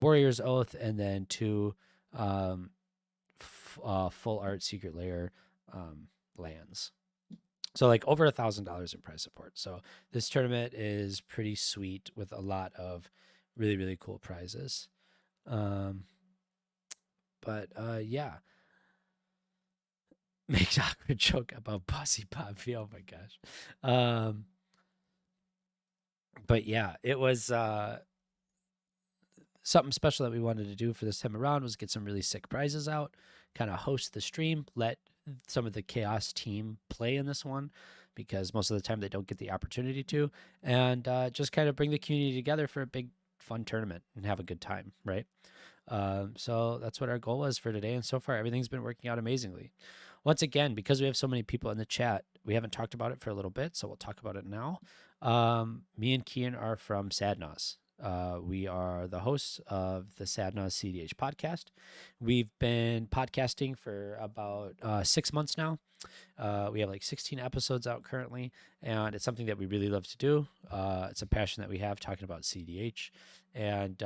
Warrior's Oath, and then 2 full art secret layer lands. So like over $1,000 in prize support. So this tournament is pretty sweet with a lot of really, really cool prizes. But yeah, makes awkward joke about Bossy Poppy. Oh my gosh. But yeah, it was something special that we wanted to do for this time around was get some really sick prizes out, kind of host the stream, let some of the ka0s team play in this one because most of the time they don't get the opportunity to, and just kind of bring the community together for a big fun tournament and have a good time, right? So that's what our goal was for today, and so far everything's been working out amazingly. Once again, because we have so many people in the chat, we haven't talked about it for a little bit, so we'll talk about it now. Me and Kian are from ka0s. We are the hosts of the ka0s CDH podcast. We've been podcasting for about 6 months now. We have like 16 episodes out currently, and it's something that we really love to do. It's a passion that we have talking about CDH, and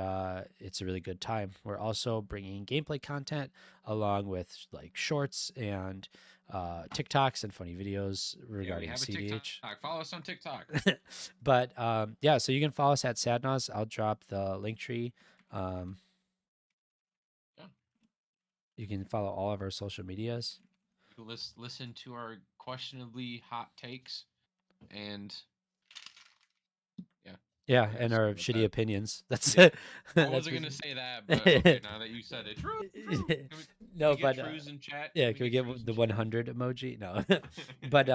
it's a really good time. We're also bringing gameplay content along with like shorts and TikToks and funny videos regarding we have CDH. a TikTok. Follow us on TikTok. But yeah, so you can follow us at ka0s. I'll drop the link tree. Yeah. You can follow all of our social medias. You can listen to our questionably hot takes and yeah, and our shitty opinions. That's yeah. it. I wasn't gonna say that, but okay, now that you said it, true. Can No, we get but trues in chat? yeah, can we get the 100 emoji? No, but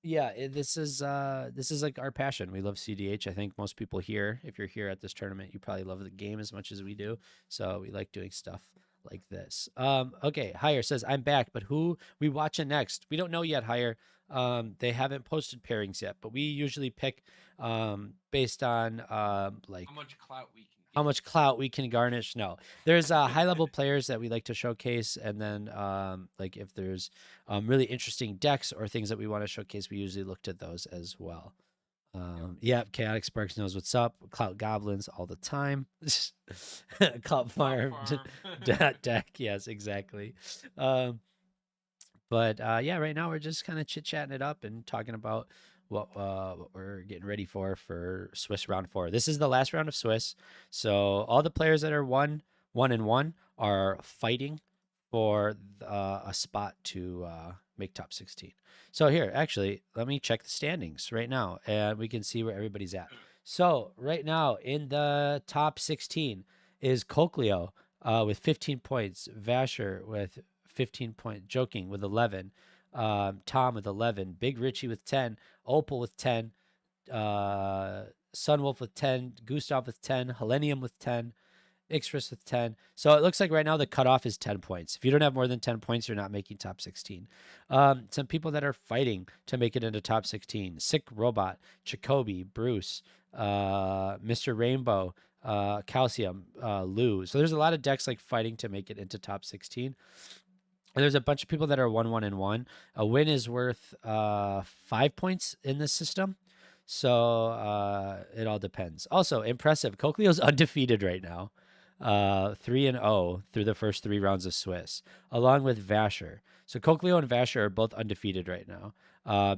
yeah, this is like our passion. We love CDH. I think most people here, if you're here at this tournament, you probably love the game as much as we do. So we like doing stuff like this. Okay, Hire says I'm back, but who we watching next? We don't know yet, Hire. They haven't posted pairings yet, but we usually pick based on like how much clout we can garnish. No, there's high level players that we like to showcase, and then like if there's really interesting decks or things that we want to showcase, we usually looked at those as well. Yeah, Chaotic Sparks knows what's up. Clout Goblins all the time. Clout Farm deck. Yes, exactly. But yeah, right now we're just kind of chit chatting it up and talking about what we're getting ready for Swiss round 4. This is the last round of Swiss, so all the players that are 1-1 are fighting for a spot to make top 16. So here, actually, let me check the standings right now, and we can see where everybody's at. So right now in the top 16 is Cokleo with 15 points, Vasher with 15 points, Joking with 11, Tom with 11, Big Richie with 10, Opal with 10, Sunwolf with 10, Gustav with 10, Helenium with 10, Ixris with 10. So it looks like right now the cutoff is 10 points. If you don't have more than 10 points, you're not making top 16. Some people that are fighting to make it into top 16: Sick Robot, Jacoby, Bruce, Mr. Rainbow, Calcium, Lou. So there's a lot of decks like fighting to make it into top 16. And there's a bunch of people that are 1-1-1. A win is worth 5 points in this system. So it all depends. Also, impressive. Cocleo's undefeated right now. 3-0 through the first 3 rounds of Swiss, along with Vasher. So Cocleo and Vasher are both undefeated right now.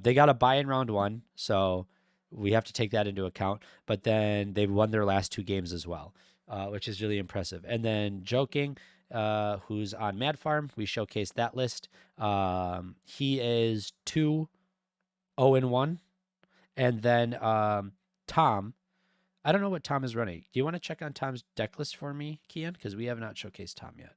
They got a bye in round 1, so we have to take that into account. But then they've won their last 2 games as well, which is really impressive. And then Joking, who's on Mad Farm. We showcased that list. He is 2-0-1. And then Tom, I don't know what Tom is running. Do you want to check on Tom's deck list for me, Kian? Because we have not showcased Tom yet.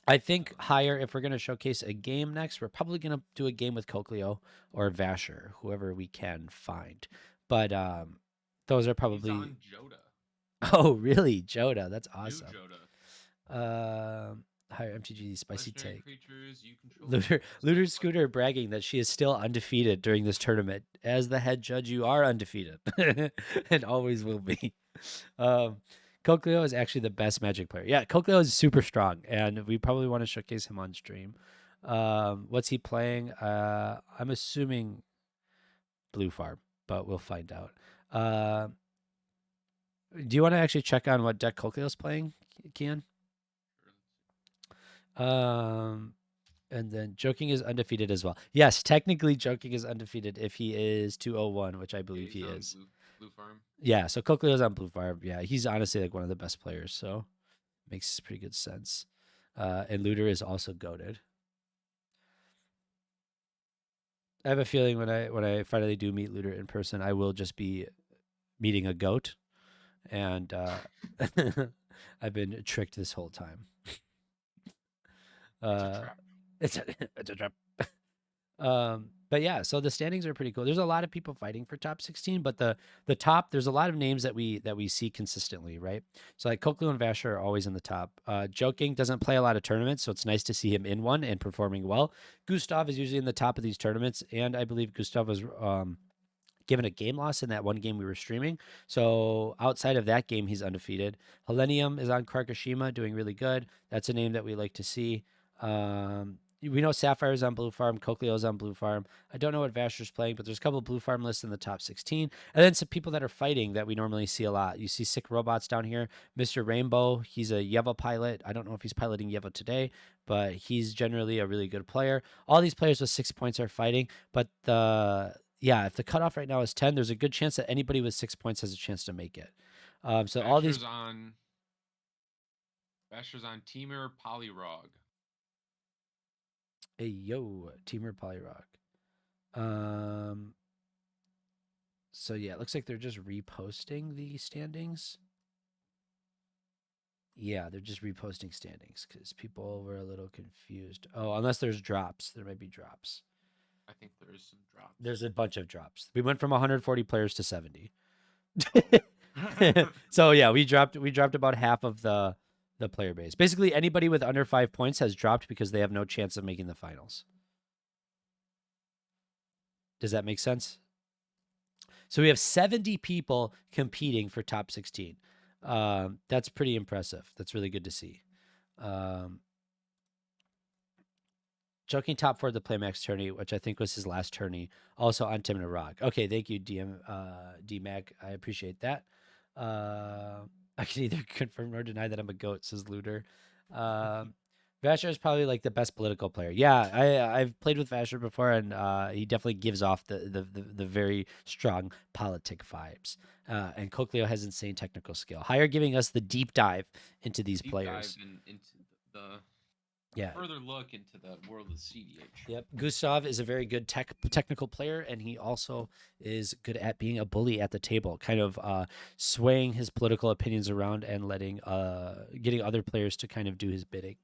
I think Higher, if we're going to showcase a game next, we're probably going to do a game with Cocleo or Vasher, whoever we can find. But those are probably. He's on Joda. Oh, really? Joda. That's awesome. New Joda. Higher MTG spicy take. Looter Scooter bragging that she is still undefeated during this tournament. As the head judge, you are undefeated and always will be. Cocleo is actually the best Magic player. Yeah, Cocleo is super strong, and we probably want to showcase him on stream. What's he playing? I'm assuming Blue Farm, but we'll find out. Do you want to actually check on what deck Cochleo's playing, Kian? Um, and then Joking is undefeated as well. Yes, technically Joking is undefeated if he is 201, which I Yeah, believe he's he on is. blue farm. Yeah, so Cochleo's on Blue Farm. Yeah, he's honestly like one of the best players, so makes pretty good sense. And Looter is also goaded. I have a feeling when I finally do meet Looter in person, I will just be meeting a goat, and I've been tricked this whole time. It's a Uh, trap. it's a trap. But yeah, so the standings are pretty cool. There's a lot of people fighting for top 16, but the top, there's a lot of names that we see consistently, right? So like Koklu and Vasher are always in the top. Joking doesn't play a lot of tournaments, so it's nice to see him in one and performing well. Gustav is usually in the top of these tournaments, and I believe Gustav was given a game loss in that one game we were streaming. So outside of that game, he's undefeated. Helenium is on Karkashima, doing really good. That's a name that we like to see. We know Sapphire's on Blue Farm, Cochleo's on Blue Farm. I don't know what Vasher's playing, but there's a couple of Blue Farm lists in the top 16. And then some people that are fighting that we normally see a lot. You see Sick Robots down here. Mr. Rainbow, he's a Yeva pilot. I don't know if he's piloting Yeva today, but he's generally a really good player. All these players with 6 points are fighting, but if the cutoff right now is 10, there's a good chance that anybody with 6 points has a chance to make it. So all these, Basher's on Basher's on Teamer Polyrog. hey, yo, Teamer Polyrock. Um, so yeah, it looks like they're just reposting the standings. Yeah, they're just reposting standings because people were a little confused. Oh, unless there's drops, there might be drops. I think there is some drops. There's a bunch of drops. We went from 140 players to 70. Oh. So yeah, we dropped about half of the player base. Basically, anybody with under 5 points has dropped because they have no chance of making the finals. Does that make sense? So we have 70 people competing for top 16. That's pretty impressive. That's really good to see. Um, Joking top four at the Playmax tourney, which I think was his last tourney, also on Timna Rock. Okay, thank you, DMAC. I appreciate that. I can either confirm or deny that I'm a goat, says Looter. Vasher is probably like the best political player. Yeah, I've played with Vasher before, and he definitely gives off the very strong politic vibes. And Cochlear has insane technical skill. Hire giving us the deep dive into these Deep dive players. into the Yeah, further look into the world of CDH. yep. Gustav is a very good technical player, and he also is good at being a bully at the table, kind of swaying his political opinions around and letting getting other players to kind of do his bidding.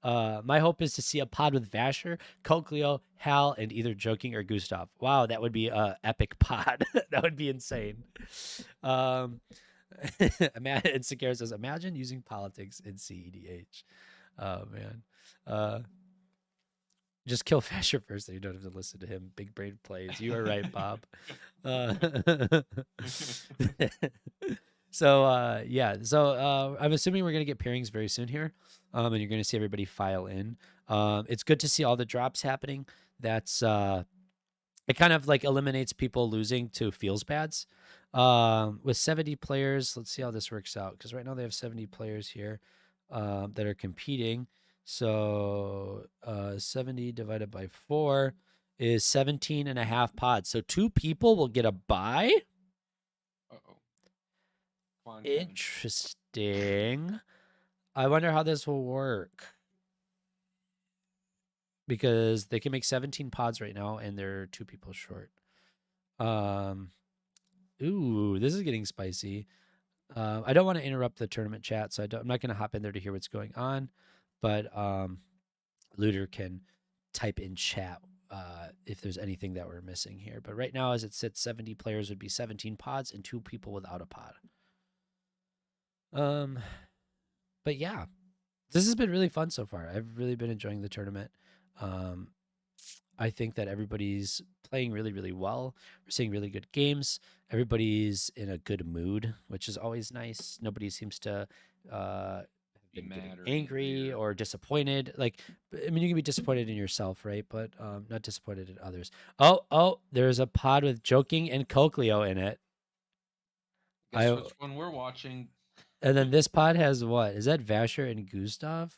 My hope is to see a pod with Vasher, Cokleo, Hal, and either Joking or Gustav. Wow, that would be a epic pod. That would be insane. Um, and Sakara says, imagine using politics in CEDH. Oh man. Just kill Fasher first, so you don't have to listen to him. Big brain plays. You are right, Bob. Uh, so I'm assuming we're gonna get pairings very soon here, and you're gonna see everybody file in. It's good to see all the drops happening. That's it kind of like eliminates people losing to feels bads. With 70 players, let's see how this works out because right now they have 70 players here that are competing. So 70 divided by 4 is 17 and a half pods. So 2 people will get a buy. Uh-oh. Come on, Kevin. Interesting. I wonder how this will work because they can make 17 pods right now and they're 2 people short. Ooh, this is getting spicy. I don't want to interrupt the tournament chat, so I'm not going to hop in there to hear what's going on. But Looter can type in chat if there's anything that we're missing here. But right now, as it sits, 70 players would be 17 pods and 2 people without a pod. But yeah, this has been really fun so far. I've really been enjoying the tournament. I think that everybody's playing really, really well. We're seeing really good games. Everybody's in a good mood, which is always nice. Nobody seems to have Be been getting mad or angry angry or or disappointed. Like, I mean, you can be disappointed in yourself, right? But not disappointed in others. Oh, there's a pod with Joking and Cochleo in it. Guess which one we're watching? And then this pod has what? Is that Vasher and Gustav?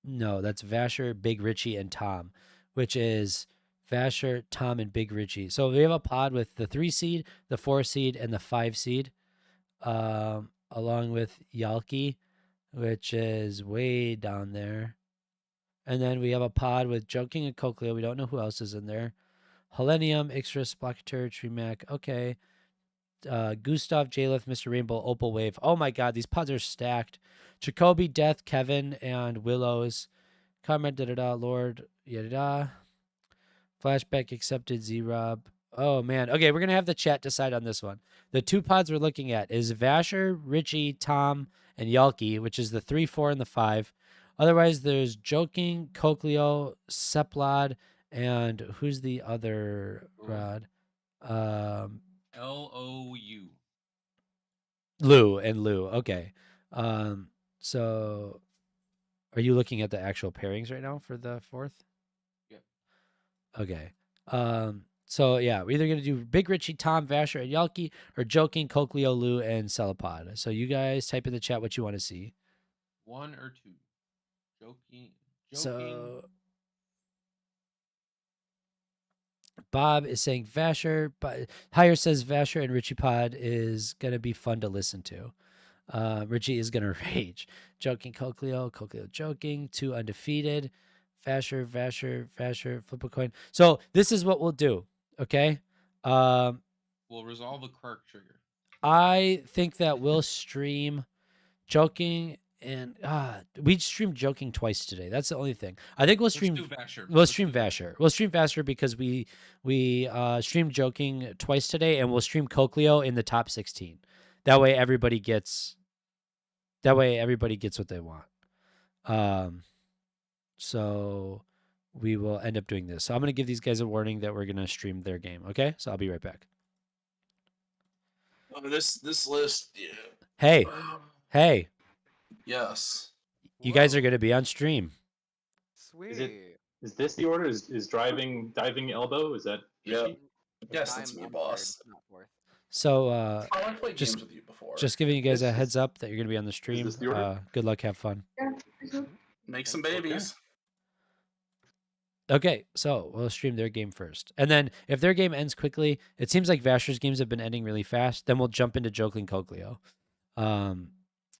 No, that's Vasher, Big Richie, and Tom, which is Vasher, Tom, and Big Richie. So we have a pod with the 3 seed, the 4 seed, and the 5 seed, along with Yalki, which is way down there. And then we have a pod with Joking and Cochleo. We don't know who else is in there. Helenium, Ixris, Blockateur, Tremac. Okay. Gustav, Jalith, Mr. Rainbow, Opal Wave. Oh my god, these pods are stacked. Jacoby, Death, Kevin, and Willows. Comrade, da da da, Lord, yada da. Flashback accepted, Z Rob. Oh man. Okay, we're gonna have the chat decide on this one. The 2 pods we're looking at is Vasher, Richie, Tom, and Yalki, which is the 3, 4, and the 5. Otherwise, there's Joking, Cochleo, Seplod, and who's the other rod? LOU. Lou and Lou. Okay. So are you looking at the actual pairings right now for the 4th? Yep. Okay. So yeah, we're either gonna do Big Richie, Tom, Vasher, and Yalki, or Joking, Cochleo, Lou, and Celipod. So you guys type in the chat what you want to see. 1 or 2. Joking. So Bob is saying Vasher, but Higher says Vasher and Richie Pod is gonna be fun to listen to. Richie is gonna rage. Joking, Cochleo, joking. 2 undefeated. Vasher, flip a coin. So this is what we'll do. Okay. We'll resolve a quirk trigger. I think that we'll stream Joking and we streamed Joking twice today. That's the only thing. I think we'll stream Vasher. We'll stream Vasher. We'll stream Vasher because we streamed Joking twice today, and we'll stream Cochleo in the top 16. That way everybody gets what they want. So we will end up doing this. So I'm going to give these guys a warning that we're going to stream their game. Okay? So I'll be right back. This list. Yeah. Hey. Yes. You guys are going to be on stream. Sweet. Is this the order? Is diving elbow? Is that Richie? Yes, that's me, boss. So I played games with you before. Just giving you guys a heads up that you're going to be on the stream. Is this the order? Good luck, have fun. Make some babies. Okay, so we'll stream their game first. And then if their game ends quickly, it seems like Vasher's games have been ending really fast, then we'll jump into Joking Cochleo.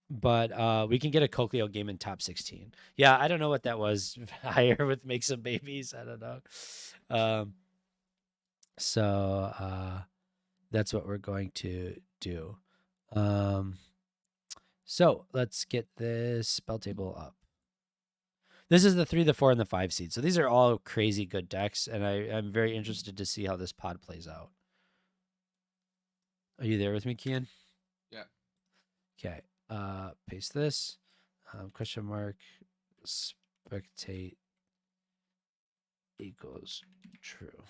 But we can get a Cochleo game in top 16. Yeah, I don't know what that was. Higher with Make Some Babies. I don't know. So that's what we're going to do. So let's get this spell table up. This is the 3, the 4, and the 5 seed. So these are all crazy good decks, and I'm very interested to see how this pod plays out. Are you there with me, Kian? Yeah. Okay. Paste this. Question mark. Spectate equals true.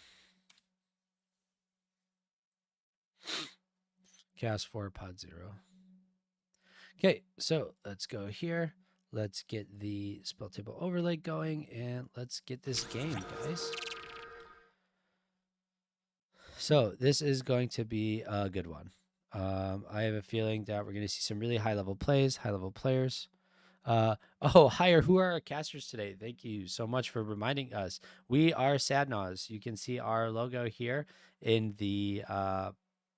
Cast 4, pod 0. Okay, so let's go here. Let's get the spell table overlay going, and let's get this game, guys. So this is going to be a good one. I have a feeling that we're going to see some really high-level plays, high-level players. Higher, who are our casters today? Thank you so much for reminding us. We are Sadnaws. You can see our logo here in the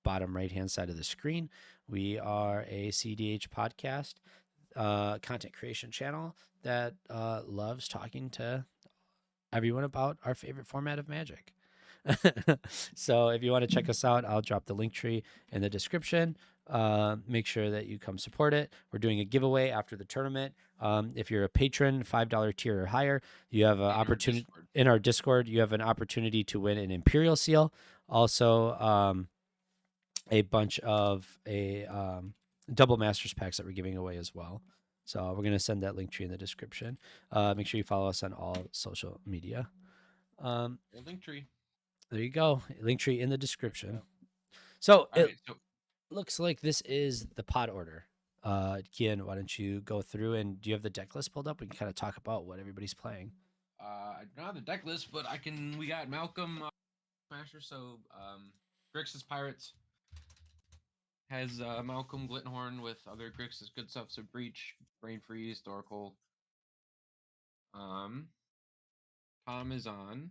bottom right-hand side of the screen. We are a CDH podcast. Content creation channel that loves talking to everyone about our favorite format of Magic. So if you want to check us out, I'll drop the link tree in the description. Make sure that you come support it. We're doing a giveaway after the tournament. If you're a patron, $5 tier or higher, you have an opportunity in our Discord. You have an opportunity to win an Imperial Seal. Also, a bunch of double Masters packs that we're giving away as well. So we're going to send that link tree in the description. Make sure you follow us on all social media. Link tree. There you go. Link tree in the description. So All it right, so looks like this is the pod order. Kian, why don't you go through, and do you have the deck list pulled up? We can kind of talk about what everybody's playing. I don't have the deck list, but we got Malcolm Smasher. So, Grixis Pirates has Malcolm Glittenhorn with other Grixis good stuff. So Breach, Brain Freeze, Dorkle. Tom is on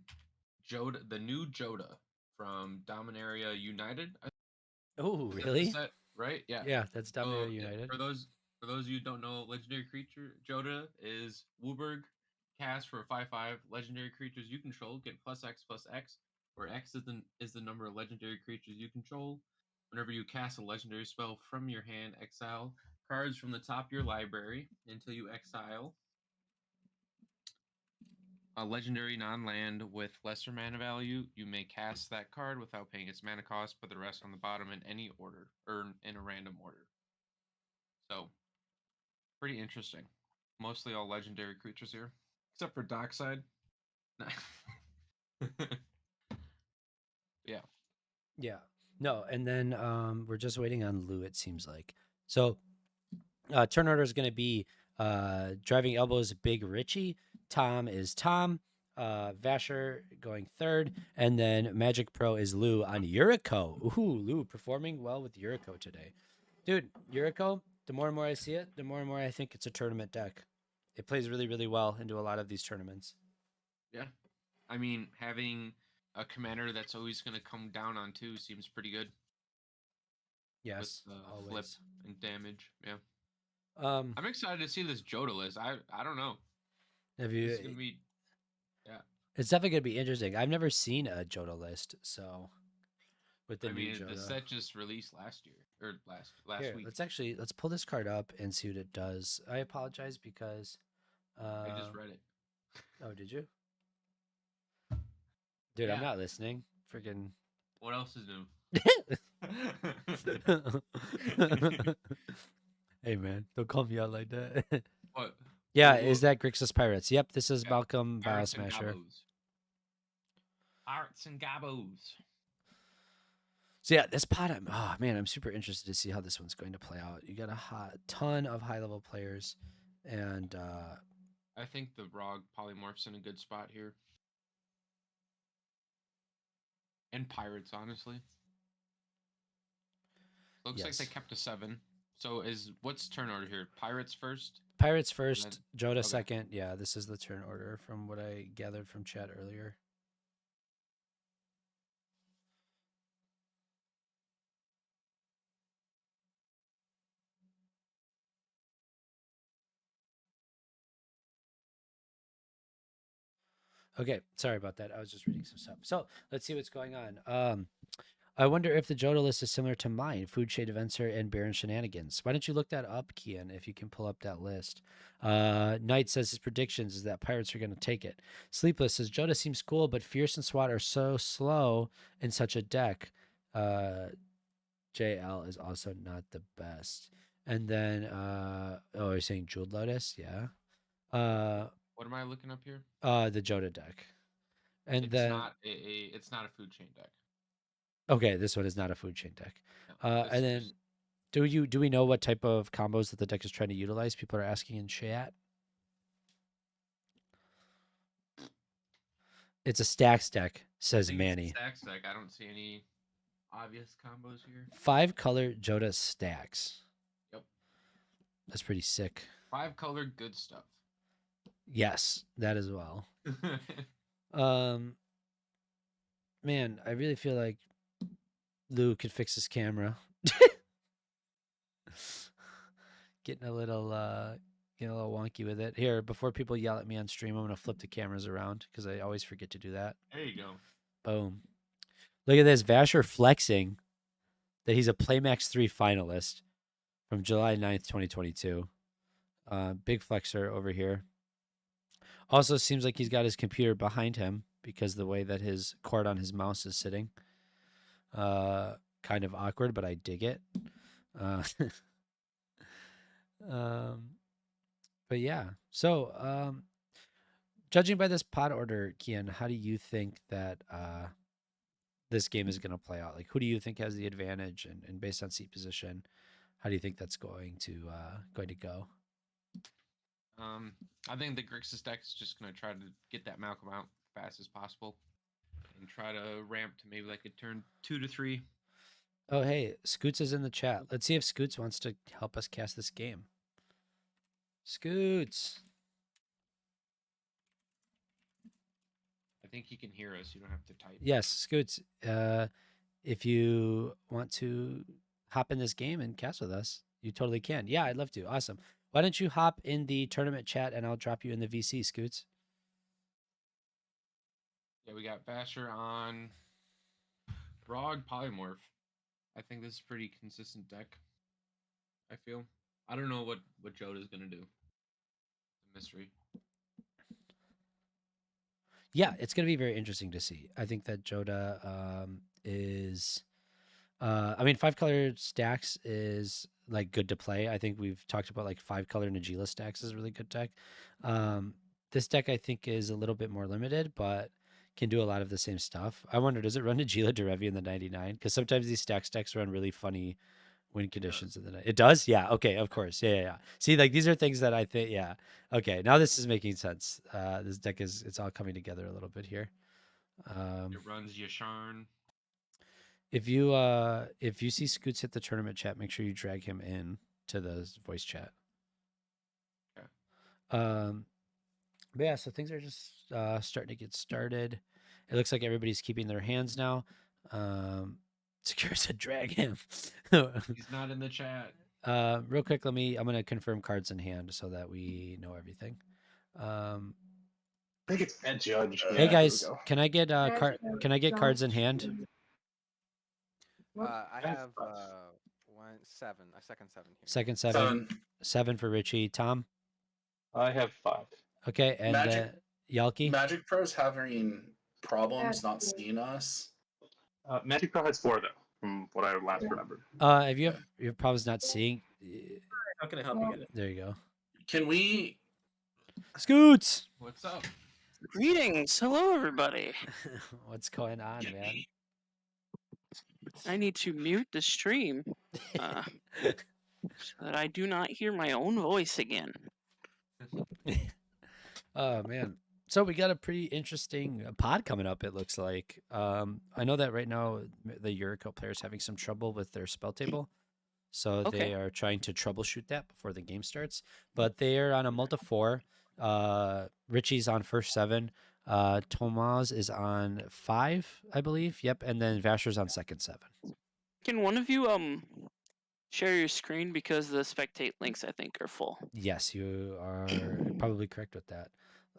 Joda, the new Joda from Dominaria United. Oh, Is that the really? set, right? Yeah. Yeah, that's Dominaria So United. for those of you who don't know, legendary creature Joda is Wooburg cast for 5/5 legendary creatures you control get +X/+X, where X is the number of legendary creatures you control. Whenever you cast a legendary spell from your hand, exile cards from the top of your library until you exile a legendary non-land with lesser mana value. You may cast that card without paying its mana cost, put the rest on the bottom in any order, or in a random order. So, pretty interesting. Mostly all legendary creatures here, except for Dockside. Yeah. Yeah. No, and then we're just waiting on Lou, it seems like. So turn order is going to be Driving Elbows, Big Richie. Tom is Tom. Vasher going third. And then Magic Pro is Lou on Yuriko. Ooh, Lou performing well with Yuriko today. Dude, Yuriko, the more and more I see it, the more and more I think it's a tournament deck. It plays really, really well into a lot of these tournaments. Yeah. I mean, having a commander that's always going to come down on 2 seems pretty good. Yes, With always. flip and damage. Yeah. Um, I'm excited to see this Joda list. I don't know. have This you? is going to be. Yeah. It's definitely gonna be interesting. I've never seen a Joda list, so with the I new mean, the Joda. set just released last year or last Here, week. let's pull this card up and see what it does. I apologize because I just read it. oh, did you? Dude, I'm Yeah. not listening. Freaking What else is new? Hey man, don't call me out like that. What? Yeah, Well, is that Grixis Pirates? Yep, this is yeah, Malcolm Vial Pirates and Smasher. Gabos. Pirates and Gabos. So yeah, this pot, oh man, I'm super interested to see how this one's going to play out. You got a ton of high level players, and I think the Rog polymorph's in a good spot here. And Pirates, honestly. Looks like they yes. kept a 7. So what's turn order here? Pirates first? Pirates first, Joda okay. second. Yeah, this is the turn order from what I gathered from chat earlier. Okay, sorry about that. I was just reading some stuff. So let's see what's going on. I wonder if the Joda list is similar to mine, Food Shade Adventure and Baron Shenanigans. Why don't you look that up, Kian, if you can pull up that list? Knight says his predictions is that Pirates are going to take it. Sleepless says Joda seems cool, but Fierce and SWAT are so slow in such a deck. JL is also not the best. And then, oh, you're saying Jeweled Lotus? Yeah. What am I looking up here? The Joda deck. And It's then, not it's not a food chain deck. okay, this one is not a food chain deck. No, And then, do we know what type of combos that the deck is trying to utilize? People are asking in chat. It's a stacks deck, says Manny. Stacks deck. I don't see any obvious combos here. 5-color Joda stacks. Yep. That's pretty sick. 5-color good stuff. Yes, that as well. Man, I really feel like Lou could fix his camera. Getting a little wonky with it. Here, before people yell at me on stream, I'm gonna flip the cameras around because I always forget to do that. There you go. Boom. Look at this. Vasher flexing that he's a Playmax 3 finalist from July 9th, 2022. Big flexer over here. Also seems like he's got his computer behind him because the way that his cord on his mouse is sitting. Kind of awkward, but I dig it. But yeah. So, judging by this pot order, Kian, how do you think that this game is going to play out? Like, who do you think has the advantage? And based on seat position, how do you think that's going to go? I think the Grixis deck is just going to try to get that Malcolm out fast as possible. and try to ramp to maybe like a turn 2 to 3. Oh, hey, Scoots is in the chat. Let's see if Scoots wants to help us cast this game. Scoots. I think he can hear us. You don't have to type. Yes, Scoots. If you want to hop in this game and cast with us, you totally can. Yeah, I'd love to. Awesome. Why don't you hop in the tournament chat and I'll drop you in the VC, Scoots? Yeah, we got Vasher on Rog Polymorph. I think this is a pretty consistent deck. I feel. I don't know what Joda's gonna do. Mystery. Yeah, it's going to be very interesting to see. I think that Joda is. I mean, 5-color stacks is like good to play. I think we've talked about like 5-color Najila stacks is a really good deck. This deck I think is a little bit more limited, but can do a lot of the same stuff. I wonder, does it run Najila Derevi in the 99? Because sometimes these stacks run really funny win conditions in the night. It does? Yeah. Okay. Of course. Yeah. See, like these are things that I think. Yeah. Okay. Now this is making sense. This deck it's all coming together a little bit here. It runs Yasharn. If you see Scoots hit the tournament chat, make sure you drag him in to the voice chat. Okay. But yeah, so things are just starting to get started. It looks like everybody's keeping their hands now. Secure said drag him. He's not in the chat. Real quick, I'm gonna confirm cards in hand so that we know everything. I think it's at judge. Hey here we guys, go. can I get can I get cards in hand? I have a second 7 here. Second 7, 7 for Richie. Tom. I have 5. Okay, and Yalki. Magic Pro's having problems not seeing us. Magic Pro has 4 though, from what I last remembered. If you have problems not seeing, How can I help you guys? there you go. Can we? Scoots. What's up? Greetings. Hello, everybody. What's going on, man? I need to mute the stream so that I do not hear my own voice again. Oh man. So we got a pretty interesting pod coming up. It looks like. I know that right now the Yuriko player is having some trouble with their spell table, so Okay. they are trying to troubleshoot that before the game starts. But they are on a multi 4. Richie's on first 7. Tomas is on 5, I believe. Yep, and then Vasher's on second 7. Can one of you share your screen because the spectate links I think are full. Yes, you are probably correct with that.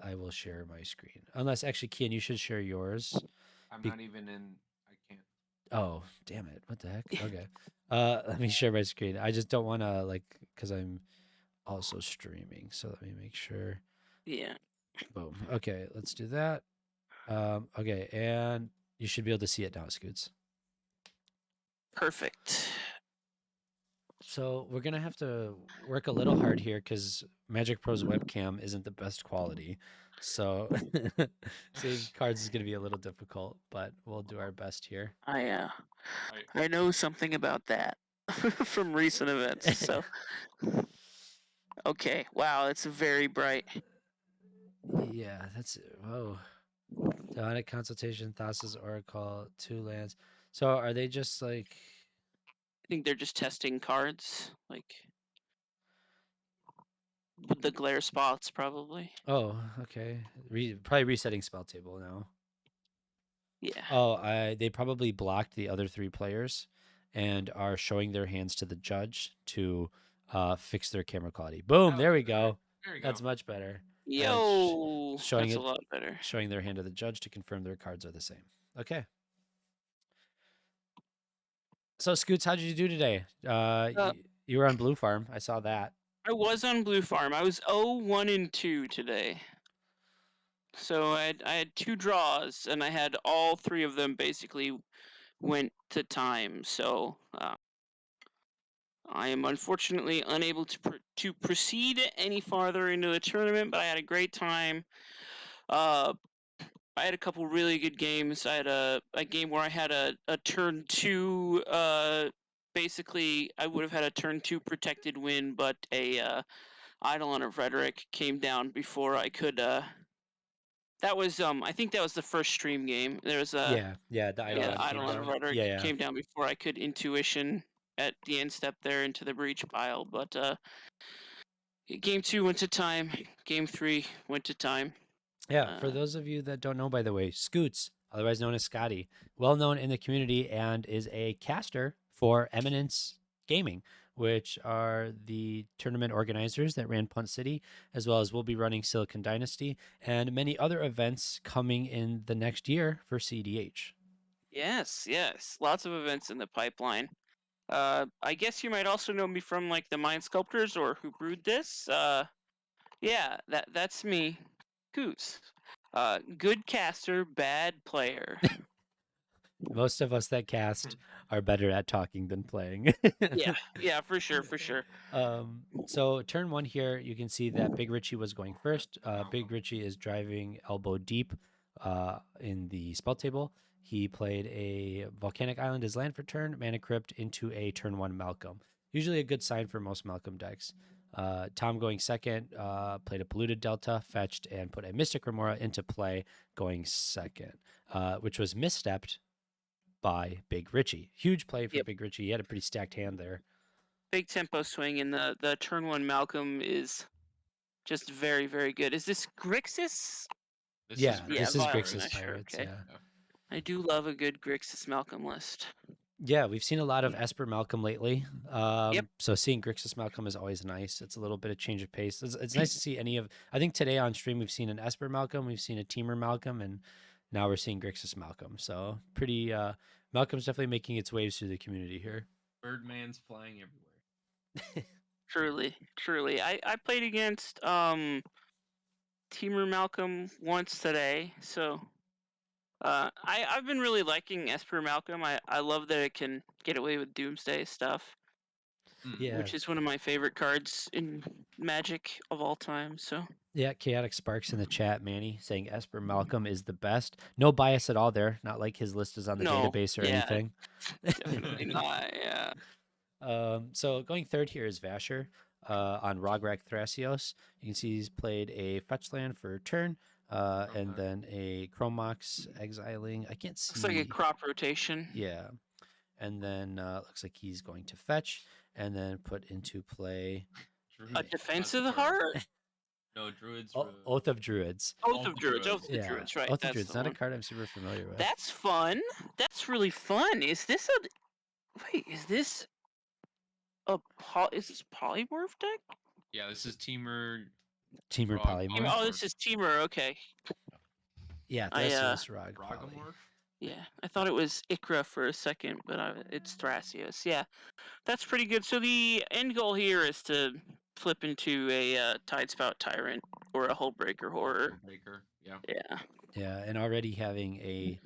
I will share my screen. Unless actually, Kian, you should share yours. I'm Be- not even in. I can't. Oh, damn it. What the heck? Okay. Let me share my screen. I just don't want to because I'm also streaming. So let me make sure. Yeah. Boom. Okay, let's do that. Okay, and you should be able to see it now, Scoots. Perfect. So we're gonna have to work a little hard here because Magic Pro's webcam isn't the best quality. So seeing cards is gonna be a little difficult, but we'll do our best here. I know something about that from recent events. So okay. Wow, it's very bright. Yeah, that's whoa. Demonic Consultation, Thassa's Oracle, 2 lands. So are they just like I think they're just testing cards, like with the glare spots, probably. oh, okay. Probably resetting spell table now. Yeah. Oh, they probably blocked the other 3 players and are showing their hands to the judge to fix their camera quality. Boom, there we go. There we That's go. much better. Yo, showing that's it- a lot better. Showing their hand to the judge to confirm their cards are the same. Okay. So Scoots, how did you do today? You were on Blue Farm. I saw that. I was on Blue Farm. I was 0-1-2 today. So I had 2 draws, and I had all 3 of them basically went to time. So I am unfortunately unable to proceed any farther into the tournament, but I had a great time. I had a couple really good games. I had a game where I had a turn 2. Basically, I would have had a turn 2 protected win, but a Eidolon of Rhetoric came down before I could That was I think that was the first stream game. There was a Yeah, the yeah, Eidolon came Eidolon down. Rudder Yeah, yeah. came down before I could intuition at the end step there into the breach pile. But game 2 went to time. Game 3 went to time. Yeah, for those of you that don't know, by the way, Scoots, otherwise known as Scotty, well known in the community and is a caster for Eminence Gaming, which are the tournament organizers that ran Punt City, as well as will be running Silicon Dynasty and many other events coming in the next year for CDH. Yes, lots of events in the pipeline. I guess you might also know me from like the Mind Sculptors or Who Brewed This. Yeah, that's me, ka0s. Good caster, bad player. Most of us that cast are better at talking than playing. Yeah, for sure. So turn 1 here, you can see that Big Richie was going first. Big Richie is driving elbow deep in the spell table. He played a Volcanic Island as land for turn, Mana Crypt into a turn 1 Malcolm. Usually a good sign for most Malcolm decks. Tom going second, played a Polluted Delta, fetched, and put a Mystic Remora into play going second, which was misstepped by Big Richie. Huge play for Yep. Big Richie. He had a pretty stacked hand there. Big tempo swing, and the turn 1 Malcolm is just very, very good. Is this Grixis? This Yeah, is this is Vile Grixis Remesher, Pirates. okay. Yeah. I do love a good Grixis Malcolm list. Yeah, we've seen a lot of Esper Malcolm lately. Yep. So seeing Grixis Malcolm is always nice. It's a little bit of change of pace. It's nice to see any of. I think today on stream we've seen an Esper Malcolm, we've seen a Teamer Malcolm, and now we're seeing Grixis Malcolm. So pretty. Malcolm's definitely making its waves through the community here. Birdman's flying everywhere. Truly. I played against Teamer Malcolm once today, so I've been really liking Esper Malcolm. I love that it can get away with Doomsday stuff, Yeah. which is one of my favorite cards in Magic of all time. So Yeah, Chaotic Sparks in the chat, Manny, saying Esper Malcolm is the best. No bias at all there. Not like his list is on the No, database or yeah. anything. Definitely not. Yeah. So going third here is Vasher on Rograk Thrasios. You can see he's played a fetch land for a turn, and then a Chromox exiling. I can't see. Looks like a crop rotation. Yeah, and then looks like he's going to fetch and then put into play A defensive heart. No, Druids. Oath of Druids. Oath of Druids. Oath of Yeah, Druids. Right. Oath of That's Druids. the Not a one. card I'm super familiar with. That's fun. That's really fun. Is this a? Wait, is this a is this polymorph deck? Yeah, this is Teamer. Teamer Rog- Polymorph. Oh, this is Teamer. Okay. Yeah, I, Thrasios Rog Poly. Rogamorph? Yeah, I thought it was Ikra for a second, but it's Thrasios. Yeah, that's pretty good. So the end goal here is to flip into a Tidespout Tyrant or a Hullbreaker Horror. Baker. Yeah. Yeah. Yeah, and already having a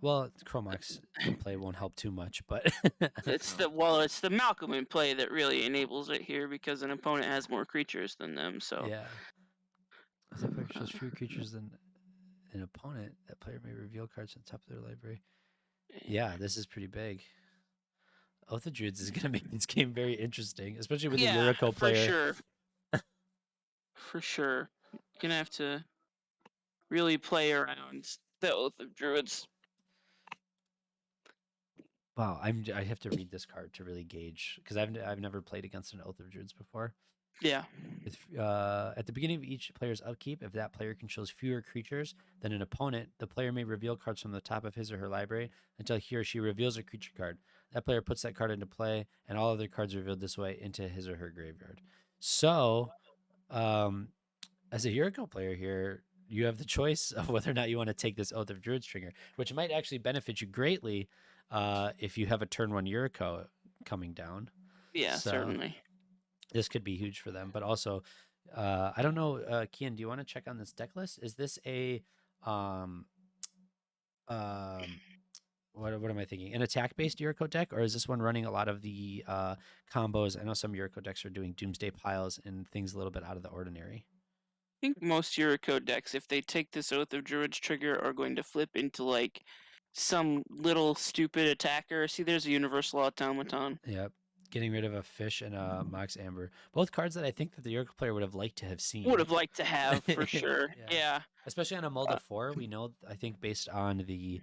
well, Chromox in play won't help too much, but It's the Malcolm in play that really enables it here because an opponent has more creatures than them. So yeah. If that player shows fewer creatures than an opponent, that player may reveal cards on top of their library. Yeah, this is pretty big. Oath of Druids is going to make this game very interesting, especially with the Yuriko player. For sure. Gonna have to really play around the Oath of Druids. Wow, I have to read this card to really gauge because I've never played against an Oath of Druids before. Yeah. At the beginning of each player's upkeep, if that player controls fewer creatures than an opponent, the player may reveal cards from the top of his or her library until he or she reveals a creature card. That player puts that card into play, and all other cards revealed this way into his or her graveyard. So, as a Yuriko player here, you have the choice of whether or not you want to take this Oath of Druids trigger, which might actually benefit you greatly if you have a turn 1 Yuriko coming down. Yeah, certainly. This could be huge for them, but also, I don't know, Kian, do you want to check on this deck list? Is this a, what am I thinking? An attack-based Yuriko deck, or is this one running a lot of the combos? I know some Yuriko decks are doing Doomsday piles and things a little bit out of the ordinary. I think most Yuriko decks, if they take this Oath of Druids trigger, are going to flip into like some little stupid attacker. See, there's a Universal Automaton. Yep. getting rid of a fish and a Mox Amber. Both cards that I think that the Oracle player would have liked to have seen. Would have liked to have for sure. Yeah. Especially on a mull to 4, we know, I think based on the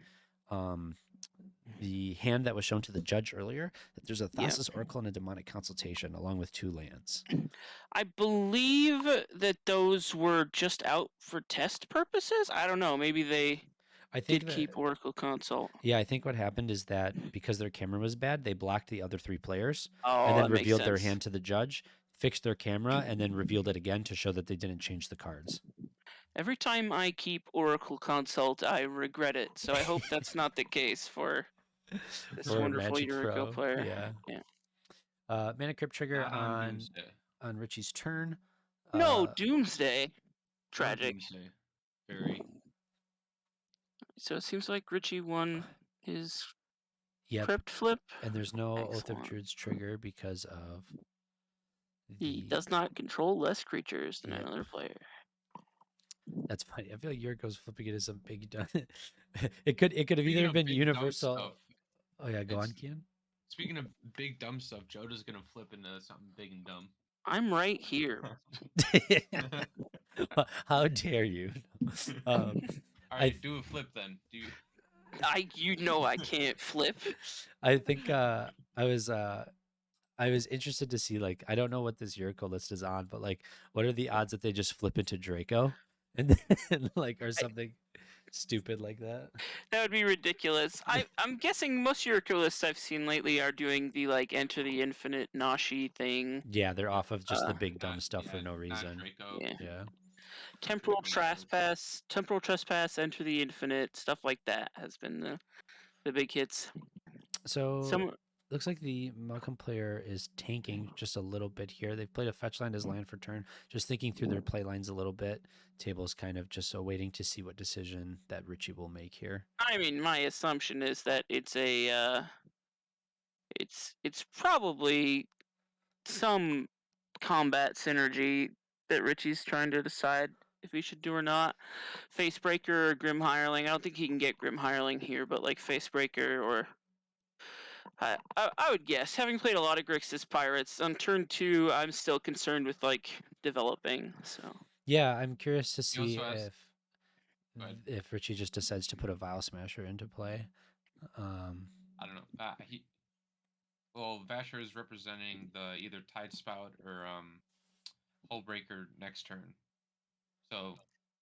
hand that was shown to the judge earlier, that there's a Yeah. Thassa's Oracle and a Demonic Consultation along with 2 lands. I believe that those were just out for test purposes. I don't know. Maybe they I think did keep Oracle Consult. Yeah, I think what happened is that because their camera was bad, they blocked the other 3 players Oh, and then that makes revealed their sense. hand to the judge, fixed their camera, and then revealed it again to show that they didn't change the cards. Every time I keep Oracle Consult, I regret it. So I hope that's not the case for this For wonderful Magic Yuriko Pro, player. yeah. Mana Crypt trigger Not on on Doomsday. Richie's turn. No, Doomsday. Not Tragic. Doomsday. Very. So it seems like Richie won his Yep. Crypt flip. And there's no Oath of Excellent. Druids trigger because of He does not control less creatures than Yep. another player. That's funny. I feel like Yuriko's flipping it as some big done. it could have Speaking either of been big dumb universal. stuff, Oh yeah, go on, it's- Kian. Speaking of big dumb stuff, Joda's gonna flip into something big and dumb. I'm right here. How dare you? All I right, do a flip then. Do you? You know I can't flip. I think I was interested to see, like, I don't know what this Yuriko list is on, but like, what are the odds that they just flip into Draco and then like or something stupid like that? That would be ridiculous. I'm guessing most Yuriko lists I've seen lately are doing the like enter the infinite Nashi thing. Yeah, they're off of just the big Not- dumb stuff for yeah, no not reason. Draco. Yeah. Yeah. Temporal Draco knows. trespass, enter the infinite, stuff like that has been the big hits. So Some looks like the Malcolm player is tanking just a little bit here. They've played a fetch land as land for turn, just thinking through their play lines a little bit. Table's kind of just waiting to see what decision that Richie will make here. I mean, my assumption is that it's a it's probably some combat synergy that Richie's trying to decide if he should do or not. Facebreaker or Grim Hireling. I don't think he can get Grim Hireling here, but like Facebreaker or I would guess, having played a lot of Grixis Pirates, on turn 2, I'm still concerned with like developing. So Yeah, I'm curious to see also has- Go ahead. if Richie just decides to put a Vile Smasher into play. I don't know. Well, Vasher is representing the either Tide Spout or Hullbreaker next turn. So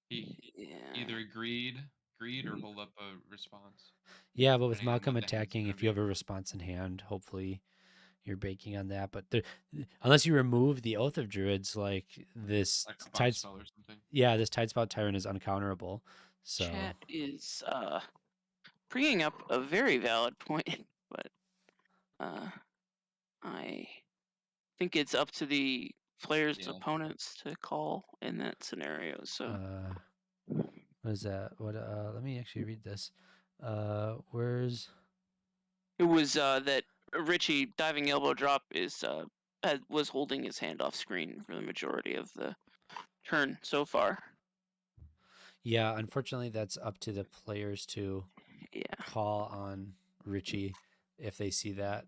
he yeah. either greed or hold up a response. Yeah, but with Depending on Malcolm what the hand's attacking, gonna if you have be. a response in hand, hopefully you're baking on that. But unless you remove the Oath of Druids, like this Like a Tide, box spell or something. yeah, this Tidespout Tyrant is uncounterable. So Chat is bringing up a very valid point, but I think it's up to the players' Yeah. opponents to call in that scenario. So what is that? What let me actually read this. Where's it was that Richie diving elbow drop is was holding his hand off screen for the majority of the turn so far. Yeah, unfortunately that's up to the players to Yeah. call on Richie if they see that.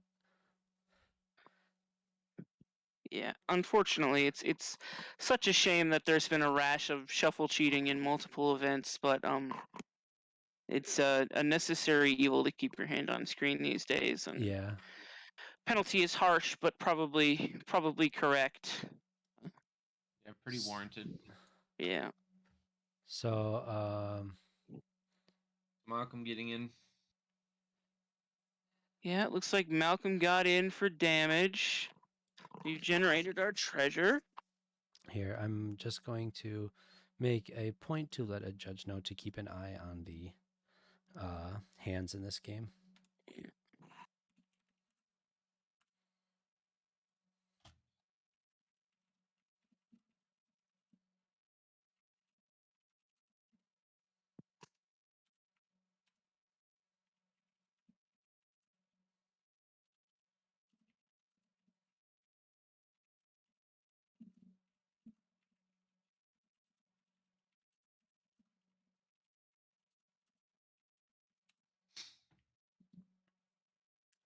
Yeah, unfortunately, it's such a shame that there's been a rash of shuffle cheating in multiple events, but it's a necessary evil to keep your hand on screen these days, and Yeah. penalty is harsh, but probably correct. Yeah, pretty warranted. Yeah. So Malcolm getting in. Yeah, it looks like Malcolm got in for damage. You generated our treasure. here I'm just going to make a point to let a judge know to keep an eye on the hands in this game.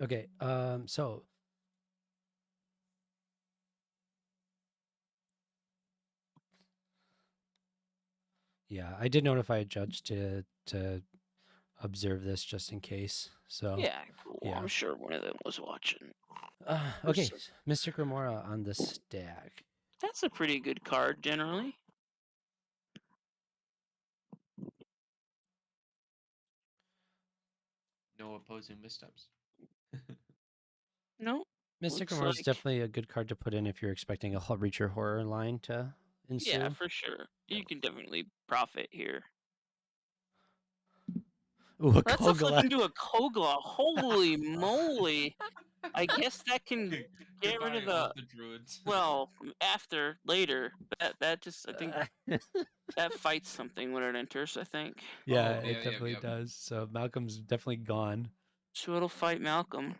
Okay, so Yeah, I did notify a judge to observe this just in case. So Yeah, cool. yeah. I'm sure one of them was watching. Okay, Mystic Remora on the stack. That's a pretty good card generally. No opposing missteps. No, Mystic looks Remora is like definitely a good card to put in if you're expecting a Reacher horror line to ensue. yeah, for sure. You can definitely profit here. Ooh, a That's a flip Kogla. into a Kogla. Holy moly! I guess that can get rid of Goodbye, all the. the druids. Well, later. That just I think that fights something when it enters. I think. Yeah, Oh, it definitely yep. does. So Malcolm's definitely gone. So it'll fight Malcolm.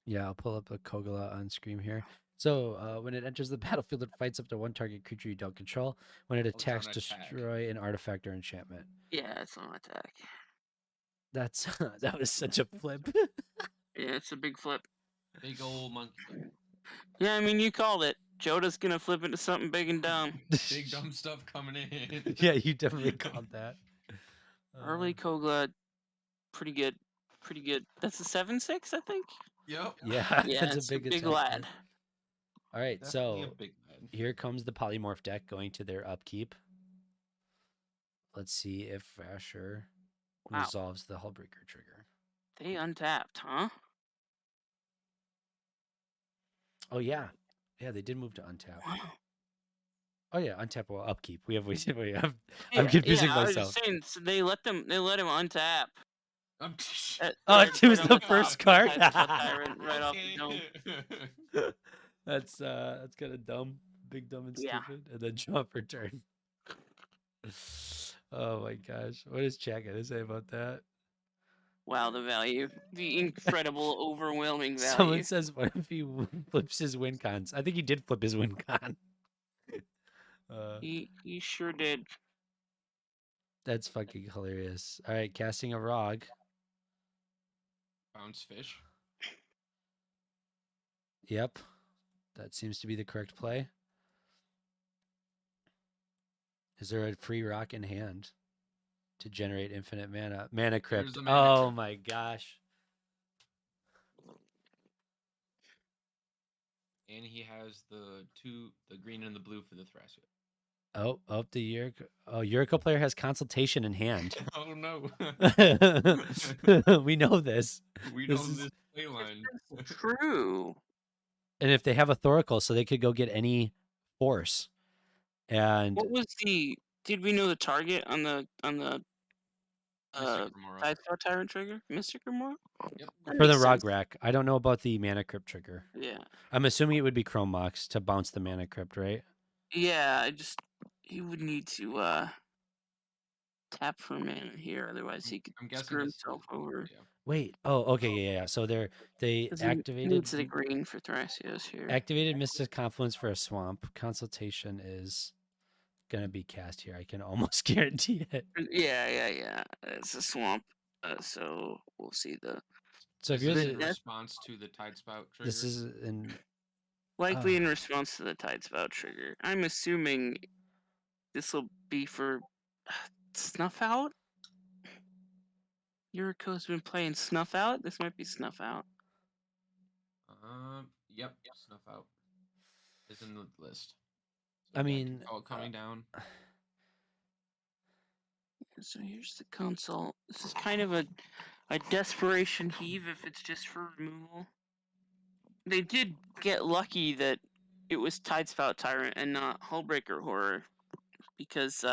Yeah, I'll pull up a Kogla on screen here. So when it enters the battlefield, it fights up to one target creature you don't control. When it it's on attacks, attack. destroy an artifact or enchantment. Yeah, it's on attack. That's that was such a flip. Yeah, it's a big flip. Big old monkey. Yeah, I mean you called it. Joda's gonna flip into something big and dumb. Big dumb stuff coming in. Yeah, you definitely called that. Early Kogla, pretty good. Pretty good. That's a 7/6, I think. Yep. Yeah, Yeah, that's a it's big big attack lad. card. All right, Definitely a so big man. here comes the polymorph deck going to their upkeep. Let's see if Asher Wow. resolves the Hullbreaker trigger. They untapped, huh? Oh yeah, yeah, they did move to untap. Wow. Oh yeah, untap or upkeep. We have I'm Yeah, confusing I was myself. just saying, so they let him untap. Oh, Right two's on the top, first the card. Tactical Tyrant right off the dome. That's kind of dumb, big dumb and Yeah. stupid, and then draw for turn. Oh my gosh, what is chat gonna say about that? Wow, the value. The incredible, overwhelming value. Someone says, "What if he flips his win cons?" I think he did flip his win con. He sure did. That's fucking hilarious. All right, casting a Rog. Bounce fish. Yep, that seems to be the correct play. Is there a free rock in hand to generate infinite mana? Mana Crypt. a Mana Oh Crypt. my gosh. And he has the green and the blue for the Thrasio. Oh, the Yuriko player has consultation in hand. Oh no. We know this. We This know is- this play line. True. And if they have a Thoracle, so they could go get any force. And What was the? Did we know the target on the Mystic Remora. Sidestar Tyrant trigger? Mystic Remora? Yep. That for the makes Rog sense. Rack, I don't know about the Mana Crypt trigger. Yeah. I'm assuming it would be Chrome Mox to bounce the Mana Crypt, right? Yeah, he would need to tap for mana here, otherwise he could I'm guessing screw this is- himself over. Yeah. Wait. Oh, okay, yeah. So they 'Cause he activated needs the green for Thrasios here. activated Mystic Confluence for a swamp. Consultation is gonna be cast here. I can almost guarantee it. Yeah. It's a swamp, so we'll see the So if This you're is the, in response to the Tide Spout trigger. this is in likely in Ah. response to the Tide Spout trigger. I'm assuming this will be for Snuff Out. Yuriko's been playing Snuff Out. This might be Snuff Out. Yep. Snuff out is in the list. I yeah, mean, coming down. So here's the console. This is kind of a desperation heave if it's just for removal. They did get lucky that it was Tidespout Tyrant and not Hullbreaker Horror, because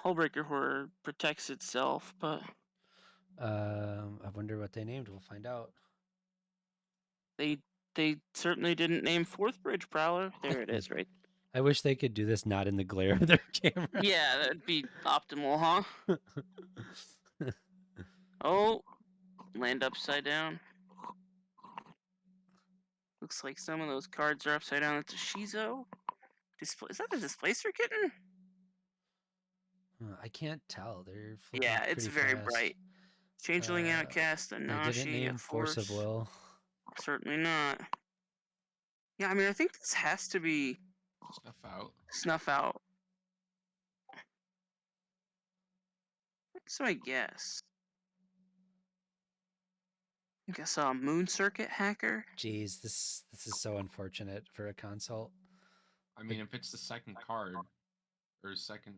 Hullbreaker Horror protects itself, but I wonder what they named. We'll find out. they certainly didn't name Fourth Bridge Prowler. There it is, right? I wish they could do this not in the glare of their camera. Yeah, that'd be optimal, huh? Oh, land upside down. Looks like some of those cards are upside down. It's a Shizo. Is that a Displacer Kitten? I can't tell. They're flipping Yeah, it's pretty very fast. bright. Changeling Outcast, They Anashi, didn't name a Force of Will. Certainly not. Yeah, I mean, I think this has to be Snuff out. Snuff Out. That's my guess. I think I saw a Moon Circuit hacker. Jeez, this is so unfortunate for a consult. I mean, if it's the second card or second,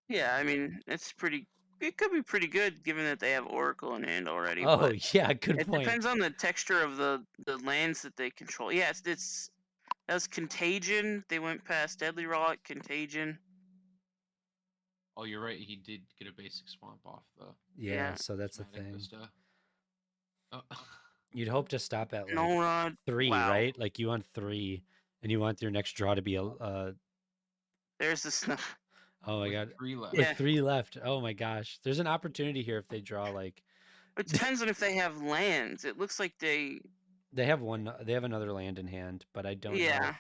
Yeah, I mean it's pretty. It could be pretty good given that they have Oracle in hand already. Oh but yeah, good it point. depends on the texture of the lands that they control. Yeah, that was Contagion. They went past Deadly Rock, Contagion. oh, you're right. He did get a basic swamp off the Yeah, Yeah. so that's the Prismatic thing. Vista. Oh. You'd hope to stop at like Null Rod. 3, Wow. right? Like you want 3, and you want your next draw to be a. There's the snuff. Oh my With god, 3 left. with Yeah. 3 left. Oh my gosh, there's an opportunity here if they draw like It depends on if they have lands. It looks like they. they have one. They have another land in hand, but I don't know. Yeah,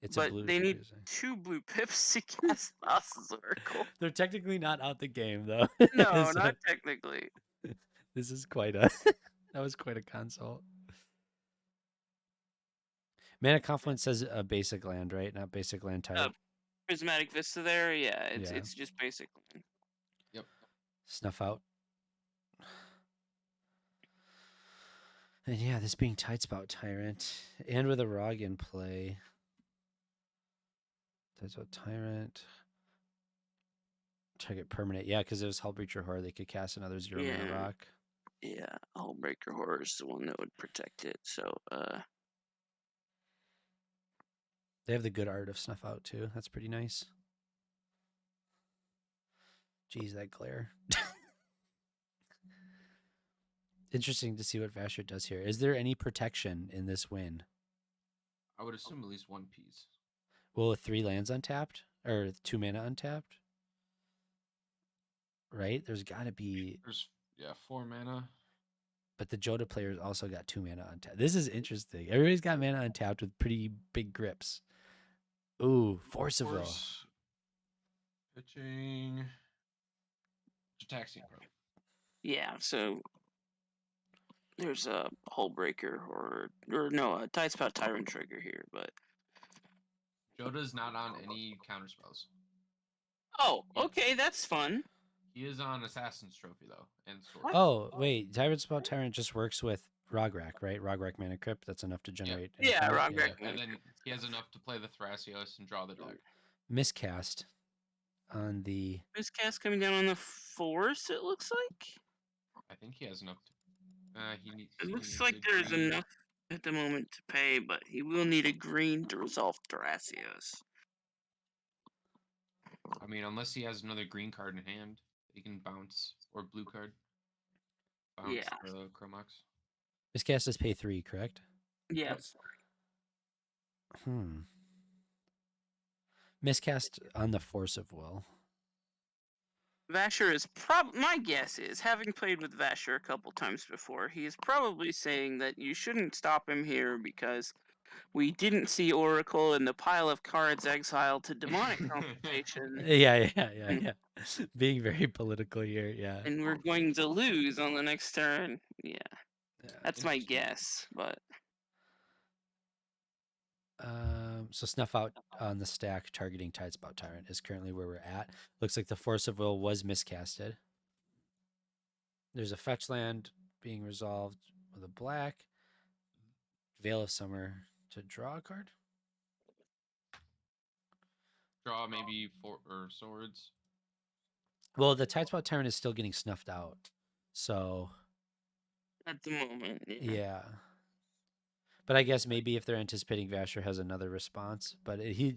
It's a but blue. they need Tuesday. 2 blue pips to cast Thassa's Oracle. They're technically not out the game though. No, So not technically. this is quite a. That was quite a consult. Mana Confluence says a basic land, right? Not basic land type. Prismatic Vista there. Yeah, Yeah. it's just basic. Snuff out. And yeah, this being Tidespout Tyrant, and with a Rog in play. Tidespout Tyrant. Target permanent. Yeah, because it was Hullbreacher Horror. They could cast another 0 mana Yeah. rock. Yeah, Hullbreaker Horror is the one that would protect it. So, They have the good art of Snuff Out too. That's pretty nice. Jeez, that glare. Interesting to see what Vasher does here. Is there any protection in this win? I would assume at least 1 piece. Well, with 3 lands untapped or 2 mana untapped, right? There's got to be. There's 4 mana. But the Joda players also got 2 mana untapped. This is interesting. Everybody's got mana untapped with pretty big grips. Ooh, Force of Will. Force. Pitching. Taxi card. yeah. So there's a Hullbreaker or no, a Tidespout Tyrant trigger here, but. Joda's not on any counter spells. Oh, Yeah. okay, that's fun. He is on Assassin's Trophy though, and Sword. Oh, wait. Tidespout Tyrant just works with Rograk, right? Rograk Mana Crypt. That's enough to generate. an Yeah, account? Rograk. And then he has enough to play the Thrasios and draw the deck. Miscast on the. Miscast coming down on the Force, it looks like. I think he has enough to. He needs. It he looks needs like a there's green. enough at the moment to pay, but he will need a green to resolve Thrasios. I mean, unless he has another green card in hand, he can bounce or blue card. Bounce Yeah. the Chromox. Miscast is pay 3, correct? Yes. Miscast on the Force of Will. Vasher is my guess is, having played with Vasher a couple times before, he is probably saying that you shouldn't stop him here because we didn't see Oracle in the pile of cards exiled to demonic compensation, Yeah. Being very political here, yeah. and we're going to lose on the next turn. Yeah, that's my Interesting. guess, but So Snuff Out on the stack targeting Tidespout Tyrant is currently where we're at. Looks like the Force of Will was miscasted. There's a fetch land being resolved with a black. Veil of Summer to draw a card. Draw maybe 4 or swords. Well, the Tidespout Tyrant is still getting snuffed out. So at the moment, yeah. But I guess maybe if they're anticipating Vasher has another response, but he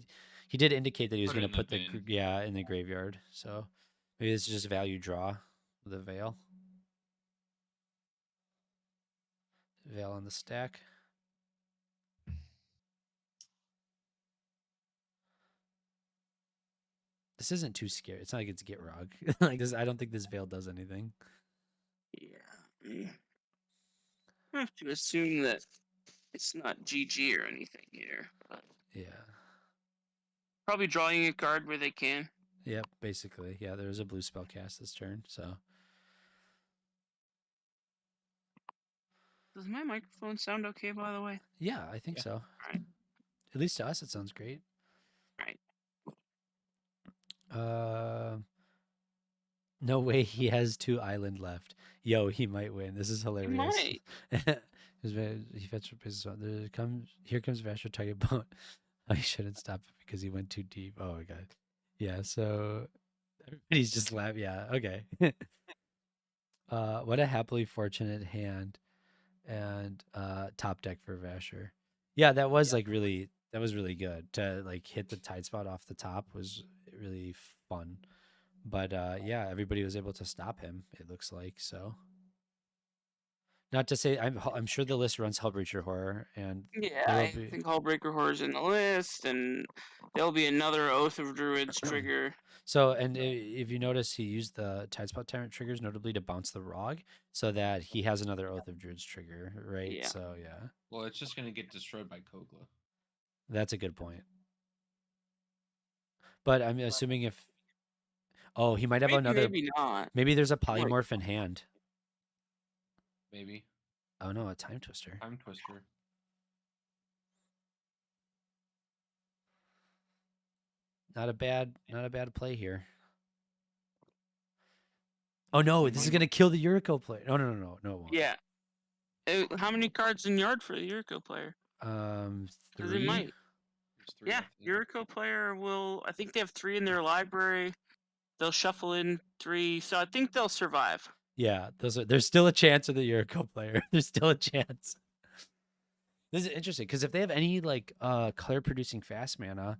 did indicate that he was Put it going to in put the the in the graveyard. So maybe this is just value draw with a Veil. Veil on the stack. This isn't too scary. It's not like it's Get Rog. Like this, I don't think this Veil does anything. yeah. I have to assume that it's not GG or anything here, but Yeah. probably drawing a card where they can. Yep. Basically, yeah. There's a blue spell cast this turn, so. Does my microphone sound okay, by the way? Yeah, I think so. Right. At least to us, it sounds great. Right. No way he has 2 island left. Yo, he might win. This is He hilarious. might. He fetched replaces one. Here comes Vasher target boat. I shouldn't stop it because he went too deep. Oh my god. Yeah, so everybody's just laughing. Yeah, okay. What a happily fortunate hand and top deck for Vasher. Yeah, that was like really that was really good to like hit the tide spot off the top was really fun. But yeah, everybody was able to stop him. It looks like so. Not to say I'm sure the list runs Hellbreacher Horror, and Yeah, there will I be think Hullbreaker Horror's in the list, and there'll be another Oath of Druids trigger. so. And if you notice, he used the Tidespot Tyrant triggers notably to bounce the Rog, so that he has another Oath of Druids trigger, right? Yeah. So yeah, Well, it's just gonna get destroyed by Kogla. that's a good point. But I'm assuming if he might have Maybe, another. maybe not. Maybe there's a Like- polymorph in hand. Maybe Oh no, a Time Twister. Time Twister. Not a bad play here. Oh no, this is gonna kill the Yuriko play. No, it won't. Yeah. How many cards in yard for the Yuriko player? 'Cause it 3. might. There's 3. Yeah, I think. Yuriko player will. I think they have 3 in their library. They'll shuffle in 3, so I think they'll survive. Yeah, there's still a chance of the Yuriko player. There's still a chance. This is interesting because if they have any like color producing fast mana,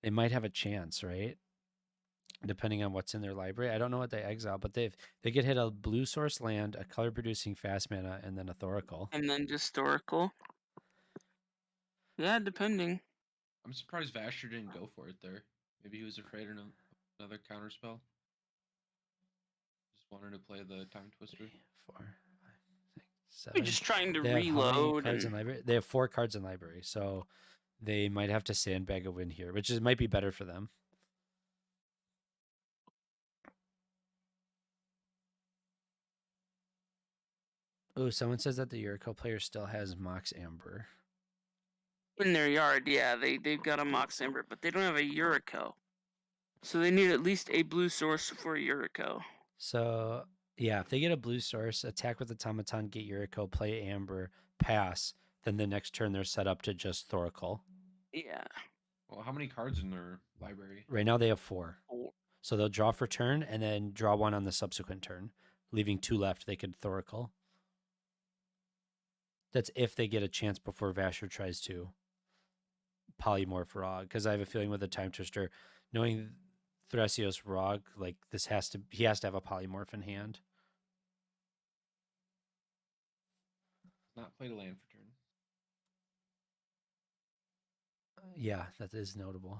they might have a chance, right? Depending on what's in their library. I don't know what they exile, but they could hit a blue source land, a color producing fast mana, and then a Thoracle. And then historical. Yeah, depending. I'm surprised Vasher didn't go for it there. Maybe he was afraid of another counter spell. Just wanted to play the Time Twister. 3, 4, 5, 6, We're 7. just trying to They have how many reload. cards in And library? They have 4 cards in library, so they might have to sandbag a win here, which might be better for them. Oh, someone says that the Yuriko player still has Mox Amber. in their yard, yeah, they've got a Mox Ember, but they don't have a Yuriko. So they need at least a blue source for Yuriko. So yeah, if they get a blue source, attack with Automaton, get Yuriko, play Amber, pass, then the next turn they're set up to just Thoracle. Yeah. Well, how many cards in their library? Right now they have 4. 4. So they'll draw for turn and then draw 1 on the subsequent turn, leaving 2 left. They could Thoracle. That's if they get a chance before Vasher tries to polymorph Rog, because I have a feeling with a Time Twister, knowing Thrasios Rog, like he has to have a polymorph in hand. Not played a land for turn. Yeah, that is notable.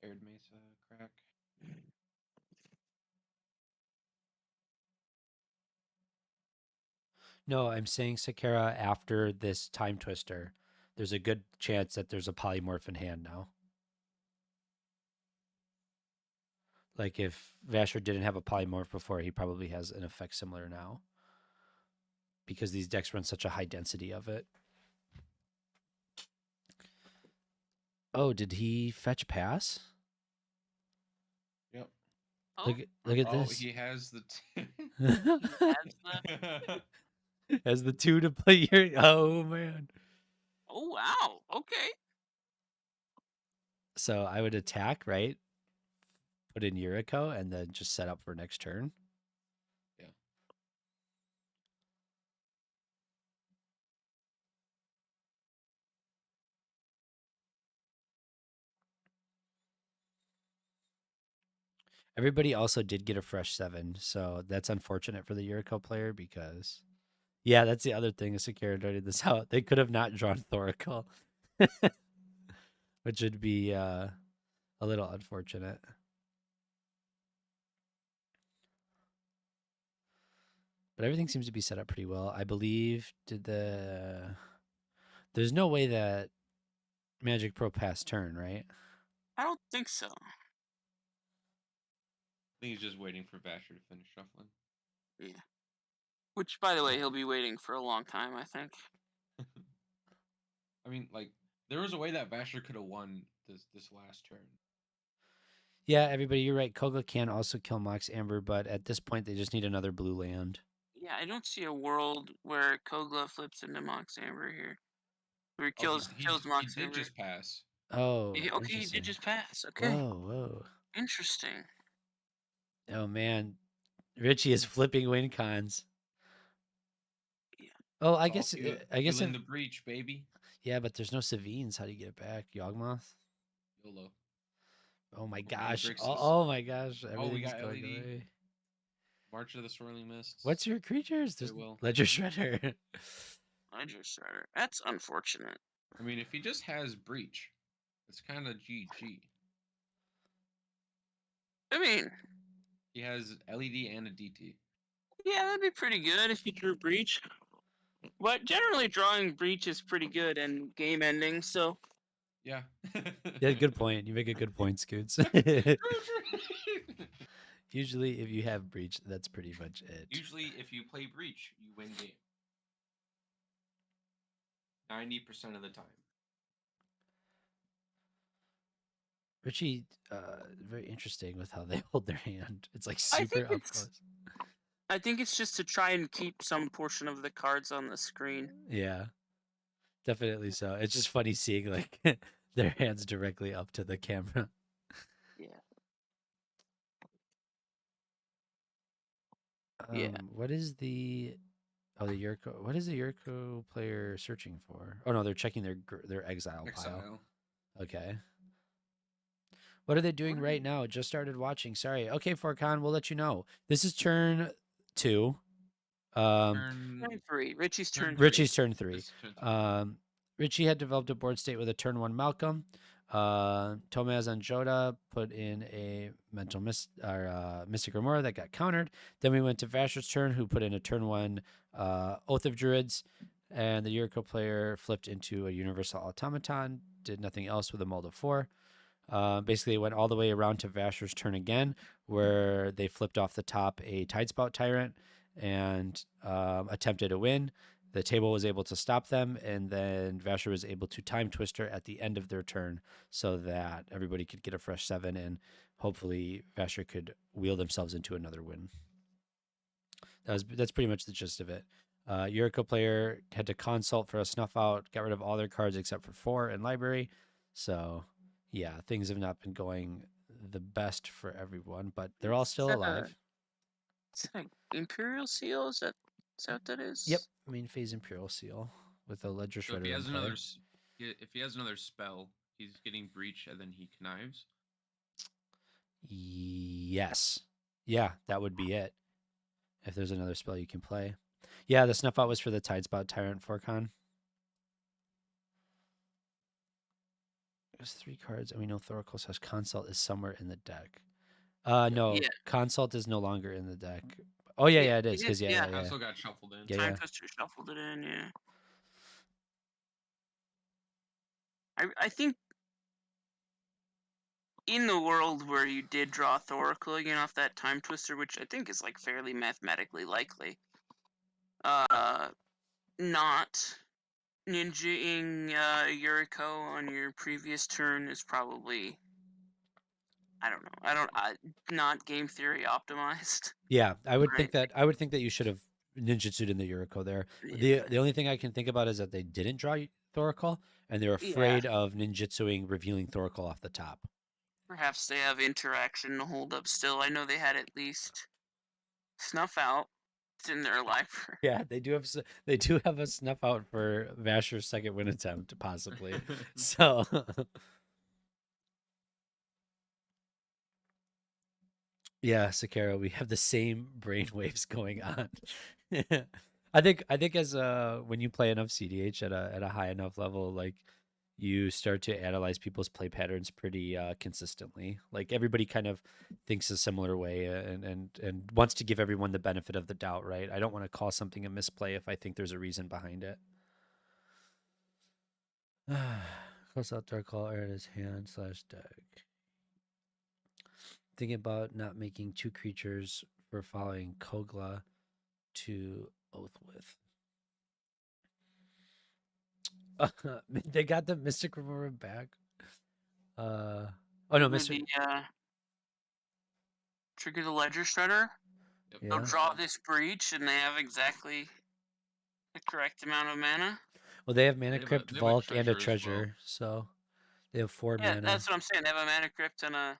Arid Mesa, crack. No, I'm saying Sakara after this Time Twister. There's a good chance that there's a polymorph in hand now. Like if Vasher didn't have a polymorph before, he probably has an effect similar now. Because these decks run such a high density of it. Oh, did he fetch pass? Yep. Oh, Look at Oh, this. he has the. Has the 2 to play your. Oh man. oh wow. Okay. So I would attack, right? Put in Yuriko and then just set up for next turn. Yeah. Everybody also did get a fresh 7, so that's unfortunate for the Yuriko player because, yeah, that's the other thing. Sakura noted this out. They could have not drawn Thoracle, which would be a little unfortunate. But everything seems to be set up pretty well. I believe there's no way that Magic Pro passed turn, right? I don't think so. I think he's just waiting for Vasher to finish shuffling. Yeah. Which, by the way, he'll be waiting for a long time, I think. I mean, like There was a way that Vasher could have won this last turn. Yeah, everybody, you're right. Kogla can also kill Mox Amber, but at this point, they just need another blue land. Yeah, I don't see a world where Kogla flips into Mox Amber here. Where he Oh, kills he Mox did Amber. just pass. Oh, Okay, he interesting. did just pass. Okay. Whoa. Interesting. Oh man, Richie is flipping win cons. Yeah. Oh, I It's all guess if, feeling the breach, baby. yeah, but there's no Savines. How do you get it back? Yawgmoth. YOLO. Oh my Many gosh. Grixis. Oh my gosh. Oh, we Everything's got going LED. away. March of the Swirling Mists. What's your creatures? There's will. Ledger Shredder. Ledger Shredder. That's unfortunate. I mean, if he just has breach, it's kind of GG. I mean, He has LED and a DT. yeah, that'd be pretty good if you drew Breach. But generally, drawing Breach is pretty good and game ending, so. Yeah. Yeah, good point. You make a good point, Scoots. True. Usually, if you have Breach, that's pretty much it. Usually, if you play breach, you win game. 90% of the time. Richie, very interesting with how they hold their hand. It's like I super think up it's- close. I think it's just to try and keep some portion of the cards on the screen. Yeah, definitely so. It's just funny seeing like their hands directly up to the camera. Yeah. Yeah. What is the Yurko? What is the Yurko player searching for? Oh no, they're checking their exile pile. Exile. Okay. What are they doing right now? Just started watching. Sorry. Okay, Forcon, we'll let you know. This is turn 2. Turn 3. Richie's turn 3. Richie's turn 3. It's turn three. Richie had developed a board state with a turn 1 Malcolm. Tomaz and Joda put in a Mystic Remora that got countered. Then we went to Vasher's turn, who put in a turn 1 Oath of Druids. And the Yuriko player flipped into a Universal Automaton, did nothing else with a mold of 4. Basically, it went all the way around to Vasher's turn again, where they flipped off the top a Tidespout Tyrant and attempted a win. The table was able to stop them, and then Vasher was able to Time Twister at the end of their turn so that everybody could get a fresh 7, and hopefully Vasher could wheel themselves into another win. That's pretty much the gist of it. Yuriko player had to consult for a snuff out, got rid of all their cards except for 4 in library. So yeah, things have not been going the best for everyone, but they're all still alive. Is that an Imperial Seal? Is that what that is? Yep, main phase Imperial Seal with a Ledger So if Shredder he in has play. if he has another spell, he's getting breach and then he connives. Yes. Yeah, that would be it. If there's another spell you can play. Yeah, the snuff out was for the Tidespout Tyrant Forcon. There's 3 cards, and we know Thoracles has Consult is somewhere in the deck. No, Yeah. Consult is no longer in the deck. Oh yeah, it is. Because yeah. Also got shuffled in. Yeah, Time yeah. Twister shuffled it in, yeah. I think in the world where you did draw Thoracle again off that Time Twister, which I think is like fairly mathematically likely, not ninjaing Yuriko on your previous turn is probably, I don't know, not game theory optimized. Yeah, I would Right. think that you should have ninjutsu'd in the Yuriko there. Yeah. The only thing I can think about is that they didn't draw Thoracle, and they're afraid of ninjutsuing revealing Thoracle off the top. Perhaps they have interaction to hold up still. I know they had at least Snuff Out. It's in their library. Yeah, they do have a snuff out for Vasher's second win attempt, possibly. So yeah, Sakara, we have the same brainwaves going on. I think as when you play enough CDH at a high enough level, like you start to analyze people's play patterns pretty consistently. Like everybody kind of thinks a similar way and wants to give everyone the benefit of the doubt, right? I don't want to call something a misplay if I think there's a reason behind it. Close out Dark Claw in his hand / deck. Thinking about not making 2 creatures for following Kogla to Oath with. They got the Mystic Remover back. Oh no, With Mr. the trigger the Ledger Shredder. Yep. They'll Yeah. draw this breach, and they have exactly the correct amount of mana. Well, they have Mana They have a- Crypt, they have a Bulk, and a treasure as well. treasure, so they have 4 Yeah, mana. that's what I'm saying. They have a Mana Crypt and a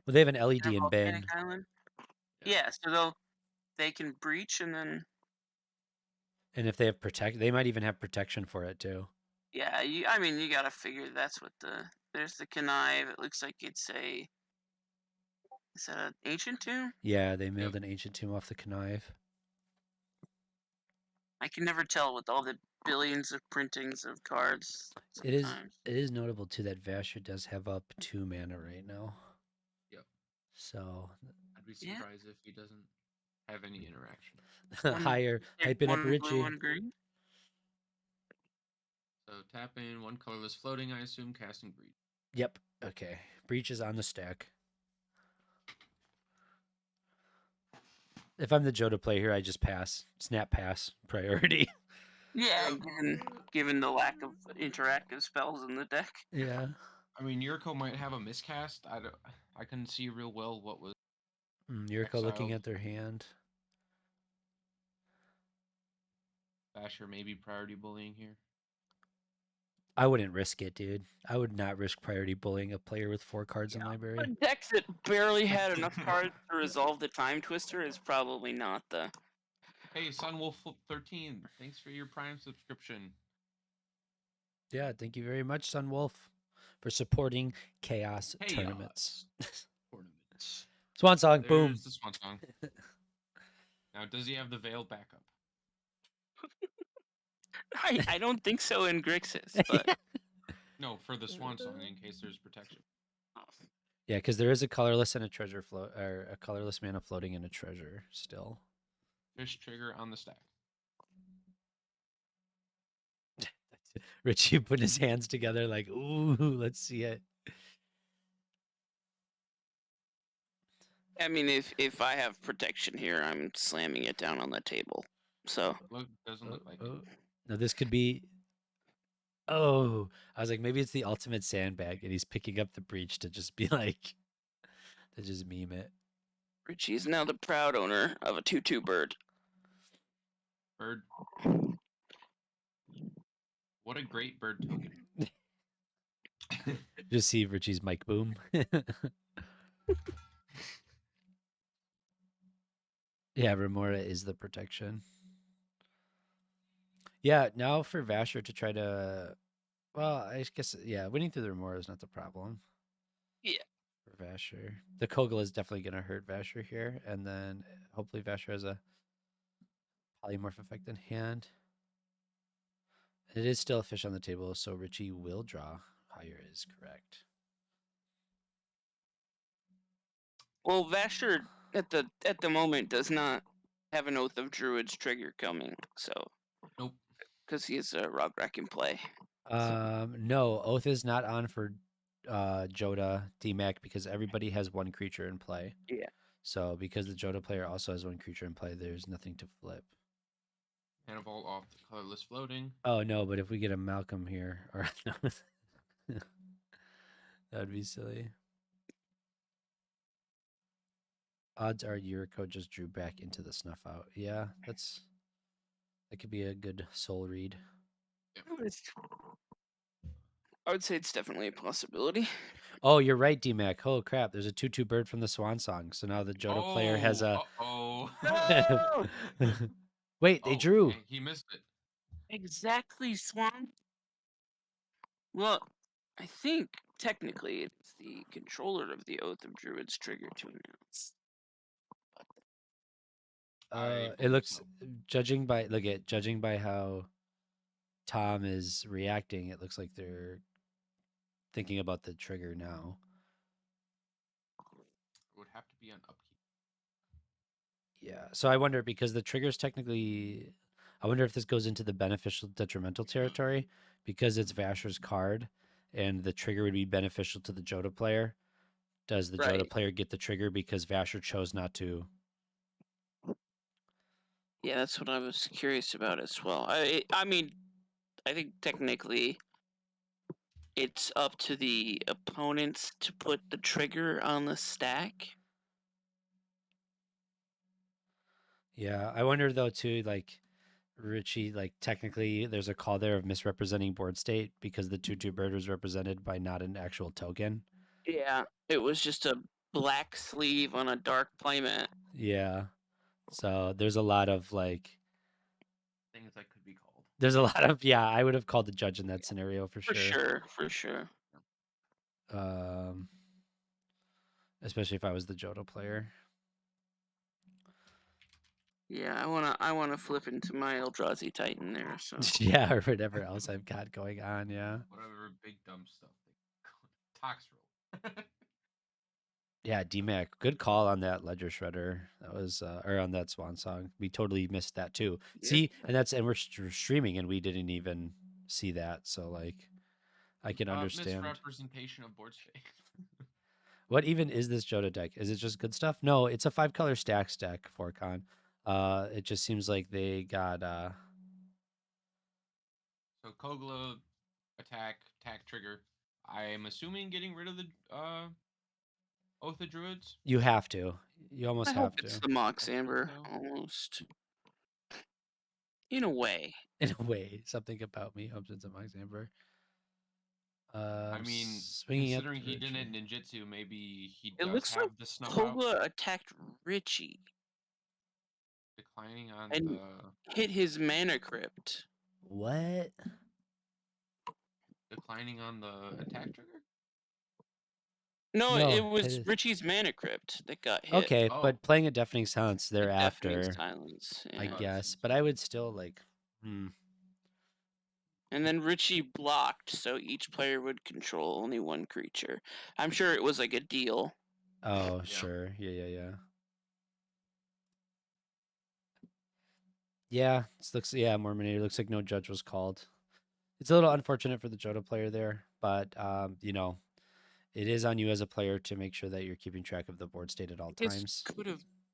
Well, they have an LED in Volcanic bin, Island. Yeah. Yeah, so they can breach and then and if they have protect, they might even have protection for it too. yeah, I mean you gotta figure that's what there's the connive. It looks like it's is that an ancient tomb? Yeah, they mailed an ancient tomb off the connive. I can never tell with all the billions of printings of cards. It is Sometimes. it is notable too that Vasher does have up 2 mana right now. Yep. So I'd be Yeah. surprised if he doesn't have any interaction. higher, Pick hyping up one blue, Richie. one green. So tap in 1 colorless floating, I assume, casting breach. Yep. Okay. Breach is on the stack. If I'm the Joda player here, I just pass. Snap pass priority. Yeah, given the lack of interactive spells in the deck. Yeah. I mean, Yuriko might have a miscast. I couldn't see real well what was. Yuriko looking Exiled. at their hand. Basher maybe priority bullying here. I wouldn't risk it, dude. I would not risk priority bullying a player with 4 cards in library. A deck that barely had enough cards to resolve the Time Twister is probably not the. Hey, Sunwolf 13, thanks for your Prime subscription. Yeah, thank you very much, Sunwolf, for supporting Chaos Chaos tournaments. Tournaments. Swan song, There's boom. the Swan Song. Now, does he have the Veil backup? I don't think so in Grixis, but No, for the Swan Song in case there's protection. Yeah, because there is a colorless and a treasure float, or a colorless mana floating and a treasure still. Fish trigger on the stack. Richie putting his hands together like, ooh, let's see it. I mean, if I have protection here, I'm slamming it down on the table. So Doesn't look like it. Now this could be. Oh, I was like, maybe it's the ultimate sandbag, and he's picking up the breach to just be like, to just meme it. Richie is now the proud owner of a 2/2 bird. Bird. What a great bird token. Just see Richie's mic boom. Yeah, Remora is the protection. Yeah, now for Vasher to try to, well, I guess, yeah, winning through the Remora is not the problem. Yeah. For Vasher. The Kogel is definitely going to hurt Vasher here, and then hopefully Vasher has a polymorph effect in hand. It is still a fish on the table, so Richie will draw. Higher is correct. Well, Vasher at the moment does not have an Oath of Druids trigger coming, so Nope. because he has a Rograk in play. No, Oath is not on for Joda DMAC because everybody has 1 creature in play. Yeah. So because the Joda player also has 1 creature in play, there's nothing to flip. Manifold off the colorless floating. Oh no, but if we get a Malcolm here, or no, that'd be silly. Odds are Yuriko just drew back into the snuff out. Yeah, that could be a good soul read. I would say it's definitely a possibility. Oh, you're right, DMAC. Oh crap, there's a 2/2 bird from the Swan Song. So now the Joda player has a. Oh. Wait, they drew. Okay, he missed it. Exactly, Swan. Well, I think technically it's the controller of the Oath of Druids trigger to announce. I It looks, believe judging by how Tom is reacting, it looks like they're thinking about the trigger now. It would have to be on upkeep. Yeah. So I wonder, because the trigger's technically, I wonder if this goes into the beneficial detrimental territory because it's Vasher's card and the trigger would be beneficial to the Joda player. Does the Joda Right. player get the trigger because Vasher chose not to? Yeah, that's what I was curious about as well. I mean, I think technically it's up to the opponents to put the trigger on the stack. Yeah, I wonder though too, like Richie, like technically there's a call there of misrepresenting board state because the 2/2 bird was represented by not an actual token. Yeah, it was just a black sleeve on a dark playmat. Yeah. So there's a lot of like Things that could be called. there's a lot of yeah, I would have called the judge in that scenario for For sure, for sure. Um especially if I was the Jodo player. Yeah, I wanna flip into my Eldrazi Titan there. So Yeah, or whatever else I've got going on, yeah. Whatever big dumb stuff. Tox roll. Yeah, DMAC, good call on that Ledger Shredder. That was or on that Swan Song. We totally missed that too. Yeah. See, and we're streaming and we didn't even see that. So like I can understand. Misrepresentation of board state. What even is this Jodo deck? Is it just good stuff? No, it's a 5-color stacks deck for con. It just seems like they got So Kogla attack trigger. I am assuming getting rid of the Oath of Druids. you have to. You almost I have hope to. it's the Mox think Amber so. almost. In a way. In a way, something about me hopes it's a Max Amber. I mean, swinging at considering he Richie. didn't ninjutsu, maybe he It does looks have like the snuff out. Kogla attacked Richie Declining on and the hit his mana crypt. What? declining on the attack trigger. No, No, it it was is- Richie's mana crypt that got hit. Okay, Oh. but playing a deafening silence The deafening thereafter, silence. I Yeah. guess. But I would still like. And then Richie blocked, so each player would control only one creature. I'm sure it was like a deal. Oh, Yeah. sure. Yeah. Yeah, this looks. Yeah, Mormonator looks like no judge was called. It's a little unfortunate for the Jodo player there, but you know, it is on you as a player to make sure that you're keeping track of the board state at all His times.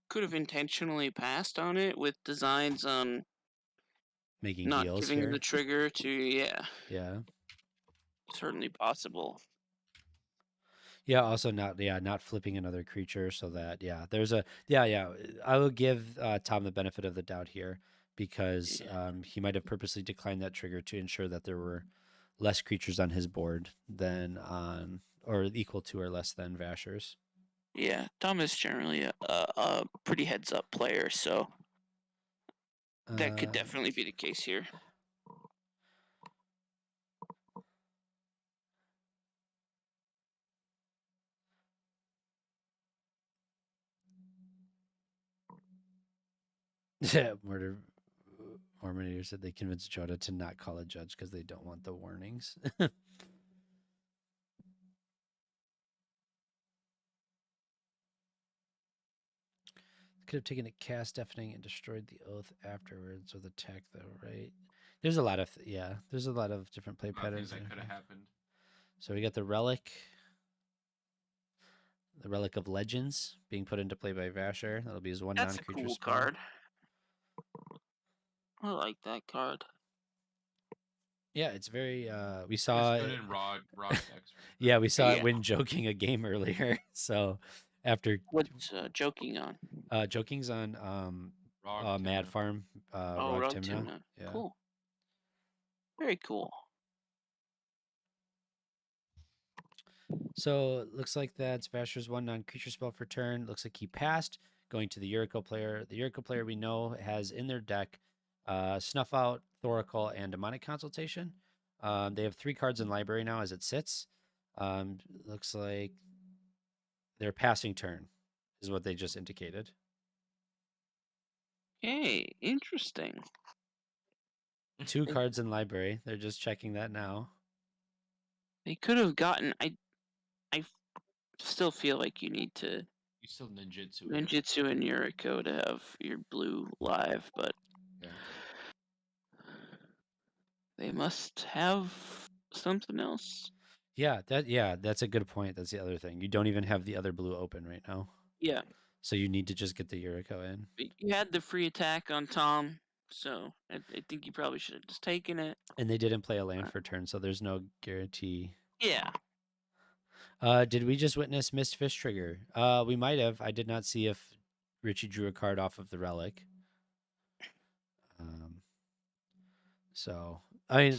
could have intentionally passed on it with designs on Making not deals giving here. the trigger to Yeah. certainly possible. Yeah, also not flipping another creature so that there's a I will give Tom the benefit of the doubt here because he might have purposely declined that trigger to ensure that there were less creatures on his board than on or equal to or less than Vasher's. Yeah, Tom is generally a pretty heads up player, so that could definitely be the case here. Yeah, Mormonator said they convinced Joda to not call a judge because they don't want the warnings. Could have taken a cast deafening and destroyed the oath afterwards with attack though, right? There's a lot of there's a lot of different play patterns That there. could have happened. So we got the relic of legends being put into play by Vasher. That'll be his one That's a non-creature cool spell. card. I like that card. Yeah, it's very we saw It's good in raw decks. yeah, we saw Yeah. it when joking a game earlier. So after What's joking on? joking's on Raw Mad Timna. Farm Oh, Rog Rug Timna. Timna. Yeah. Cool. Very cool. So it looks like that's Vasher's one non-creature spell for turn. Looks like he passed, going to the Yuriko player. The Yuriko player we know has in their deck Snuff Out, Thoracle, and Demonic Consultation. They have 3 cards in library now as it sits. Looks like their passing turn is what they just indicated. Hey, interesting. 2 cards in library. They're just checking that now. They could have gotten. I still feel like you need to You still ninjutsu. ninjutsu and Yuriko to have your blue live, but Yeah. they must have something else. Yeah, that's a good point. That's the other thing. You don't even have the other blue open right now. Yeah, So you need to just get the Yuriko in. you had the free attack on Tom. So I think you probably should have just taken it. And they didn't play a land for turn, so there's no guarantee. Yeah. Did we just witness missed fish trigger? We might have. I did not see if Richie drew a card off of the relic. So I mean,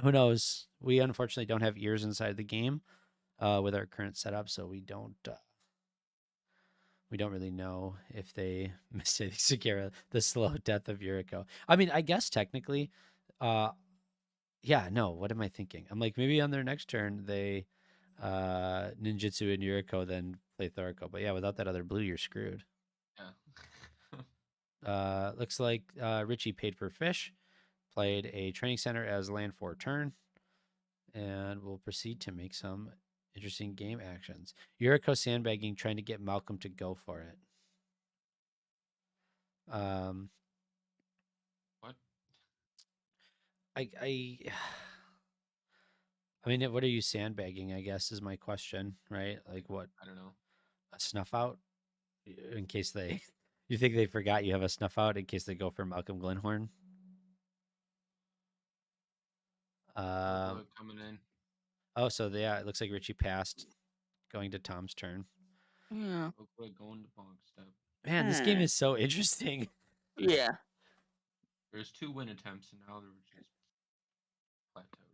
who knows? We unfortunately don't have ears inside the game with our current setup, so we don't really know if they missed it. Sagara, the slow death of Yuriko. I mean, I guess technically, yeah. No, what am I thinking? I'm like maybe on their next turn they ninjutsu and Yuriko, then play Thoriko. But yeah, without that other blue, you're screwed. Yeah. Looks like Richie paid for fish, played a training center as land for turn, and will proceed to make some interesting game actions. Yuriko sandbagging, trying to get Malcolm to go for it. What? I I mean, what are you sandbagging? I guess is my question, right? Like what, I don't know. a snuff out in case they. You think they forgot you have a snuff out in case they go for Malcolm Glenhorn? Kogla coming in. Oh, so yeah, it looks like Richie passed, going to Tom's turn. Yeah. Kogla going to bonk step. Man, this game is so interesting. Yeah. There's 2 win attempts, and now they're just plateaued.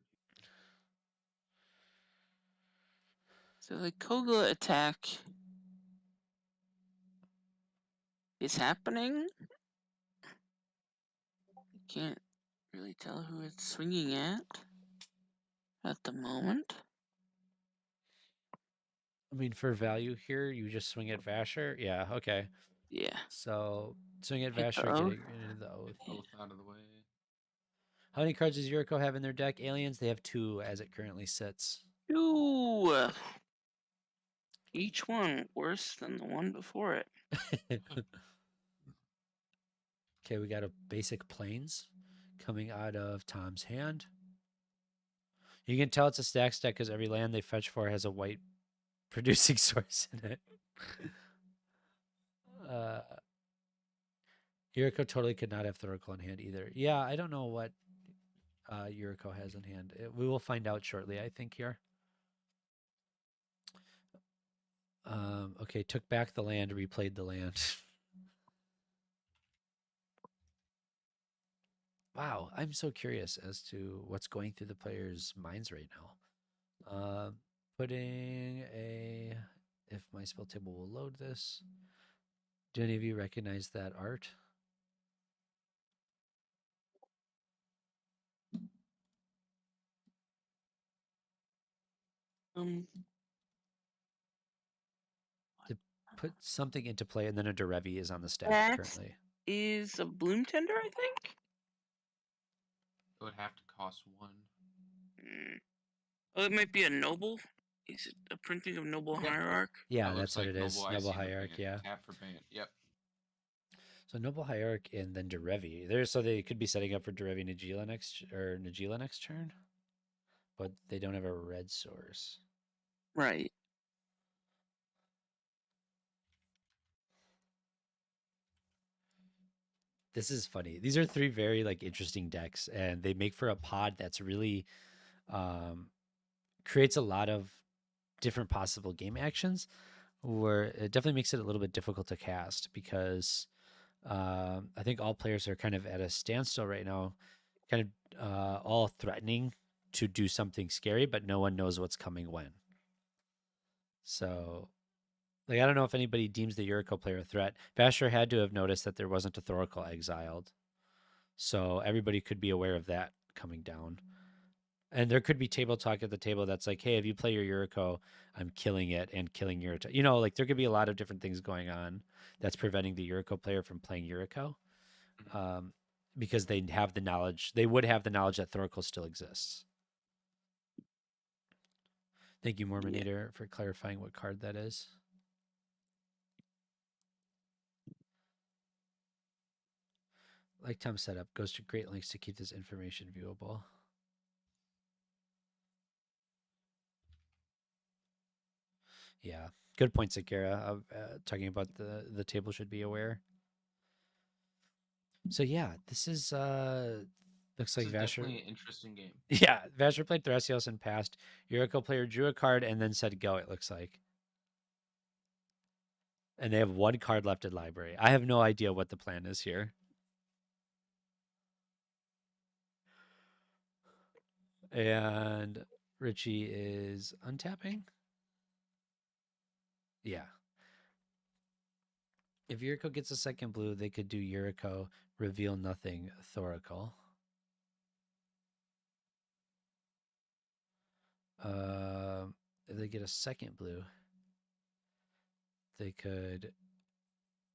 So the Kogla attack is happening. Can't really tell who it's swinging at the moment. I mean, for value here, you just swing at Vasher. Yeah, okay. Yeah. So swing at Hit the Vasher, oath. getting rid of the oath. Both out of the way. How many cards does Yuriko have in their deck? Aliens, they have 2 as it currently sits. Ooh. Each one worse than the one before it. Okay, we got a basic plains coming out of Tom's hand. You can tell it's a stack deck because every land they fetch for has a white producing source in it. Yuriko totally could not have Thoracle in hand either. Yeah, I don't know what Yuriko has in hand. We will find out shortly, I think, here. Okay, took back the land, replayed the land. Wow, I'm so curious as to what's going through the players' minds right now. Putting a, if my spell table will load this. Do any of you recognize that art? To put something into play, and then a Derevi is on the stack That currently. is a bloom tender, I think. It would have to cost 1. Oh, it might be a noble. Is it a printing of noble hierarch? Yeah, That that's looks what like it is. Noble. I Noble see the Hierarch, band. yeah. Tap for band. Yep. So Noble Hierarch and then Derevi. There, so they could be setting up for Derevi Najila next turn, but they don't have a red source. Right. This is funny. These are 3 very like interesting decks, and they make for a pod that's really creates a lot of different possible game actions. Where it definitely makes it a little bit difficult to cast because I think all players are kind of at a standstill right now, kind of all threatening to do something scary, but no one knows what's coming when. So, like, I don't know if anybody deems the Yuriko player a threat. Vasher had to have noticed that there wasn't a Thoracle exiled. So everybody could be aware of that coming down. And there could be table talk at the table that's like, hey, if you play your Yuriko, I'm killing it and killing your, like there could be a lot of different things going on that's preventing the Yuriko player from playing Yuriko, because they have the knowledge. They would have the knowledge that Thoracle still exists. Thank you, Mormonator, for clarifying what card that is. Like Tom set up, goes to great lengths to keep this information viewable. Yeah, good point, Sakara. Talking about the table should be aware. So yeah, this is looks like This is Vasher. definitely an interesting game. Yeah, Vasher played Thrasios and passed. Yuriko player drew a card and then said go, it looks like. And they have one card left in library. I have no idea what the plan is here. And Richie is untapping. Yeah. If Yuriko gets a second blue, they could do Yuriko, reveal nothing, Thoracle. If they get a second blue, they could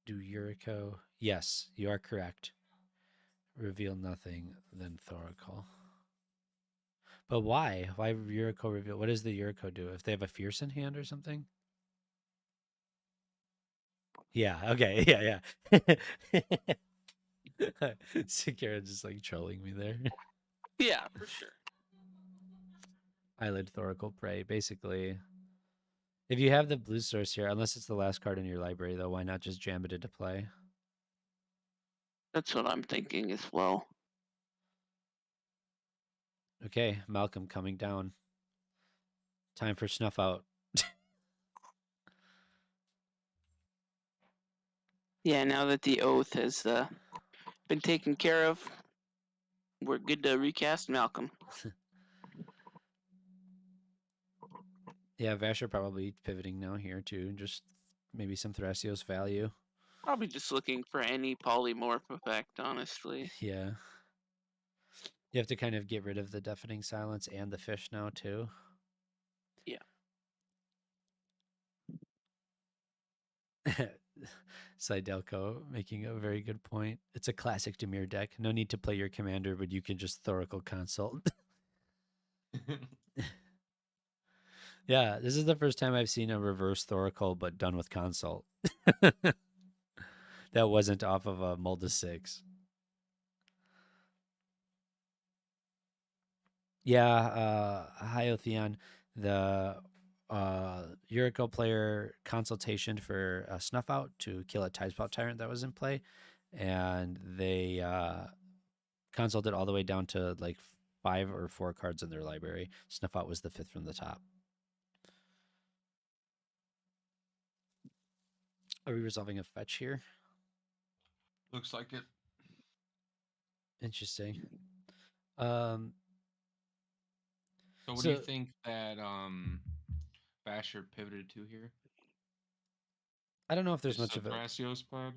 do Yuriko. Yes, you are correct. Reveal nothing, then Thoracle. But why? Why Yuriko reveal? What does the Yuriko do? If they have a fierce in hand or something? Yeah, okay, yeah. Sakura just like trolling me there. Yeah, for sure. Eyelid Thoracle Prey. Basically, if you have the blue source here, unless it's the last card in your library, though, why not just jam it into play? That's what I'm thinking as well. Okay, Malcolm coming down. Time for snuff out. Yeah, now that the oath has been taken care of, we're good to recast Malcolm. Yeah, Vasher probably pivoting now here too. Just maybe some Thrasios value. Probably just looking for any polymorph effect, honestly. Yeah. You have to kind of get rid of the deafening silence and the fish now too. Yeah. Sidelko making a very good point. It's a classic Demir deck. No need to play your commander, but you can just Thoracle consult. Yeah, this is the first time I've seen a reverse Thoracle, but done with consult. That wasn't off of a Mulda 6. Yeah, hi Otheon. The Yuriko player consultation for a snuff out to kill a Tidespout Tyrant that was in play, and they consulted all the way down to like 5 or 4 cards in their library. Snuff out was the 5th from the top. Are we resolving a fetch here? Looks like it. Interesting. So what do you think that Basher pivoted to here? I don't know if there's Just much of a Thrasios plan?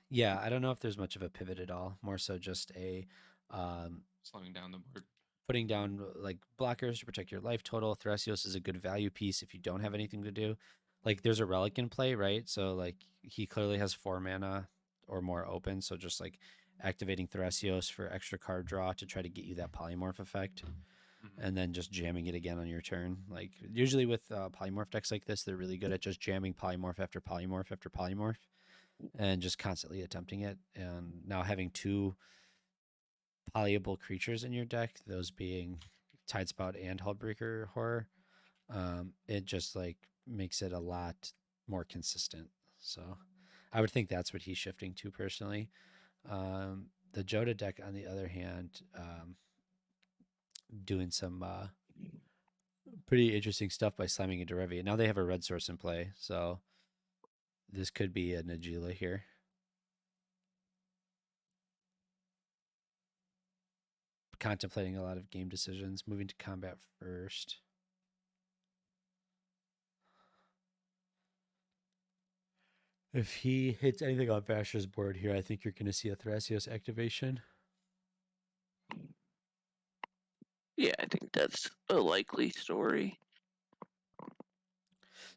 yeah. I don't know if there's much of a pivot at all. More so just a Slowing down the board. putting down like blockers to protect your life total. Thrasios is a good value piece if you don't have anything to do. Like there's a relic in play, right? So like he clearly has 4 mana or more open. So just like activating Thrasios for extra card draw to try to get you that polymorph effect. And then just jamming it again on your turn. Like usually with polymorph decks like this, they're really good at just jamming polymorph after polymorph after polymorph, and just constantly attempting it. And now having 2 polyable creatures in your deck, those being Tidespout and Hullbreaker Horror, it just like makes it a lot more consistent. So I would think that's what he's shifting to personally. The Joda deck, on the other hand, doing some pretty interesting stuff by slamming into Revi. Now they have a red source in play, so this could be a Najila here. Contemplating a lot of game decisions, moving to combat first. If he hits anything on Vasher's board here, I think you're going to see a Thrasios activation. Yeah, I think that's a likely story.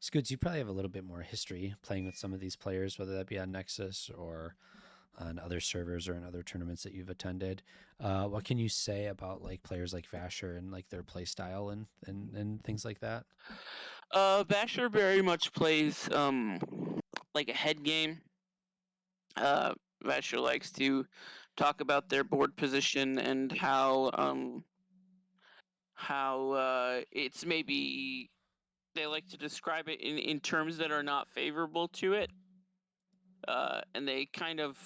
Scoots, you probably have a little bit more history playing with some of these players, whether that be on Nexus or on other servers or in other tournaments that you've attended. What can you say about like players like Vasher and like their play style and things like that? Basher very much plays like a head game. Vasher likes to talk about their board position and how it's maybe they like to describe it in terms that are not favorable to it. And they kind of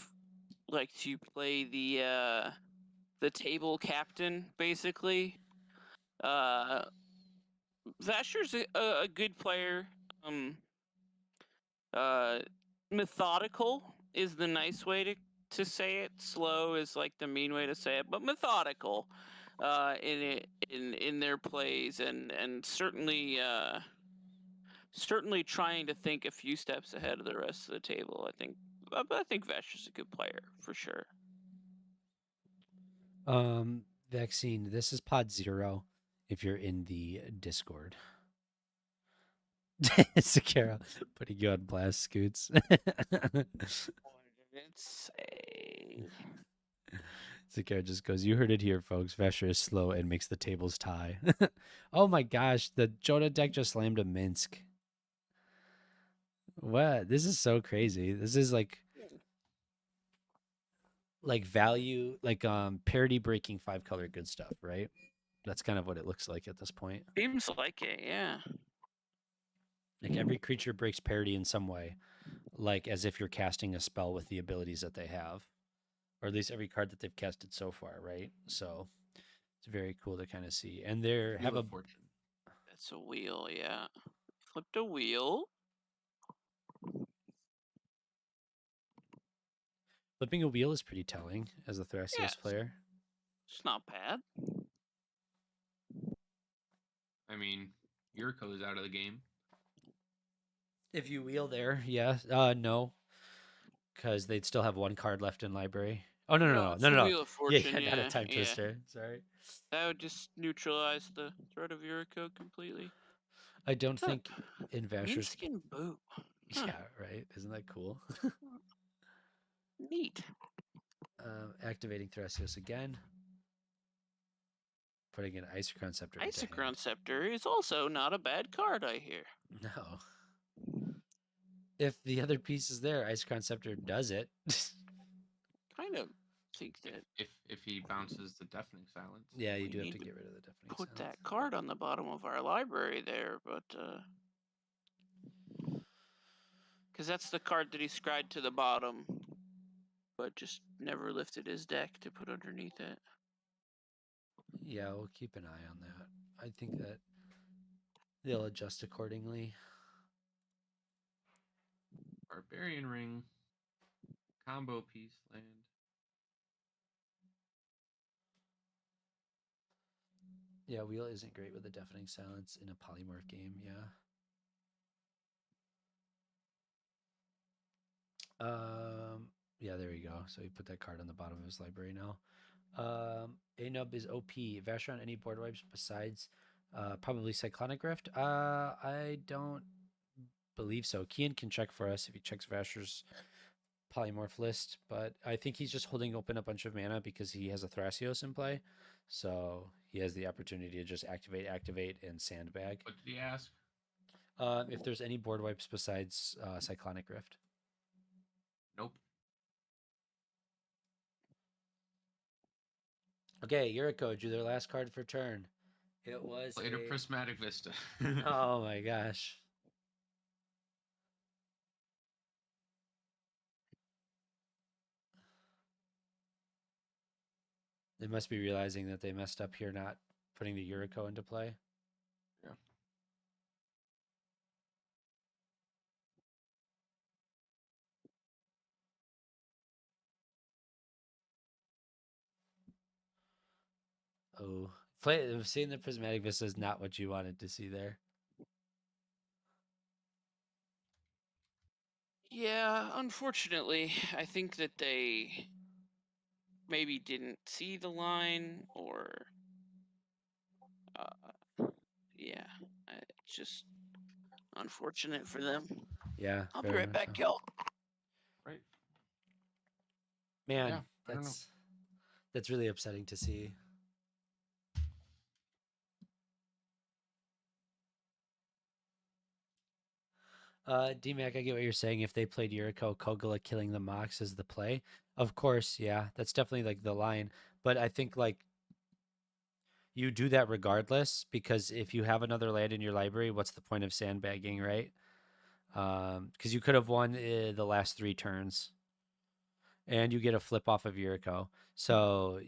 like to play the table captain, basically. Vasher's a good player. Um, uh, Methodical is the nice way to say it. Slow is like the mean way to say it, but methodical in their plays, and certainly trying to think a few steps ahead of the rest of the table. I think Vasher's a good player for sure. Vaccine. This is Pod Zero. If you're in the Discord, Sakara putting you on blast, Scoots. It's a Sakara just goes, "You heard it here, folks. Vasher is slow and makes the tables tie." Oh my gosh, the Jonah deck just slammed a Minsk. What? This is so crazy. This is like value, like parity breaking 5-color good stuff, right? That's kind of what it looks like at this point. seems like it, yeah. Like every creature breaks parity in some way, like as if you're casting a spell with the abilities that they have, or at least every card that they've casted so far, right? So it's very cool to kind of see. And they Wheel have a of Fortune. That's a wheel, yeah. Flipped a wheel. flipping a wheel is pretty telling as a Thrasios Yes. player. It's not bad. I mean, Yuriko's out of the game. If you wheel there, yeah, no, because they'd still have one card left in library. Oh no, it's a Wheel of Yeah, Fortune, not a yeah, time yeah. twister. Sorry. That would just neutralize the threat of Yuriko completely. I don't Huh. think in Vasher's. Minskin Boo. Huh. Yeah, right. Isn't that cool? Neat. Activating Thrasios again. Putting an Isochron Scepter into hand. Isochron Scepter is also not a bad card, I hear. No. If the other piece is there, Isochron Scepter does it. Kind of think that If he bounces the Deafening Silence. Yeah, you We do have need to to get rid of the deafening put silence. that card on the bottom of our library there, but because that's the card that he scried to the bottom, but just never lifted his deck to put underneath it. Yeah, we'll keep an eye on that. I think that they'll adjust accordingly. Barbarian Ring. Combo piece land. Yeah, wheel isn't great with a deafening silence in a polymorph game. Yeah. Yeah, there you go. So he put that card on the bottom of his library now. Anub is OP. Vasher on any board wipes besides probably Cyclonic Rift? I don't believe so. Kian can check for us if he checks Vasher's polymorph list, but I think he's just holding open a bunch of mana because he has a Thrasios in play. So he has the opportunity to just activate, and sandbag. What did he ask? If there's any board wipes besides Cyclonic Rift. Nope. Okay, Yuriko drew their last card for turn. It was Played a Prismatic Vista. Oh my gosh. They must be realizing that they messed up here not putting the Yuriko into play. Yeah. Oh, seeing the Prismatic Vista is not what you wanted to see there. Yeah, unfortunately, I think that they maybe didn't see the line, or yeah, it's just unfortunate for them. Yeah, I'll be very right much back, so. y'all. Right. Man, Yeah, I don't know. that's really upsetting to see. DMAC, I get what you're saying. If they played Yuriko, Kogula killing the Mox is the play. Of course, yeah, that's definitely like the line. But I think like you do that regardless, because if you have another land in your library, what's the point of sandbagging, right? Because you could have won the last 3 turns. and you get a flip off of Yuriko. So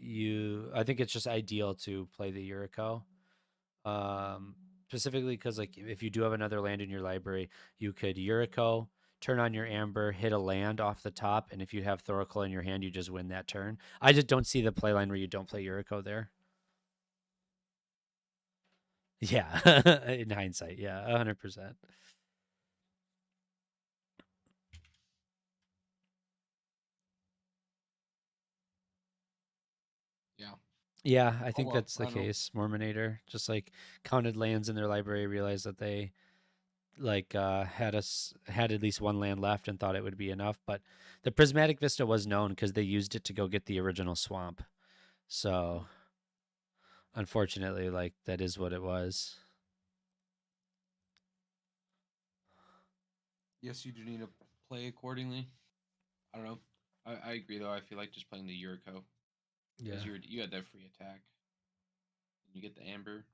I think it's just ideal to play the Yuriko. Specifically because like if you do have another land in your library, you could Yuriko, turn on your Amber, hit a land off the top, and if you have Thoracle in your hand, you just win that turn. I just don't see the play line where you don't play Yuriko there. Yeah, in hindsight, yeah, 100%. Yeah. Yeah, I think well, that's the I don't know. case. Mormonator just like counted lands in their library, realized that they like had at least one land left and thought it would be enough. But the Prismatic Vista was known because they used it to go get the original swamp. So unfortunately, like that is what it was. Yes, you do need to play accordingly. I don't know. I agree though. I feel like just playing the Yuriko Yeah. because you had that free attack. You get the Amber.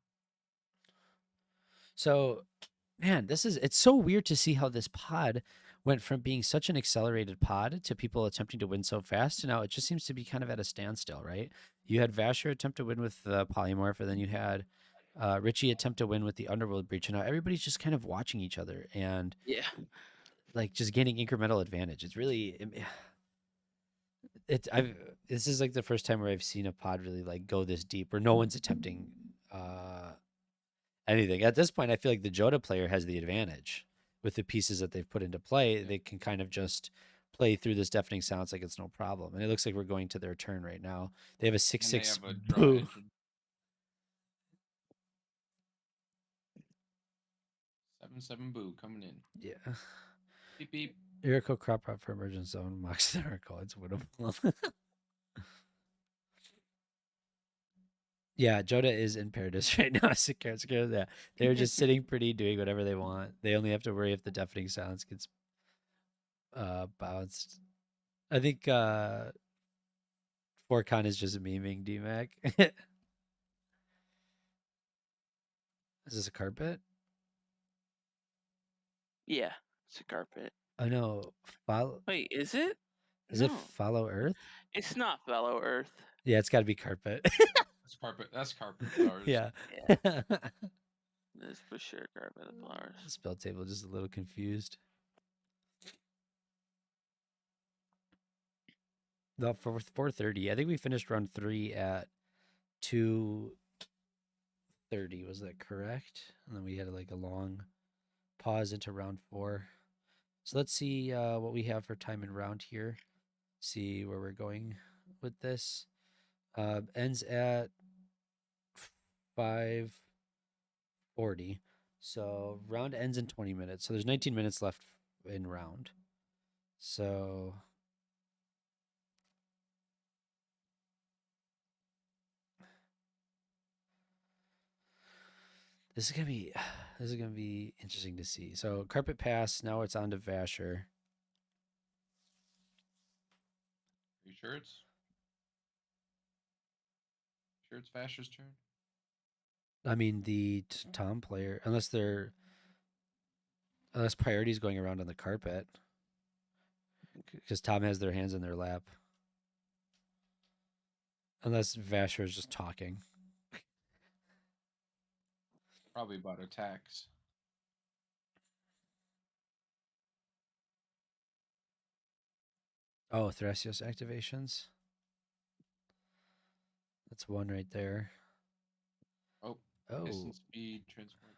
So, man, it's so weird to see how this pod went from being such an accelerated pod to people attempting to win so fast to now it just seems to be kind of at a standstill, right? You had Vasher attempt to win with the polymorph, and then you had Richie attempt to win with the Underworld Breach, and now everybody's just kind of watching each other and Yeah. like just gaining incremental advantage. It's really this is like the first time where I've seen a pod really like go this deep where no one's attempting anything. At this point, I feel like the Joda player has the advantage with the pieces that they've put into play. Yeah. They can kind of just play through this deafening sounds like it's no problem. And it looks like we're going to their turn right now. They have a And 6/6 they have a draw boo. engine. 7/7 boo coming in. Yeah. Beep beep. Yuriko crop out for emergent zone. Mox the Oracle. It's winnable. Yeah, Joda is in paradise right now. Secure, yeah. They're just sitting pretty, doing whatever they want. They only have to worry if the deafening sounds gets bounced. I think Forcon is just memeing DMAC. Is this a carpet? Yeah. It's a carpet. Oh no, follow. Wait, is it? Is no. it follow Earth? It's not Fellow Earth. Yeah, it's got to be carpet. That's carpet. That's carpet flowers. Yeah. Yeah. It's for sure carpet of flowers. Spell table just a little confused. No, for 4:30. I think we finished round 3 at 2:30. Was that correct? And then we had like a long pause into round 4. So let's see what we have for time and round here. See where we're going with this. Ends at 5:40. So round ends in 20 minutes. So there's 19 minutes left in round. So this is gonna be interesting to see. So carpet pass. Now it's on to Vasher. Are you sure it's Vasher's turn? I mean the Tom player, unless priority's going around on the carpet, because Tom has their hands in their lap. Unless Vasher is just talking. Probably about attacks. Oh, Thrasios activations. That's one right there. Oh. Oh, Instant speed, transform,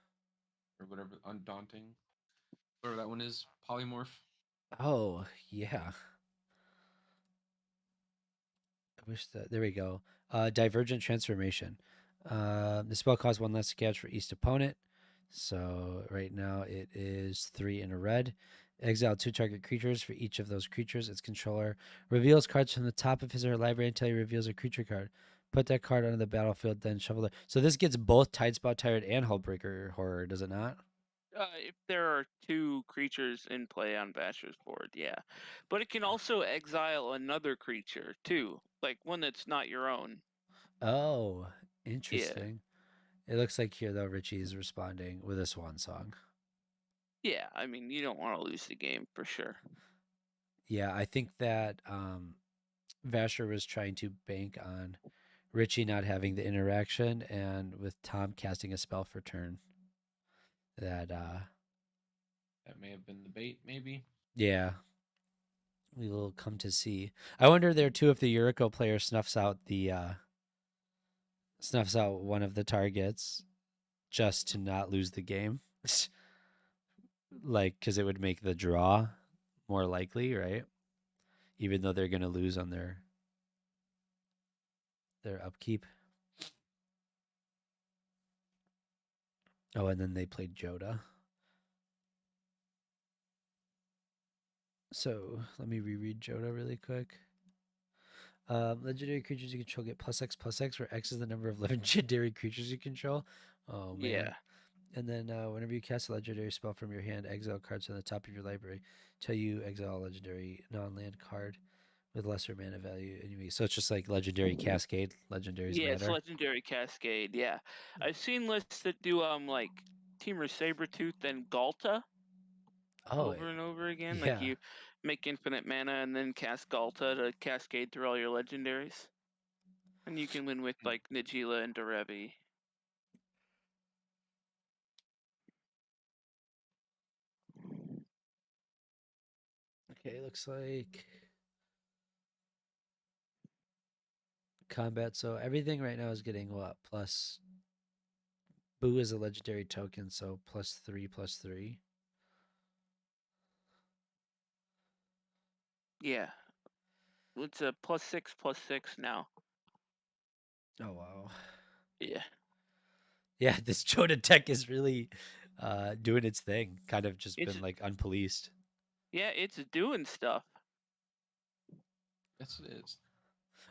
or whatever, undaunting. Whatever that one is. Polymorph. oh, yeah. I wish that. There we go. Divergent transformation. The spell costs 1 less to catch for each opponent. So right now it is 3 in a red. Exile 2 target creatures. For each of those creatures, its controller reveals cards from the top of his or her library until he reveals a creature card. Put that card onto the battlefield, then shuffle it. So this gets both Tidespot Tyrant and Hullbreaker Horror, does it not? If there are 2 creatures in play on Vasher's board, yeah. But it can also exile another creature too, like one that's not your own. Oh, interesting. It looks like here though Richie is responding with a swan song. Yeah, I mean you don't want to lose the game for sure. Yeah, I think that Vasher was trying to bank on Richie not having the interaction and with Tom casting a spell for turn. That That may have been the bait, maybe. yeah, we will come to see. I wonder there too if the Yuriko player snuffs out one of the targets just to not lose the game. Like, because it would make the draw more likely, right? Even though they're going to lose on their upkeep. Oh, and then they played Joda. So let me reread Joda really quick. Legendary creatures you control get +X, where X is the number of legendary creatures you control. Oh, man. Yeah. And then whenever you cast a legendary spell from your hand, exile cards on the top of your library. Till you exile a legendary non-land card with lesser mana value. So it's just like legendary cascade. Legendaries Yeah, it's matter. legendary cascade. Yeah, I've seen lists that do like Teamer Sabretooth and Galta Oh, over and over again. Like yeah. you make infinite mana and then cast Galta to cascade through all your legendaries, and you can win with like Nagila and Derevi. Okay, looks like combat. So everything right now is getting what? Plus. Boo is a legendary token, so +3/+3. Yeah, it's a +6/+6 now. Oh, wow. Yeah, Yeah, this Joda tech is really doing its thing. Kind of just it's been like unpoliced. yeah, it's doing stuff. Yes, it is.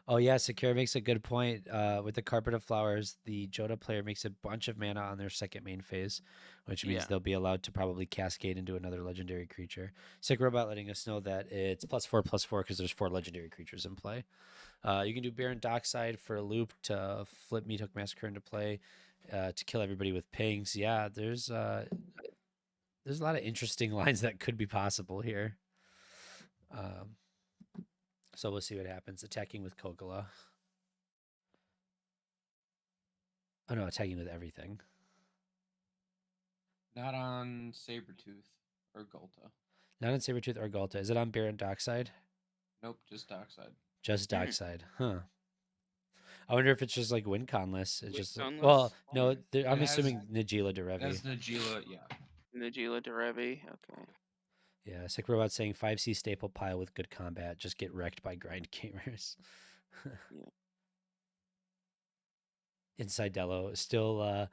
Oh yeah, Sakura makes a good point. With the Carpet of Flowers, the Joda player makes a bunch of mana on their second main phase, which means Yeah. they'll be allowed to probably cascade into another legendary creature. Sick Robot letting us know that it's +4/+4 because there's 4 legendary creatures in play. You can do Baron Dockside for a loop to flip Meathook Massacre into play, to kill everybody with pings. Yeah, there's a lot of interesting lines that could be possible here. Um, so we'll see what happens. Attacking with Kokola. Oh no, attacking with everything. Not on Sabretooth or Gulta. Not on Sabretooth or Galta. Is it on Baron Dockside? Nope, just Dockside. Just Hmm. Dockside. Huh. I wonder if it's just like win-conless. It's just Win-conless? well, no. I'm It has- assuming Najila Derevi. That's Najila, yeah. Nagila Derevi. Okay. Yeah, Sick Robot saying 5C staple pile with good combat. Just get wrecked by grind gamers. Yeah. Inside Dello still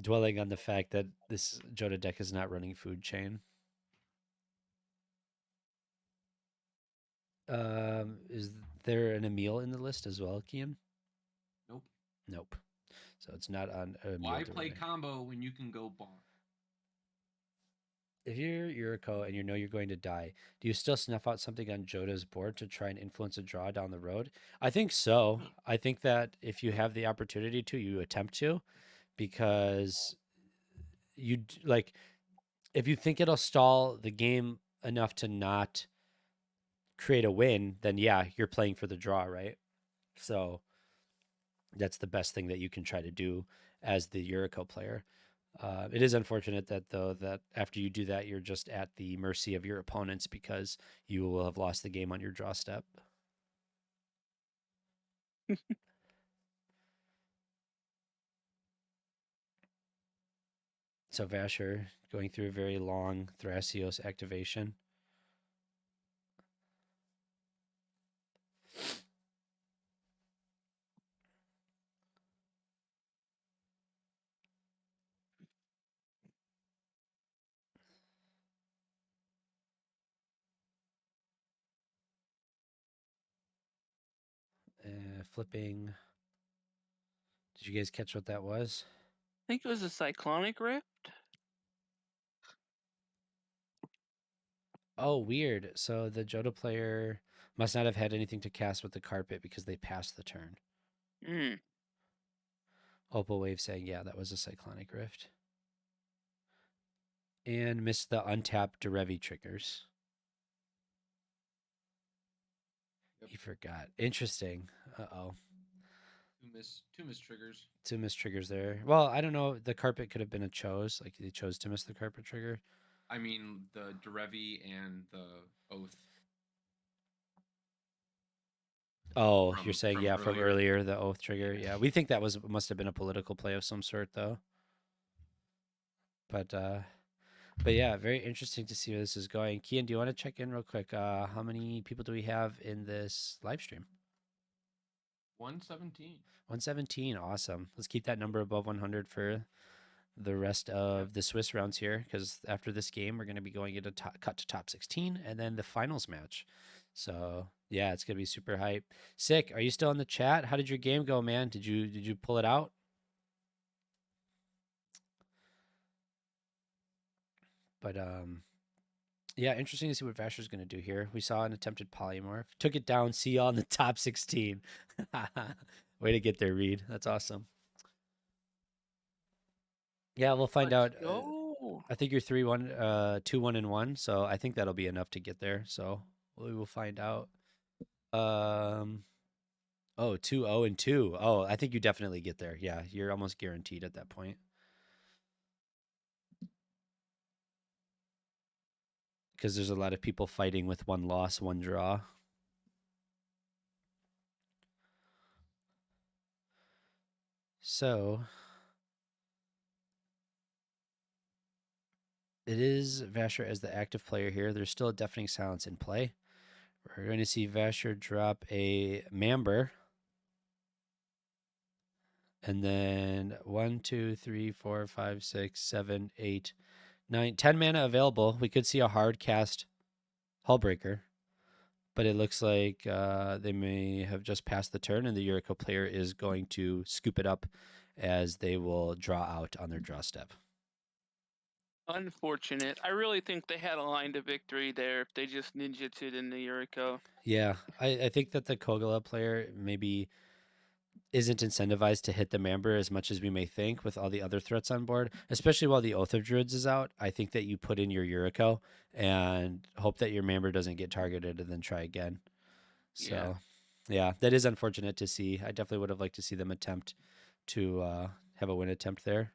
dwelling on the fact that this Joda deck is not running food chain. Is there an Emil in the list as well, Kian? Nope. Nope. So it's not on Emil. Why to play run it. combo when you can go bonk? If you're Yuriko and you know you're going to die, do you still snuff out something on Joda's board to try and influence a draw down the road? I think so. I think that if you have the opportunity to, you attempt to, because like if you think it'll stall the game enough to not create a win, then yeah, you're playing for the draw, right? So that's the best thing that you can try to do as the Yuriko player. It is unfortunate that after you do that, you're just at the mercy of your opponents because you will have lost the game on your draw step. So Vasher going through a very long Thrasios activation. Flipping. Did you guys catch what that was? I think it was a Cyclonic Rift. Oh, weird. So the Joda player must not have had anything to cast with the carpet because they passed the turn. Hmm. Opal Wave saying, yeah, that was a Cyclonic Rift. And missed the untapped Derevi triggers. He forgot. Interesting. Uh-oh. Two miss triggers. Two missed triggers there. Well, I don't know. The carpet could have been a chose. Like they chose to miss the carpet trigger. I mean the Derevi and the Oath. Oh, you're saying from yeah, from earlier. earlier, the oath trigger. Yeah. Yeah, we think that must have been a political play of some sort though. But yeah, very interesting to see where this is going. Kian, do you want to check in real quick? How many people do we have in this live stream? 117. 117. Awesome. Let's keep that number above 100 for the rest of the Swiss rounds here, because after this game, we're going to be going into cut to top 16 and then the finals match. So yeah, it's going to be super hype. Sick. Are you still in the chat? How did your game go, man? Did you pull it out? But yeah, interesting to see what Vasher's going to do here. We saw an attempted polymorph. Took it down. See y'all in the top 16. Way to get there, Reed. That's awesome. Yeah, we'll find out. Go. I think you're 3-1, 2-1-1. So I think that'll be enough to get there. So we will find out. Oh, 2-0-2. Oh, I think you definitely get there. Yeah, you're almost guaranteed at that point. Because there's a lot of people fighting with one loss, one draw. So it is Vasher as the active player here. There's still a deafening silence in play. We're going to see Vasher drop a Mamber. And then 1, 2, 3, 4, 5, 6, 7, 8, 9, 10 mana available. We could see a hard cast Hullbreaker. But it looks like they may have just passed the turn, and the Yuriko player is going to scoop it up as they will draw out on their draw step. Unfortunate. I really think they had a line to victory there if they just ninjutsu'd in the Yuriko. Yeah, I think that the Kogala player maybe isn't incentivized to hit the Mamber as much as we may think with all the other threats on board, especially while the Oath of Druids is out. I think that you put in your Yuriko and hope that your Mamber doesn't get targeted and then try again. So, yeah, that is unfortunate to see. I definitely would have liked to see them attempt to have a win attempt there.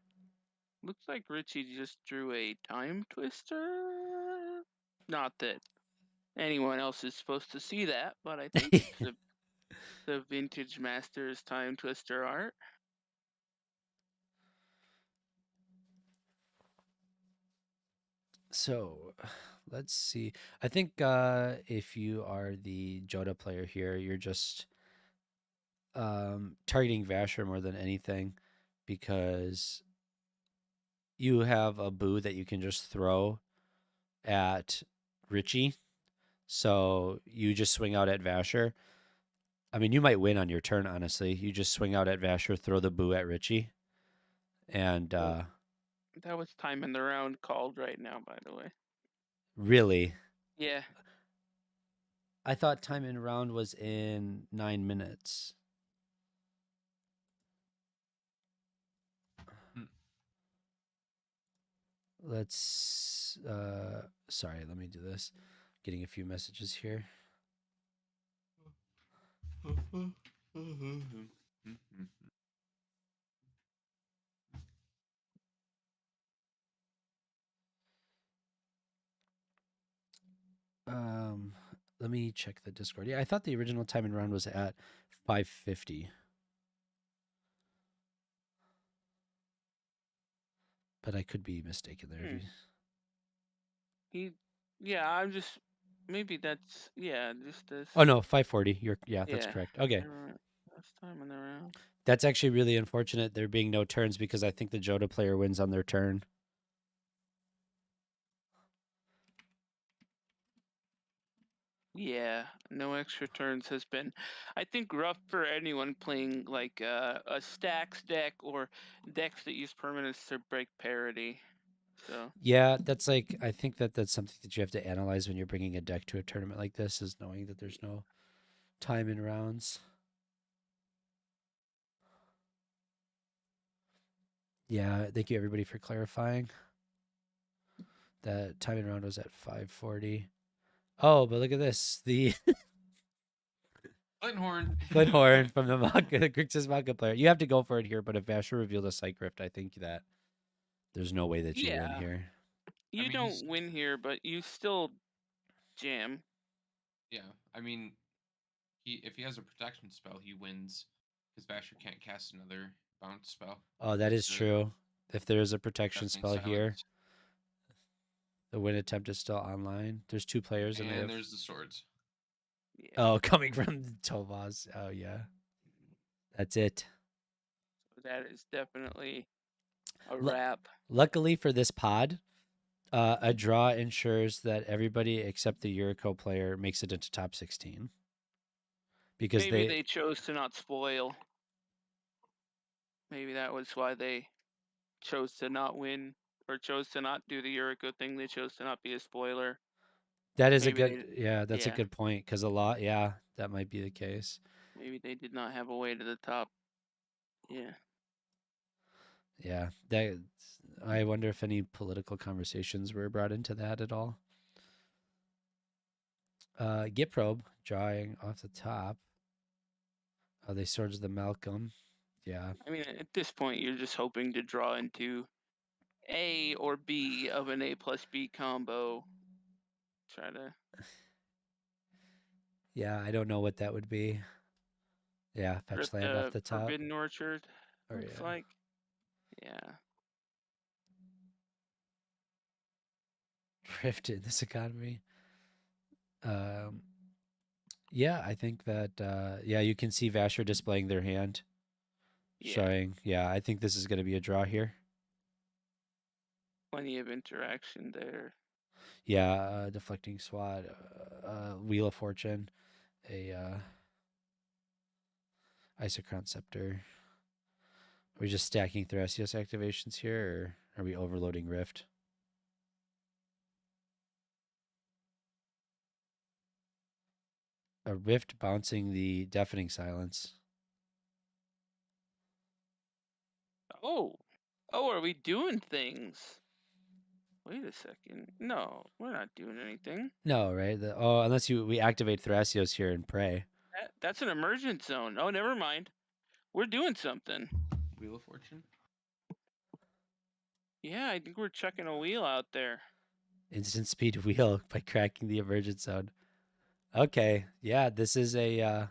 Looks like Richie just drew a time twister. Not that anyone else is supposed to see that, but I think it's the Vintage Masters time twister art. So let's see. I think if you are the Joda player here, you're just targeting Vasher more than anything because you have a boo that you can just throw at Richie. So you just swing out at Vasher. I mean, you might win on your turn, honestly. You just swing out at Vasher, throw the boo at Richie. And That was time in the round called right now, by the way. really, Yeah. I thought time in round was in 9 minutes. Let's sorry, let me do this. Getting a few messages here. Let me check the Discord. Yeah, I thought the original time in round was at 5:50. But I could be mistaken there. If you- I'm just maybe that's just this. Oh no, 5:40. That's Yeah. correct. Okay. Last time in the round. That's actually really unfortunate there being no turns because I think the Joda player wins on their turn. Yeah, no extra turns has been, I think, rough for anyone playing like a stacks deck or decks that use permanents to break parity. So Yeah, that's like I think that that's something that you have to analyze when you're bringing a deck to a tournament like this is knowing that there's no time in rounds. Yeah, thank you everybody for clarifying. That time in round was at 5:40. Oh, but look at this. The Flinthorn. Flinthorn from the Grixis Maka player. You have to go for it here, but if Vasher revealed a Psych Rift, I think that there's no way that you win Yeah. here. You mean, don't he's- win here, but you still jam. Yeah, I mean, if he has a protection spell, he wins because Basher can't cast another bounce spell. Oh, that is The true. If there is a protection Deafening spell here, Silence. the win attempt is still online. There's 2 players and they have. there's the swords. Yeah. Oh, coming from Tovaz. Oh yeah, that's it. That is definitely a Lu- wrap. Luckily for this pod, a draw ensures that everybody except the Yuriko player makes it into top 16. Because Maybe they chose to not spoil. Maybe that was why they chose to not win or chose to not do the Yuriko thing. They chose to not be a spoiler. that is maybe a good that's a yeah. good point because that might be the case. Maybe they did not have a way to the top. Yeah. Yeah, that I wonder if any political conversations were brought into that at all. Git probe drawing off the top. Oh, they swords the Malcolm. Yeah. I mean, at this point, you're just hoping to draw into A or B of an A plus B combo. Try to. Yeah, I don't know what that would be. Yeah, fetch Rip land off the top. Forbidden Orchard. Or Looks yeah. like. Yeah. Rift in this economy. Yeah, I think that you can see Vasher displaying their hand. Yeah. Showing. Yeah, I think this is going to be a draw here. Plenty of interaction there. Yeah, deflecting swat, Wheel of Fortune, a Isocron Scepter. Are we just stacking Thrasios activations here, or are we overloading Rift? A Rift bouncing the Deafening Silence. Oh. Oh, are we doing things? Wait a second. No, we're not doing anything. No, right? Unless we activate Thrasios here and pray. That's an emergent zone. Oh, never mind. We're doing something. Wheel of Fortune. Yeah, I think we're checking a wheel out there. Instant speed wheel by cracking the emergent zone. Okay, yeah, this is a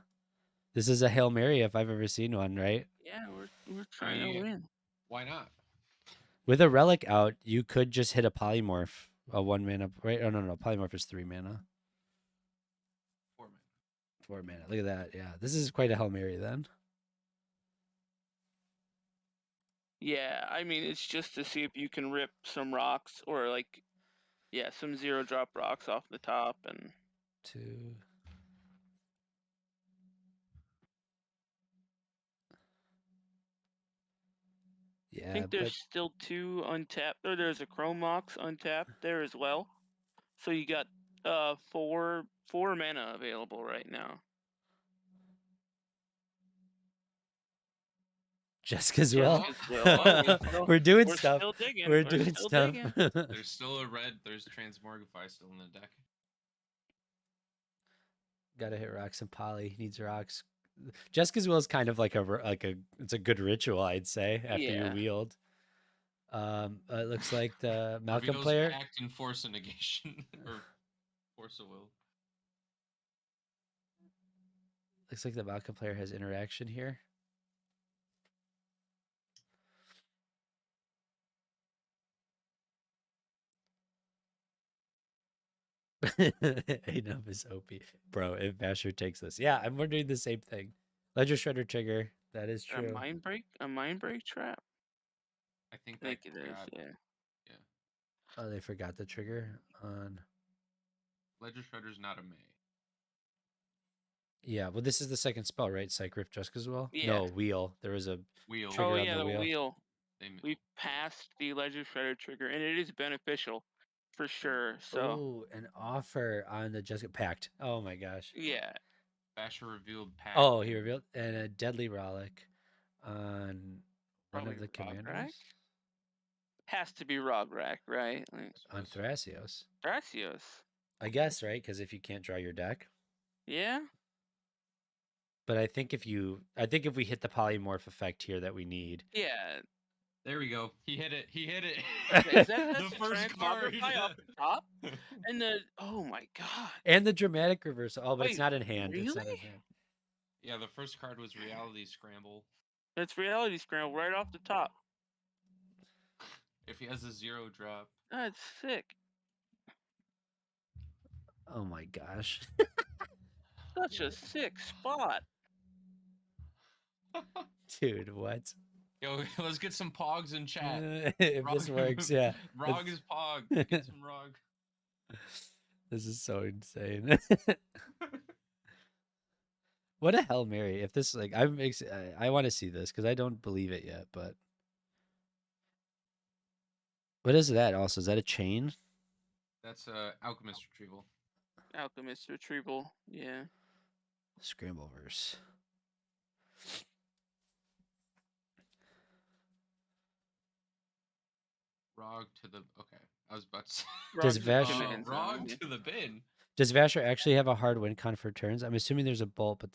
Hail Mary if I've ever seen one, right? Yeah, we're trying to win. Why not? With a relic out, you could just hit a polymorph, a 1 mana, right? Oh no, polymorph is 3 mana. 4 mana. 4 mana. Look at that. Yeah, this is quite a Hail Mary then. Yeah, I mean it's just to see if you can rip some rocks or some 0-drop rocks off the top and 2. Yeah, I think there's still 2 untapped. Or there's a Chrome Mox untapped there as well. So you got 4 mana available right now. Jessica's will. Jessica's will. Oh, We're doing we're stuff. still digging. We're doing still stuff. digging. There's still a red. There's Transmorgify still in the deck. Gotta hit rocks and poly. Needs rocks. Jessica's will is kind of like it's a good ritual, I'd say, after you Yeah. wield. It looks like the Malcolm Reveals player. Act and force a negation or force a will. Looks like the Malcolm player has interaction here. Enough is OP. Bro, if Basher takes this. Yeah, I'm wondering the same thing. Ledger Shredder trigger. That is A true. mind break trap. I think I think that it is. forgot. Yeah. Oh, they forgot the trigger on. Ledger Shredder's not a May. Yeah, well, this is the second spell, right? Psych Rift Jessica's will? Yeah. No, wheel. There was a Wheel. Trigger Oh on yeah, the the wheel. wheel. They We passed the Ledger Shredder trigger, and it is beneficial, for sure. So Oh, an offer on the Jessica Pact. Oh my gosh. yeah, Basher revealed Pact. Oh, he revealed and a Deadly Relic on one Probably of the Rograk? commanders has to be Rograk, right? Like on Thrasios. Thrasios. I guess, right? Because if you can't draw your deck, Yeah. But I think if we hit the polymorph effect here that we need, Yeah. There we go. He hit it. He hit it. Okay, is that the just a first card. transmogrify off the top? And the oh my god. and the dramatic reversal. Oh, but it's Wait, not in hand. It's not in really? hand. Yeah, the first card was Reality Scramble. That's reality scramble right off the top. If he has a 0 drop. That's sick. Oh my gosh. Such a sick spot. Dude, what? Yo, let's get some pogs in chat. If this works, yeah. Rog is pog. Get some rog. This is so insane. What a Hail Mary. If this, like, I want to see this because I don't believe it yet, but. What is that also? Is that a chain? That's Alchemist Retrieval. Alchemist retrieval. Yeah. Scrambleverse. Rog to the. Okay. I was about to say. Does Rog's a Vash- command Rog zone. to the bin. Does Vasher actually have a hard win con for turns? I'm assuming there's a bolt, but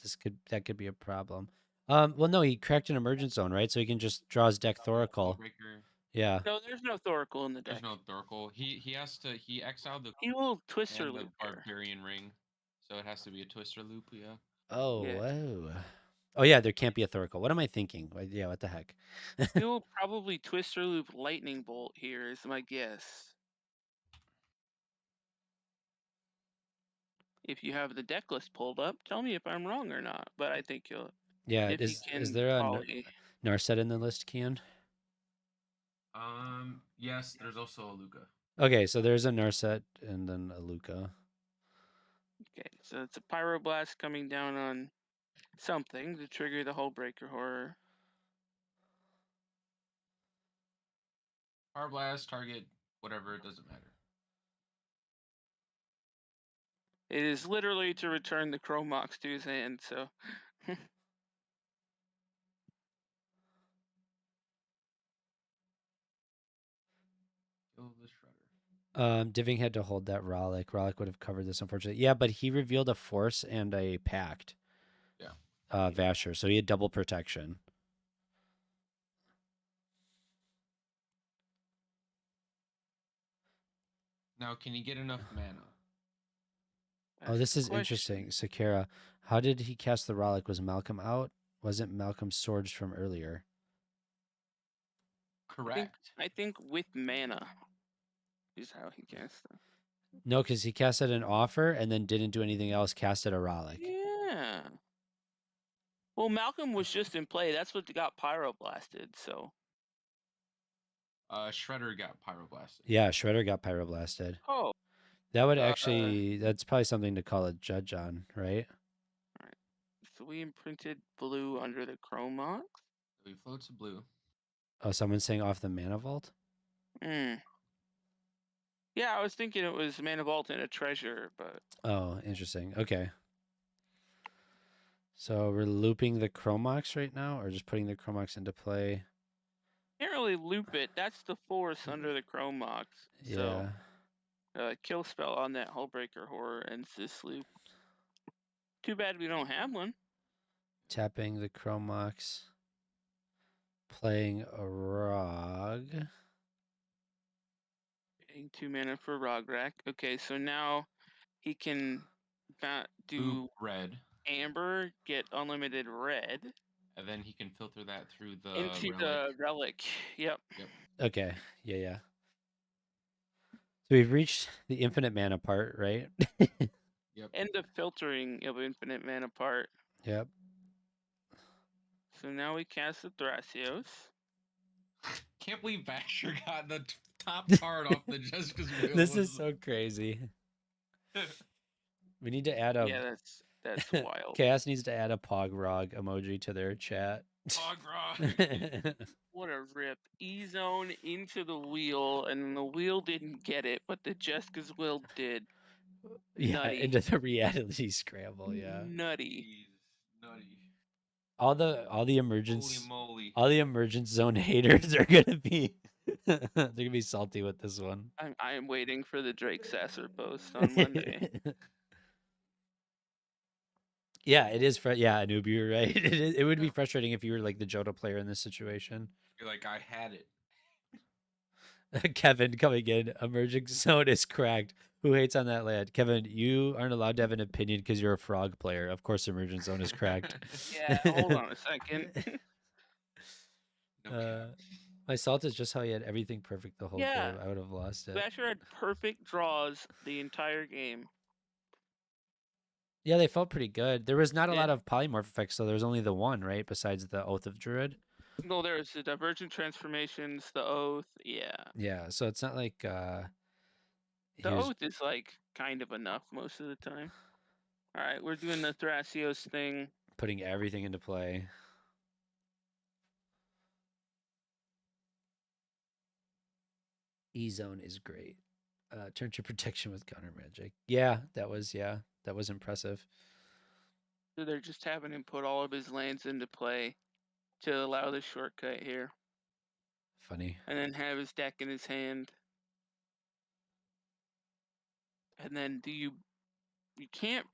that could be a problem. Well, no, he cracked an emergent zone, right? So he can just draw his deck Thoracle. Breaker. Yeah. No, there's no Thoracle in the deck. There's no Thorkel. He has to. He exiled the He will Twister and the loop here. Barbarian Ring, so it has to be a Twister loop. Yeah. Oh, Yeah. whoa. Oh, yeah, there can't be a Thoracle. What am I thinking? Yeah, what the heck? He will probably Twister loop Lightning Bolt here, is my guess. If you have the deck list pulled up, tell me if I'm wrong or not. But I think you'll. Yeah, If he is can there a poly. Narset in the list, Kian? Yes. There's also a Luca. Okay, so there's a Narset and then a Luca. Okay, so it's a Pyroblast coming down on something to trigger the Hull Breaker Horror. Power Blast, target, whatever. It doesn't matter. It is literally to return the Chromox to his hand, so. Kill the Shredder. Diving had to hold that Rollick. Rollick would have covered this, unfortunately. Yeah, but he revealed a Force and a Pact. Yeah. Vasher, so he had double protection. Now, can he get enough mana? Oh, That's this the is question. interesting. Sakara, how did he cast the Rollick? Was Malcolm out? Wasn't Malcolm Swords from earlier? Correct. I think with mana is how he cast them. No, because he casted an offer and then didn't do anything else, casted a Rollick. Yeah. Well, Malcolm was just in play. That's what got Pyroblasted, so. Shredder got Pyroblasted. Yeah, Shredder got Pyroblasted. Oh. That would actually, that's probably something to call a judge on, right? So we imprinted blue under the Chromox. So he floats a blue. Oh, someone's saying off the Mana Vault? Hmm. Yeah, I was thinking it was Mana Vault and a treasure, but. Oh, interesting. Okay. So we're looping the Chromox right now, or just putting the Chromox into play? Can't really loop it. That's the force under the Chromox. So. Yeah. Kill spell on that Hullbreaker Horror ends this loop. Too bad we don't have one. Tapping the Chromox. Playing a Rog. Getting 2 mana for Rograk. Okay, so now he can do Blue, red. Amber, get unlimited red. And then he can filter that through the Into relic. the relic. Yep. Okay. Yeah. So we've reached the infinite mana part, right? And the filtering of infinite mana part. Yep. So now we cast the Thrasios. Can't believe Basher got the top card off the Jessica's wheel. This is so crazy. We need to add a. Yeah, that's wild. Chaos needs to add a Pog Rog emoji to their chat. Pog Rock. What a rip. E-zone into the wheel, and the wheel didn't get it, but the Jessica's wheel did. Yeah, Nutty. into the reality scramble. Yeah. Nutty. Jeez, nutty. All the emergence. Holy moly. All the emergence zone haters are gonna be. They're gonna be salty with this one. I'm waiting for the Drake Sasser post on Monday. Yeah, it is. Yeah, noob, you're right. It would be frustrating if you were like the Jota player in this situation. You're like, I had it. Kevin coming in. Emerging zone is cracked. Who hates on that land? Kevin, you aren't allowed to have an opinion because you're a frog player. Of course, emergent zone is cracked. Yeah, hold on a second. No Uh, cap. my salt is just how he had everything perfect the whole Yeah. game. I would have lost it. Basher had perfect draws the entire game. Yeah, they felt pretty good. There was not a lot Yeah. of polymorph effects, so there was only the one, right? Besides the Oath of Druid. No, there's the divergent transformations, the oath. Yeah. Yeah, so it's not like The he was oath is like kind of enough most of the time. All right, we're doing the Thrasios thing. putting everything into play. E zone is great. Turn to protection with counter magic. Yeah, that was impressive. So they're just having him put all of his lands into play to allow the shortcut here, Funny. and then have his deck in his hand. And then you can't.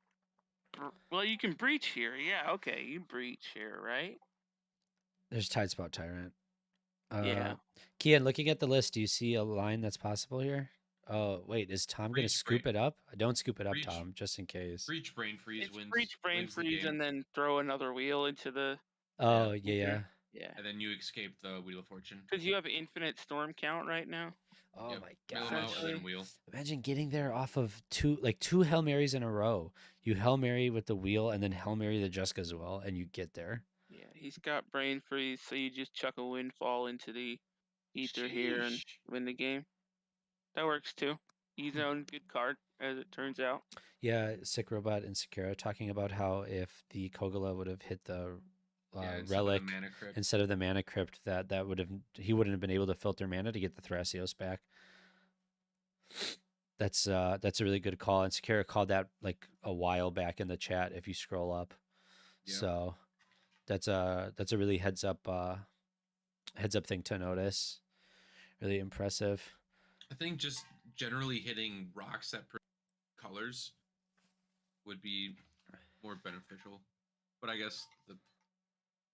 Well, you can breach here. Yeah, okay, you breach here, right? There's Tide Spot Tyrant. Yeah. Kian, looking at the list, do you see a line that's possible here? Oh, wait, is Tom going to Breach scoop brain. it up? Don't scoop it up, Breach. Tom, just in case. Breach brain freeze It's wins. breach, brain wins the freeze, game. and then throw another wheel into the. Oh, yeah. Yeah. And then you escape the Wheel of Fortune. Because you have infinite storm count right now. Oh Yep. my Mill 'em out gosh. and then wheel. Imagine getting there off of two Hail Marys in a row. You Hail Mary with the wheel and then Hail Mary the Jessica as well, and you get there. Yeah, he's got brain freeze, so you just chuck a windfall into the ether here and Sheesh. win the game. That works too. He's own good card, as it turns out. Yeah, Sick Robot and Sakura talking about how if the Kogala would have hit the Yeah, instead of the relic mana crypt. instead of the mana crypt, that would have he wouldn't have been able to filter mana to get the Thrasios back. That's a really good call, and Sakura called that like a while back in the chat. If you scroll up, Yep. so that's a really heads up thing to notice. Really impressive. I think just generally hitting rocks that colors would be more beneficial. But I guess the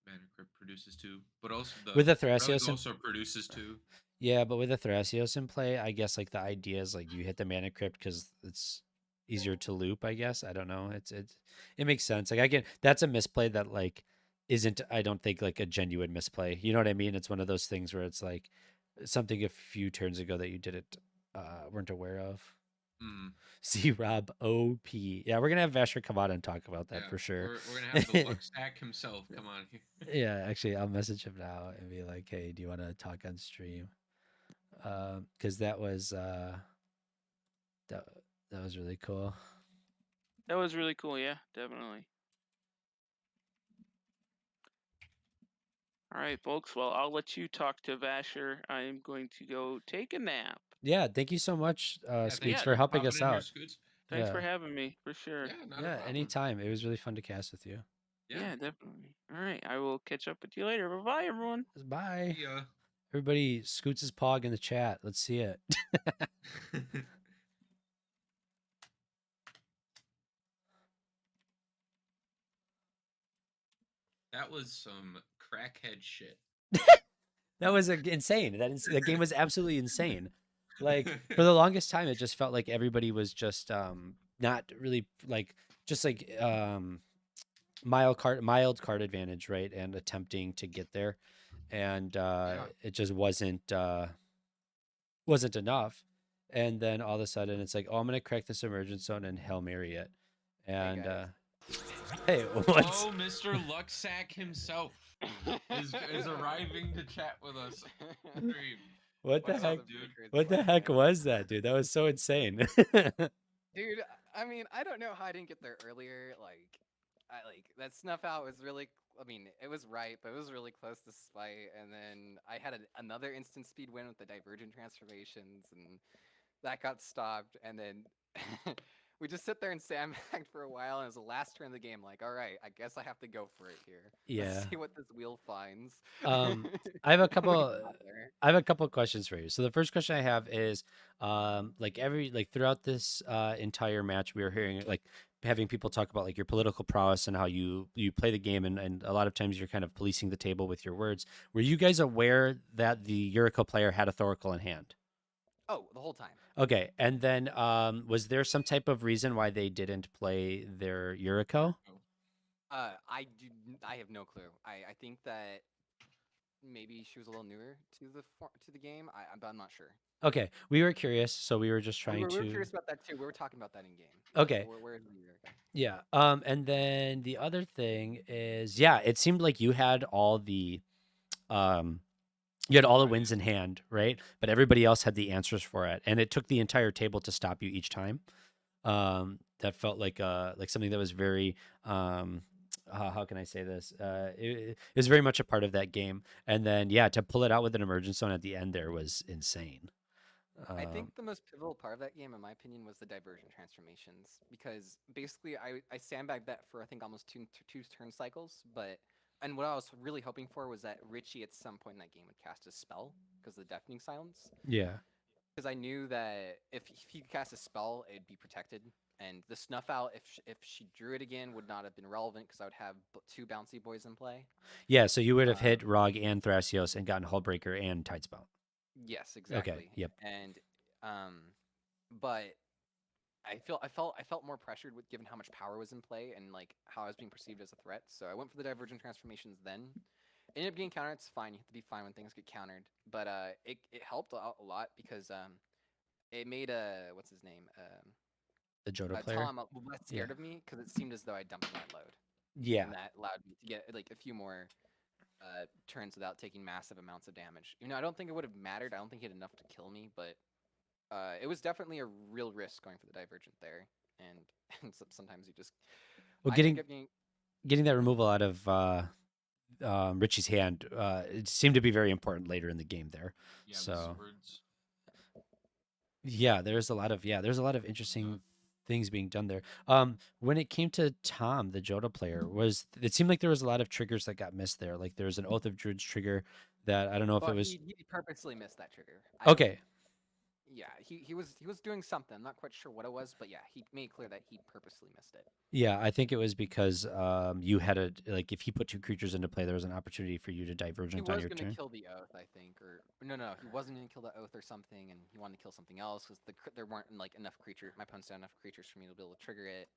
mana crypt produces two. But also the With the relic Thrasios also produces two. Yeah, but with the Thrasios in play, I guess like the idea is like you hit the mana crypt because it's easier to loop. I guess I don't know. It makes sense. Like I get that's a misplay that like isn't I don't think like a genuine misplay. You know what I mean? It's one of those things where it's like something a few turns ago that you didn't weren't aware of. Mm. See Rob OP. Yeah, we're gonna have Vasher come on and talk about that Yeah, for sure. We're gonna have the luck stack himself come on here. Yeah, actually, I'll message him now and be like, "Hey, do you want to talk on stream?" Because that was that was really cool. That was really cool, yeah, definitely. All right, folks. Well, I'll let you talk to Vasher. I'm going to go take a nap. Yeah, thank you so much, thanks Scoots, yeah, for helping popping us in here, out. Scoots. Thanks Yeah. for having me, for sure. Yeah, not a Yeah, problem. anytime. It was really fun to cast with you. Yeah, definitely. All right, I will catch up with you later. Bye-bye, everyone. Bye. Yeah. Everybody, Scoots' pog in the chat. Let's see it. That was some crackhead shit. That was insane. That game was absolutely insane. Like for the longest time, it just felt like everybody was just not really like just like mild card advantage, right? And attempting to get there, and it just wasn't enough. And then all of a sudden, it's like, oh, I'm gonna crack this emergent zone and Hail Mary it. And hey, what's Oh, Mr. Lucksack himself is arriving to chat with us. on Stream. what the What's heck? up, dude? What the heck was that, dude? That was so insane. Dude, I mean, I don't know how I didn't get there earlier. That snuff out was really. I mean, it was right, but it was really close to spite. And then I had another instant speed win with the divergent transformations, and that got stopped. And then we just sit there and sandbag for a while. And it was the last turn of the game. Like, all right, I guess I have to go for it here. Yeah. Let's see what this wheel finds. I have a We couple. got there. I have a couple of questions for you. So the first question I have is, like throughout this entire match, we were hearing like having people talk about like your political prowess and how you play the game, and a lot of times you're kind of policing the table with your words. Were you guys aware that the Yuriko player had a Thoracle in hand? Oh, the whole time. Okay, and then was there some type of reason why they didn't play their Yuriko? I have no clue. I think that maybe she was a little newer to the game. I'm not sure. Okay, we were curious, so we were just We trying were to. curious about that too. We were talking about that in game. Okay, Where is the Yuriko? yeah. And then the other thing is, yeah, it seemed like you had all the um you had all the wins in hand, right? But everybody else had the answers for it, and it took the entire table to stop you each time. That felt like something that was very how can I say this? It was very much a part of that game, and then yeah, to pull it out with an emergence zone at the end there was insane. I think the most pivotal part of that game, in my opinion, was the diversion transformations. Because basically, I sandbagged that for I think almost two turn cycles. And what I was really hoping for was that Richie at some point in that game would cast a spell because of the deafening silence. Yeah, Because I knew that if he could cast a spell, it'd be protected. And the snuff out, if she drew it again, would not have been relevant because I would have two bouncy boys in play. yeah. So you would have hit Rog and Thrasios and gotten Hullbreaker and Tidespout. Yes, exactly. Yep. And but I felt more pressured with given how much power was in play and like how I was being perceived as a threat. So I went for the divergent transformations then. Ended up getting countered. It's fine. You have to be fine when things get countered. But it helped out a lot because it made what's his name The Jodo player. Tom less scared of me because it seemed as though I dumped my load. Yeah. And that allowed me to get like a few more turns without taking massive amounts of damage. You know, I don't think it would have mattered. I don't think he had enough to kill me, but it was definitely a real risk going for the divergent there. And sometimes you just Well, I ended up getting that removal out of Richie's hand, it seemed to be very important later in the game there. Yeah, So the swords. yeah, there's a lot of interesting things being done there. When it came to Tom, the Jodo player, it seemed like there was a lot of triggers that got missed there. Like there was an Oath of Druids trigger that I don't know if it was. He purposely missed that trigger. Okay. Yeah, he was doing something. I'm not quite sure what it was, but yeah, he made clear that he purposely missed it. Yeah, I think it was because you had if he put two creatures into play, there was an opportunity for you to divergent on your turn. He was going to kill the Oath, I think, or no, he wasn't going to kill the Oath or something, and he wanted to kill something else because there weren't like enough creatures. My opponent's had enough creatures for me to be able to trigger it.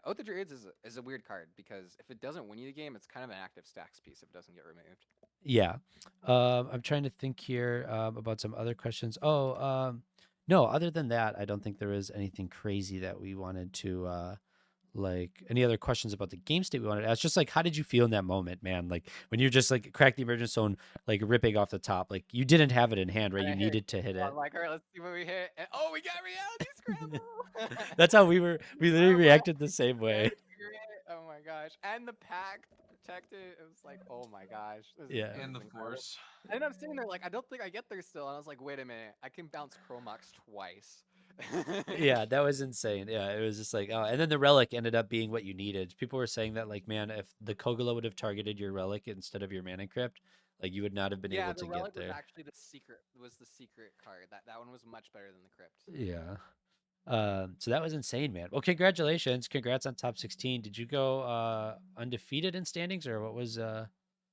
Oath of Druids is a weird card because if it doesn't win you the game, it's kind of an active stacks piece if it doesn't get removed. Yeah. I'm trying to think here about some other questions. No, other than that, I don't think there was anything crazy that we wanted to like any other questions about the game state we wanted to ask. Just like how did you feel in that moment, man? Like when you're just like crack the emergence zone, like ripping off the top, like you didn't have it in hand, right? You needed to hit it. I'm like, all right, let's see what we hit. And, oh, we got reality scramble. That's how we literally reacted the same way. Oh my gosh. And the pack protected. It was like, oh my gosh. Yeah. And the force. And I'm sitting there like, I don't think I get there still. And I was like, wait a minute. I can bounce Chromox twice. Yeah, that was insane. Yeah, it was just like, oh, and then the relic ended up being what you needed. People were saying that, like, man, if the Kogula would have targeted your relic instead of your mana crypt, like you would not have been able to get there. Was actually the secret card. That one was much better than the crypt. Yeah. So that was insane, man. Well, congratulations. Congrats on top 16. Did you go undefeated in standings or what was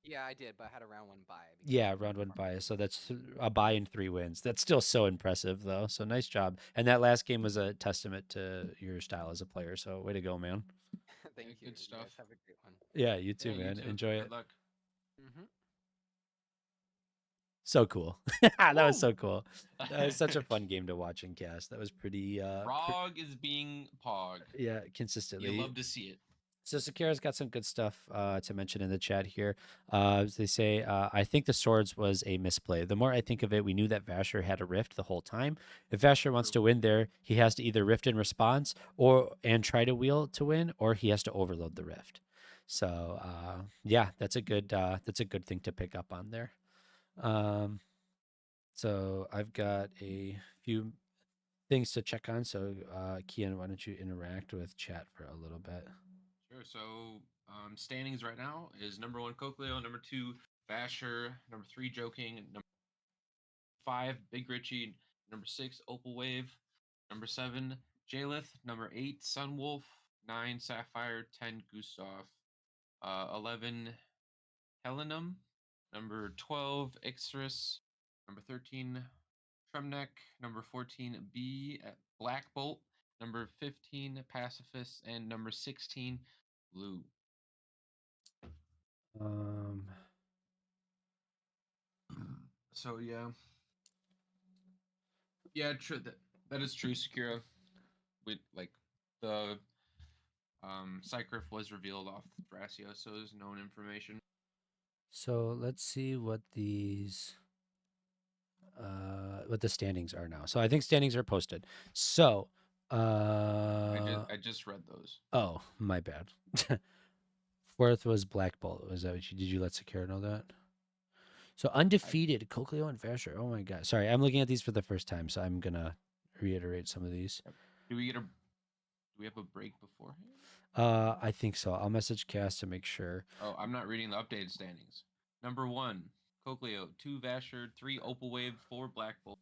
Yeah, I did, but I had a round one bye. Yeah, round one bye. So that's a bye and 3 wins. That's still so impressive though. So nice job. And that last game was a testament to your style as a player. So way to go, man. Thank you. Good stuff. You guys have a great one. Yeah, you too, Yeah, you man. too. Enjoy Good it. luck. So cool. That was so cool. That was such a fun game to watch and cast. That was pretty Frog is being pog. yeah, consistently. You love to see it. So Sakira's got some good stuff to mention in the chat here. They say, I think the swords was a misplay. The more I think of it, we knew that Vasher had a rift the whole time. If Vasher wants to win there, he has to either rift in response and try to wheel to win, or he has to overload the rift. So yeah, that's a good thing to pick up on there. So I've got a few things to check on. So Kian, why don't you interact with chat for a little bit? Sure. So standings right now is number 1 Cocleo, number 2 Vasher, number 3 Joking, number 5 Big Richie, number 6 Opal Wave, number 7 Jalith, number 8 Sunwolf, 9 Sapphire, 10 Gustav, 11 Helenum, number 12 Ixris, number 13 Tremnek, number 14 B Black Bolt, number 15 Pacifist, and number 16 Blue. Um, So yeah, true. That is true, Sakura. With like the Cycriff was revealed off Thrasio, so there's known information. so let's see what what the standings are now. So I think standings are posted. So I just read those. oh, my bad. Fourth was Black Bolt. Was that what you did? You let Sakura know that? So undefeated, Cochlear and Vasher. Oh my god. Sorry, I'm looking at these for the first time, so I'm gonna reiterate some of these. Do we have a break beforehand? I think so. I'll message Cass to make sure. Oh, I'm not reading the updated standings. Number 1, Cocleo. 2, Vasher. 3, Opal Wave. 4, Black Bolt.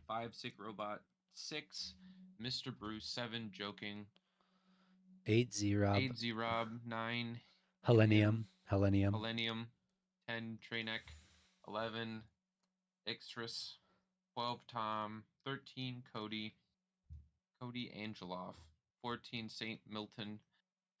5, Sick Robot. 6, Mr. Bruce. 7, Joking. 8 Zerob. 8, Zerob. 9, Helenium. Helenium. 10, Trainek. 11, Ixtris. 12, Tom. 13, Cody Angeloff. 14, St. Milton.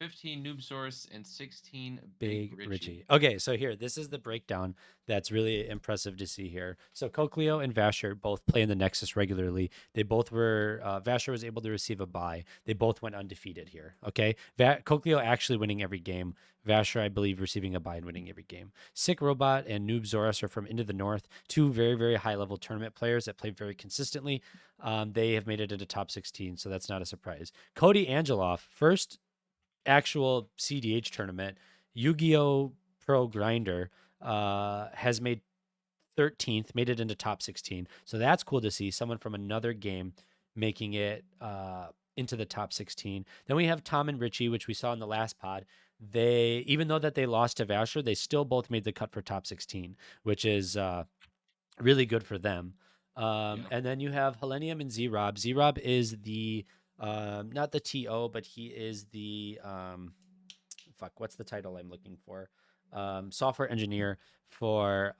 15, Noobsaurus, and 16, Big Richie. Okay, so here, this is the breakdown that's really impressive to see here. So Cochlear and Vasher both play in the Nexus regularly. They both were, Vasher was able to receive a bye. They both went undefeated here, okay? Cochlear actually winning every game. Vasher, I believe, receiving a bye and winning every game. Sick Robot and Noobsaurus are from Into the North, two very, very high-level tournament players that play very consistently. They have made it into top 16, so that's not a surprise. Cody Angeloff, first actual CDH tournament, Yu-Gi-Oh! Pro Grinder has made 13th, made it into top 16. So that's cool to see someone from another game making it into the top 16. Then we have Tom and Richie, which we saw in the last pod. They, even though that they lost to Vasher, they still both made the cut for top 16, which is really good for them. And then you have Helenium and Z-Rob. Z-Rob is the not the TO, but he is the what's the title I'm looking for? Software engineer for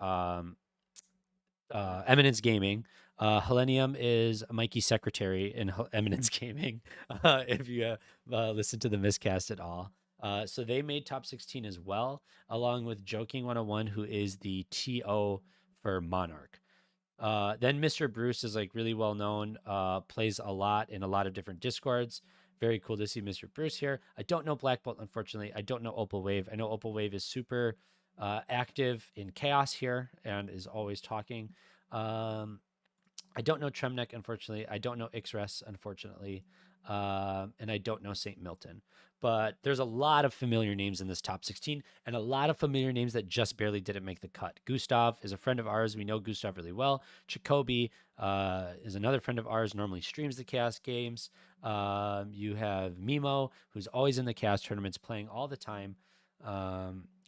Eminence Gaming. Helenium is Mikey's secretary in Eminence Gaming. If you listen to the miscast at all. So they made top 16 as well, along with Joking 101, who is the TO for Monarch. Then Mr. Bruce is like really well known, plays a lot in a lot of different Discords. Very cool to see Mr. Bruce here. I don't know Black Bolt, unfortunately. I don't know Opal Wave. I know Opal Wave is super active in Chaos here and is always talking. I don't know Tremnek, unfortunately. I don't know Ixres, unfortunately. And I don't know St. Milton. But there's a lot of familiar names in this top 16 and a lot of familiar names that just barely didn't make the cut. Gustav is a friend of ours. We know Gustav really well. Jacoby is another friend of ours, normally streams the Chaos games. You have Mimo, who's always in the Chaos tournaments, playing all the time.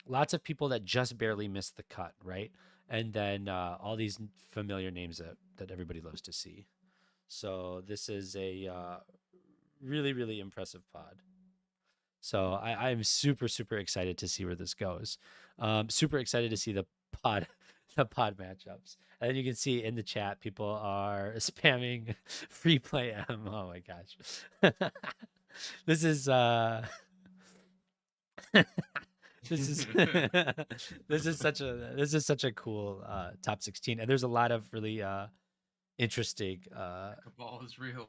Lots of people that just barely missed the cut, right? And then all these familiar names that everybody loves to see. So this is a really, really impressive pod. So I'm super, super excited to see where this goes. Super excited to see the pod matchups. And then you can see in the chat, people are spamming free play M. Oh my gosh. This is this is this is such a cool top 16, and there's a lot of really interesting Cabal is real.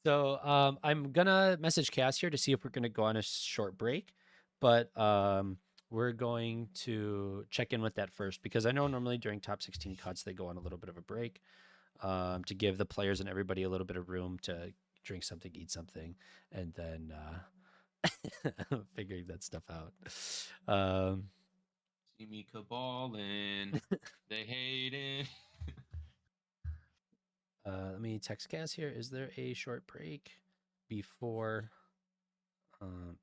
So I'm gonna message Cass here to see if we're gonna go on a short break, but we're going to check in with that first, because I know normally during top 16 cuts they go on a little bit of a break to give the players and everybody a little bit of room to drink something, eat something, and then figuring that stuff out. See me caballing. They hate it. Let me text Cass here. Is there a short break before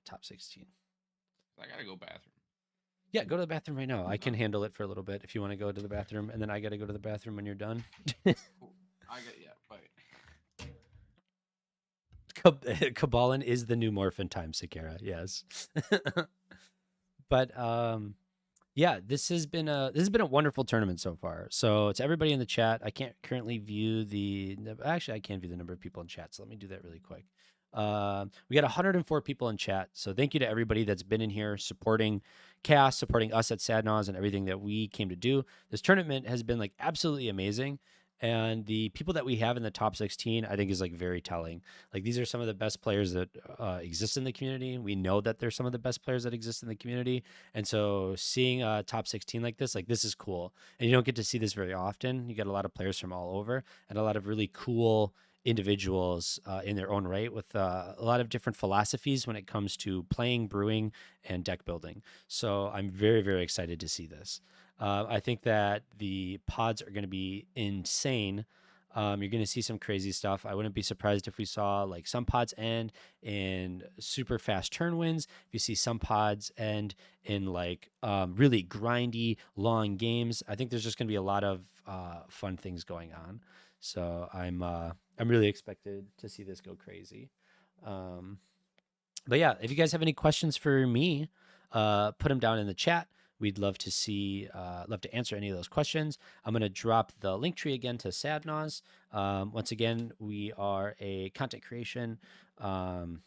top 16? I gotta go bathroom. Yeah, go to the bathroom right now. I can handle it for a little bit if you want to go to the bathroom, and then I got to go to the bathroom when you're done. Cool. I got bye. Cabalin is the new Morphin time, Sakara. Yes. But yeah, this has been a wonderful tournament so far. So to everybody in the chat, I can't currently view actually I can view the number of people in chat. So let me do that really quick. We got 104 people in chat. So thank you to everybody that's been in here supporting ka0s, supporting us at Sadnaz and everything that we came to do. This tournament has been like absolutely amazing. And the people that we have in the top 16, I think is like very telling. Like these are some of the best players that exist in the community. We know that there's some of the best players that exist in the community. And so seeing a top 16 like this is cool. And you don't get to see this very often. You get a lot of players from all over and a lot of really cool individuals in their own right with a lot of different philosophies when it comes to playing, brewing, and deck building. So I'm very, very excited to see this. I think that the pods are going to be insane. You're going to see some crazy stuff. I wouldn't be surprised if we saw like some pods end in super fast turn wins. If you see some pods end in like really grindy, long games, I think there's just going to be a lot of fun things going on. So I'm really expected to see this go crazy. But yeah, if you guys have any questions for me, put them down in the chat. We'd love to answer any of those questions. I'm going to drop the link tree again to Sadnaz. Once again, we are a content creation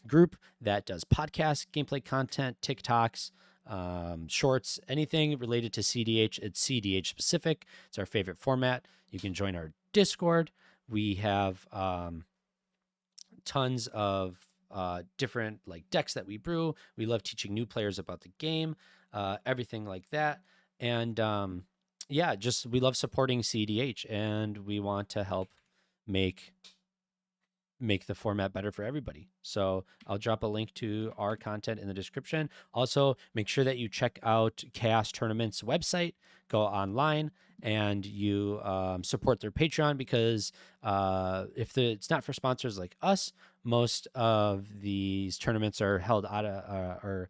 group that does podcasts, gameplay content, TikToks, shorts, anything related to CDH. It's CDH specific. It's our favorite format. You can join our Discord. We have tons of different like decks that we brew. We love teaching new players about the game, everything like that. And yeah, just we love supporting CDH and we want to help make the format better for everybody. So I'll drop a link to our content in the description. Also, make sure that you check out ka0s Tournament's website, go online, and you support their Patreon because if it's not for sponsors like us, most of these tournaments are held out of, or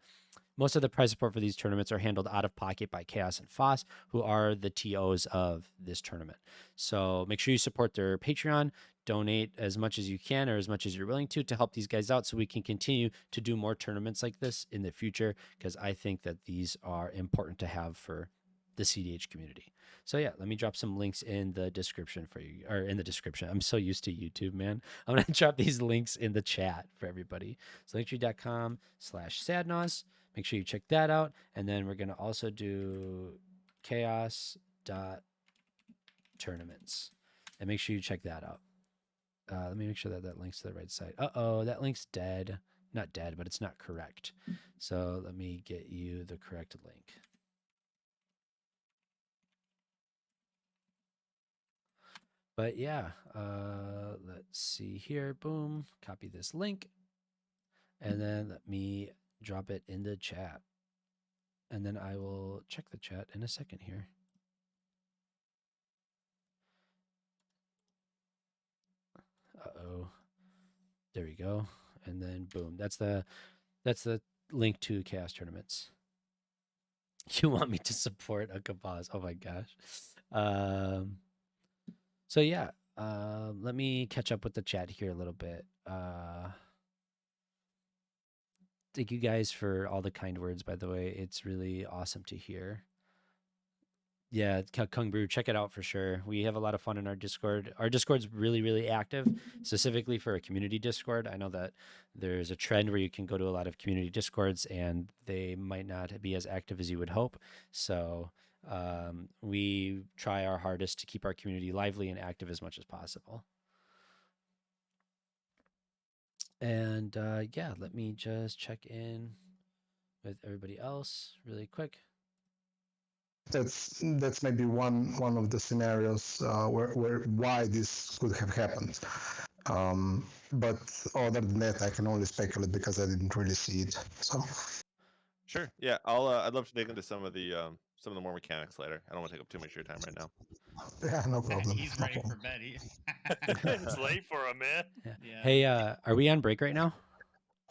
most of the prize support for these tournaments are handled out of pocket by ka0s and Foss, who are the TOs of this tournament. So make sure you support their Patreon, donate as much as you can or as much as you're willing to help these guys out so we can continue to do more tournaments like this in the future, because I think that these are important to have for the CDH community. So yeah, let me drop some links in the description for you, or in the description. I'm so used to YouTube, man. I'm going to drop these links in the chat for everybody. So linktree.com/sadnaz. Make sure you check that out. And then we're going to also do ka0s.tournaments. And make sure you check that out. Let me make sure that links to the right site. Uh-oh, that link's dead. Not dead, but it's not correct. So let me get you the correct link. But yeah, let's see here. Boom. Copy this link. And then let me drop it in the chat. And then I will check the chat in a second here. Uh-oh. There we go. And then boom. That's the link to ka0s Tournaments. You want me to support a ka0s? Oh my gosh. So yeah, let me catch up with the chat here a little bit. Thank you guys for all the kind words, by the way. It's really awesome to hear. Yeah, Kung Brew, check it out for sure. We have a lot of fun in our Discord. Our Discord's really, really active, specifically for a community Discord. I know that there's a trend where you can go to a lot of community Discords and they might not be as active as you would hope. So we try our hardest to keep our community lively and active as much as possible. And yeah, let me just check in with everybody else really quick. That's maybe one of the scenarios where why this could have happened. But other than that, I can only speculate because I didn't really see it. So sure, yeah, I'd love to dig into some of the more mechanics later. I don't want to take up too much of your time right now. Yeah, no problem. He's ready for bed. It's late for him, man. Yeah. Hey, are we on break right now?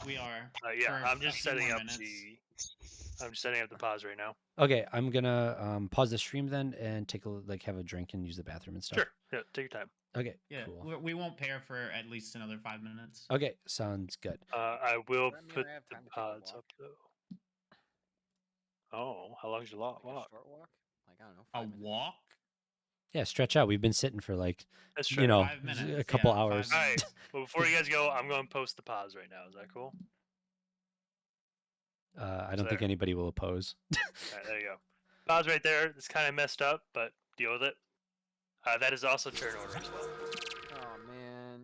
We are. Yeah, for I'm a just few setting more up minutes. the I'm just setting up the pause right now. Okay, I'm gonna pause the stream then and take a have a drink and use the bathroom and stuff. Sure. Yeah, take your time. Okay. Yeah, Cool. we won't pair for at least another 5 minutes. Okay, sounds good. I will Does that mean put I have the time to take a pods walk? up though. Oh, how long's your walk? Like a short walk? Like I don't know. A 5 minutes. walk? Yeah, stretch out. We've been sitting for like That's true. you know 5 minutes, a couple yeah, 5 hours. All right. minutes. Well, before you guys go, I'm going to post the pause right now. Is that cool? I don't think there. anybody will oppose. All right, there you go. Pause right there. It's kind of messed up, but deal with it. That is also turn order as well. Oh man.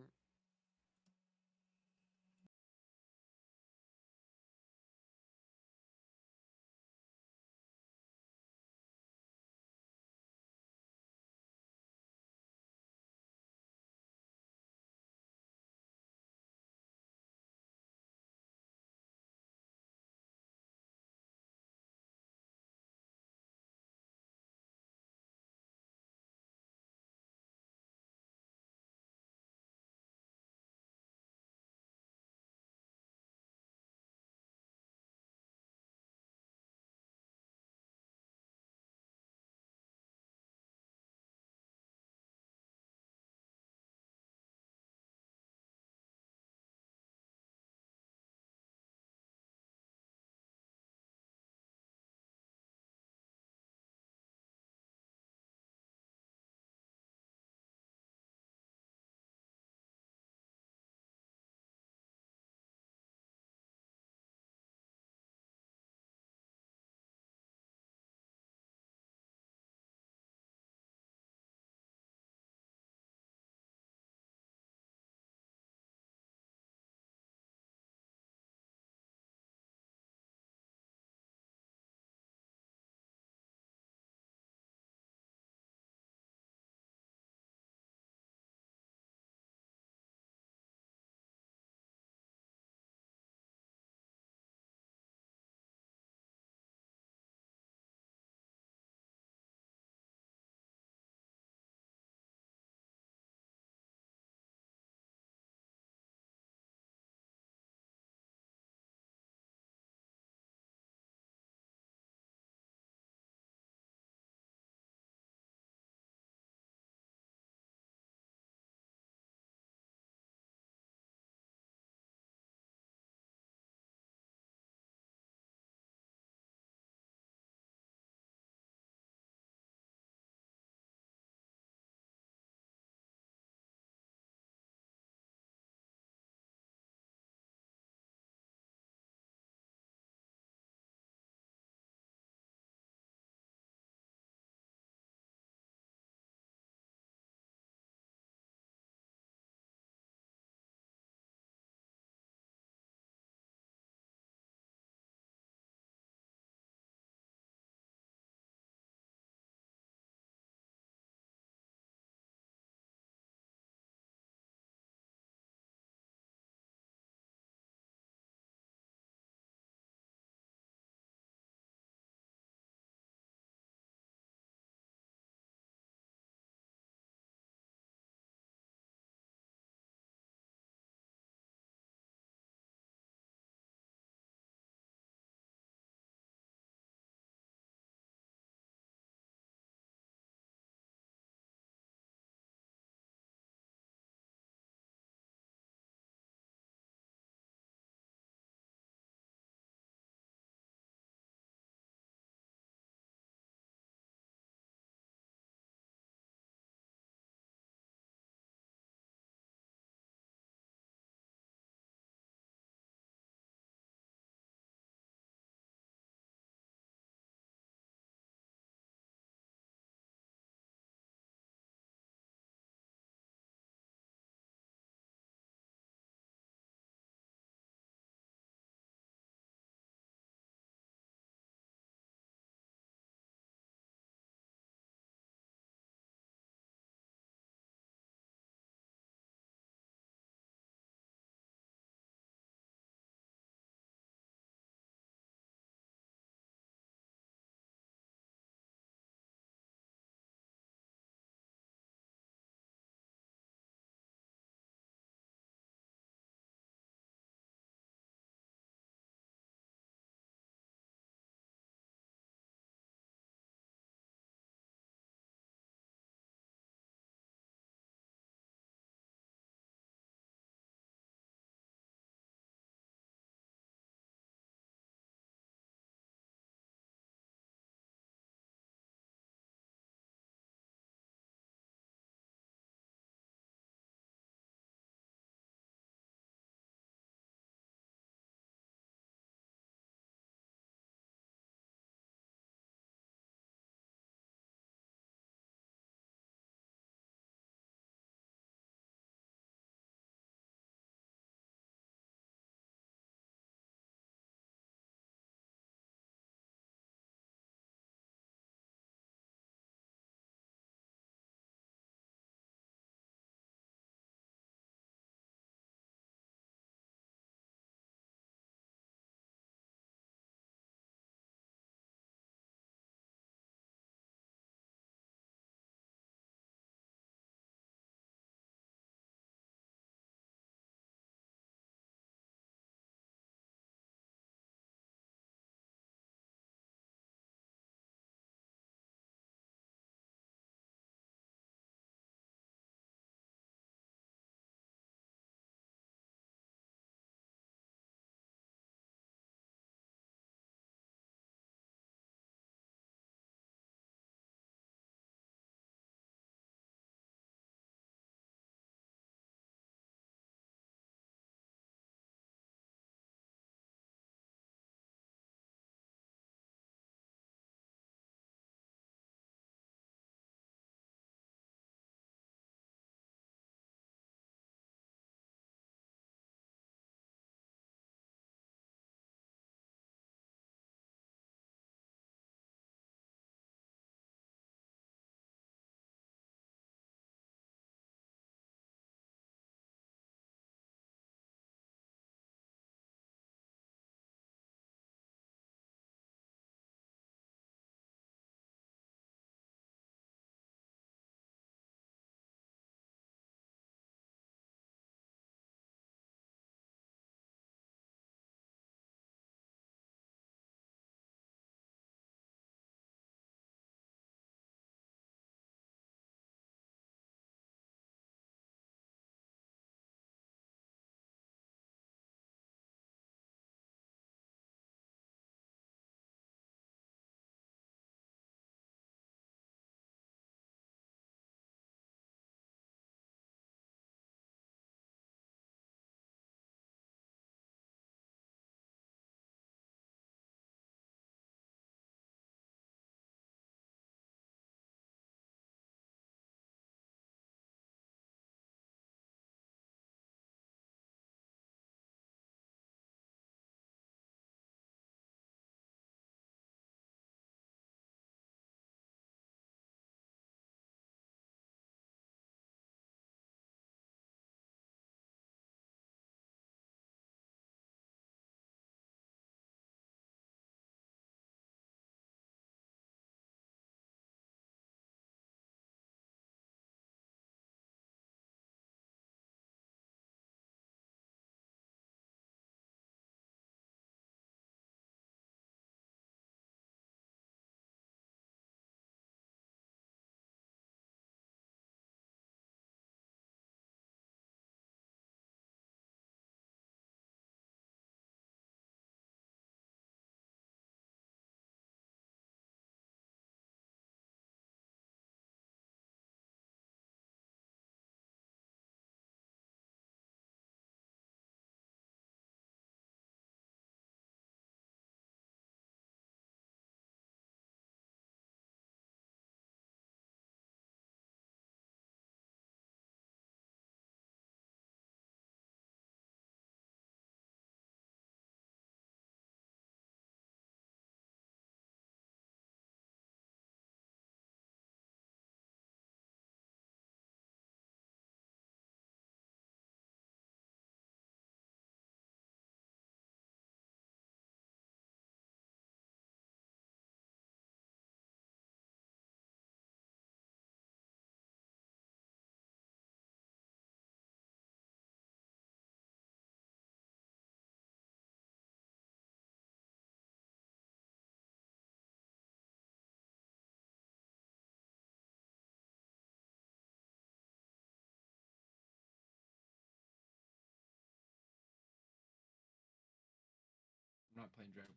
I'm not playing Dragon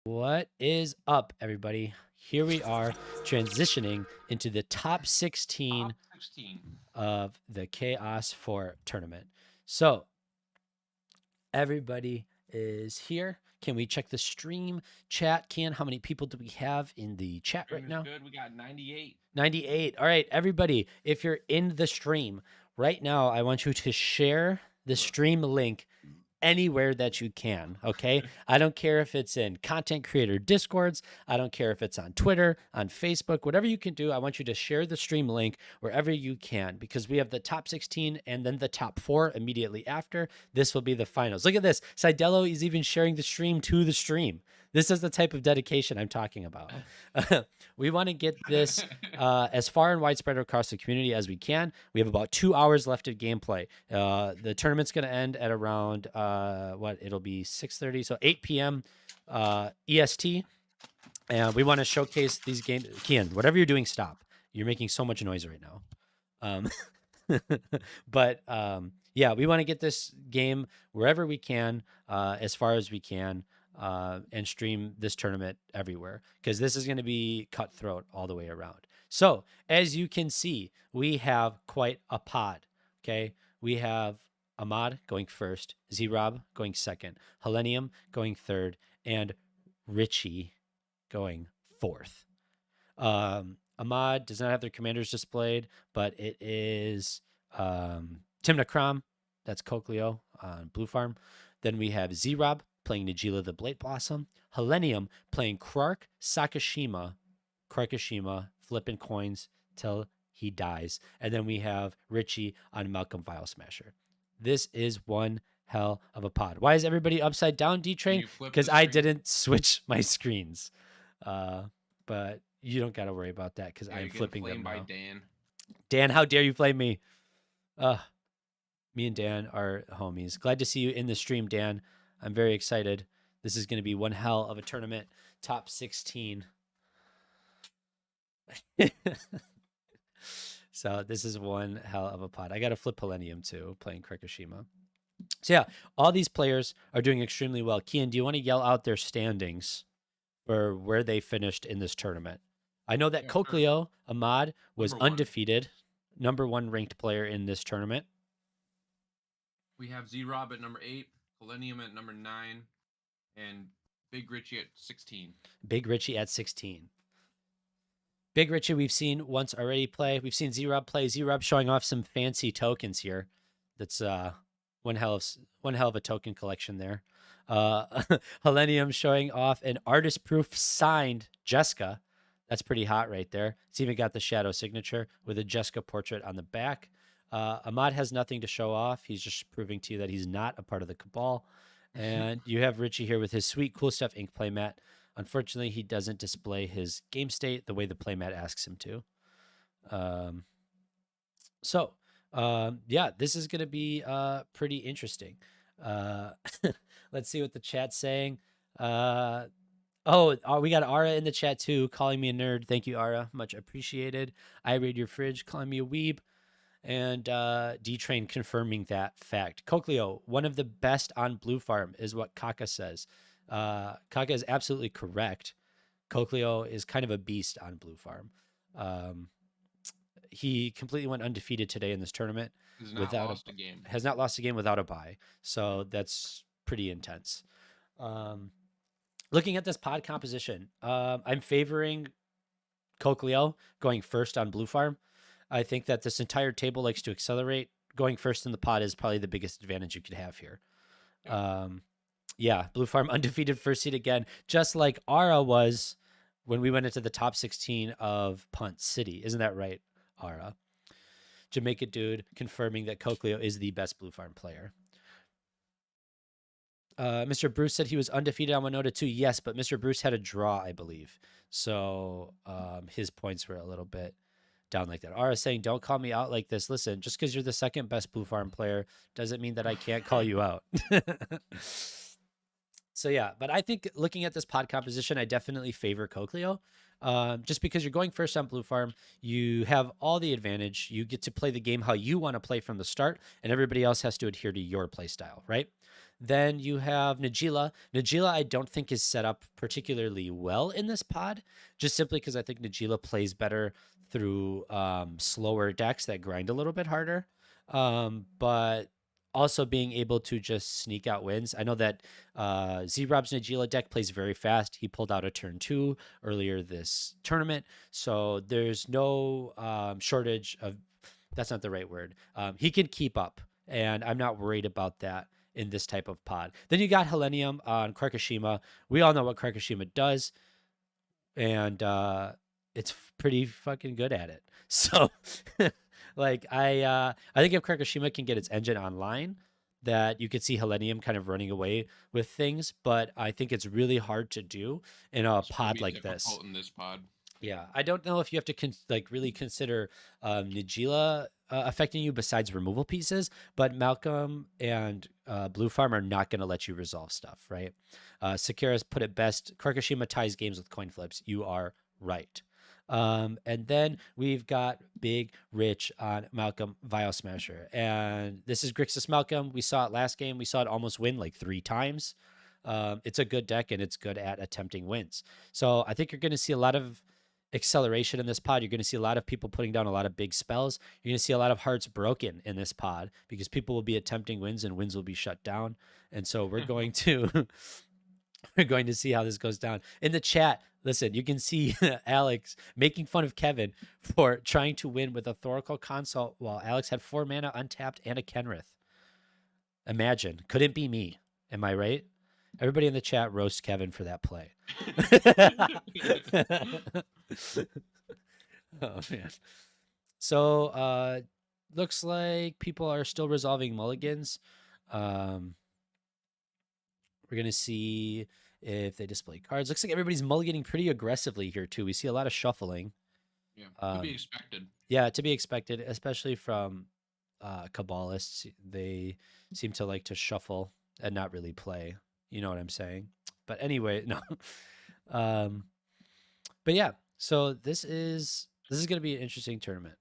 Ball. What is up, everybody? Here we are transitioning into the top 16 Top 16. of the Chaos 4 tournament. So, everybody is here. Can we check the stream chat? How many people do we have in the chat Stream right is now? good. We got 98. 98. All right, everybody, if you're in the stream right now, I want you to share the stream link anywhere that you can, okay? I don't care if it's in content creator discords, I don't care if it's on Twitter, on Facebook, whatever you can do, I want you to share the stream link wherever you can, because we have the top 16 and then the top 4 immediately after. This will be the finals. Look at this. Sidello is even sharing the stream to the stream. This is the type of dedication I'm talking about. We want to get this as far and widespread across the community as we can. We have about 2 hours left of gameplay. The tournament's going to end at around it'll be 6:30, so 8 p.m. EST. And we want to showcase these games. Kian, whatever you're doing, stop. You're making so much noise right now. But yeah, we want to get this game wherever we can, as far as we can, and stream this tournament everywhere, because this is going to be cutthroat all the way around. So as you can see, we have quite a pod. Okay, we have Ahmad going first, Z-Rob going second, Helenium going third, and Richie going fourth. Ahmad does not have their commanders displayed, but it is Timna Kram, that's Cokleo on Blue Farm. Then we have Z-Rob playing Najila the Blade Blossom, Helenium playing Krakashima, flipping coins till he dies. And then we have Richie on Malcolm Vial Smasher. This is one hell of a pod. Why is everybody upside down, D-Train? You flip Because the I screen. didn't switch my screens. But you don't got to worry about that because Yeah, I'm you're getting flipping them flamed by now. Dan. Dan, how dare you flame me? Me and Dan are homies. Glad to see you in the stream, Dan. I'm very excited. This is going to be one hell of a tournament. Top 16. So this is one hell of a pod. I got to flip Helenium too, playing Krakashima. So yeah, all these players are doing extremely well. Kian, do you want to yell out their standings for where they finished in this tournament? I know that Yeah, sure. Cokleo Ahmad was Number one. undefeated, #1 ranked player in this tournament. We have Z-Rob at number 8, Helenium at number 9, and Big Richie at 16. Big Richie at 16. Big Richie, we've seen once already play. We've seen Z-Rob play. Z-Rob showing off some fancy tokens here. That's one hell of a token collection there. Helenium showing off an artist proof signed Jessica. That's pretty hot right there. It's even got the shadow signature with a Jessica portrait on the back. Ahmad has nothing to show off. He's just proving to you that he's not a part of the cabal. And you have Richie here with his sweet Cool Stuff ink playmat. Unfortunately, he doesn't display his game state the way the playmat asks him to. Yeah, this is going to be pretty interesting. Let's see what the chat's saying. We got Ara in the chat too, calling me a nerd. Thank you, Ara. Much appreciated. I read your fridge, calling me a weeb. And D-Train confirming that fact. Cokleo, one of the best on Blue Farm is what ka0s says. ka0s is absolutely correct. Cokleo is kind of a beast on Blue Farm. He completely went undefeated today in this tournament. Has not lost a game. Has not lost a game without a bye. So that's pretty intense. Looking at this pod composition, I'm favoring Cokleo going first on Blue Farm. I think that this entire table likes to accelerate. Going first in the pod is probably the biggest advantage you could have here. Yeah, Blue Farm undefeated first seed again, just like Ara was when we went into the top 16 of Punt City. Isn't that right, Ara? Jamaica Dude confirming that Cokleo is the best Blue Farm player. Mr. Bruce said he was undefeated on Winota too. Yes, but Mr. Bruce had a draw, I believe. So his points were a little bit down like that. Ara saying, don't call me out like this. Listen, just because you're the second best Blue Farm player doesn't mean that I can't call you out. So yeah, but I think looking at this pod composition, I definitely favor Cokleo. Just because you're going first on Blue Farm, you have all the advantage. You get to play the game how you want to play from the start, and everybody else has to adhere to your play style, right? Then you have Najila. Najila, I don't think is set up particularly well in this pod, just simply because I think Najila plays better through slower decks that grind a little bit harder. But also being able to just sneak out wins. I know that Z-Rob's Najila deck plays very fast. He pulled out a turn 2 earlier this tournament. So there's no shortage of, that's not the right word. He can keep up, and I'm not worried about that in this type of pod. Then you got Helenium on Krakashima. We all know what Krakashima does, and it's pretty fucking good at it. So, like, I think if Krakashima can get its engine online, that you could see Helenium kind of running away with things, but I think it's really hard to do in a It's gonna pod be like this. difficult in this pod. Yeah, I don't know if you have to really consider Najila affecting you besides removal pieces, but Malcolm and Blue Farm are not going to let you resolve stuff, right? Sakura's put it best. Krakashima ties games with coin flips. You are right. And then we've got Big Rich on Malcolm Vial Smasher. And this is Grixis Malcolm. We saw it last game. We saw it almost win like 3 times. It's a good deck, and it's good at attempting wins. So I think you're going to see a lot of acceleration in this pod. You're going to see a lot of people putting down a lot of big spells. You're going to see a lot of hearts broken in this pod because people will be attempting wins and wins will be shut down. And so we're going to we're going to see how this goes down. In the chat, listen, you can see Alex making fun of Kevin for trying to win with a Thoracle Consult while Alex had 4 mana untapped and a Kenrith. Imagine, couldn't be me. Am I right? Everybody in the chat roast Kevin for that play. Oh man. So looks like people are still resolving mulligans. We're gonna see if they display cards. Looks like everybody's mulliganing pretty aggressively here too. We see a lot of shuffling. Yeah, to be expected. Yeah, to be expected, especially from Kabbalists. They seem to like to shuffle and not really play. You know what I'm saying? But anyway, no. But yeah, so this is going to be an interesting tournament,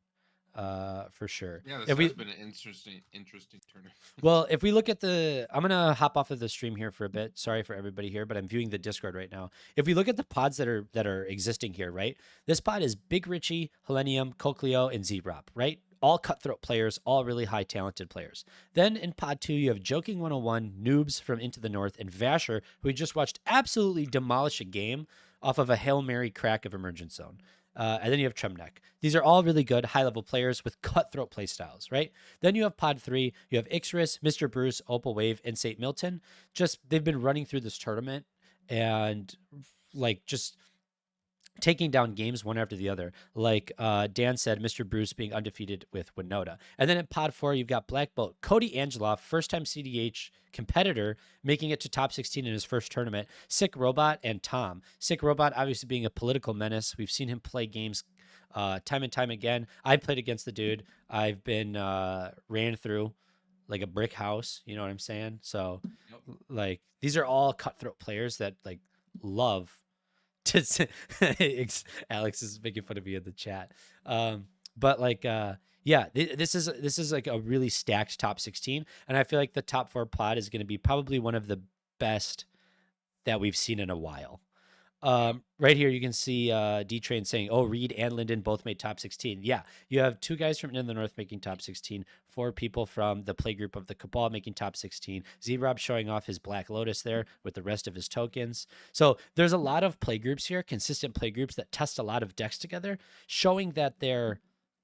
for sure. Yeah, this If has been an interesting tournament. well, if we look at I'm gonna hop off of the stream here for a bit. Sorry for everybody here, but I'm viewing the Discord right now. If we look at the pods that are existing here, right? This pod is Big Richie, Helenium, Cokleo, and Z-Rob, right? All cutthroat players, all really high talented players. Then in pod 2, you have Joking 101, Noobs from Into the North, and Vasher, who we just watched absolutely demolish a game off of a Hail Mary crack of Emergent Zone. And then you have Tremnek. These are all really good high-level players with cutthroat playstyles, right? Then you have Pod 3. You have Ixris, Mr. Bruce, Opal Wave, and St. Milton. Just they've been running through this tournament and like just taking down games one after the other. Like Dan said, Mr. Bruce being undefeated with Winota. And then in Pod 4, you've got Black Bolt, Cody Angeloff, first-time CDH competitor, making it to top 16 in his first tournament. Sick Robot and Tom. Sick Robot obviously being a political menace. We've seen him play games time and time again. I played against the dude. I've been ran through like a brick house. You know what I'm saying? So, like, these are all cutthroat players that like love to Alex is making fun of me in the chat. But like, yeah, this is like a really stacked top 16, and I feel like the top 4 pod is going to be probably one of the best that we've seen in a while. Right here, you can see D-Train saying, oh, Reed and Linden both made top 16. Yeah, you have 2 guys from in the North making top 16, 4 people from the play group of the Cabal making top 16. Z-Rob showing off his Black Lotus there with the rest of his tokens. So there's a lot of play groups here, consistent play groups that test a lot of decks together, showing that their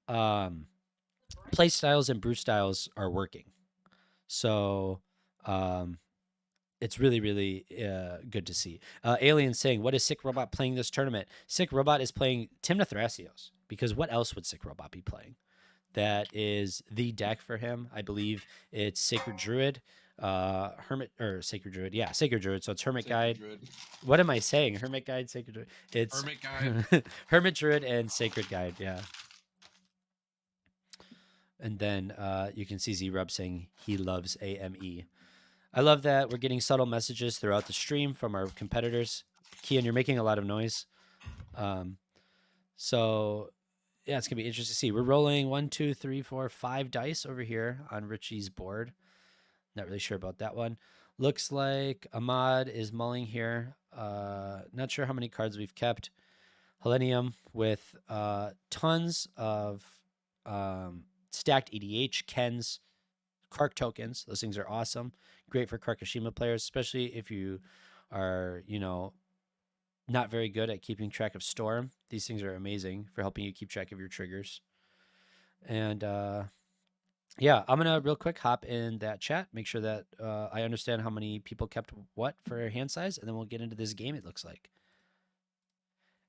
play styles and brew styles are working. So it's really, really good to see. Alien saying, what is Sick Robot playing this tournament? Sick Robot is playing Timna Thrasios, because what else would Sick Robot be playing? That is the deck for him. I believe it's Sacred Druid, Hermit, or Sacred Druid. Yeah, Sacred Druid. So it's Hermit Guide. Druid. What am I saying? Hermit Guide, Sacred Druid. It's Hermit Guide. Hermit Druid and Sacred Guide, yeah. And then you can see Z-Rub saying he loves AME. I love that we're getting subtle messages throughout the stream from our competitors. Kian, you're making a lot of noise. So, yeah, it's going to be interesting to see. We're rolling 1, 2, 3, 4, 5 dice over here on Richie's board. Not really sure about that one. Looks like Ahmad is mulling here. Not sure how many cards we've kept. Helenium with tons of stacked EDH, Kens, Kark tokens. Those things are awesome. Great for Karkashima players, especially if you are, not very good at keeping track of Storm. These things are amazing for helping you keep track of your triggers. And yeah, I'm gonna real quick hop in that chat, make sure that I understand how many people kept what for hand size, and then we'll get into this game. It looks like.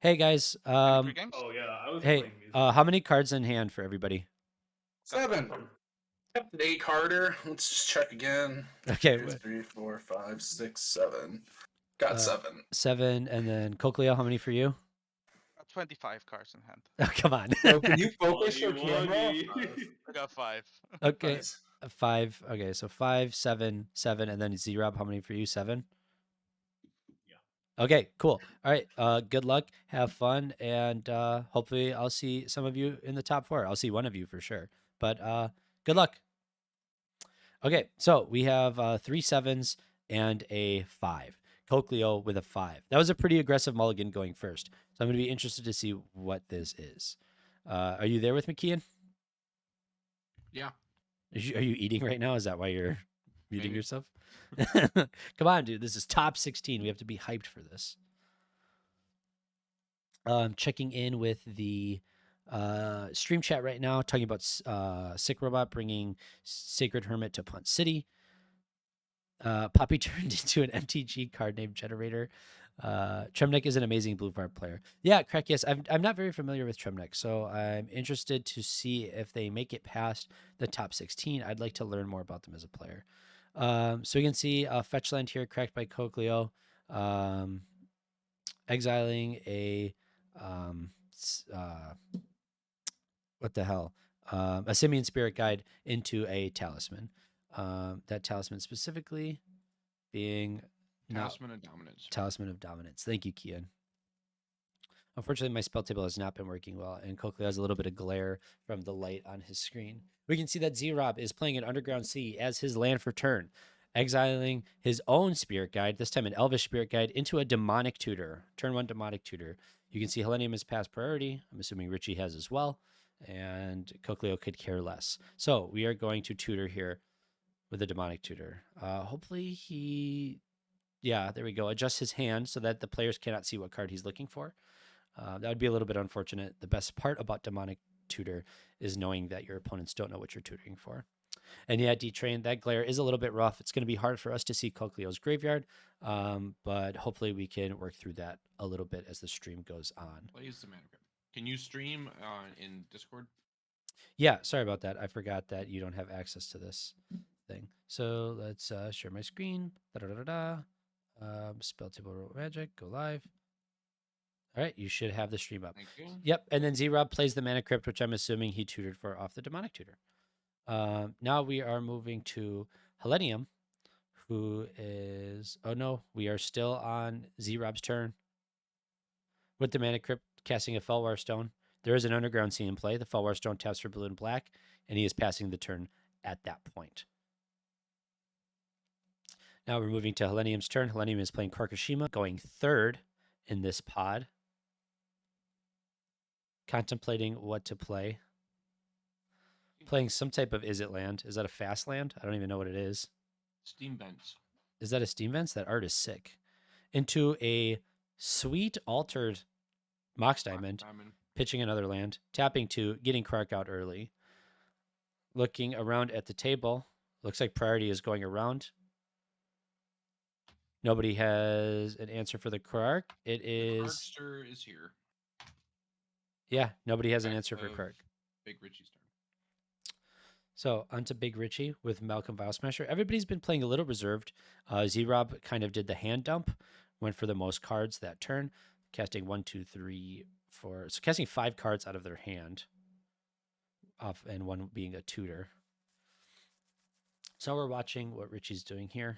Hey guys, Any free games? Oh yeah, I was hey, playing these. how many cards in hand for everybody? 7. Kept 8 Carter. Let's just check again. Okay, 2, 3, 4, 5, 6, 7. Got 7. 7, and then Cokleo, how many for you? 25 cards in hand. Oh, come on. So can you focus your Money, camera? money. I got 5. Okay, Nice. 5. Okay, so 5, 7, 7, and then Z-Rob, how many for you? 7. Okay, cool. All right. Good luck. Have fun, and hopefully, I'll see some of you in the top 4. I'll see one of you for sure. But good luck. Okay, so we have 3 7s and a 5. Cokleo with a 5. That was a pretty aggressive mulligan going first. So I'm going to be interested to see what this is. Are you there with me, Kian? Yeah. Are you eating right now? Is that why you're muting Maybe. yourself? Come on, dude. This is top 16. We have to be hyped for this. Checking in with the stream chat right now, talking about Sick Robot bringing Sacred Hermit to Punt City. Poppy turned into an MTG card named Generator. Tremnek is an amazing blue farm player. Yeah, correct. Yes, I'm not very familiar with Tremnek, so I'm interested to see if they make it past the top 16. I'd like to learn more about them as a player. So you can see fetch land here, cracked by Cokleo, exiling a what the hell? A Simian Spirit Guide into a Talisman. That Talisman specifically being Talisman of Dominance. Talisman of Dominance. Thank you, Kian. Unfortunately, my spell table has not been working well, and Cokleo has a little bit of glare from the light on his screen. We can see that Z-Rob is playing an Underground Sea as his land for turn, exiling his own Spirit Guide, this time an Elvish Spirit Guide, into a Demonic Tutor. Turn 1 Demonic Tutor. You can see Helenium is past priority. I'm assuming Richie has as well, and Cokleo could care less. So we are going to tutor here with a Demonic Tutor. Hopefully he... Yeah, there we go. Adjust his hand so that the players cannot see what card he's looking for. That would be a little bit unfortunate. The best part about Demonic Tutor is knowing that your opponents don't know what you're tutoring for. And yeah, D-Train, that glare is a little bit rough. It's going to be hard for us to see Cokleo's graveyard, but hopefully we can work through that a little bit as the stream goes on. Plays the mana crypt. Can you stream in Discord? Yeah, sorry about that. I forgot that you don't have access to this thing. So let's share my screen. Da-da-da-da. Spell table magic, go live. All right, you should have the stream up. Thank you. Yep, and then Z-Rob plays the Mana Crypt, which I'm assuming he tutored for off the Demonic Tutor. Now we are moving to Helenium, who is... Oh no, we are still on Z-Rob's turn with the Mana Crypt casting a Felwar Stone. There is an Underground Sea in play. The Felwar Stone taps for blue and black, and he is passing the turn at that point. Now we're moving to Helenium's turn. Helenium is playing Karkashima, going third in this pod. Contemplating what to play. Playing some type of Is It land. Is that a fast land? I don't even know what it is. Steam Vents. Is that a Steam Vents? That art is sick. Into a sweet altered Mox Diamond. Pitching another land. Tapping 2, getting Kark out early. Looking around at the table. Looks like priority is going around. Nobody has an answer for the Kark. It is... Karkster is here. Yeah, nobody has an answer for Kark. Big Richie's turn. So onto Big Richie with Malcolm Vile Smasher. Everybody's been playing a little reserved. Z-Rob kind of did the hand dump, went for the most cards that turn, casting 1, 2, 3, 4. So casting 5 cards out of their hand, off, and one being a tutor. So we're watching what Richie's doing here.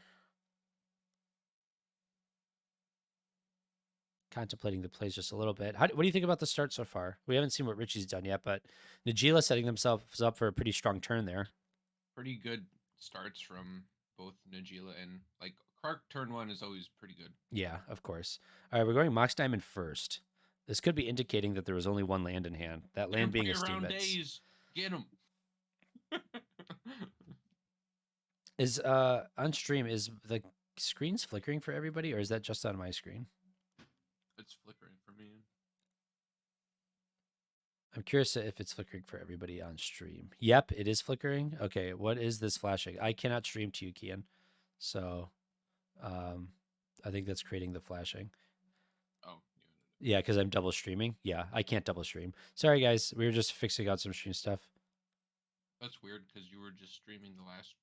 Contemplating the plays just a little bit. What do you think about the start so far? We haven't seen what Richie's done yet, but Najila setting themselves up for a pretty strong turn there. Pretty good starts from both Najila and like Kark turn 1 is always pretty good. Yeah, of course. All right, we're going Mox Diamond first. This could be indicating that there was only one land in hand. That land being a steam around vents. days. Get him. Is on stream, is the screens flickering for everybody, or is that just on my screen? It's flickering for me. I'm curious if it's flickering for everybody on stream. Yep, it is flickering. Okay, what is this flashing? I cannot stream to you, Kian. So I think that's creating the flashing. Oh, yeah, because I'm double streaming. Yeah, I can't double stream. Sorry, guys. We were just fixing out some stream stuff. That's weird because you were just streaming the last.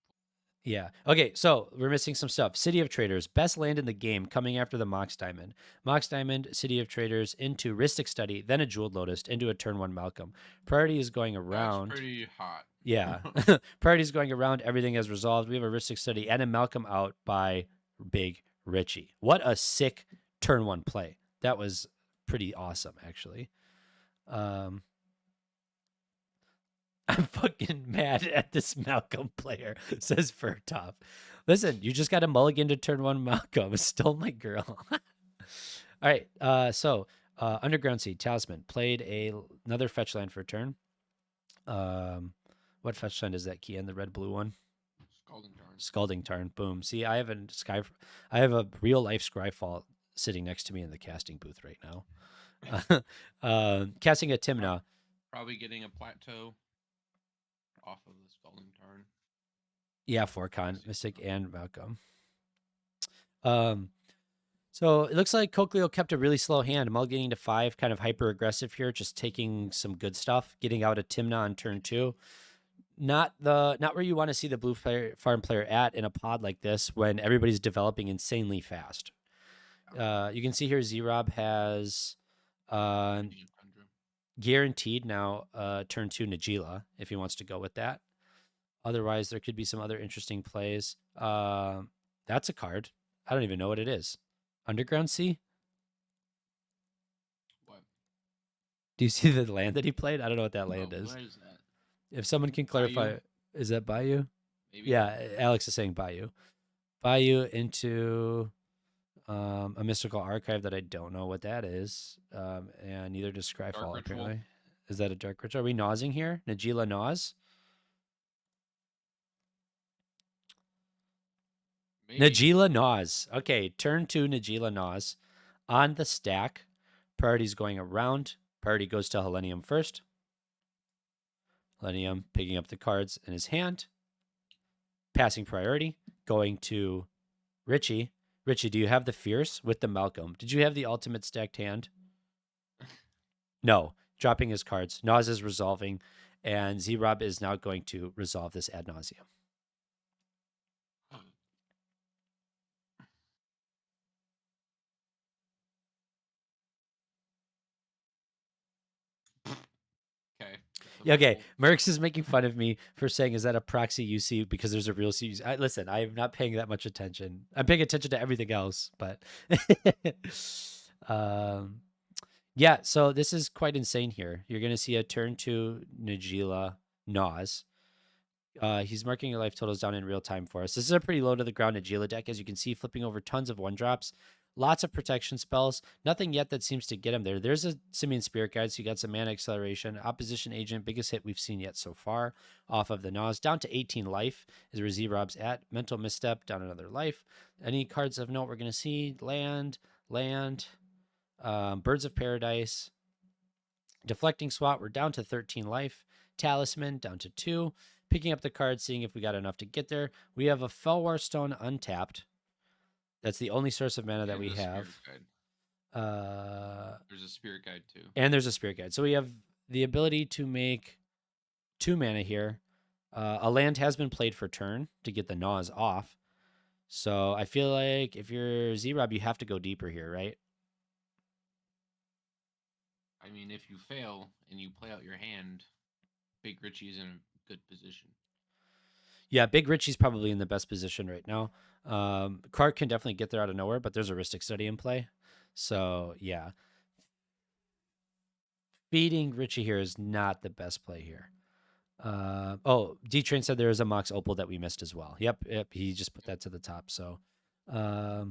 Yeah. Okay, so we're missing some stuff. City of Traders, best land in the game, coming after the Mox Diamond. Mox Diamond, City of Traders, into Rhystic Study, then a Jeweled Lotus, into a turn 1 Malcolm. Priority is going around. That's pretty hot. Yeah. Priority is going around. Everything is resolved. We have a Rhystic Study and a Malcolm out by Big Richie. What a sick turn 1 play. That was pretty awesome, actually. I'm fucking mad at this Malcolm player, says Furtop. Listen, you just got a mulligan to turn 1 Malcolm. Stole my girl. All right. So Underground Seed, Talisman, played another fetch land for a turn. What fetch land is that, Kian? The red-blue one? Scalding Tarn. Scalding Tarn. Boom. See, I have a real life Scryfall sitting next to me in the casting booth right now. Casting a Timna. Probably getting a plateau off of the Scalding Tarn. Yeah, for Con, Mystic, and Malcolm. So it looks like Cochlear kept a really slow hand. Mulliganing to 5, kind of hyper aggressive here, just taking some good stuff, getting out a Timna on turn 2. Not where you want to see the blue farm player at in a pod like this when everybody's developing insanely fast. You can see here Z-Rob has guaranteed now turn 2 Najila if he wants to go with that. Otherwise, there could be some other interesting plays. That's a card. I don't even know what it is. Underground Sea? What? Do you see the land that he played? I don't know what that land is. What is that? If someone can clarify, Bayou? is that Bayou? Maybe. Yeah, Alex is saying Bayou. Bayou into a mystical archive that I don't know what that is. And neither does Scryfall, Ritual. apparently. Is that a dark ritual? Are we nosing here? Najila Naz? Maybe. Najila Naz. Okay, turn 2 Najila Naz. On the stack, priority's going around. Priority goes to Helenium first. Helenium picking up the cards in his hand. Passing priority, going to Richie. Richie, do you have the Fierce with the Malcolm? Did you have the ultimate stacked hand? No. Dropping his cards. Naz is resolving, and Z-Rob is now going to resolve this ad nauseum. Okay. Yeah, okay. Merx is making fun of me for saying, is that a proxy UC because there's a real C? Listen, I am not paying that much attention. I'm paying attention to everything else, but yeah, so this is quite insane here. You're going to see a turn 2 Najila Naz. He's marking your life totals down in real time for us. This is a pretty low to the ground Najila deck, as you can see, flipping over tons of 1-drops. Lots of protection spells. Nothing yet that seems to get him there. There's a Simian Spirit Guide, so you got some mana acceleration. Opposition Agent, biggest hit we've seen yet so far off of the Naz. Down to 18 life is where Z-Rob's at. Mental Misstep, down another life. Any cards of note we're going to see? Land, Birds of Paradise. Deflecting Swat, we're down to 13 life. Talisman, down to 2. Picking up the card, seeing if we got enough to get there. We have a Felwar Stone untapped. That's the only source of mana that we have. There's a Spirit Guide too. And there's a Spirit Guide. So we have the ability to make 2 mana here. A land has been played for turn to get the Naz off. So I feel like if you're Z-Rob, you have to go deeper here, right? I mean, if you fail and you play out your hand, Big Richie's in a good position. Yeah, Big Richie's probably in the best position right now. Clark can definitely get there out of nowhere, but there's a Rhystic Study in play. So, yeah. Feeding Richie here is not the best play here. D-Train said there is a Mox Opal that we missed as well. Yep. He just put that to the top. So, I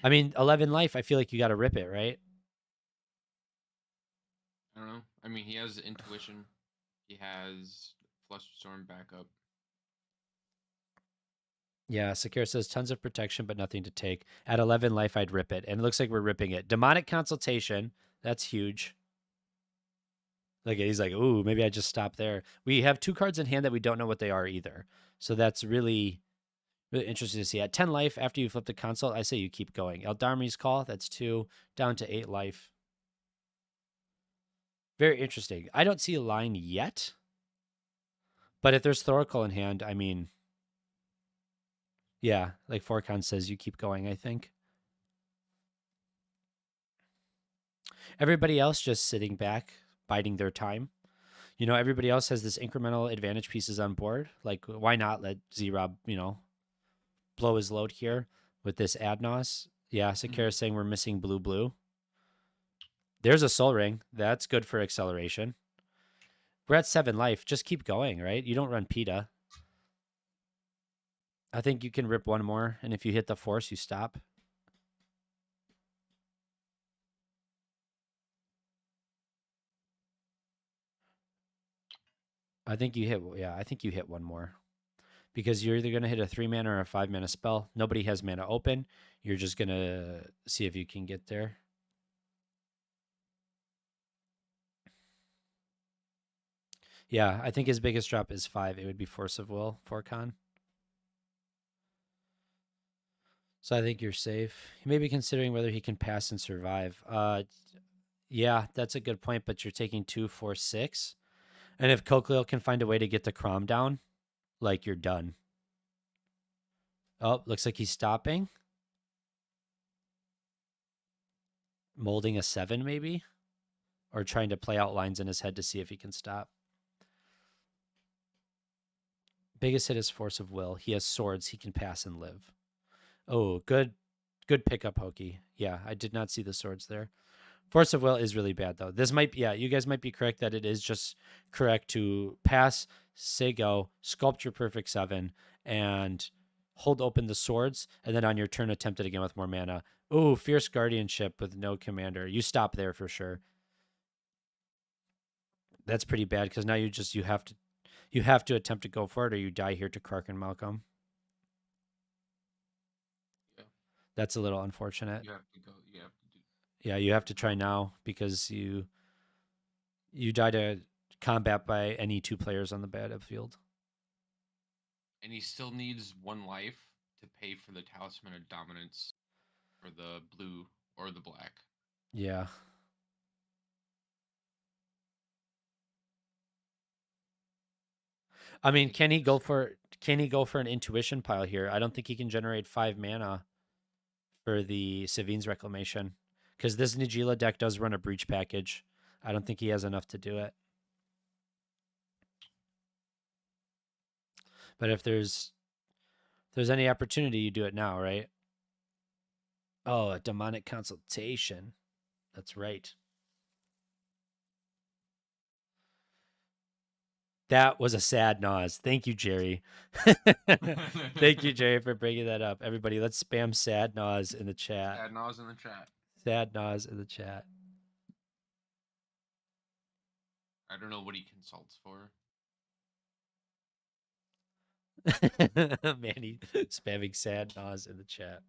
mean, 11 life, I feel like you got to rip it, right? I don't know. I mean, he has intuition. He has Flusterstorm backup. Yeah, Sakira says tons of protection, but nothing to take. At 11 life, I'd rip it. And it looks like we're ripping it. Demonic Consultation. That's huge. Like he's like, ooh, maybe I just stop there. We have 2 cards in hand that we don't know what they are either. So that's really, really interesting to see. At 10 life, after you flip the consult, I say you keep going. Eldarmi's Call, that's 2, down to 8 life. Very interesting. I don't see a line yet. But if there's Thoracle in hand, I mean, yeah, like Forcon says, you keep going, I think. Everybody else just sitting back, biding their time. You know, everybody else has this incremental advantage pieces on board. Like, why not let Z-Rob, blow his load here with this Adnos? Yeah, Sakira's saying we're missing blue. There's a Soul Ring. That's good for acceleration. We're at 7 life. Just keep going, right? You don't run PETA. I think you can rip one more, and if you hit the force, you stop. I think you hit one more. Because you're either going to hit a 3-mana or a 5-mana spell. Nobody has mana open. You're just going to see if you can get there. Yeah, I think his biggest drop is 5. It would be Force of Will for Con. So I think you're safe. He may be considering whether he can pass and survive. Yeah, that's a good point, but you're taking 2, 4, 6. And if Cochleal can find a way to get the Crom down, like you're done. Oh, looks like he's stopping. Molding a 7 maybe? Or trying to play out lines in his head to see if he can stop. Biggest hit is Force of Will. He has swords. He can pass and live. Oh, good pickup, Hokey. Yeah, I did not see the swords there. Force of Will is really bad, though. This might be, yeah, you guys might be correct that it is just correct to pass, say go, sculpt your perfect 7, and hold open the swords, and then on your turn attempt it again with more mana. Ooh, Fierce Guardianship with no commander. You stop there for sure. That's pretty bad because now you have to attempt to go for it or you die here to Kark and Malcolm. Yeah. That's a little unfortunate. You have to go. You have to do. Yeah, you have to try now because you die to combat by any 2 players on the battlefield. And he still needs 1 life to pay for the Talisman of Dominance for the blue or the black. Yeah. I mean, can he go for an intuition pile here? I don't think he can generate 5 mana for the Savine's Reclamation because this Nigila deck does run a breach package. I don't think he has enough to do it. But if there's any opportunity, you do it now, right? Oh, a demonic consultation. That's right. That was a sad nause. Thank you, Jerry. Thank you, Jerry, for bringing that up. Everybody, let's spam sad nause in the chat. Sad nose in the chat. Sad nause in the chat. I don't know what he consults for. Manny spamming sad nause in the chat.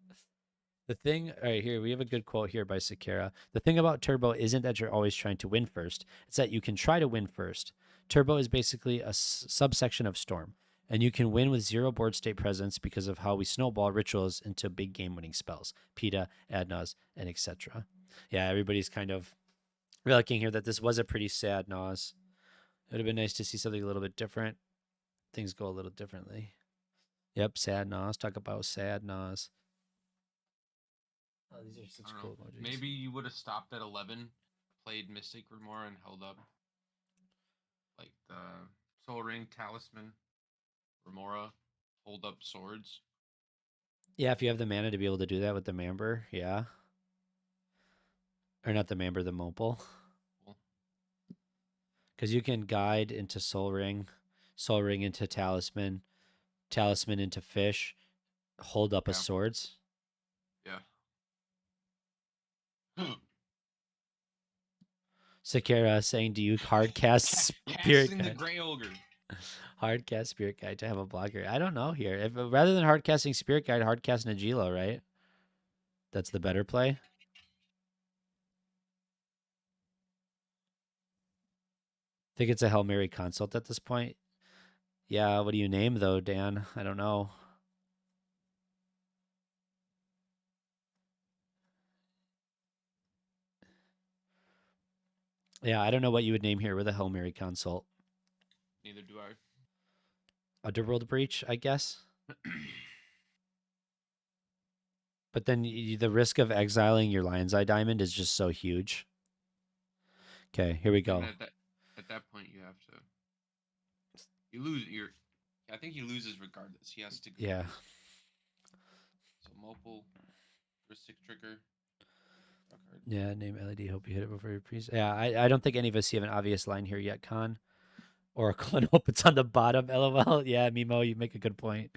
The thing, all right, here we have a good quote here by Sakara. The thing about Turbo isn't that you're always trying to win first; it's that you can try to win first. Turbo is basically a subsection of Storm, and you can win with 0 board state presence because of how we snowball rituals into big game-winning spells, PETA, Adnos, and etc. Yeah, everybody's kind of liking here that this was a pretty sad Nos. It would have been nice to see something a little bit different. Things go a little differently. Yep, sad Nos. Talk about sad Nos. Oh, these are such cool emojis. Maybe you would have stopped at 11, played Mystic Remora, and held up like the Soul Ring, Talisman, Remora, hold up swords. Yeah, if you have the mana to be able to do that with the Mamber, yeah. Or not the Mamber, the Mopal. Because you can guide into Soul Ring, Soul Ring into Talisman, Talisman into Fish, hold up a Yeah. Swords. Yeah. Sakara saying, do you hard cast Spirit Casting the Guide? Grey Ogre. Hard cast Spirit Guide to have a blocker. I don't know here. If rather than hard casting Spirit Guide, hard cast Nagilo, right? That's the better play. Think it's a Hail Mary consult at this point. Yeah, what do you name though, Dan? I don't know. Yeah, I don't know what you would name here with a Hail Mary consult. Neither do I. Underworld Breach, I guess. But then the risk of exiling your Lion's Eye Diamond is just so huge. Okay, here we go. And at that point, you have to. You lose your. I think he loses regardless. He has to. Yeah. So Mopal, Ristic Trigger. Yeah, name LED. Hope you hit it before your priest. Yeah, I don't think any of us see an obvious line here yet, Con. Oracle and hope it's on the bottom. LOL. Yeah, Mimo, you make a good point.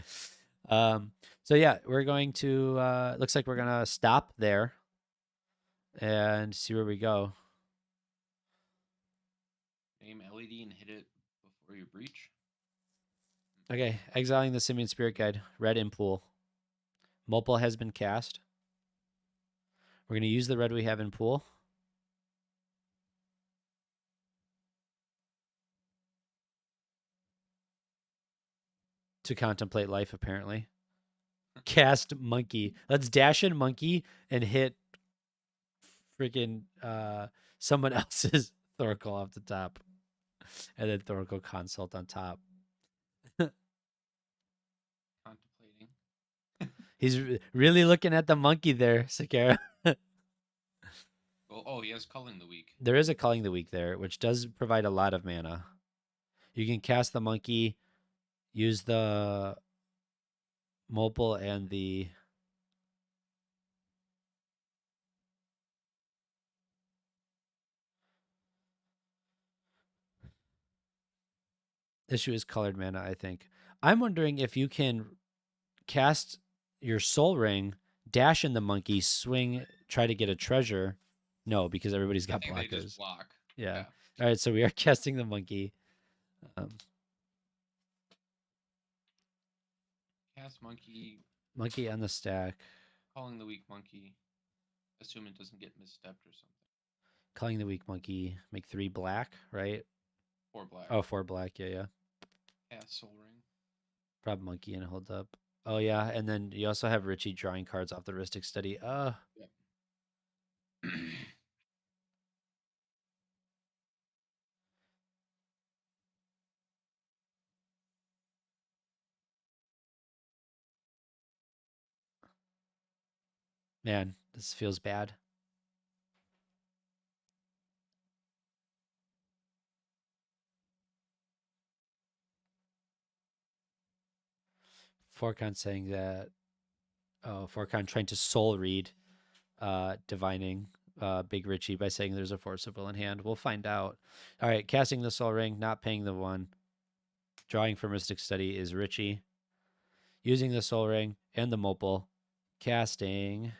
So yeah, we're going to. Looks like we're gonna stop there and see where we go. Name LED and hit it before you breach. Okay, exiling the Simian Spirit Guide. Red in pool. Mopal has been cast. We're going to use the red we have in pool. To contemplate life, apparently. Cast Monkey. Let's dash in Monkey and hit freaking someone else's Thoracle off the top. And then Thoracle Consult on top. Contemplating. He's really looking at the monkey there, Sakara. Well, oh, he has Culling the Week. There is a Culling the Week there, which does provide a lot of mana. You can cast the monkey, use the Mopal and the issue is colored mana, I think. I'm wondering if you can cast your Soul Ring, dash in the monkey, swing, try to get a treasure. No, because everybody's got I think blockers. they just block. Yeah. All right, so we are casting the monkey. Cast Monkey. Monkey on the stack. Calling the Weak Monkey. Assume it doesn't get misstepped or something. Calling the weak monkey. Make 3 black, right? 4 black. Oh, 4 black. Yeah. Cast Soul Ring. Prob monkey and hold up. Oh, yeah. And then you also have Richie drawing cards off the Ristic Study. Yep. Man, this feels bad. Forcon saying that. Oh, Forcon trying to soul read divining Big Richie by saying there's a Force of Will in hand. We'll find out. All right, casting the Soul Ring, not paying the 1. Drawing from Mystic Study is Richie. Using the Soul Ring and the Mopal. Casting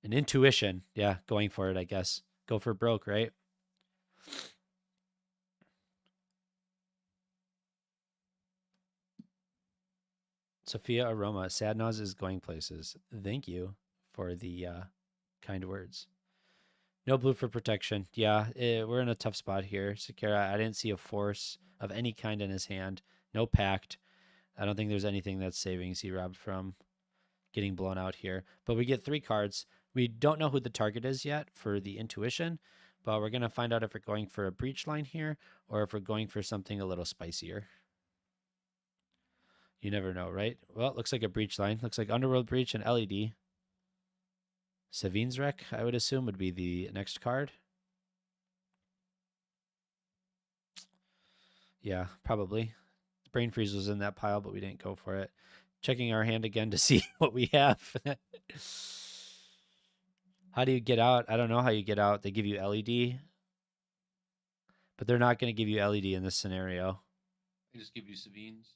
an Intuition. Yeah, going for it, I guess. Go for broke, right? Sophia Aroma, Sadnaz is going places. Thank you for the kind words. No blue for protection. Yeah, we're in a tough spot here. Sakara, I didn't see a force of any kind in his hand. No pact. I don't think there's anything that's saving C-Rob from getting blown out here. But we get 3 cards. We don't know who the target is yet for the Intuition, but we're going to find out if we're going for a breach line here or if we're going for something a little spicier. You never know, right? Well, it looks like a breach line. Looks like Underworld Breach and LED. Savine's Wreck, I would assume, would be the next card. Yeah, probably. Brain Freeze was in that pile, but we didn't go for it. Checking our hand again to see what we have. How do you get out? I don't know how you get out. They give you LED. but they're not going to give you LED in this scenario. They just give you Savines.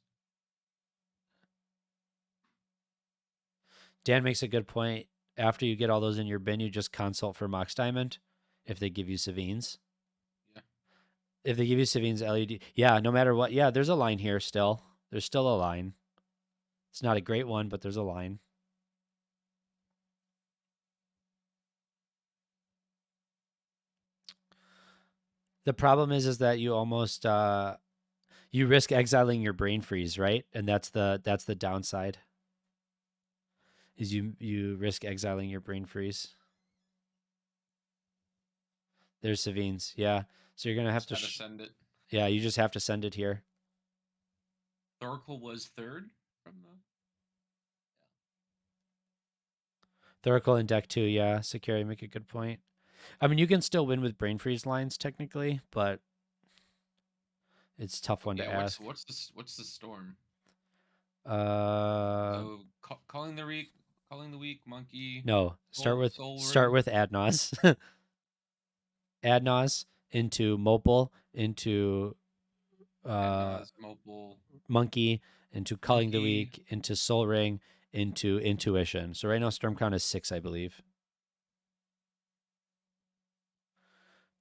Dan makes a good point. After you get all those in your bin, you just consult for Mox Diamond if they give you Savines. Yeah. If they give you Savines LED, yeah, no matter what. Yeah, there's a line here still. There's still a line. It's not a great one, but there's a line. The problem is that you almost you risk exiling your brain freeze, right? And that's the downside. Is you risk exiling your brain freeze. There's Savines, yeah. So you're gonna have Just to gotta send it. yeah, you just have to send it here. Thoracle was third from the. Thoracle in deck 2, yeah. Secure, you make a good point. I mean, you can still win with brain freeze lines technically, but it's a tough one to ask. What's the storm? Uh, So calling the weak monkey. no. Start with Soul Adnos. Adnos into Mopal into Mopal. Monkey into Culling the Monkey. Weak into Soul Ring into Intuition. So right now Storm count is 6, I believe.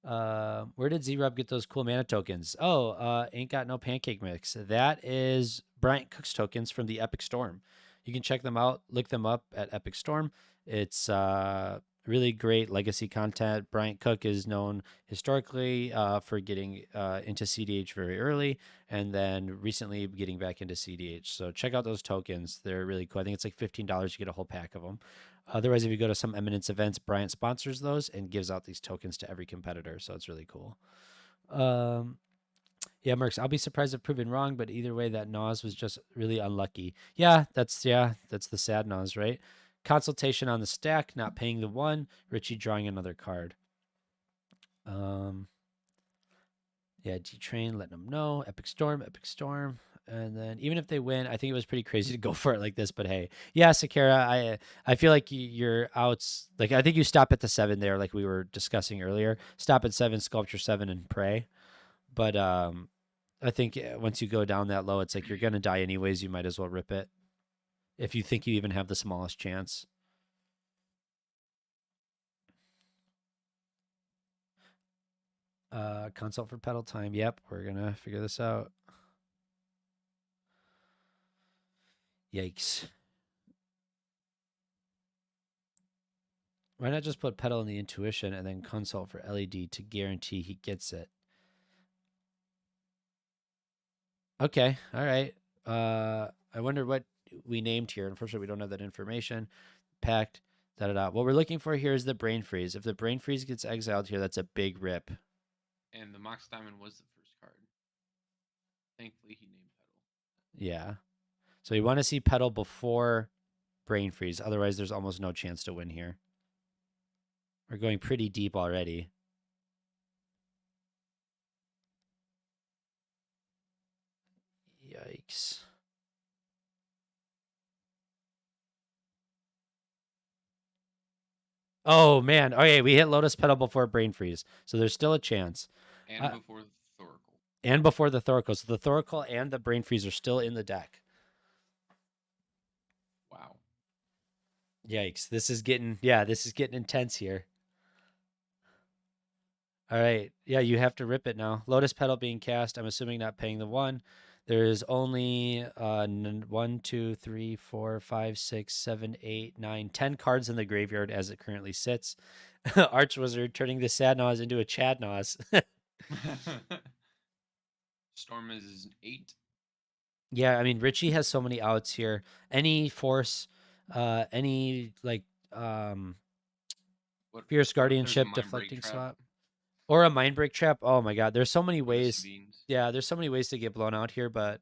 Where did Z-Rub get those cool mana tokens? Oh, Ain't Got No Pancake Mix. That is Bryant Cook's tokens from the Epic Storm. You can check them out, look them up at Epic Storm. It's really great legacy content. Bryant Cook is known historically for getting into CDH very early and then recently getting back into CDH. So check out those tokens. They're really cool. I think it's like $15 to get a whole pack of them. Otherwise, if you go to some Eminence events, Bryant sponsors those and gives out these tokens to every competitor. So it's really cool. Yeah, Mercs, I'll be surprised if proven wrong, but either way, that Nas was just really unlucky. Yeah, that's the sad Nas, right? Consultation on the stack, not paying the 1. Richie drawing another card. Yeah, D-Train, letting them know. Epic Storm. And then even if they win, I think it was pretty crazy to go for it like this. But hey, yeah, Sakara, I feel like you're outs. Like I think you stop at the 7 there, like we were discussing earlier. Stop at 7, sculpture 7, and pray. But I think once you go down that low, it's like you're gonna die anyways. You might as well rip it if you think you even have the smallest chance. Consult for pedal time. Yep, we're gonna figure this out. Yikes. Why not just put pedal in the intuition and then consult for LED to guarantee he gets it? Okay, all right. I wonder what we named here. Unfortunately, we don't have that information. Packed, da-da-da. What we're looking for here is the brain freeze. If the brain freeze gets exiled here, that's a big rip. And the Mox Diamond was the first card. Thankfully, he named Pedal. Yeah. So we want to see pedal before brain freeze. Otherwise, there's almost no chance to win here. We're going pretty deep already. Yikes. Oh, man. Okay, we hit Lotus Pedal before brain freeze. So there's still a chance. And before the Thoracle. And before the Thoracle. So the Thoracle and the brain freeze are still in the deck. Wow. Yikes. This is getting intense here. All right. Yeah, you have to rip it now. Lotus Pedal being cast. I'm assuming not paying the 1. There is only 1, 2, 3, 4, 5, 6, 7, 8, 9, 10 cards in the graveyard as it currently sits. Archwizard turning the Sadnaz into a Chadnaz. Storm is an 8. Yeah, I mean Richie has so many outs here. Any force, any like Fierce Guardianship deflecting swap. Or a mind break trap. Oh my god, there's so many ways. Yeah, there's so many ways to get blown out here, but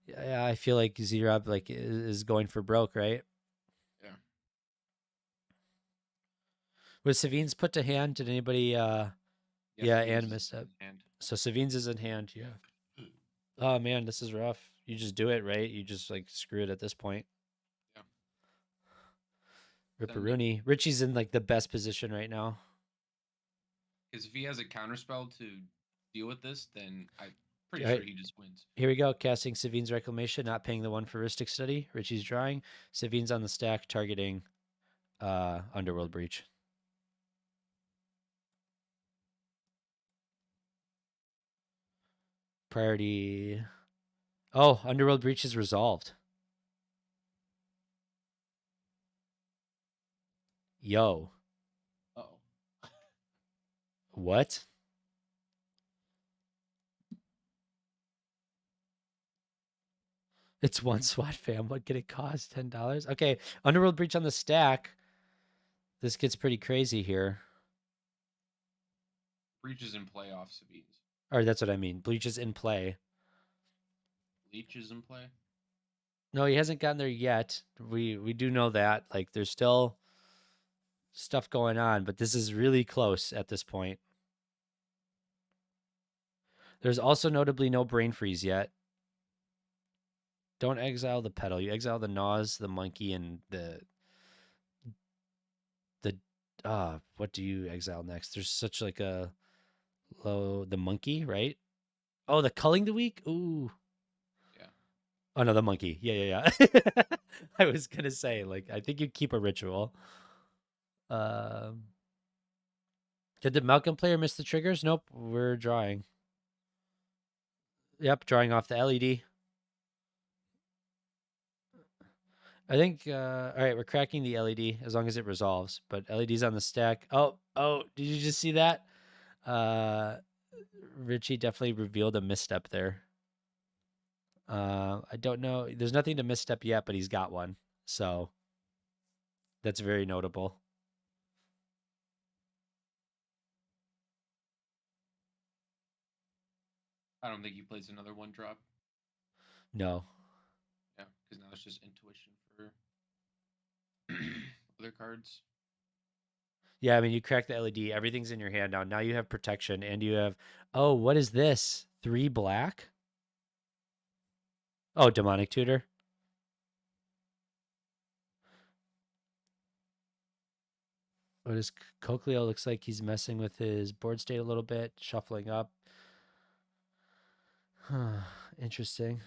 yeah, I feel like Z-Rob like is going for broke, right? Yeah. Was Savine's put to hand? Did anybody yeah, and missed up. Hand. So Savine's is in hand, yeah. Oh man, this is rough. You just do it, right? You just like screw it at this point. Yeah. Ripperoonie. Richie's in like the best position right now. Because if he has a counterspell to deal with this, then I'm pretty Alright. sure he just wins. Here we go. Casting Savine's Reclamation, not paying the 1 for Ristic Study. Richie's drawing. Savine's on the stack, targeting Underworld Breach. Priority. Oh, Underworld Breach is resolved. Yo. Uh-oh. What? It's one SWAT fam. What could it cost? $10? Okay. Underworld Breach on the stack. This gets pretty crazy here. Breach is in playoff Sabines. Or that's what I mean. Breach is in play. Leech is in play. No, he hasn't gotten there yet. We do know that. Like, there's still stuff going on, but this is really close at this point. There's also notably no brain freeze yet. Don't exile the pedal. You exile the Naws, the monkey, and the what do you exile next? There's such like a low the monkey, right? Oh, the culling the weak? Ooh. Yeah. Oh no, the monkey. Yeah. I was gonna say, like, I think you keep a ritual. Did the Malcolm player miss the triggers? Nope, we're drawing. Yep, drawing off the LED. I think, all right, we're cracking the LED as long as it resolves, but LED's on the stack. Oh, did you just see that? Richie definitely revealed a misstep there. I don't know. There's nothing to misstep yet, but he's got one. So that's very notable. I don't think he plays another 1-drop. No. Yeah, because now it's just intuition for other cards. Yeah, I mean, you crack the LED. Everything's in your hand now. Now you have protection, and you have... Oh, what is this? 3 black? Oh, Demonic Tutor. What is Cocleo? Looks like he's messing with his board state a little bit, shuffling up. Interesting.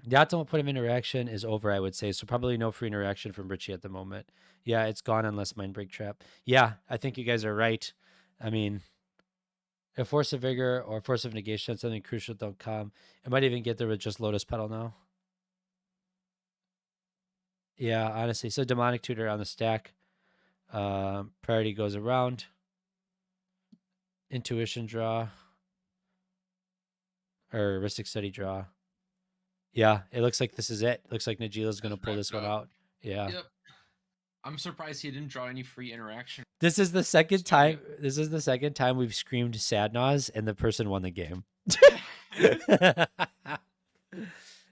The optimal point of interaction is over, I would say. So probably no free interaction from Richie at the moment. Yeah, it's gone unless Mind Break Trap. Yeah, I think you guys are right. I mean, a Force of Vigor or Force of Negation, something crucial don't come. I might even get there with just Lotus Petal now. Yeah, honestly. So Demonic Tutor on the stack. Priority goes around. Intuition draw. Or Heuristic Study draw. Yeah, it looks like this is it. Looks like Najila's going to pull this one out. Yeah. Yep. I'm surprised he didn't draw any free interaction. This is the second time. This is the second time we've screamed Sadnaz and the person won the game.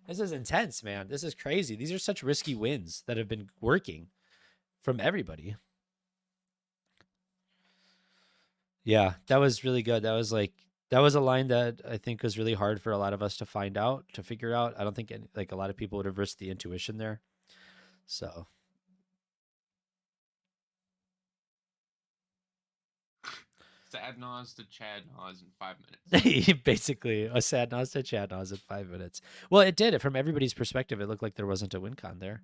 This is intense, man. This is crazy. These are such risky wins that have been working from everybody. Yeah, that was really good. That was a line that I think was really hard for a lot of us to find out, to figure out. I don't think a lot of people would have risked the intuition there. So Sad Nas to Chad Nas in 5 minutes. basically a sad Nas to Chad Nas in 5 minutes. Well, it did. From everybody's perspective, it looked like there wasn't a win con there.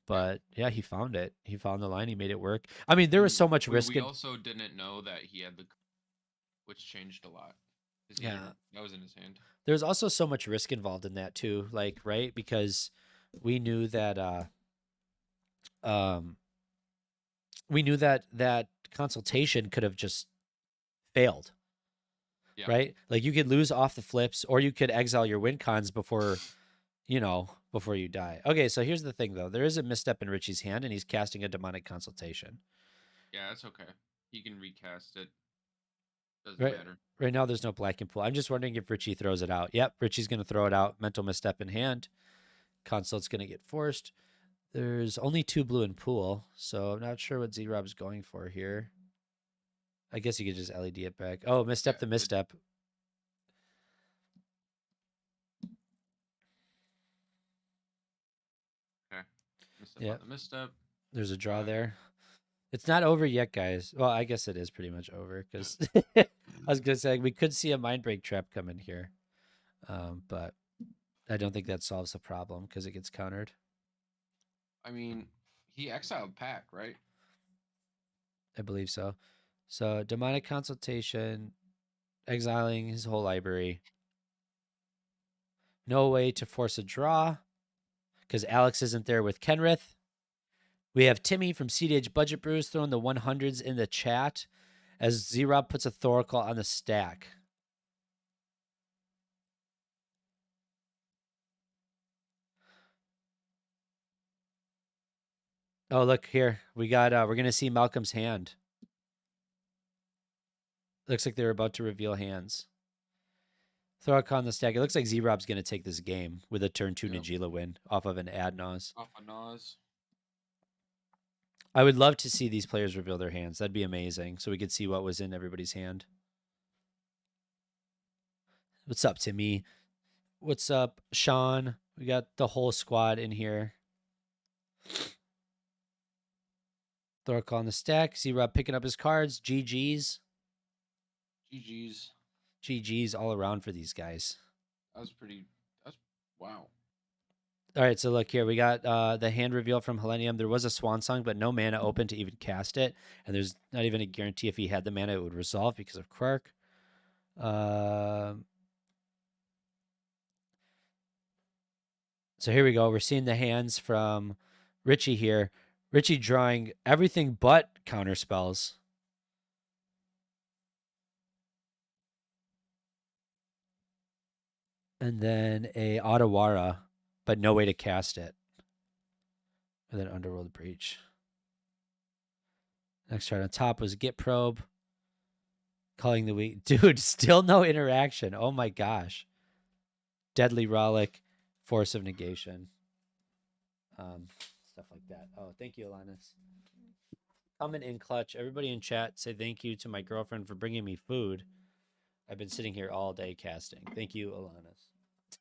But yeah, he found it. He found the line. He made it work. I mean, there was so much risk. We also didn't know that he had the, which changed a lot. Yeah, that was in his hand. There's also so much risk involved in that too. Like, right, because we knew that that consultation could have just failed. Yeah. Right? Like, you could lose off the flips, or you could exile your win cons before you die. Okay, so here's the thing though. There is a misstep in Richie's hand, and he's casting a demonic consultation. Yeah, that's okay. He can recast it. Doesn't right, matter. Right now there's no black in pool. I'm just wondering if Richie throws it out. Yep, Richie's gonna throw it out. Mental misstep in hand. Consult's gonna get forced. There's only 2 blue in pool, so I'm not sure what Z-Rob's going for here. I guess you could just LED it back. Oh, misstep the misstep. Okay. Misstep the misstep. There's a draw there. It's not over yet, guys. Well, I guess it is pretty much over because I was gonna say we could see a mind break trap come in here, but I don't think that solves the problem because it gets countered. I mean, he exiled Pack, right? I believe so. So demonic consultation, exiling his whole library. No way to force a draw because Alex isn't there with Kenrith. We have Timmy from CDH Budget Brews throwing the 100s in the chat as Z-Rob puts a Thoracle on the stack. Oh, look here. We got we're gonna see Malcolm's hand. Looks like they're about to reveal hands. Thoracle on the stack. It looks like Z-Rob's gonna take this game with a turn 2 Yep. Najila win off of an Adnos. Off of Nas. I would love to see these players reveal their hands. That'd be amazing. So we could see what was in everybody's hand. What's up, Timmy? What's up, Sean? We got the whole squad in here. Thoracle on the stack. Z-Rob picking up his cards. GG's. GG's. GG's all around for these guys. That was pretty. That's wow. All right, so look here. We got the hand reveal from Hellenium. There was a Swan Song, but no mana open to even cast it. And there's not even a guarantee if he had the mana it would resolve because of Quark. So here we go. We're seeing the hands from Richie here. Richie drawing everything but counter spells. And then a Otawara, but no way to cast it. And then Underworld Breach. Next card on top was Git Probe. Calling the weak. Dude, still no interaction. Oh my gosh. Deadly Rollick. Force of Negation. Stuff like that. Oh, thank you, Alanis. Coming in clutch. Everybody in chat say thank you to my girlfriend for bringing me food. I've been sitting here all day casting. Thank you, Alanis.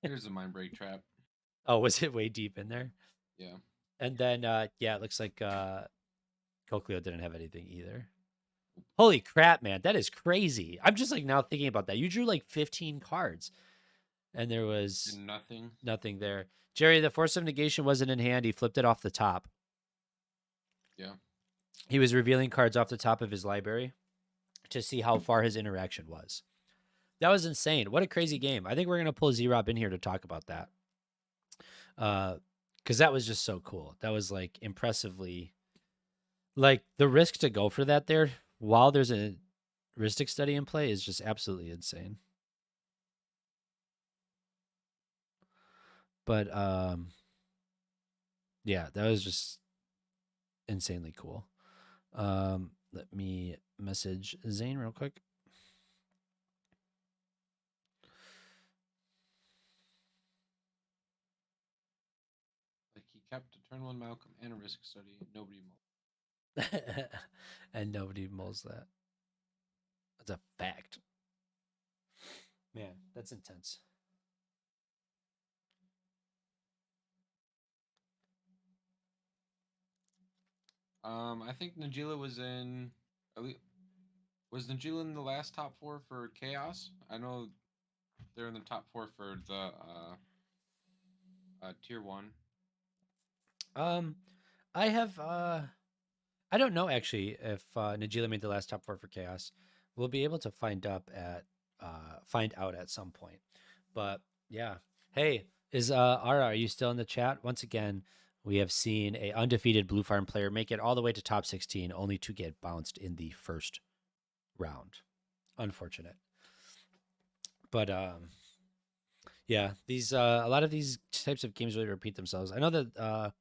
Here's a mind break trap. Oh, was it way deep in there? Yeah. And then, yeah, it looks like Cocleo didn't have anything either. Holy crap, man. That is crazy. I'm just like now thinking about that. You drew like 15 cards. And there was nothing there. Jerry, the Force of Negation wasn't in hand. He flipped it off the top. Yeah. He was revealing cards off the top of his library to see how far his interaction was. That was insane. What a crazy game. I think we're going to pull Z-Rob in here to talk about that. Because that was just so cool. That was like impressively... Like the risk to go for that there while there's a heuristic study in play is just absolutely insane. But yeah, that was just insanely cool. Let me message Zane real quick. Like he kept a turn 1 Malcolm and a risk study. Nobody mold. And nobody mulls that. That's a fact. Man, that's intense. I think Najila was in. Was Najila in the last top 4 for ka0s? I know they're in the top 4 for the tier 1. I have I don't know actually if Najila made the last top 4 for ka0s. We'll be able to find out at some point. But yeah. Hey, is Ara, are you still in the chat? Once again, we have seen a undefeated Blue Farm player make it all the way to top 16, only to get bounced in the first round. Unfortunate. But yeah, these a lot of these types of games really repeat themselves. I know that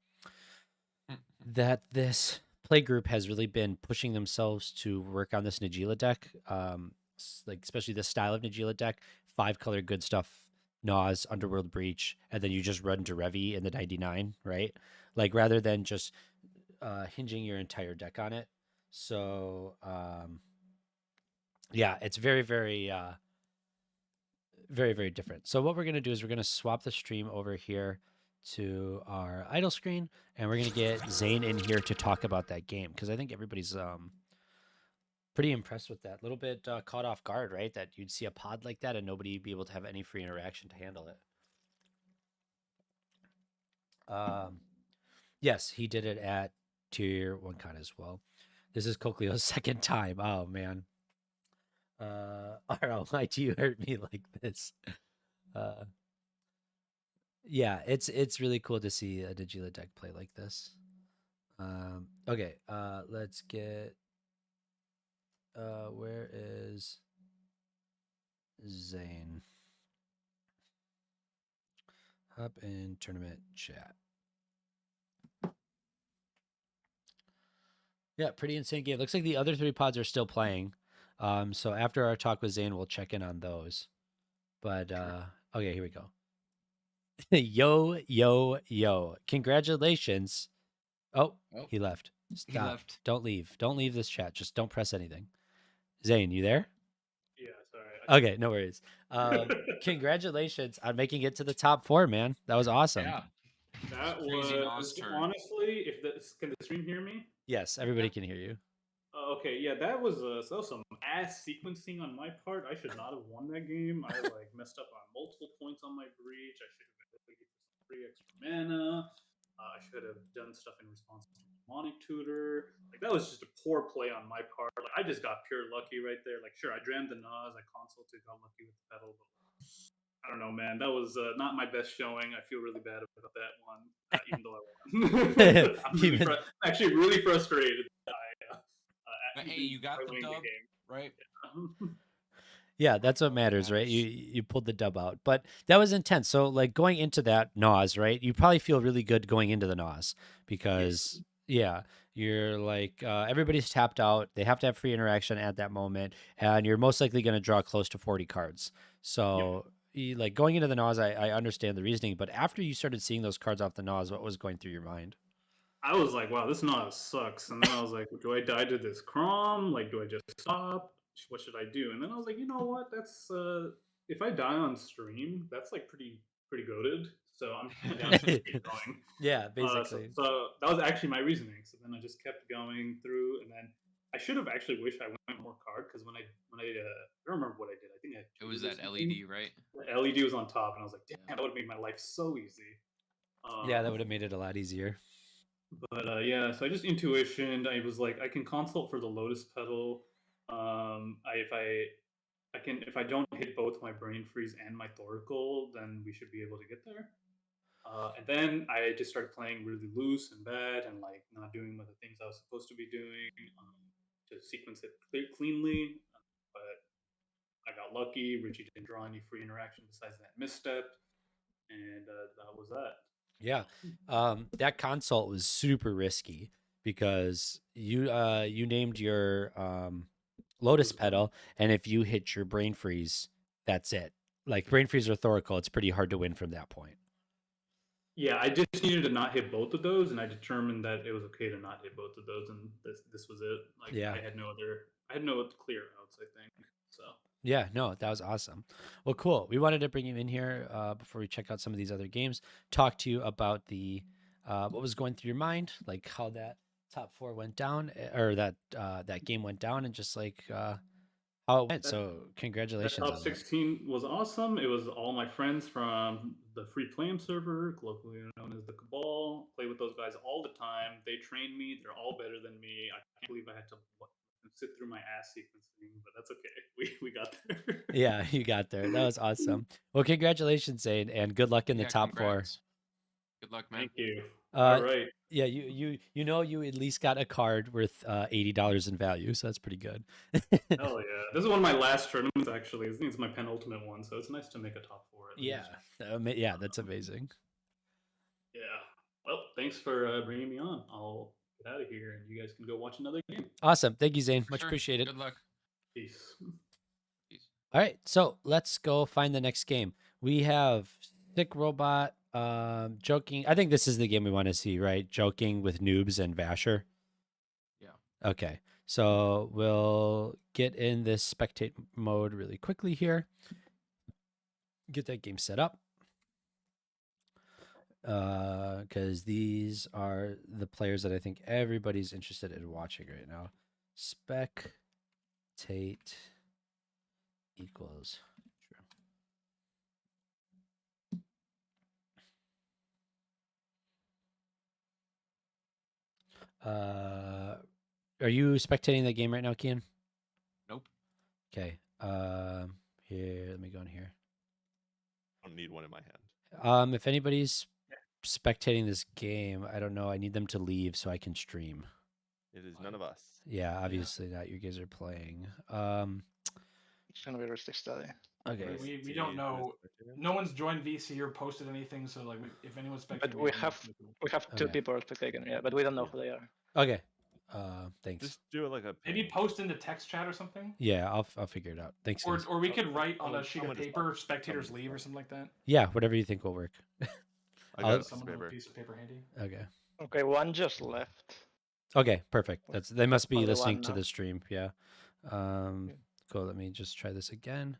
that this play group has really been pushing themselves to work on this Najila deck, like especially this style of Najila deck, 5-color good stuff, Nas, Underworld Breach, and then you just run to Revi in the 99, right? Like rather than just hinging your entire deck on it. So yeah, it's very, very, very, very different. So what we're going to do is we're going to swap the stream over here to our idle screen, and we're going to get Zane in here to talk about that game because I think everybody's Pretty impressed with that. A little bit caught off guard, right? That you'd see a pod like that and nobody be able to have any free interaction to handle it. Yes, he did it at tier 1 con as well. This is Coklio's second time. Oh man. RL, why do you hurt me like this? Yeah, it's really cool to see a Digila deck play like this. Okay, let's get where is Zane? Hop in tournament chat. Yeah, pretty insane game. Looks like the other 3 pods are still playing. So after our talk with Zane, we'll check in on those. But okay, here we go. Yo, yo, yo. Congratulations. Oh, Oh, he left. he Stop. left. Don't leave. Don't leave this chat. Just don't press anything. Zane, you there? Yeah, sorry. Okay, no worries. Congratulations on making it to the top 4, man. That was awesome. Yeah. That Crazy was Nos turn. honestly, can the stream hear me? Yes, everybody can hear you. Okay, yeah, that was some ass sequencing on my part. I should not have won that game. I like messed up on multiple points on my breach. I should have been able to get some free extra mana. I should have done stuff in response to demonic tutor. Like that was just a poor play on my part. Like I just got pure lucky right there. Like sure, I jammed the Nas, I consulted, got lucky with the pedal, but I don't know, man. That was not my best showing. I feel really bad about that one, even though I won. I'm really Even- actually really frustrated. But hey, you got the winning dub, game. right? Yeah, that's what matters, right? You pulled the dub out. But that was intense. So like going into that Nas, right? You probably feel really good going into the Nas because yeah, you're like everybody's tapped out. They have to have free interaction at that moment, and you're most likely going to draw close to 40 cards. So like going into the Nas, I understand the reasoning, but after you started seeing those cards off the Nas, what was going through your mind? I was like, wow, this Nas sucks. And then I was like, do I die to this Crom? Like, do I just stop? What should I do? And then I was like, you know what? That's if I die on stream, that's like pretty goaded. So I'm down to just keep going. Yeah, So, basically. so that was actually my reasoning. So then I just kept going through, and then I should have actually wished I went more card because when I don't remember what I did. I think It was that LED, right? The LED was on top, and I was like, damn, that would have made my life so easy. Yeah, that would have made it a lot easier. But yeah, so I just intuitioned. I was like, I can consult for the Lotus Petal. If I don't hit both my Brain Freeze and my Thoracle, then we should be able to get there. And then I just started playing really loose and bad, and like not doing the things I was supposed to be doing to sequence it cleanly. But I got lucky. Richie didn't draw any free interaction besides that misstep, and that was that. Yeah, that consult was super risky because you named your Lotus Petal, and if you hit your Brain Freeze, that's it. Like Brain Freeze or Thoracle, it's pretty hard to win from that point. Yeah, I just needed to not hit both of those, and I determined that it was okay to not hit both of those, and this was it. Like Yeah. I had no clear outs. I think so. Yeah, no, that was awesome. Well, cool. We wanted to bring you in here before we check out some of these other games, talk to you about the what was going through your mind, like how that top 4 went down, or that that game went down, and just like how it went. So congratulations That top on that. 16 was awesome. It was all my friends from the free play server, colloquially known as the Cabal. Play with those guys all the time. They trained me. They're all better than me. I can't believe I had to sit through my ass sequencing, but that's okay. We got there. Yeah, you got there. That was awesome. Well, congratulations, Zane, and good luck in the top congrats. Good luck, man. Thank you. 4. All right. Yeah, you at least got a card worth $80 in value, so that's pretty good. Hell yeah! This is one of my last tournaments. Actually, I think it's my penultimate one, so it's nice to make a top 4. At yeah, least. Yeah, that's amazing. Yeah. Well, thanks for bringing me on. I'll get out of here, and you guys can go watch another game. Awesome. Thank you, Zane. Much appreciated. Good luck. Peace. All right, so let's go find the next game. We have Sick Robot joking. I think this is the game we want to see, right? Joking with Noobs and Vasher. Yeah. Okay, so we'll get in this spectate mode really quickly here. Get that game set up. Because these are the players that I think everybody's interested in watching right now. Spec Tate equals true. Are you spectating the game right now, Kian? Nope. Okay. Here, let me go in here. I don't need one in my hand. If anybody's spectating this game, I don't know. I need them to leave so I can stream. It is none of us. Yeah, obviously not. You guys are playing. It's gonna be Rustic Study. Okay. We don't know. No one's joined VC or posted anything, so like if anyone's spectating, But we have two Okay. people spectating, yeah, but we don't know who they are. Okay. Thanks. Just do it like a maybe ping. post into text chat or something. Yeah, I'll figure it out. Thanks, guys. Or we could write on a sheet someone of just paper, left. spectators Someone leave or just something like that. Yeah, whatever you think will work. I I'll- got Someone paper. with a piece of paper handy. Okay. Okay, one just left. Okay, perfect. They must be Only listening one to now. the stream. Yeah. Cool. Let me just try this again.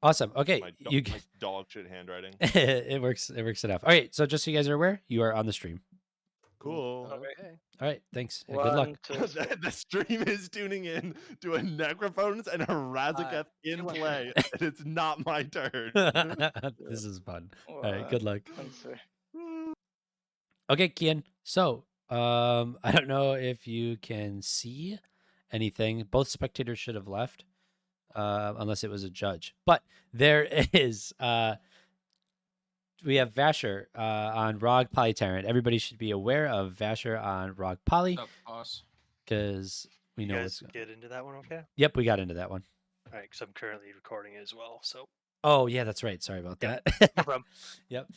Awesome. Okay. My You my dog shit handwriting. it works. It works enough. All right. So just so you guys are aware, you are on the stream. Cool. Okay. All right. Thanks. And good luck. One, two, three. The stream is tuning in to a Necrophones and a Razaketh in 200. play, and it's not my turn. This is fun. All right. Good luck. One, three. Okay, Kian. So, I don't know if you can see anything. Both spectators should have left, unless it was a judge. But there is. We have Vasher on Rog Poly Tyrant. Everybody should be aware of Vasher on Rog Poly What's up, boss? because we You know guys what's. get into that one, okay? Yep, we got into that one. All right, because I'm currently recording it as well. So Oh yeah, that's right. Sorry about Yeah, that. no problem. Yep.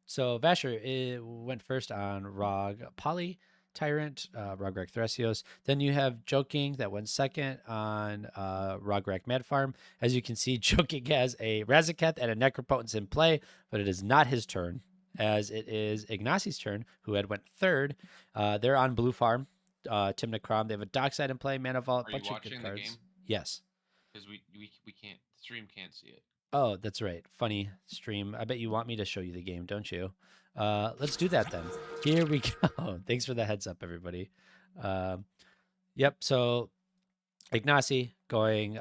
So Vasher went first on Rog Poly Tyrant, Rograk Thrasios. Then you have Joking that went second on Rograk Mad Farm. As you can see, Joking has a Razaketh and a Necropotence in play, but it is not his turn, as it is Ignacy's turn, who had went third. They're on Blue Farm. Tim Necrom. They have a Dockside in play, Mana Vault, Are you bunch of watching good the cards. game? Yes. Because we can't stream can't see it. Oh, that's right. Funny stream. I bet you want me to show you the game, don't you? Let's do that then. Here we go. Thanks for the heads up, everybody. Yep. So Ignacy going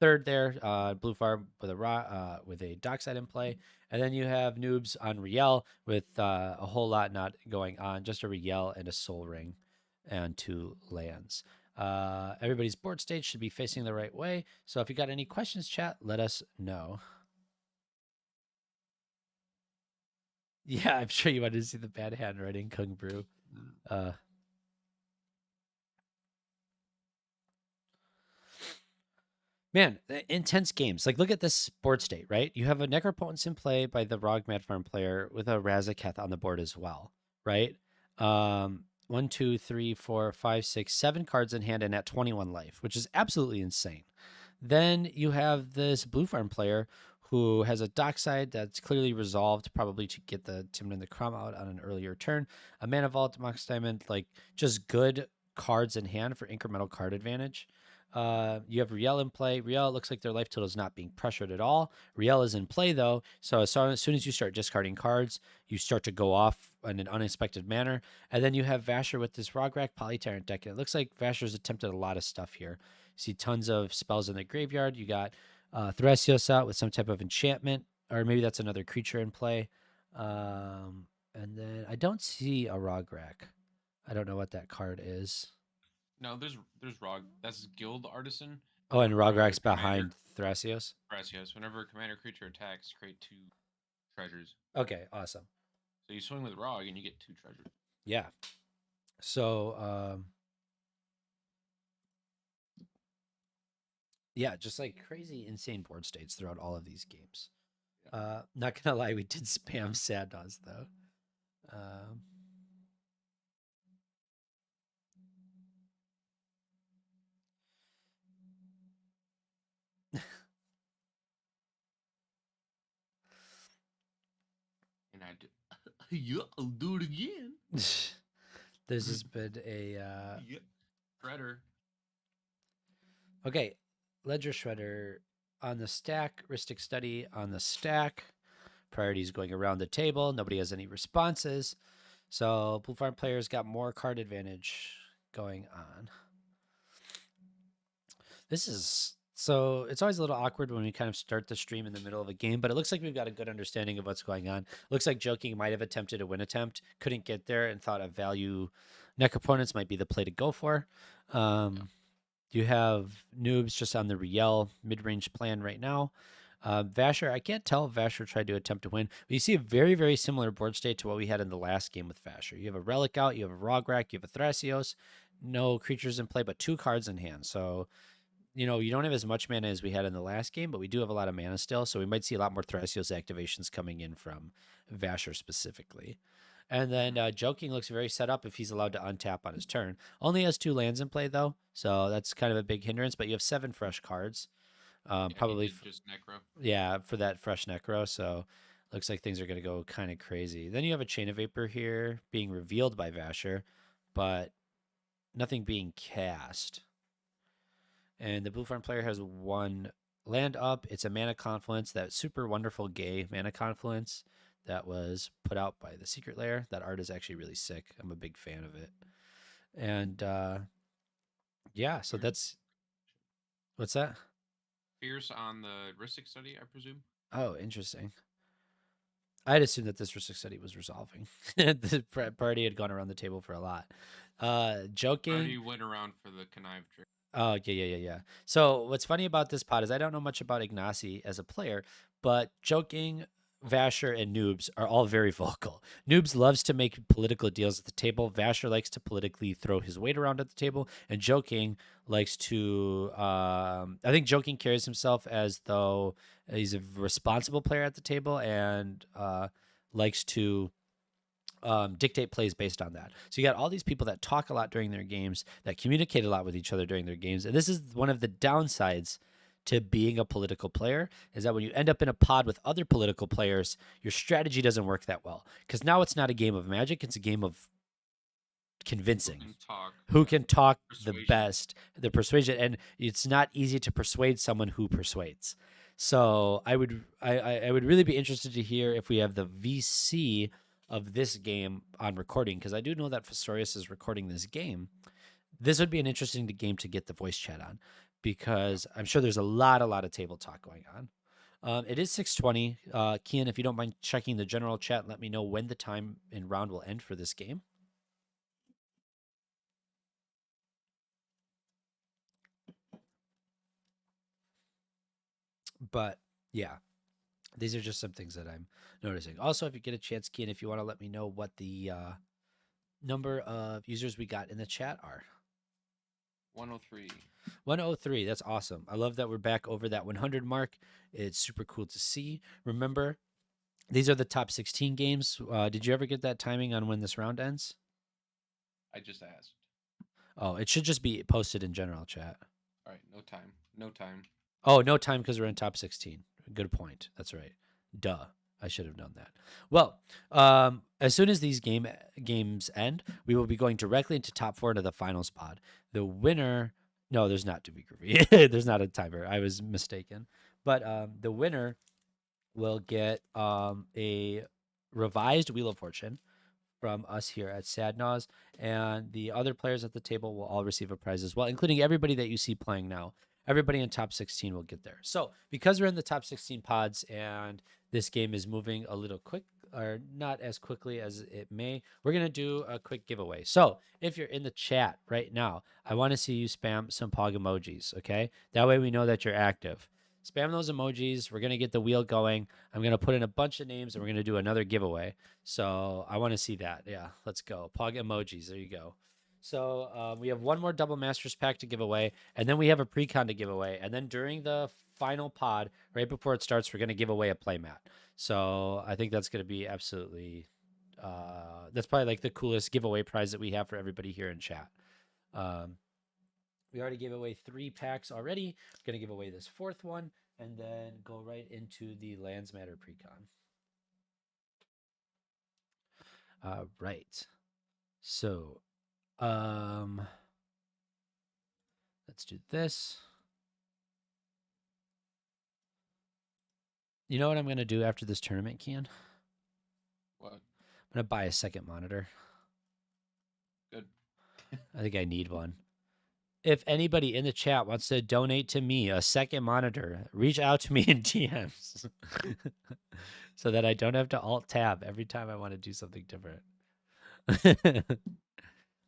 third there, Blue Farm with a Dockside in play, and then you have Noobs on Riel with a whole lot not going on, just a Riel and a Soul Ring, and 2 lands. Everybody's board stage should be facing the right way. So if you got any questions, chat, let us know. Yeah, I'm sure you wanted to see the bad handwriting, Kung Brew. Man, intense games. Like, look at this board state, right? You have a Necropotence in play by the Rog Mad Farm player with a Razaketh on the board as well, right? 1, 2, 3, 4, 5, 6, 7 cards in hand and at 21 life, which is absolutely insane. Then you have this Blue Farm player who has a Dockside that's clearly resolved, probably to get the Timon and the Crom out on an earlier turn. A Mana Vault, Mox Diamond, like just good cards in hand for incremental card advantage. You have Riel in play. Riel, it looks like their life total is not being pressured at all. Riel is in play though, so as soon as you start discarding cards, you start to go off in an unexpected manner. And then you have Vasher with this Rograk Polytyrant deck, and it looks like Vasher's attempted a lot of stuff here. You see tons of spells in the graveyard. You got Thrasios out with some type of enchantment, or maybe that's another creature in play. And then I don't see a Rograk. I don't know what that card is. No, there's Rog. That's Guild Artisan. Oh, and Whenever Rograk's commander- behind Thrasios? Thrasios. Whenever a commander creature attacks, create 2 treasures. Okay, awesome. So you swing with Rog and you get 2 treasures. Yeah. So, yeah, just like crazy, insane board states throughout all of these games. Not gonna lie, we did spam Sadnaz though. And I do. Yeah, I'll do it again. There's just been a Yeah. Shredder. okay, Ledger Shredder on the stack, Ristic Study on the stack. Priorities going around the table. Nobody has any responses. So Blue Farm players got more card advantage going on. This is so it's always a little awkward when we kind of start the stream in the middle of a game, but it looks like we've got a good understanding of what's going on. Looks like Joking might have attempted a win attempt, couldn't get there, and thought a value neck opponents might be the play to go for. You have Noobs just on the Riel mid-range plan right now. Vasher, I can't tell if Vasher tried to attempt to win, but you see a very, very similar board state to what we had in the last game with Vasher. You have a Relic out, you have a Rograk, you have a Thrasios, no creatures in play, but 2 cards in hand. So, you know, you don't have as much mana as we had in the last game, but we do have a lot of mana still. So we might see a lot more Thrasios activations coming in from Vasher specifically. And then Joking looks very set up if he's allowed to untap on his turn. Only has 2 lands in play, though, so that's kind of a big hindrance. But you have 7 fresh cards. Yeah, Probably, just Necro. yeah, for that fresh Necro. So looks like things are going to go kind of crazy. Then you have a Chain of Vapor here being revealed by Vasher, but nothing being cast. And the Blue Farm player has 1 land up. It's a Mana Confluence, that super wonderful gay Mana Confluence that was put out by the Secret Lair. That art is actually really sick. I'm a big fan of it. And yeah, so that's what's that? Fierce on the Ristic study, I presume. Oh, interesting. I'd assume that this Ristic study was resolving. The party had gone around the table for a lot. Joking. Already went around for the connive trick. Oh, yeah. So what's funny about this pod is I don't know much about Ignacy as a player, but Joking, Vasher, and Noobs are all very vocal. Noobs loves to make political deals at the table. Vasher likes to politically throw his weight around at the table, and Joking likes to. I think Joking carries himself as though he's a responsible player at the table and likes to dictate plays based on that. So you got all these people that talk a lot during their games, that communicate a lot with each other during their games. And this is one of the downsides to being a political player, is that when you end up in a pod with other political players, your strategy doesn't work that well. Because now it's not a game of Magic, it's a game of convincing. Who can talk the best, the persuasion. And it's not easy to persuade someone who persuades. So I would really be interested to hear if we have the VC of this game on recording, because I do know that Festorius is recording this game. This would be an interesting game to get the voice chat on, because I'm sure there's a lot of table talk going on. It is 6:20. Kian, if you don't mind checking the general chat, let me know when the time in round will end for this game. But yeah, these are just some things that I'm noticing. Also, if you get a chance, Kian, if you want to let me know what the number of users we got in the chat are. 103. 103. That's awesome. I love that we're back over that 100 mark. It's super cool to see. Remember, these are the top 16 games. Did you ever get that timing on when this round ends? I just asked. Oh, it should just be posted in general chat. All right, no time. No time. Oh, no time because we're in top 16. Good point. That's right. Duh. I should have known that. Well, as soon as these games end, we will be going directly into top 4 into the final spot. The winner... No, there's not, to be groovy. There's not a timer. I was mistaken. But the winner will get a revised Wheel of Fortune from us here at Sadnaz, and the other players at the table will all receive a prize as well, including everybody that you see playing now. Everybody in top 16 will get there. So because we're in the top 16 pods and this game is moving a little quick, or not as quickly as it may, we're going to do a quick giveaway. So if you're in the chat right now, I want to see you spam some Pog emojis, okay? That way we know that you're active. Spam those emojis. We're going to get the wheel going. I'm going to put in a bunch of names and we're going to do another giveaway. So I want to see that. Yeah, let's go. Pog emojis. There you go. So we have one more Double Masters pack to give away, and then we have a pre-con to give away. And then during the final pod, right before it starts, we're going to give away a playmat. So I think that's going to be absolutely, that's probably like the coolest giveaway prize that we have for everybody here in chat. We already gave away 3 packs already. We're going to give away this 4th one and then go right into the Lands Matter pre-con. Right. So, let's do this. You know what I'm going to do after this tournament, Kian? What? I'm gonna buy a second monitor. Good. I think I need one. If anybody in the chat wants to donate to me a second monitor, reach out to me in DMs so that I don't have to alt tab every time I want to do something different.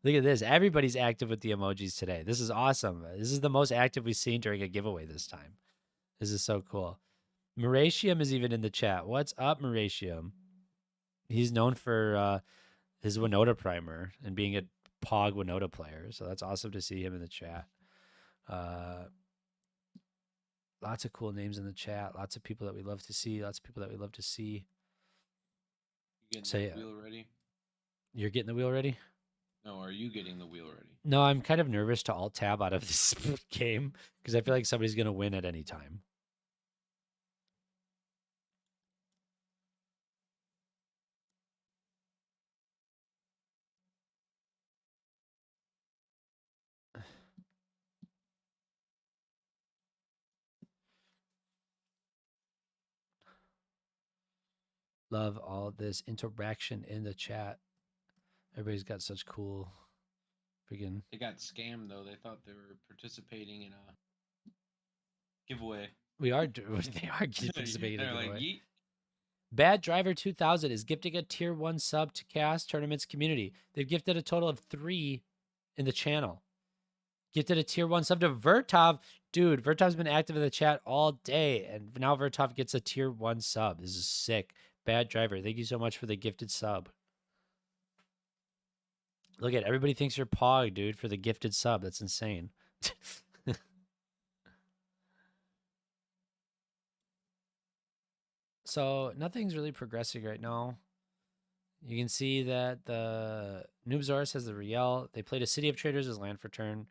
Look at this. Everybody's active with the emojis today. This is awesome. This is the most active we've seen during a giveaway this time. This is so cool. Meratium is even in the chat. What's up, Meratium? He's known for his Winota primer and being a Pog Winota player. So that's awesome to see him in the chat. Lots of cool names in the chat. Lots of people that we love to see. Lots of people that we love to see. You So, getting yeah. the wheel ready? You're getting the wheel ready? No, are you getting the wheel ready? No, I'm kind of nervous to alt tab out of this game because I feel like somebody's going to win at any time. Love all this interaction in the chat. Everybody's got such cool freaking. They got scammed though. They thought they were participating in a giveaway. They are participating in They're a like, giveaway. yeet. Bad Driver 2000 is gifting a tier 1 sub to ka0s Tournaments community. They've gifted a total of 3 in the channel. Gifted a tier 1 sub to Vertov. Dude, Vertov's been active in the chat all day, and now Vertov gets a tier 1 sub. This is sick. Bad Driver, thank you so much for the gifted sub. Look at everybody thinks you're Pog, dude, for the gifted sub. That's insane. So nothing's really progressing right now. You can see that the Noobsaurus has the Riel. They played a City of Traders as land for turn.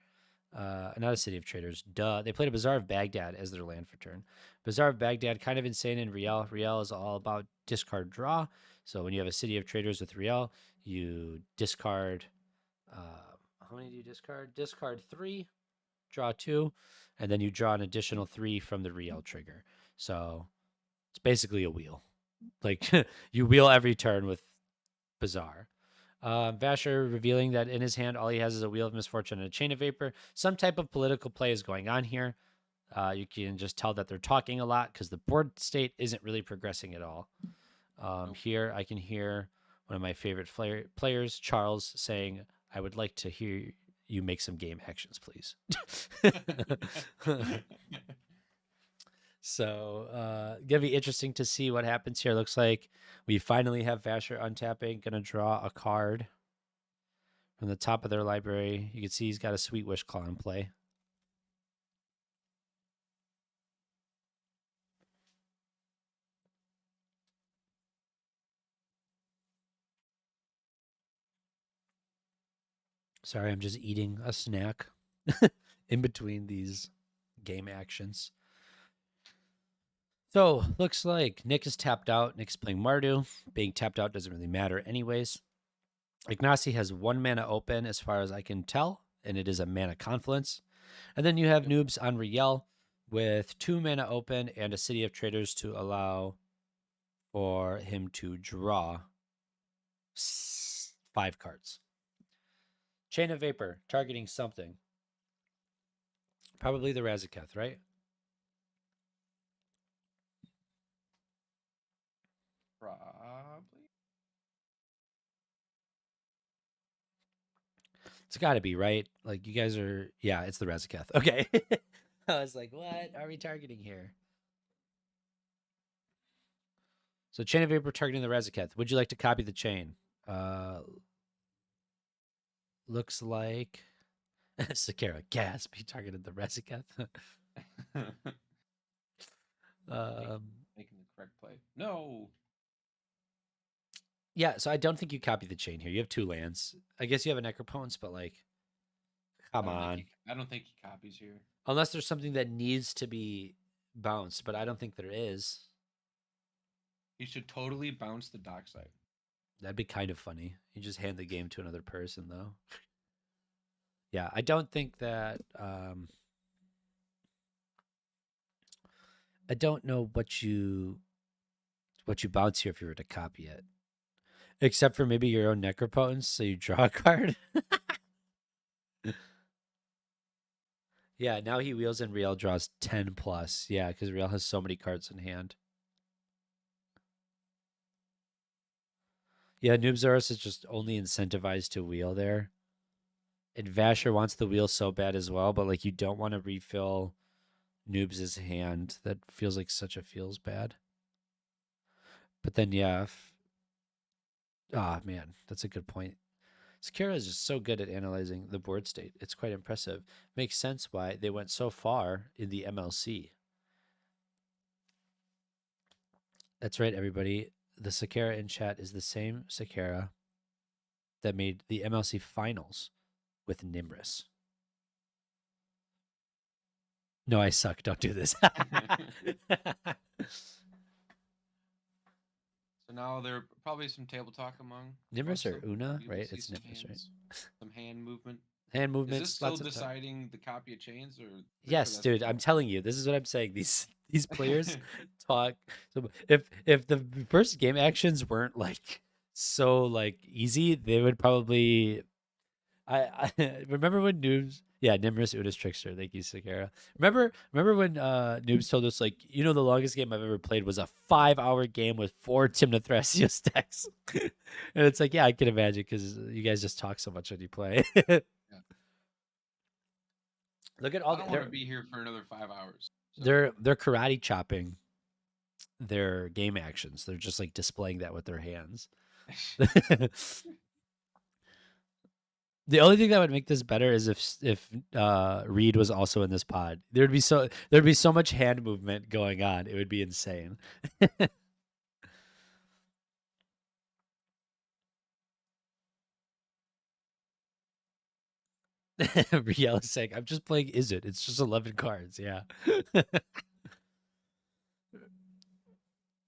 Not a City of Traders, duh. They played a Bazaar of Baghdad as their land for turn. Bazaar of Baghdad, kind of insane in Riel. Riel is all about discard draw. So when you have a City of Traders with Riel, you discard. How many do you discard? Discard 3, draw 2, and then you draw an additional 3 from the Riel trigger. So it's basically a wheel. Like you wheel every turn with Bazaar. Vasher revealing that in his hand, all he has is a Wheel of Misfortune and a Chain of Vapor. Some type of political play is going on here. You can just tell that they're talking a lot because the board state isn't really progressing at all. Here, I can hear one of my favorite players, Charles, saying, I would like to hear you make some game actions, please. So, gonna be interesting to see what happens here. Looks like we finally have Vasher untapping, gonna draw a card from the top of their library. You can see he's got a Sweet Wish Claw in play. Sorry, I'm just eating a snack in between these game actions. So, looks like Nick is tapped out. Nick's playing Mardu. Being tapped out doesn't really matter anyways. Ignacy has 1 mana open as far as I can tell, and it is a mana confluence. And then you have Noobs on Riel with 2 mana open and a City of Traders to allow for him to draw 5 cards. Chain of Vapor, targeting something. Probably the Razaketh, right? Probably. It's got to be, right? Like, you guys are... Yeah, it's the Razaketh. Okay. I was like, what are we targeting here? So, Chain of Vapor targeting the Razaketh. Would you like to copy the chain? Looks like... Sakara, gasp. He targeted the Razaketh. Making the correct play. No. Yeah, so I don't think you copy the chain here. You have 2 lands. I guess you have a Necropotence, but like, come on. I don't think he copies here. Unless there's something that needs to be bounced, but I don't think there is. He should totally bounce the Dockside. That'd be kind of funny. You just hand the game to another person, though. Yeah, I don't think that... I don't know what you bounce here if you were to copy it. Except for maybe your own Necropotence, so you draw a card. Yeah, now he wheels and Riel draws 10 plus. Yeah, because Riel has so many cards in hand. Yeah, Noobsaurus is just only incentivized to wheel there. And Vasher wants the wheel so bad as well, but like you don't want to refill Noobs' hand. That feels like such a feels bad. But then yeah, man, that's a good point. Sakura is just so good at analyzing the board state. It's quite impressive. Makes sense why they went so far in the MLC. That's right, everybody. The Sakura in chat is the same Sakura that made the MLC finals with Nimrus. No, I suck. Don't do this. So now there are probably some table talk among Nimrus or some. Una, You will right? see It's some Nimrus, right? hands, some hand movement. Hand Is movements, this still lots of time. deciding the copy of chains, or Yes, dude. I'm telling you, this is what I'm saying. These players talk. So if the first game actions weren't like so like easy, they would probably. I remember when Noobs. Yeah, Nimrus Una's Trickster. Thank you, Sakara. Remember when Noobs told us like, you know, the longest game I've ever played was a 5-hour game with 4 Timna Thrasios decks. And it's like, yeah, I can imagine because you guys just talk so much when you play. Look at all I don't want to be here for another 5 hours. So. They're karate chopping their game actions. They're just like displaying that with their hands. The only thing that would make this better is if Reed was also in this pod. There'd be so much hand movement going on. It would be insane. Riel is saying, I'm just playing Is It? It's just 11 cards. Yeah.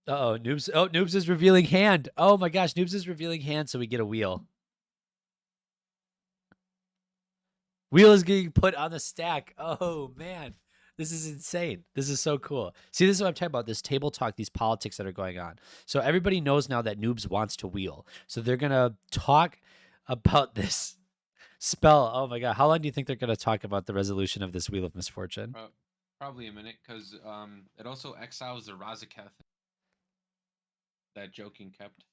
Uh-oh. Noobs is revealing hand. Oh my gosh. Noobs is revealing hand, so we get a wheel. Wheel is getting put on the stack. Oh, man. This is insane. This is so cool. See, this is what I'm talking about. This table talk, these politics that are going on. So everybody knows now that Noobs wants to wheel. So they're going to talk about this spell. Oh, my God. How long do you think they're going to talk about the resolution of this Wheel of Misfortune? Probably a minute, because it also exiles the Razaketh that Joking kept.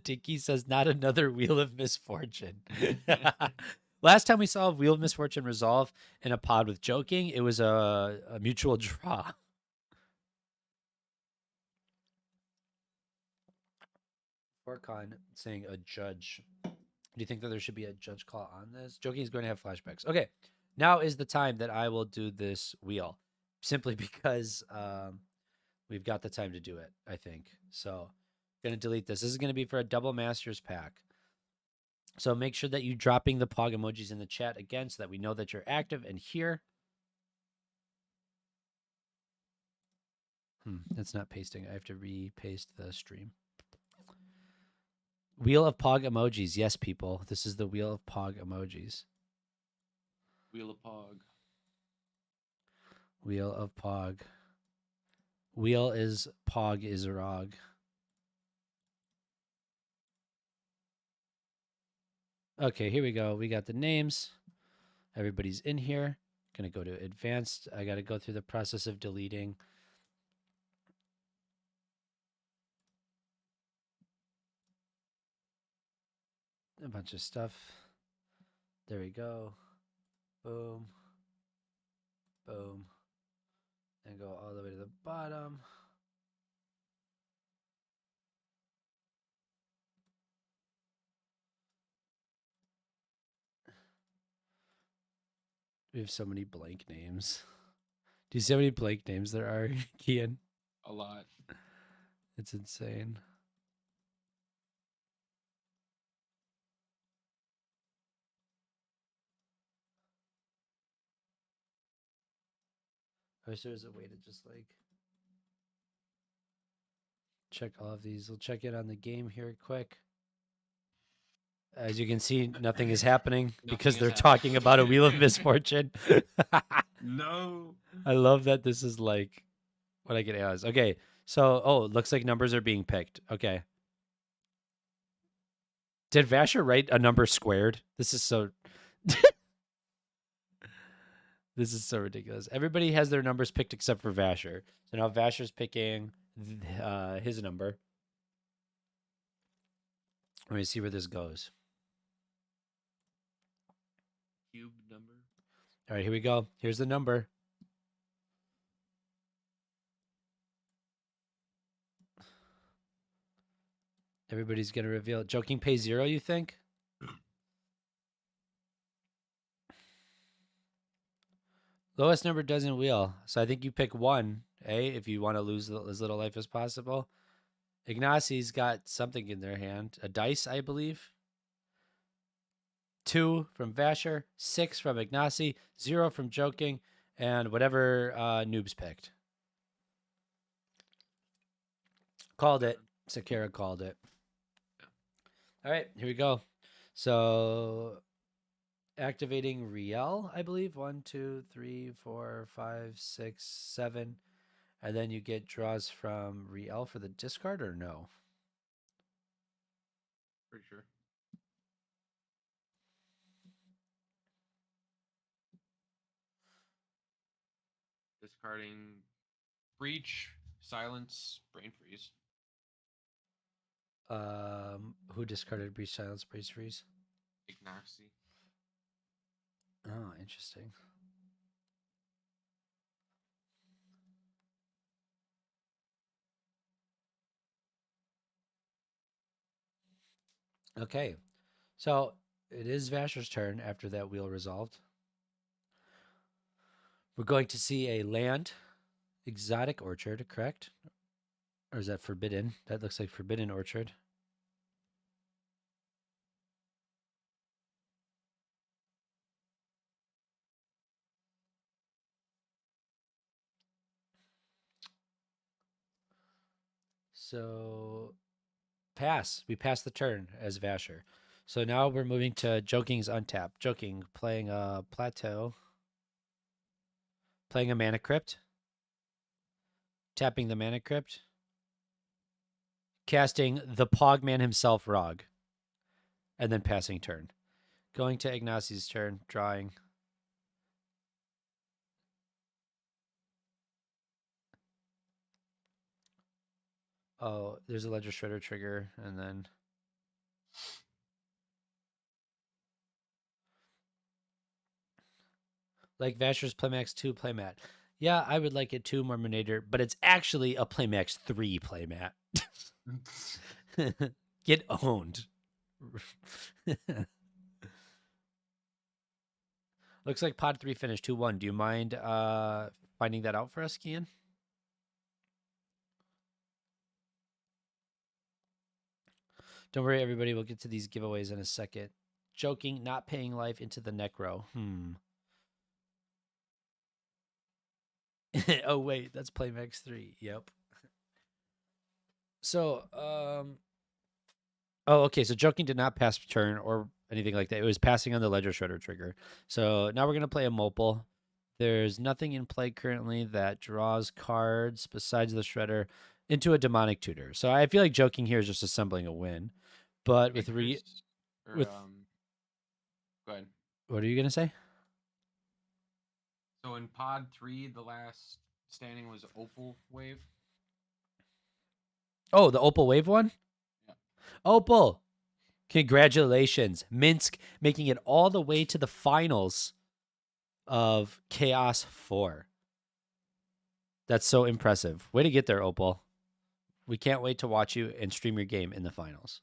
Tiki says, not another Wheel of Misfortune. Last time we saw a Wheel of Misfortune resolve in a pod with Joking, it was a mutual draw. Forcon saying a judge. Do you think that there should be a judge call on this? Joking is going to have flashbacks. Okay, now is the time that I will do this wheel, simply because we've got the time to do it, I think. So going to delete this. This is going to be for a double masters pack. So make sure that you're dropping the Pog emojis in the chat again so that we know that you're active and here. That's not pasting. I have to repaste the stream. Wheel of Pog emojis. Yes, people. This is the Wheel of Pog emojis. Wheel of Pog. Wheel of Pog. Wheel is Pog is Rog. Okay, here we go. We got the names. Everybody's in here. Gonna go to advanced. I gotta go through the process of deleting. A bunch of stuff. There we go. Boom. Boom. And go all the way to the bottom. We have so many blank names. Do you see how many blank names there are, Kian? A lot. It's insane. I wish there was a way to just like check all of these. We'll check it on the game here quick. As you can see, nothing is happening because they're talking about a Wheel of Misfortune. No. I love that this is like what I can analyze. Okay, so it looks like numbers are being picked. Okay. Did Vasher write a number squared? This is so. This is so ridiculous. Everybody has their numbers picked except for Vasher. So now Vasher's picking his number. Let me see where this goes. Cube number. All right, here we go. Here's the number. Everybody's going to reveal. Joking pay 0, you think? Lowest number doesn't wheel. So I think you pick 1, if you want to lose as little life as possible. Ignacy's got something in their hand. A dice, I believe. 2 from Vasher, 6 from Ignacy, 0 from Joking, and whatever Noobs picked. Called it. Sakara called it. All right, here we go. So activating Riel, I believe. 1, 2, 3, 4, 5, 6, 7. And then you get draws from Riel for the discard, or no? Pretty sure. Discarding Breach, Silence, Brain Freeze. Who discarded Breach, Silence, Breach, Freeze? Ignacy. Oh, interesting. Okay, so it is Vasher's turn after that wheel resolved. We're going to see a land exotic orchard, correct? Or is that forbidden? That looks like forbidden orchard. So pass. We pass the turn as Vasher. So now we're moving to Joking's untapped. Joking playing a plateau. Playing a mana crypt. Tapping the mana crypt. Casting the Pogman himself, Rog. And then passing turn. Going to Ignacy's turn, drawing. Oh, there's a Ledger Shredder trigger, and then like Vasher's Playmax 2 playmat. Yeah, I would like it too, Mormonator, but it's actually a Playmax 3 playmat. Get owned. Looks like Pod 3 finished 2-1. Do you mind finding that out for us, Kian? Don't worry, everybody. We'll get to these giveaways in a second. Joking, not paying life into the Necro. Oh, wait. That's Playmax 3. Yep. So, oh, okay. So Joking did not pass turn or anything like that. It was passing on the Ledger Shredder trigger. So now we're going to play a Mopal. There's nothing in play currently that draws cards besides the Shredder into a Demonic Tutor. So I feel like Joking here is just assembling a win. But with Go ahead. What are you going to say? So in Pod 3, the last standing was Opal Wave. Oh, the Opal Wave one? Yeah. Opal! Congratulations. Minsk making it all the way to the finals of Chaos 4. That's so impressive. Way to get there, Opal. We can't wait to watch you and stream your game in the finals.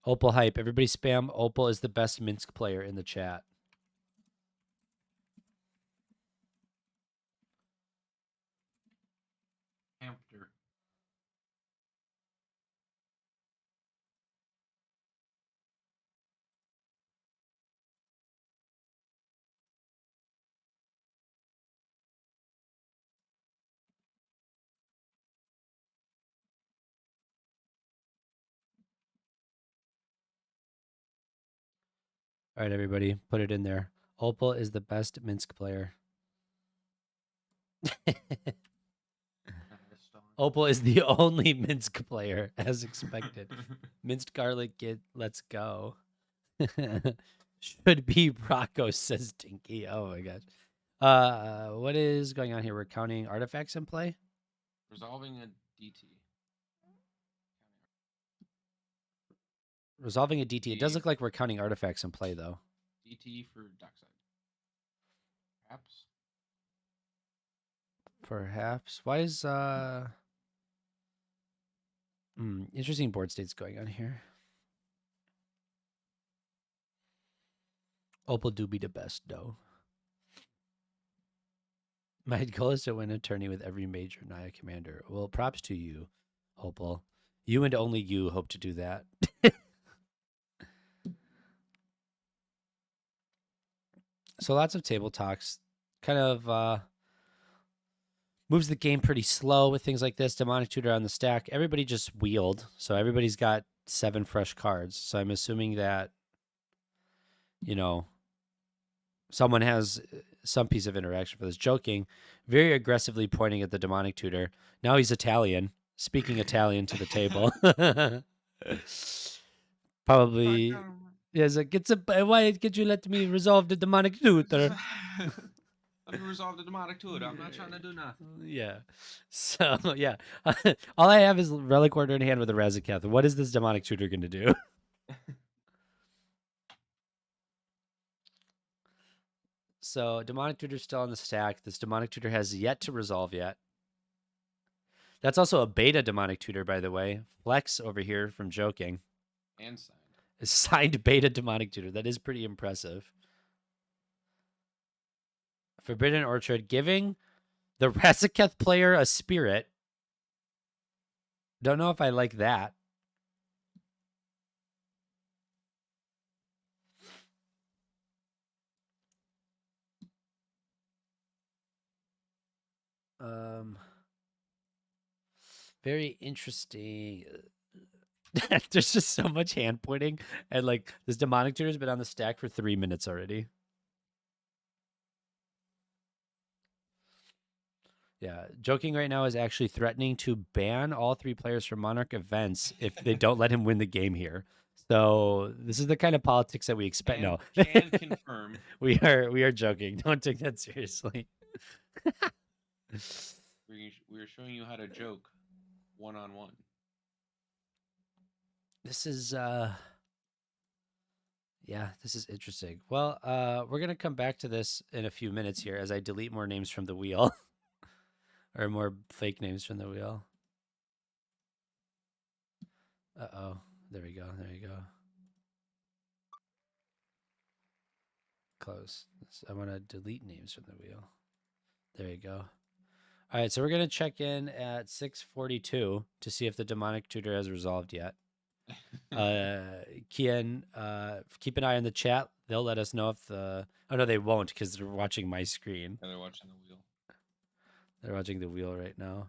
Opal hype. Everybody spam Opal is the best Minsk player in the chat. Hamster. All right, everybody, put it in there. Opal is the best Minsk player. Opal is the only Minsk player, as expected. Minced garlic, let's go. Should be Rocco, says Dinky. Oh my gosh. What is going on here? We're counting artifacts in play. Resolving a DT. Resolving a DT. It does look like we're counting artifacts in play, though. DT for dockside. Perhaps. Perhaps. Why is interesting board states going on here. Opal do be the best, though. My goal is to win a tourney with every major Naya commander. Well, props to you, Opal. You and only you hope to do that. So lots of table talks. Kind of moves the game pretty slow with things like this. Demonic Tutor on the stack. Everybody just wheeled. So everybody's got 7 fresh cards. So I'm assuming that, you know, someone has some piece of interaction for this. Joking, very aggressively pointing at the Demonic Tutor. Now he's Italian, speaking Italian to the table. Probably, yes. Like, why did you let me resolve the Demonic Tutor? Let me resolve the Demonic Tutor. I'm not trying to do nothing. Yeah. So yeah, all I have is Relic Order in hand with a Razaketh. What is this Demonic Tutor going to do? So Demonic Tutor's still on the stack. This Demonic Tutor has yet to resolve yet. That's also a beta Demonic Tutor, by the way. Flex over here from Joking. And signed. A signed beta Demonic Tutor. That is pretty impressive. Forbidden Orchard giving the Razaketh player a spirit. Don't know if I like that. Very interesting. There's just so much hand pointing, and like this Demonic Tutor's been on the stack for 3 minutes already. Yeah, Joking right now is actually threatening to ban all 3 players from Monarch events if they don't let him win the game here. So this is the kind of politics that we expect. No, can confirm. we are joking. Don't take that seriously. We're showing you how to joke one-on-one. This is yeah, this is interesting. Well, we're gonna come back to this in a few minutes here as I delete more names from the wheel. Or more fake names from the wheel. Uh-oh. There we go. There you go. Close. I want to delete names from the wheel. There you go. All right, so we're going to check in at 6:42 to see if the Demonic Tutor has resolved yet. Kian, keep an eye on the chat. They'll let us know if the... Oh, no, they won't because they're watching my screen. Yeah, they're watching the wheel. They're watching the wheel right now.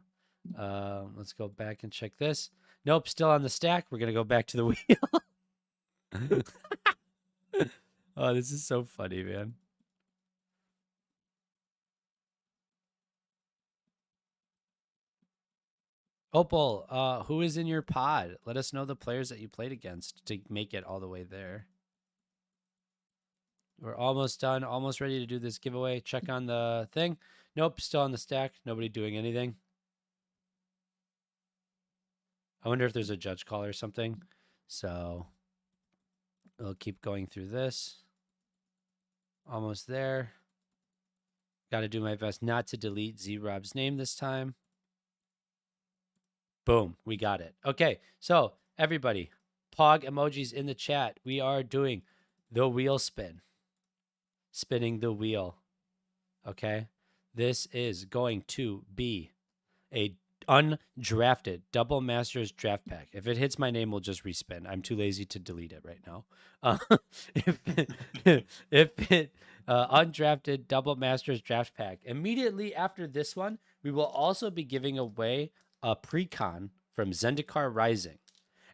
Let's go back and check this. Nope, still on the stack. We're going to go back to the wheel. Oh, this is so funny, man. Opal, who is in your pod? Let us know the players that you played against to make it all the way there. We're almost done, almost ready to do this giveaway. Check on the thing. Nope, still on the stack. Nobody doing anything. I wonder if there's a judge call or something. So we'll keep going through this. Almost there. Got to do my best not to delete Z-Rob's name this time. Boom, we got it. Okay, so everybody, Pog emojis in the chat. We are doing the wheel spin. Spinning the wheel. Okay, this is going to be a undrafted double masters draft pack. If it hits my name, we'll just respin. I'm too lazy to delete it right now. If it undrafted double masters draft pack. Immediately after this one, we will also be giving away a precon from Zendikar Rising.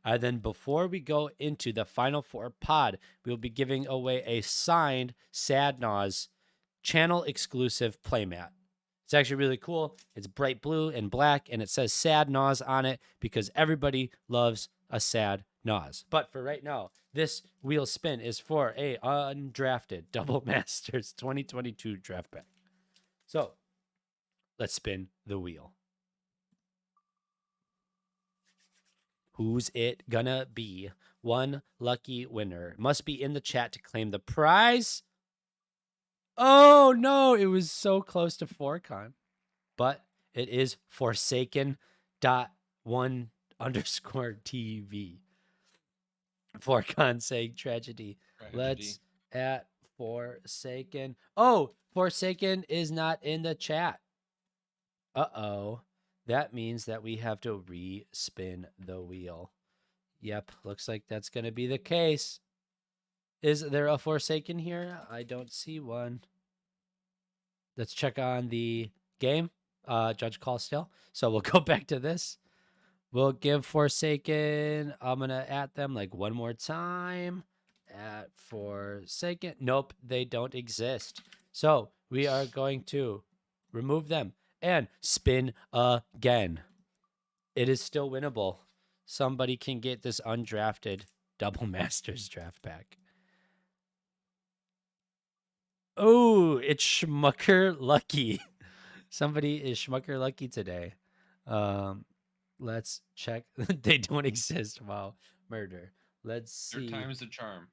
And then before we go into the final 4 pod, we'll be giving away a signed Sadnaw's channel exclusive playmat. It's actually really cool. It's bright blue and black, and it says sad Nas on it because everybody loves a sad Nas. But for right now, this wheel spin is for a undrafted Double Masters 2022 draft pack. So let's spin the wheel. Who's it gonna be? One lucky winner must be in the chat to claim the prize. Oh no, it was so close to Forcon, but it is Forsaken.1_TV. Forcon saying tragedy. Let's at Forsaken. Oh, Forsaken is not in the chat. Uh-oh. That means that we have to re-spin the wheel. Yep, looks like that's going to be the case. Is there a Forsaken here? I don't see one. Let's check on the game. Judge call still. So we'll go back to this. We'll give Forsaken. I'm going to at them like one more time. At Forsaken. Nope, they don't exist. So we are going to remove them and spin again. It is still winnable. Somebody can get this undrafted Double Masters draft pack. Oh, it's Schmucker Lucky. Somebody is Schmucker Lucky today. Let's check. They don't exist. Wow. Murder. Let's see. Third time is a charm.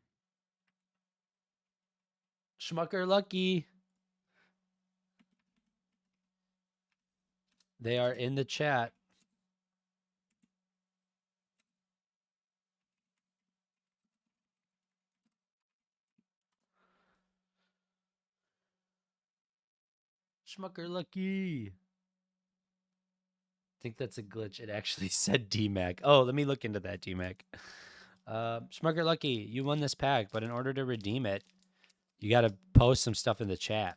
Schmucker Lucky. They are in the chat. Schmucker Lucky. I think that's a glitch. It actually said DMAC. Oh, let me look into that, DMAC. Schmucker Lucky, you won this pack, but in order to redeem it, you got to post some stuff in the chat.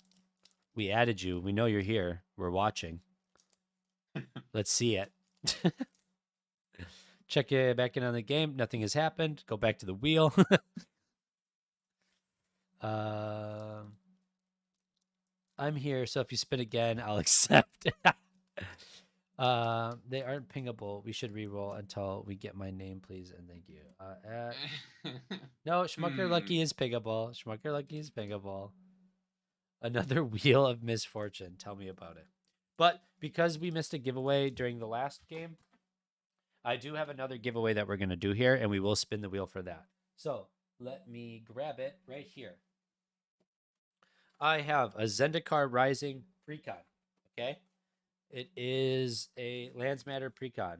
We added you. We know you're here. We're watching. Let's see it. Check it back in on the game. Nothing has happened. Go back to the wheel. I'm here, so if you spin again, I'll accept. They aren't pingable. We should re-roll until we get my name, please, and thank you. No, Schmucker Lucky is pingable. Schmucker Lucky is pingable. Another wheel of misfortune. Tell me about it. But because we missed a giveaway during the last game, I do have another giveaway that we're going to do here, and we will spin the wheel for that. So let me grab it right here. I have a Zendikar Rising Precon. Okay. It is a Lands Matter Precon.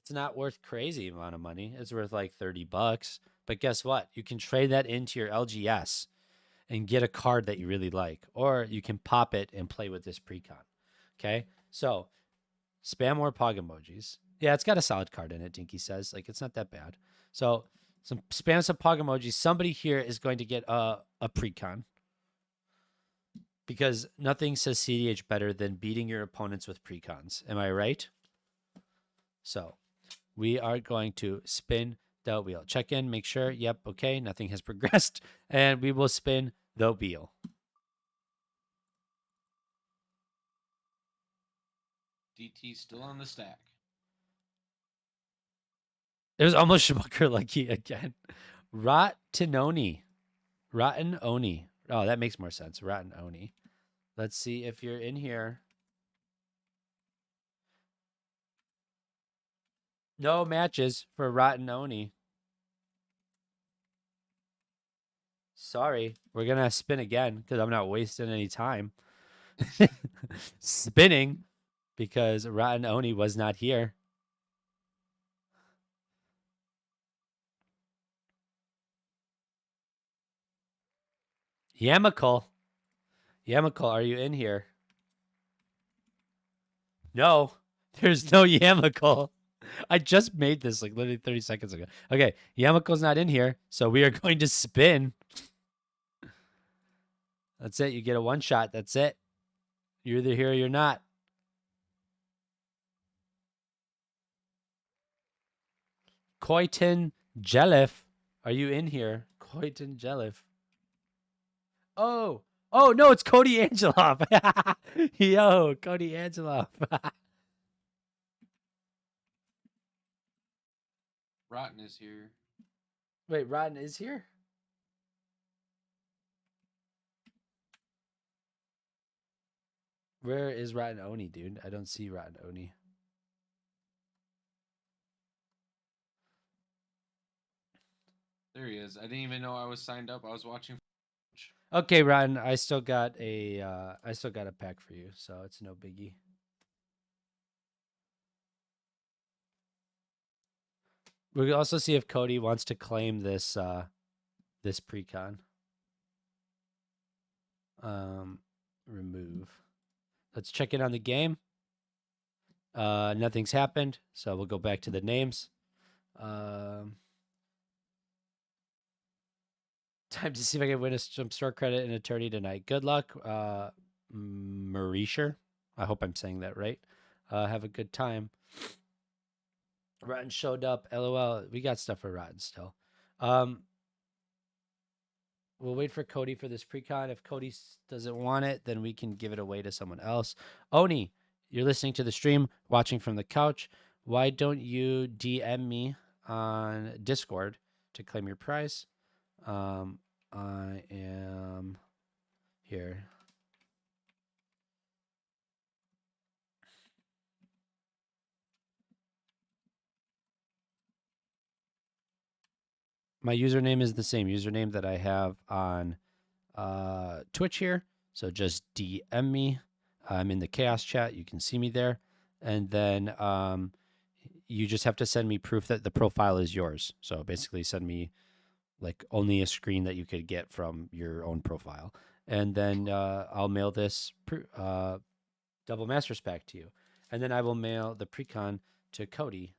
It's not worth crazy amount of money. It's worth like $30. But guess what? You can trade that into your LGS and get a card that you really like. Or you can pop it and play with this Precon. Okay. So spam more Pog emojis. Yeah, it's got a solid card in it, Dinky says. Like, it's not that bad. So spam some Pog emojis. Somebody here is going to get a Precon. Because nothing says CDH better than beating your opponents with Precons. Am I right? So we are going to spin the wheel. Check in, make sure. Yep, okay, nothing has progressed. And we will spin the wheel. DT still on the stack. It was almost Schmucker Lucky again. Rotten Oni. Oh, that makes more sense. Rotten Oni. Let's see if you're in here. No matches for Rotten Oni. Sorry. We're going to spin again because I'm not wasting any time. Spinning because Rotten Oni was not here. Yamikal. Yamikal, are you in here? No, there's no Yamikal. I just made this like literally 30 seconds ago. Okay, Yamikal's not in here, so we are going to spin. That's it. You get a one shot. That's it. You're either here or you're not. Koitin Jelif, are you in here? Koitin Jelif. Oh, Oh no, it's Cody Angeloff. Yo, Cody Angeloff. Rotten is here. Wait, Rotten is here? Where is Rotten Oni, dude? I don't see Rotten Oni. There he is. I didn't even know I was signed up. I was watching. Okay, Rotten, I still got a pack for you, so it's no biggie. We'll also see if Cody wants to claim this this precon. Remove. Let's check in on the game. Nothing's happened, so we'll go back to the names. Time to see if I can win some store credit and attorney tonight. Good luck, Marisher. I hope I'm saying that right. Have a good time. Rotten showed up. LOL. We got stuff for Rotten still. We'll wait for Cody for this precon. If Cody doesn't want it, then we can give it away to someone else. Oni, you're listening to the stream, watching from the couch. Why don't you DM me on Discord to claim your prize? I am here. My username is the same username that I have on Twitch here. So just DM me. I'm in the ka0s chat. You can see me there. And then you just have to send me proof that the profile is yours. So basically send me like only a screen that you could get from your own profile. And then I'll mail this double masters pack to you. And then I will mail the precon to Cody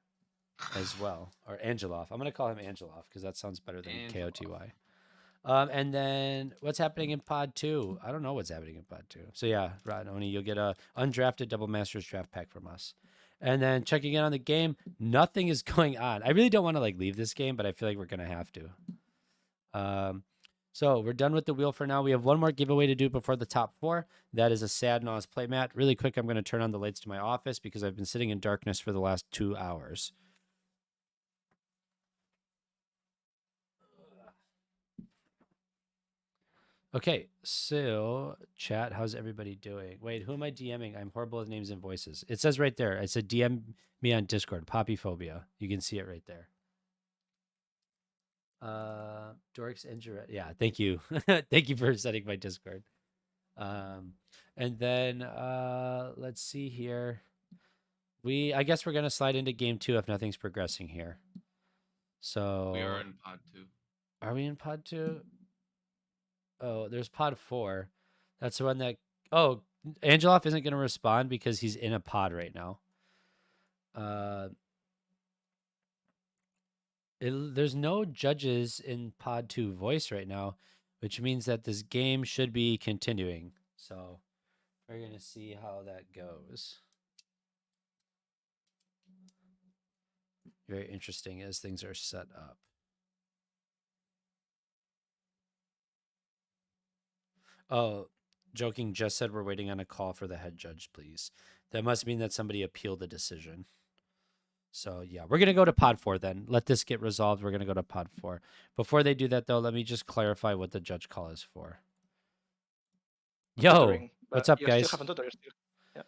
as well, or Angeloff. I'm going to call him Angeloff because that sounds better than Koty. And then what's happening in pod 2? I don't know what's happening in pod 2. So yeah, Rotten Oni, you'll get a undrafted double masters draft pack from us. And then checking in on the game, nothing is going on. I really don't want to like leave this game, but I feel like we're going to have to. So we're done with the wheel for now. We have one more giveaway to do before the top 4. That is a Sad Nas playmat. Really quick, I'm going to turn on the lights to my office because I've been sitting in darkness for the last 2 hours. Okay, so chat, how's everybody doing? Wait, who am I DMing? I'm horrible with names and voices. It says right there. I said DM me on Discord. Poppyphobia. You can see it right there. Dorks and Jarrett. Yeah, thank you. Thank you for setting my Discord. And then let's see here. I guess we're gonna slide into game 2 if nothing's progressing here. So We are in pod 2. Are we in pod 2? Oh, there's pod 4. That's the one that. Oh, Angeloff isn't going to respond because he's in a pod right now. There's no judges in pod 2 voice right now, which means that this game should be continuing. So we're going to see how that goes. Very interesting as things are set up. Oh, Joking just said we're waiting on a call for the head judge, please. That must mean that somebody appealed the decision. So, yeah, we're going to go to pod 4 then. Let this get resolved. We're going to go to pod 4. Before they do that, though, let me just clarify what the judge call is for. Yo, Tutoring, what's but up, you guys? still haven't tutored still. Yeah.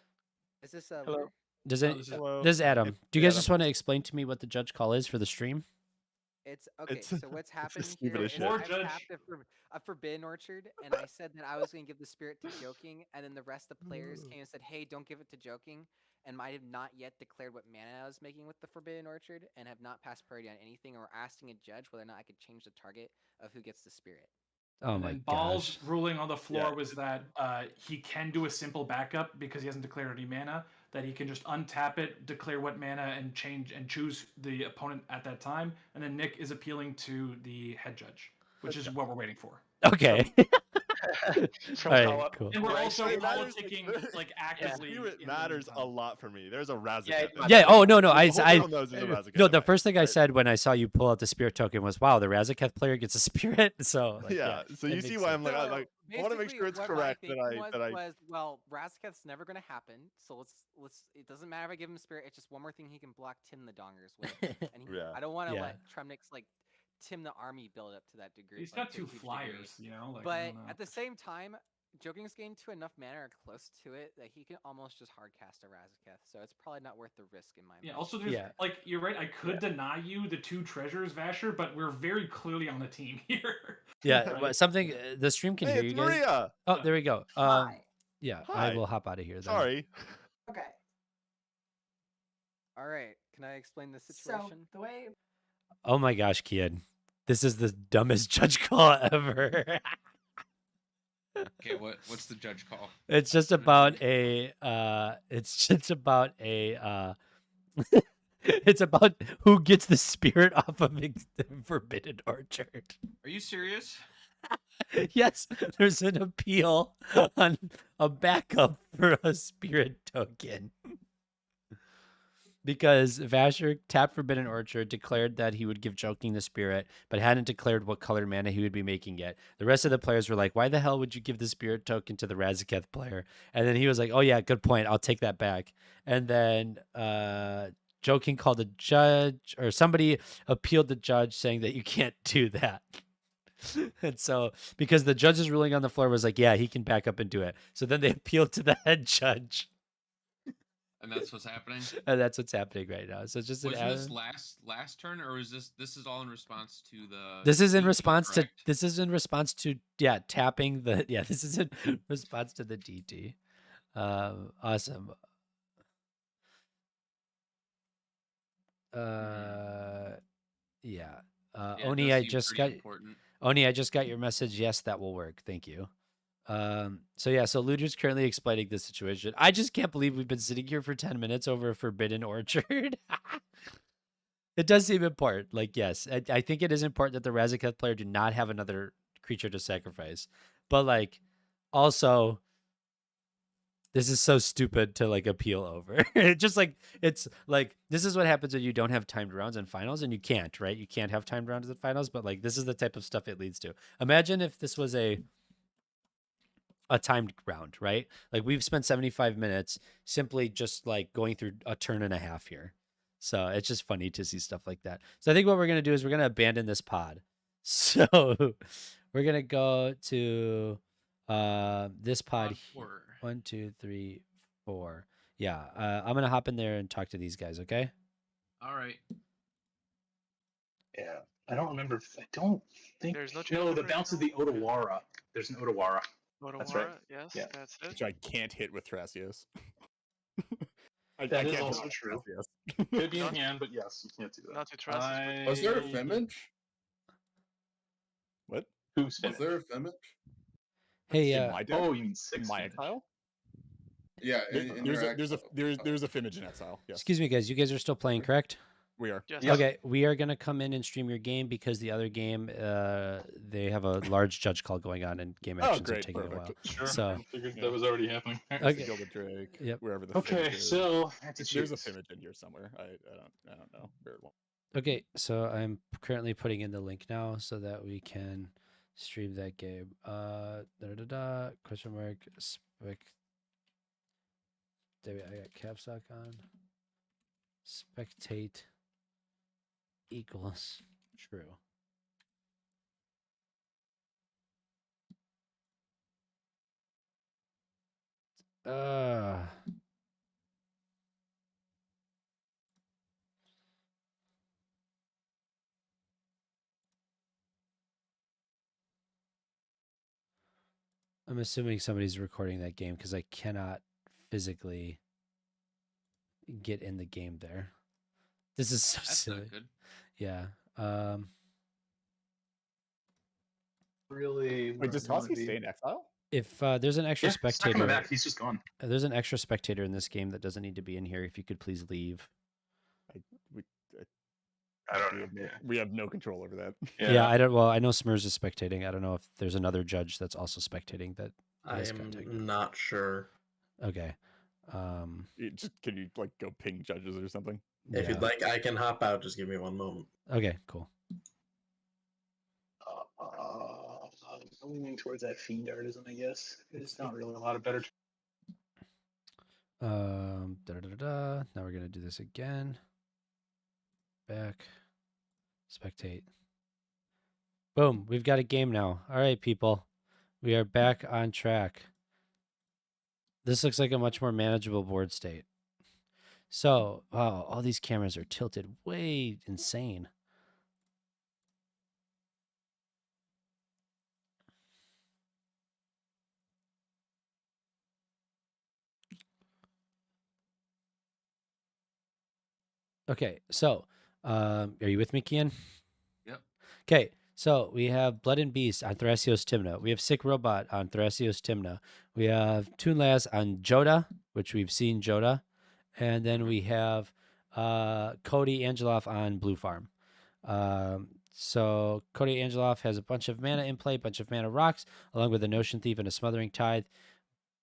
Is this Hello? This Hello. is Adam. Hey, Do you guys Adam. just want to explain to me what the judge call is for the stream? It's okay. It's- So what's it's happening stupid here as is shit. More I've judge. tapped a Forbidden Orchard, and I said that I was going to give the spirit to Joking, and then the rest of the players came and said, "Hey, don't give it to Joking." And I have not yet declared what mana I was making with the Forbidden Orchard, and have not passed priority on anything, or asking a judge whether or not I could change the target of who gets the spirit. Oh And my then Ball's gosh. ruling on the floor Yeah. was that he can do a simple backup because he hasn't declared any mana. That he can just untap it, declare what mana, and choose the opponent at that time. And then Nick is appealing to the head judge, which is what we're waiting for. Okay. From All how right, up- cool. And we're Right, also so it politicking like The actively. spirit in the matters a meantime. lot for me. There's a Razaketh. Yeah, it in matters. Yeah. there. Oh no, no. The whole world knows there's a Razaketh no. in The there, first thing I right? said when I saw you pull out the spirit token was, "Wow, the Razaketh player gets a spirit." So like, Yeah. So it you see makes why sense. I'm like, I want to make basically sure it's what correct my that thinking I was, well, Razaketh's never gonna happen, so let's. It doesn't matter if I give him spirit. It's just one more thing he can block Tim the Dongers with, and Yeah. I don't want to Yeah. let Tremnick's like Tim the army build up to that degree. He's like, got to a 2 huge flyers, degree. you know. Like, I But don't know. at the same time, Joking's getting to enough mana or close to it that he can almost just hardcast a Razaketh, so it's probably not worth the risk in my mind. Yeah. Also, there's Yeah. like you're right. I could deny you the 2 treasures, Vasher, but we're very clearly on the team here. Yeah. Right? But something the stream can Hey, hear it's you guys. Maria. Oh, there we go. Hi. Yeah. Hi. I will hop out of here then. Sorry. Okay. All right, can I explain the So situation? the way Oh my gosh, Kian. This is the dumbest judge call ever. Okay, what's the judge call? It's just about a it's about who gets the spirit off of the Forbidden Orchard. Are you serious? Yes, there's an appeal on a backup for a spirit token. Because Vasher tapped Forbidden Orchard, declared that he would give Joking the spirit, but hadn't declared what color mana he would be making yet. The rest of the players were like, why the hell would you give the spirit token to the Razaketh player? And then he was like, oh yeah, good point. I'll take that back. And then Joking called a judge, or somebody appealed the judge saying that you can't do that. And so, because the judge's ruling on the floor was like, yeah, he can back up and do it. So then they appealed to the head judge. And that's what's happening. And that's what's happening right now. So it's just Was an this last turn, or is this is all in response to the? This is in DT, response correct? to this is in response to tapping the this is in response to the DT. Awesome. Yeah. Yeah, it Oni, does I seem just pretty got important. Oni, I just got your message. Yes, that will work. Thank you. So yeah, so Luder's currently explaining the situation. I just can't believe we've been sitting here for 10 minutes over a Forbidden Orchard. It does seem important. Like, yes, I think it is important that the Razaketh player do not have another creature to sacrifice. But like, also, this is so stupid to like appeal over. It's just like, it's like, this is what happens when you don't have timed rounds in finals, and you can't, right? You can't have timed rounds in finals, but like, this is the type of stuff it leads to. Imagine if this was a timed round, right? Like, we've spent 75 minutes simply just like going through a turn and a half here. So it's just funny to see stuff like that. So I think what we're going to do is we're going to abandon this pod. So we're going to go to this pod. Pod 4. 1, 2, 3, 4. Yeah. I'm going to hop in there and talk to these guys. Okay. All right. Yeah, I don't remember. I don't think. There's no No, channel the for bounce of the Otawara. There's an Otawara. That's right. Yes, Yeah. that's it. Which I can't hit with Thrasios. I That is can't also hit with true. Thrasios. Could be in hand, but yes, you can't do that. Not to trust. Was there a Femage? What? Who's Was there a Femage? Hey, In my deck? Oh, you mean 6 my Femage. exile? Yeah, in There's your a exile. there's a Femage in exile. Yes, excuse me, guys. You guys are still playing, correct? we are. Yes. Okay, we are gonna come in and stream your game because the other game, they have a large judge call going on, and game Oh, actions are great, taking a while. perfect. Sure. So- I figured Yeah. that was already happening. Okay. Gilded Drake. Yep. Wherever the Okay, Femage is. so I have to There's a choose. Femage in here somewhere. I don't know. Very well. Okay, so I'm currently putting in the link now so that we can stream that game. Question mark spec. There I got caps lock on. Spectate equals true. I'm assuming somebody's recording that game because I cannot physically get in the game there. This is so That's silly. not good. Yeah. Really? Wait, does Toski stay in exile? If there's an extra Yeah, he's not spectator, coming back. He's just gone. There's an extra spectator in this game that doesn't need to be in here. If you could please leave. I don't know. We have no control over that. Yeah, I don't. Well, I know Smurs is spectating. I don't know if there's another judge that's also spectating that I has am contact. not sure. Okay. Can you like go ping judges or something? If you'd like, I can hop out. Just give me one moment. Okay, cool. I'm leaning towards that fiend artisan, I guess. It's not really a lot of better. Now we're gonna do this again. Back. Spectate. Boom. We've got a game now. All right, people. We are back on track. This looks like a much more manageable board state. So, wow, all these cameras are tilted way insane. Okay, so are you with me, Kian? Yep. Okay, so we have Blood and Beast on Thrasios Timna. We have Sick Robot on Thrasios Timna. We have Toonlaz on Joda, which we've seen Joda. And then we have Cody Angeloff on Blue Farm. So Cody Angeloff has a bunch of mana in play, bunch of mana rocks, along with a Notion Thief and a Smothering Tithe.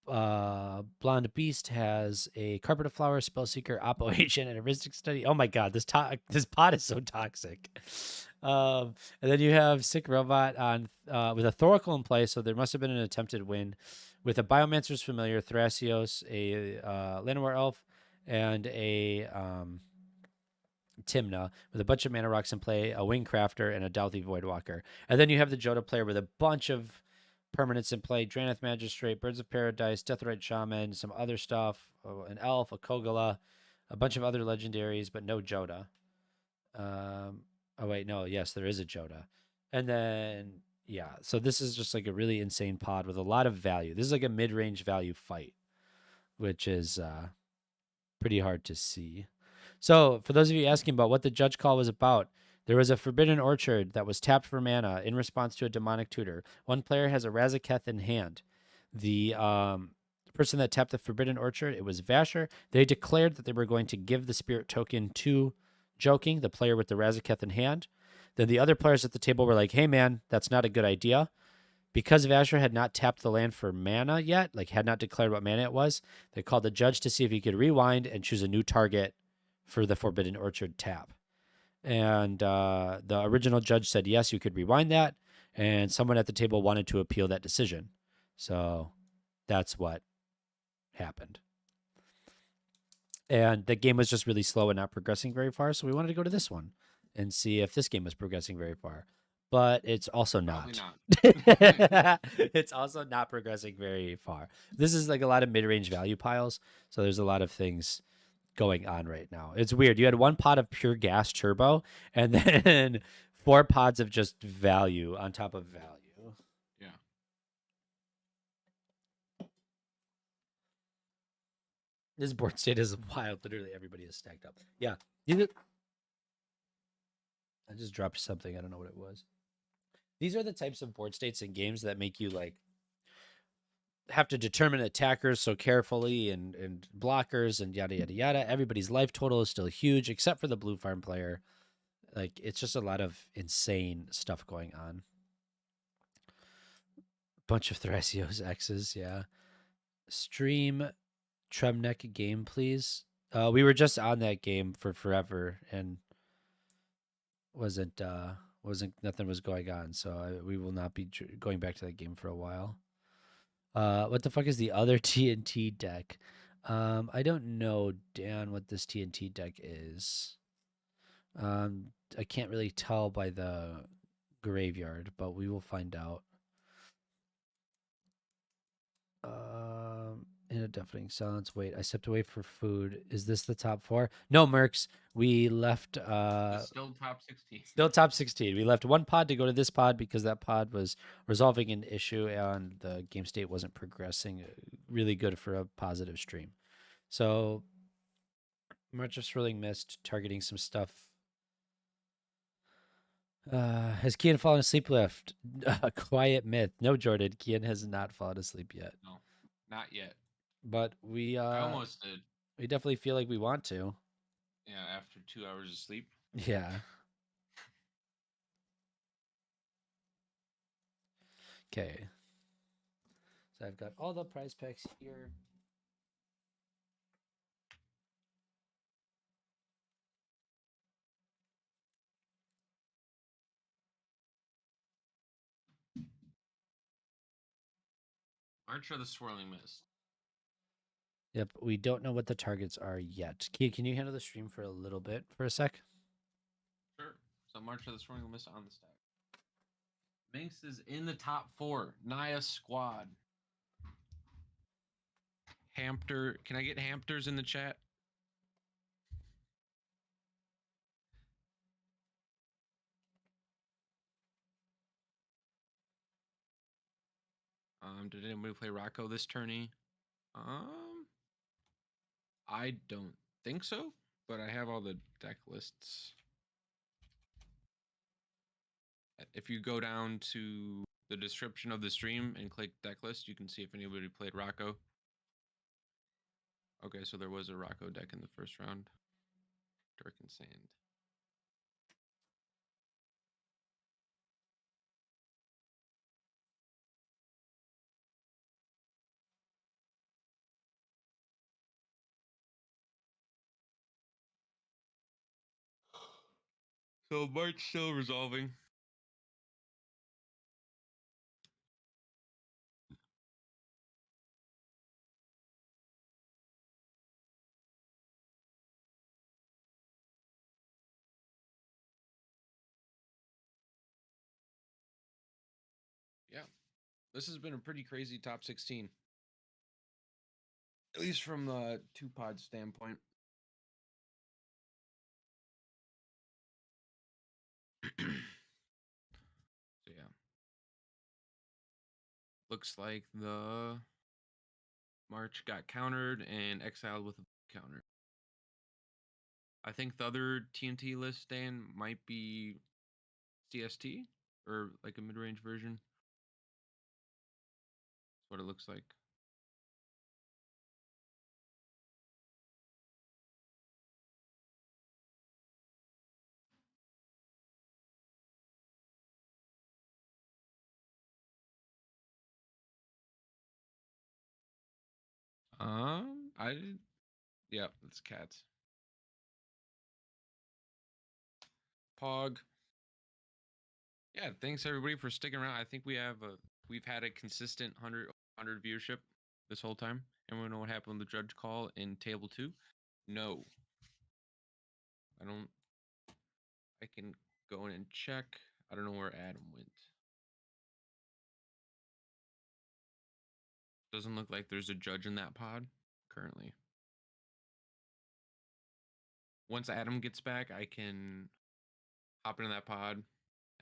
Blonde Beast has a Carpet of Flowers, Spellseeker, Oppo Agent, and a Heuristic Study. Oh my god, this pod is so toxic. And then you have Sick Robot on with a Thoracle in play, so there must have been an attempted win with a Biomancer's Familiar, Thrasios, a Llanowar Elf, and a Timna with a bunch of mana rocks in play, a Wingcrafter, and a Douthie Voidwalker. And then you have the Joda player with a bunch of permanents in play: Drannith Magistrate, Birds of Paradise, Deathrite Shaman, some other stuff, an Elf, a Kogala, a bunch of other legendaries, but no Joda. Oh wait, no, yes, there is a Joda. And then yeah, so this is just like a really insane pod with a lot of value. This is like a mid-range value fight, which is pretty hard to see. So, for those of you asking about what the judge call was about, there was a Forbidden Orchard that was tapped for mana in response to a demonic tutor. One player has a Razaketh in hand. The person that tapped the Forbidden Orchard, it was Vasher. They declared that they were going to give the spirit token to Joking, the player with the Razaketh in hand. Then the other players at the table were like, hey man, that's not a good idea. Because Vasher had not tapped the land for mana yet, like had not declared what mana it was, they called the judge to see if he could rewind and choose a new target for the Forbidden Orchard tap. And the original judge said, yes, you could rewind that. And someone at the table wanted to appeal that decision. So that's what happened. And the game was just really slow and not progressing very far. So we wanted to go to this one and see if this game was progressing very far. But it's also not. It's also not progressing very far. This is like a lot of mid-range value piles. So there's a lot of things going on right now. It's weird. You had one pot of pure gas turbo and then 4 pods of just value on top of value. Yeah. This board state is wild. Literally everybody is stacked up. Yeah. I just dropped something. I don't know what it was. These are the types of board states in games that make you like have to determine attackers so carefully and blockers and yada yada yada. Everybody's life total is still huge except for the blue farm player. Like it's just a lot of insane stuff going on. Bunch of Thrasios X's, yeah. Stream Tremneck game, please. We were just on that game for forever and wasn't nothing was going on, so we will not be going back to that game for a while. What the fuck is the other TNT deck? I don't know, Dan, what this TNT deck is. I can't really tell by the graveyard, but we will find out. In a deafening silence. Wait, I stepped away for food. Is this the top 4? No, Mercs. We left. It's still top 16. Still top 16. We left one pod to go to this pod because that pod was resolving an issue and the game state wasn't progressing really good for a positive stream. So, March of Swirling Mist targeting some stuff. Has Kian fallen asleep left? Quiet myth. No, Jordan. Kian has not fallen asleep yet. No, not yet. But we I almost did. We definitely feel like we want to. Yeah, after 2 hours of sleep. Yeah. Okay. So I've got all the prize packs here. March of the Swirling Mist. Yep, we don't know what the targets are yet. Can you handle the stream for a little bit for a sec? Sure. So March of the Swirling Mist on the stack. Minx is in the top 4. Naya Squad. Hampter. Can I get Hampters in the chat? Did anybody play Rocco this tourney? I don't think so, but I have all the deck lists. If you go down to the description of the stream and click deck list, you can see if anybody played Rocco. Okay, so there was a Rocco deck in the first round. Dark and Sand. So March still resolving. Yeah, this has been a pretty crazy top 16. At least from the 2-pod standpoint. So yeah. Looks like the March got countered and exiled with a counter. I think the other TNT list, Dan, might be CST or like a mid-range version. That's what it looks like. I did. Yeah, it's cats. Pog. Yeah, thanks everybody for sticking around. I think we've had a consistent 100 viewership this whole time. And we know what happened with the judge call in table 2. No. I can go in and check. I don't know where Adam went. Doesn't look like there's a judge in that pod currently. Once Adam gets back, I can hop into that pod,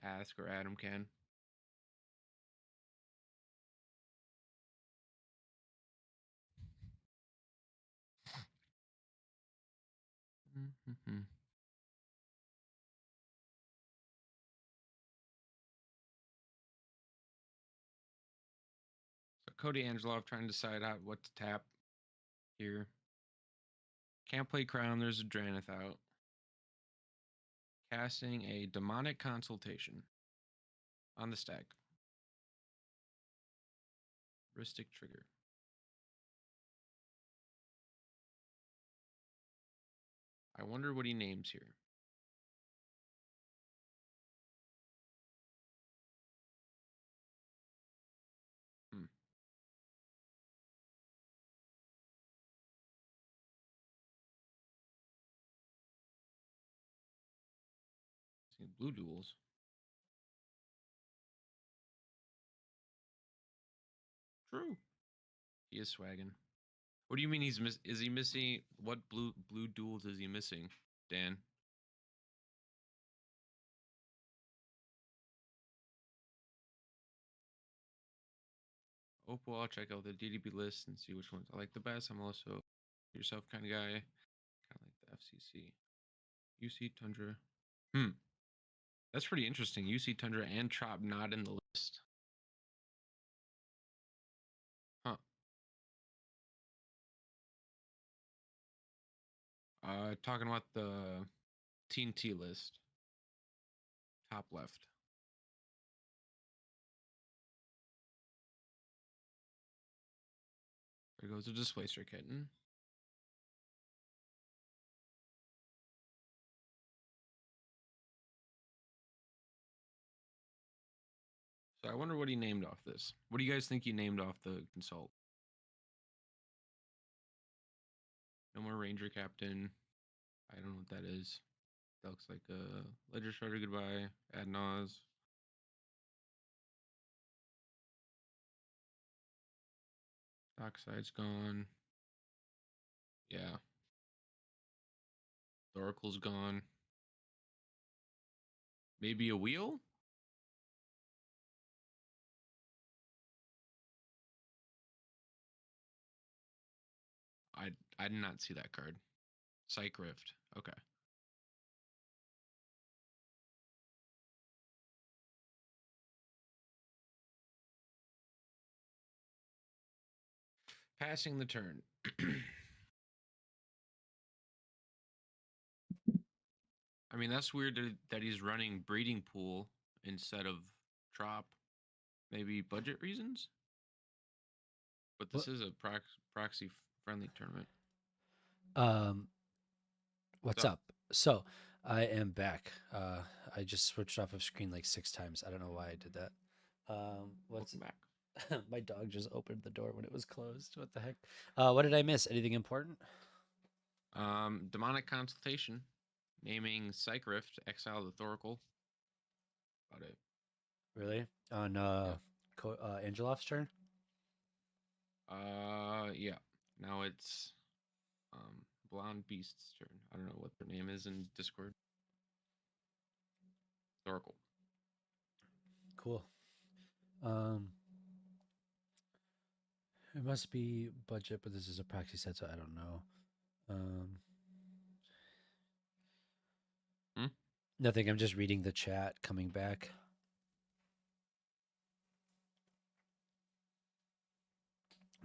ask, or Adam can. So Cody Angelov trying to decide out what to tap here. Can't play Crown. There's a Dranith out. Casting a Demonic Consultation on the stack. Ristic Trigger. I wonder what he names here. Blue duels. True. He is swagging. What do you mean is he missing? What blue duels is he missing, Dan? Opal, I'll check out the DDB list and see which ones I like the best. I'm also yourself kind of guy. Kind of like the FCC. UC Tundra. That's pretty interesting. UC Tundra and Trop not in the list. Huh. Talking about the TNT list. Top left. There goes a Displacer Kitten. So I wonder what he named off this. What do you guys think he named off the Consult? No more Ranger Captain. I don't know what that is. That looks like a Ledger Shredder Goodbye. Ad Naz. Dockside's gone. Yeah. The Oracle's gone. Maybe a wheel? I did not see that card. Psych Rift. Okay. Passing the turn. I mean, that's weird that he's running Breeding Pool instead of Trop. Maybe budget reasons? But this is a proxy friendly tournament. What's up? So, I am back. I just switched off of screen like 6 times. I don't know why I did that. What's back? My dog just opened the door when it was closed. What the heck? What did I miss? Anything important? Demonic Consultation. Naming Psych Rift, exile the Thoracle. About it. Really? On Angelov's turn? Yeah. Now it's Blonde Beast's turn. I don't know what their name is in Discord. Thoracle. Cool. It must be budget, but this is a proxy set, so I don't know. Nothing. I'm just reading the chat. Coming back.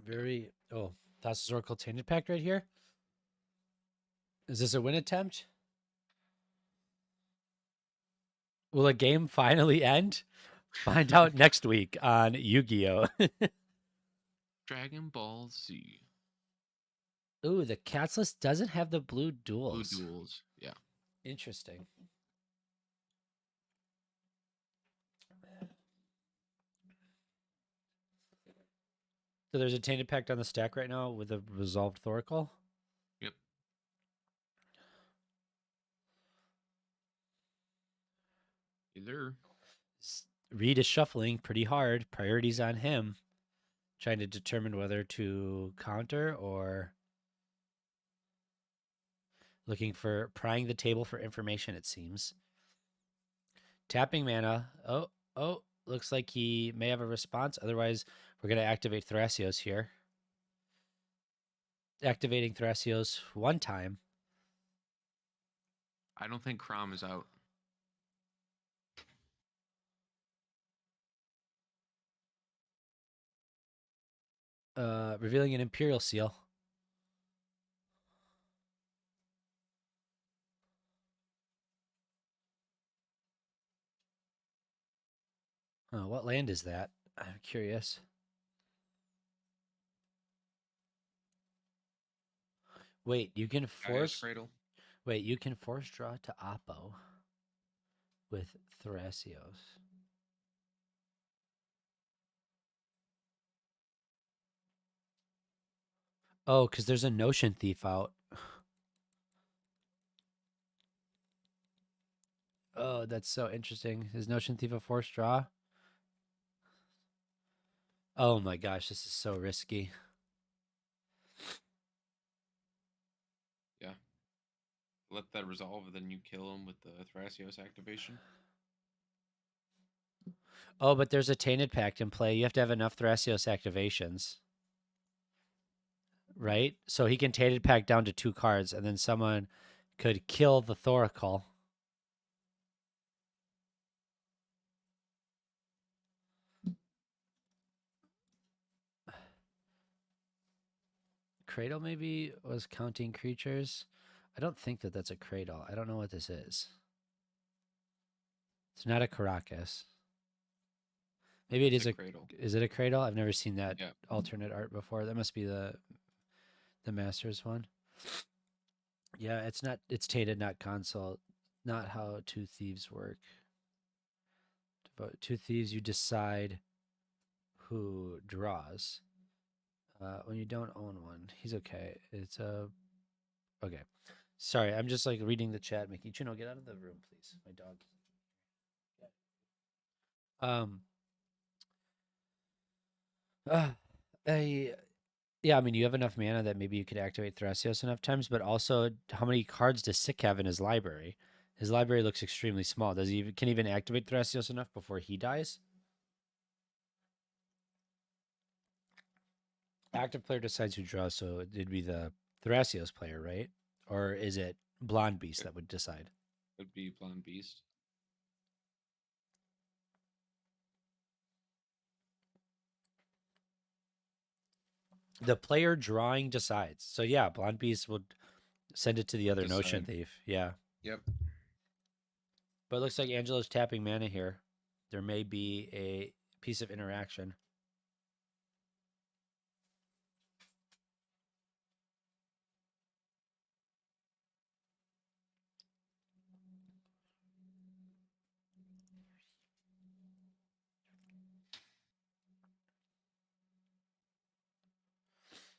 Very. Oh, Thassa's Oracle Tainted Pact right here. Is this a win attempt? Will a game finally end? Find out next week on Yu-Gi-Oh! Dragon Ball Z. Ooh, the ka0s list doesn't have the blue duels. Blue duels, yeah. Interesting. So there's a Tainted Pact on the stack right now with a Resolved Thoracle? Yep. Either. Reed is shuffling pretty hard. Priorities on him. Trying to determine whether to counter or prying the table for information, it seems. Tapping mana. Oh, looks like he may have a response. Otherwise, we're going to activate Thrasios here. Activating Thrasios 1 time. I don't think Crom is out. Revealing an Imperial Seal. What land is that? I'm curious. Wait, you can force Cradle. Wait, you can force draw to Oppo with Thrasios. Oh, because there's a Notion Thief out. Oh, that's so interesting. Is Notion Thief a force draw? Oh my gosh, this is so risky. Yeah. Let that resolve, then you kill him with the Thrasios activation. Oh, but there's a Tainted Pact in play. You have to have enough Thrasios activations. Right? So he can Tainted Pact down to 2 cards, and then someone could kill the Thoracle. Cradle maybe was counting creatures. I don't think that that's a cradle. I don't know what this is. It's not a ka0s. Maybe it It's is a a cradle. Is it a cradle? I've never seen that Yeah. alternate art before. That must be the Masters one. Yeah, it's not. It's tainted, not console. Not how Two Thieves work. Two Thieves, you decide who draws. When you don't own one, he's okay. It's okay. Sorry, I'm just like reading the chat. Mickey, Chino, get out of the room, please. My dog. I Yeah, I mean, you have enough mana that maybe you could activate Thrasios enough times, but also, how many cards does Sick have in his library? His library looks extremely small. Does he can he even activate Thrasios enough before he dies? Active player decides who draws, so it'd be the Thrasios player, right? Or is it Blonde Beast that would decide? Would be Blonde Beast. The player drawing decides. So yeah, Blonde Beast would send it to the other Notion Thief. Yeah. Yep. But it looks like Angelo's tapping mana here. There may be a piece of interaction.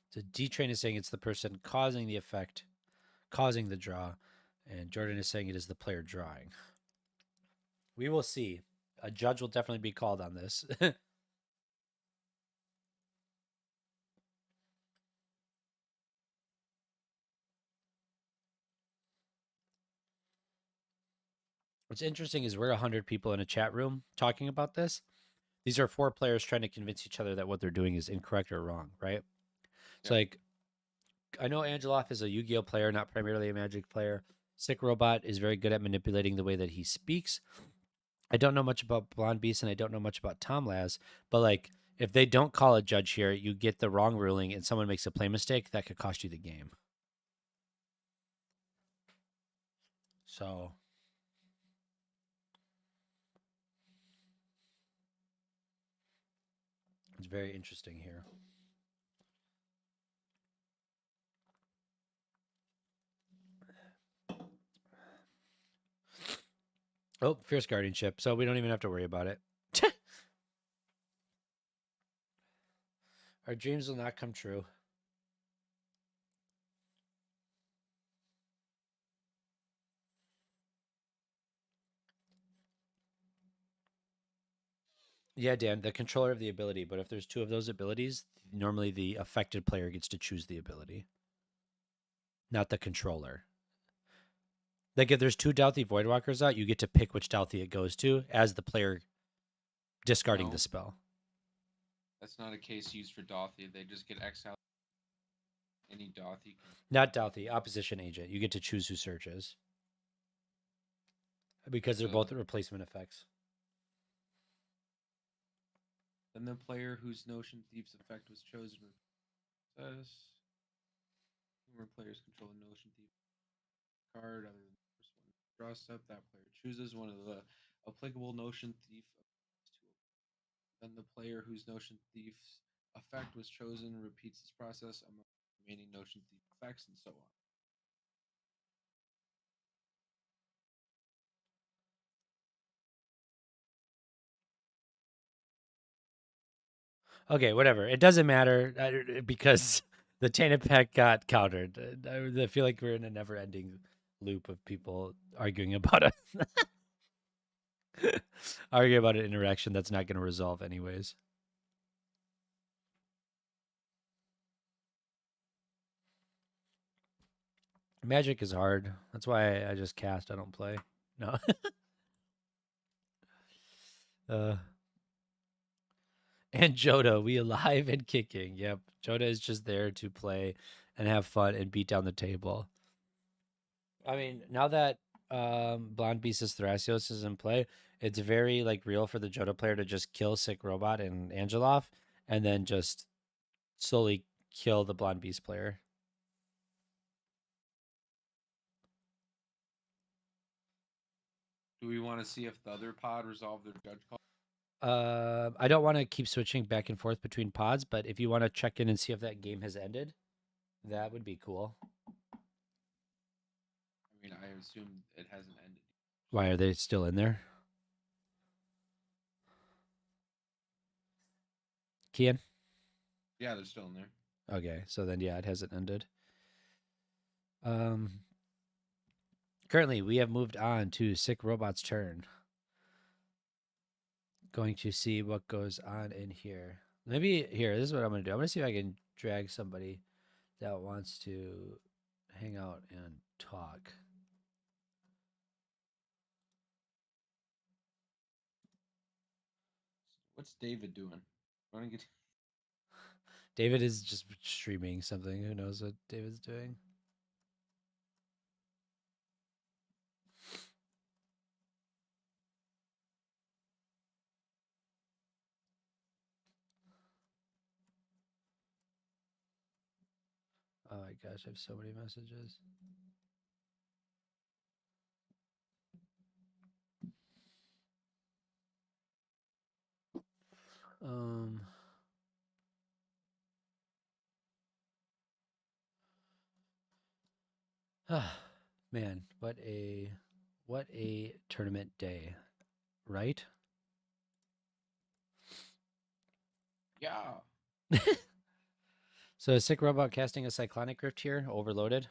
So D-Train is saying it's the person causing the effect, causing the draw, and Jordan is saying it is the player drawing. We will see. A judge will definitely be called on this. What's interesting is we're 100 people in a chat room talking about this. These are 4 players trying to convince each other that what they're doing is incorrect or wrong, right? It's like, I know Angeloff is a Yu-Gi-Oh player, not primarily a Magic player. Sick Robot is very good at manipulating the way that he speaks. I don't know much about Blonde Beast and I don't know much about Tom Laz, but like, if they don't call a judge here, you get the wrong ruling and someone makes a play mistake, that could cost you the game. So it's very interesting here. Oh, Fierce Guardianship. So we don't even have to worry about it. Our dreams will not come true. Yeah, Dan, the controller of the ability. But if there's 2 of those abilities, normally the affected player gets to choose the ability, not the controller. Like if there's 2 Douthie Voidwalkers out, you get to pick which Douthie it goes to as the player discarding the spell. That's not a case used for Dauthi. They just get exiled. Any Dauthi. Not Douthie, opposition agent. You get to choose who searches. Because they're both replacement effects. Then the player whose Notion Thief's effect was chosen says more players control a Notion Thief card other than the first one. Draw step, that player chooses one of the applicable Notion Thief effects. Then the player whose Notion Thief's effect was chosen repeats this process among remaining Notion Thief effects and so on. Okay, whatever. It doesn't matter because the Tainted Pack got countered. I feel like we're in a never-ending loop of people arguing about arguing about an interaction that's not going to resolve anyways. Magic is hard. That's why I just cast. I don't play. No. And Joda, we alive and kicking. Yep. Joda is just there to play and have fun and beat down the table. I mean, now that Blonde Beast's Thrasios is in play, it's very like real for the Joda player to just kill Sick Robot and Angeloff and then just slowly kill the Blonde Beast player. Do we want to see if the other pod resolved their judge call? I don't want to keep switching back and forth between pods, but if you want to check in and see if that game has ended, that would be cool. I mean, I assume it hasn't ended. Why are they still in there? Kian? Yeah, they're still in there. Okay, so then yeah, it hasn't ended. Currently, we have moved on to Sick Robot's turn. Going to see what goes on in here. Maybe here, this is what I'm going to do. I'm going to see if I can drag somebody that wants to hang out and talk. What's David doing? Want to get? David is just streaming something. Who knows what David's doing? Oh my gosh, I have so many messages. Um, man, what a tournament day, right? Yeah. So is Sick Robot casting a Cyclonic Rift here, overloaded?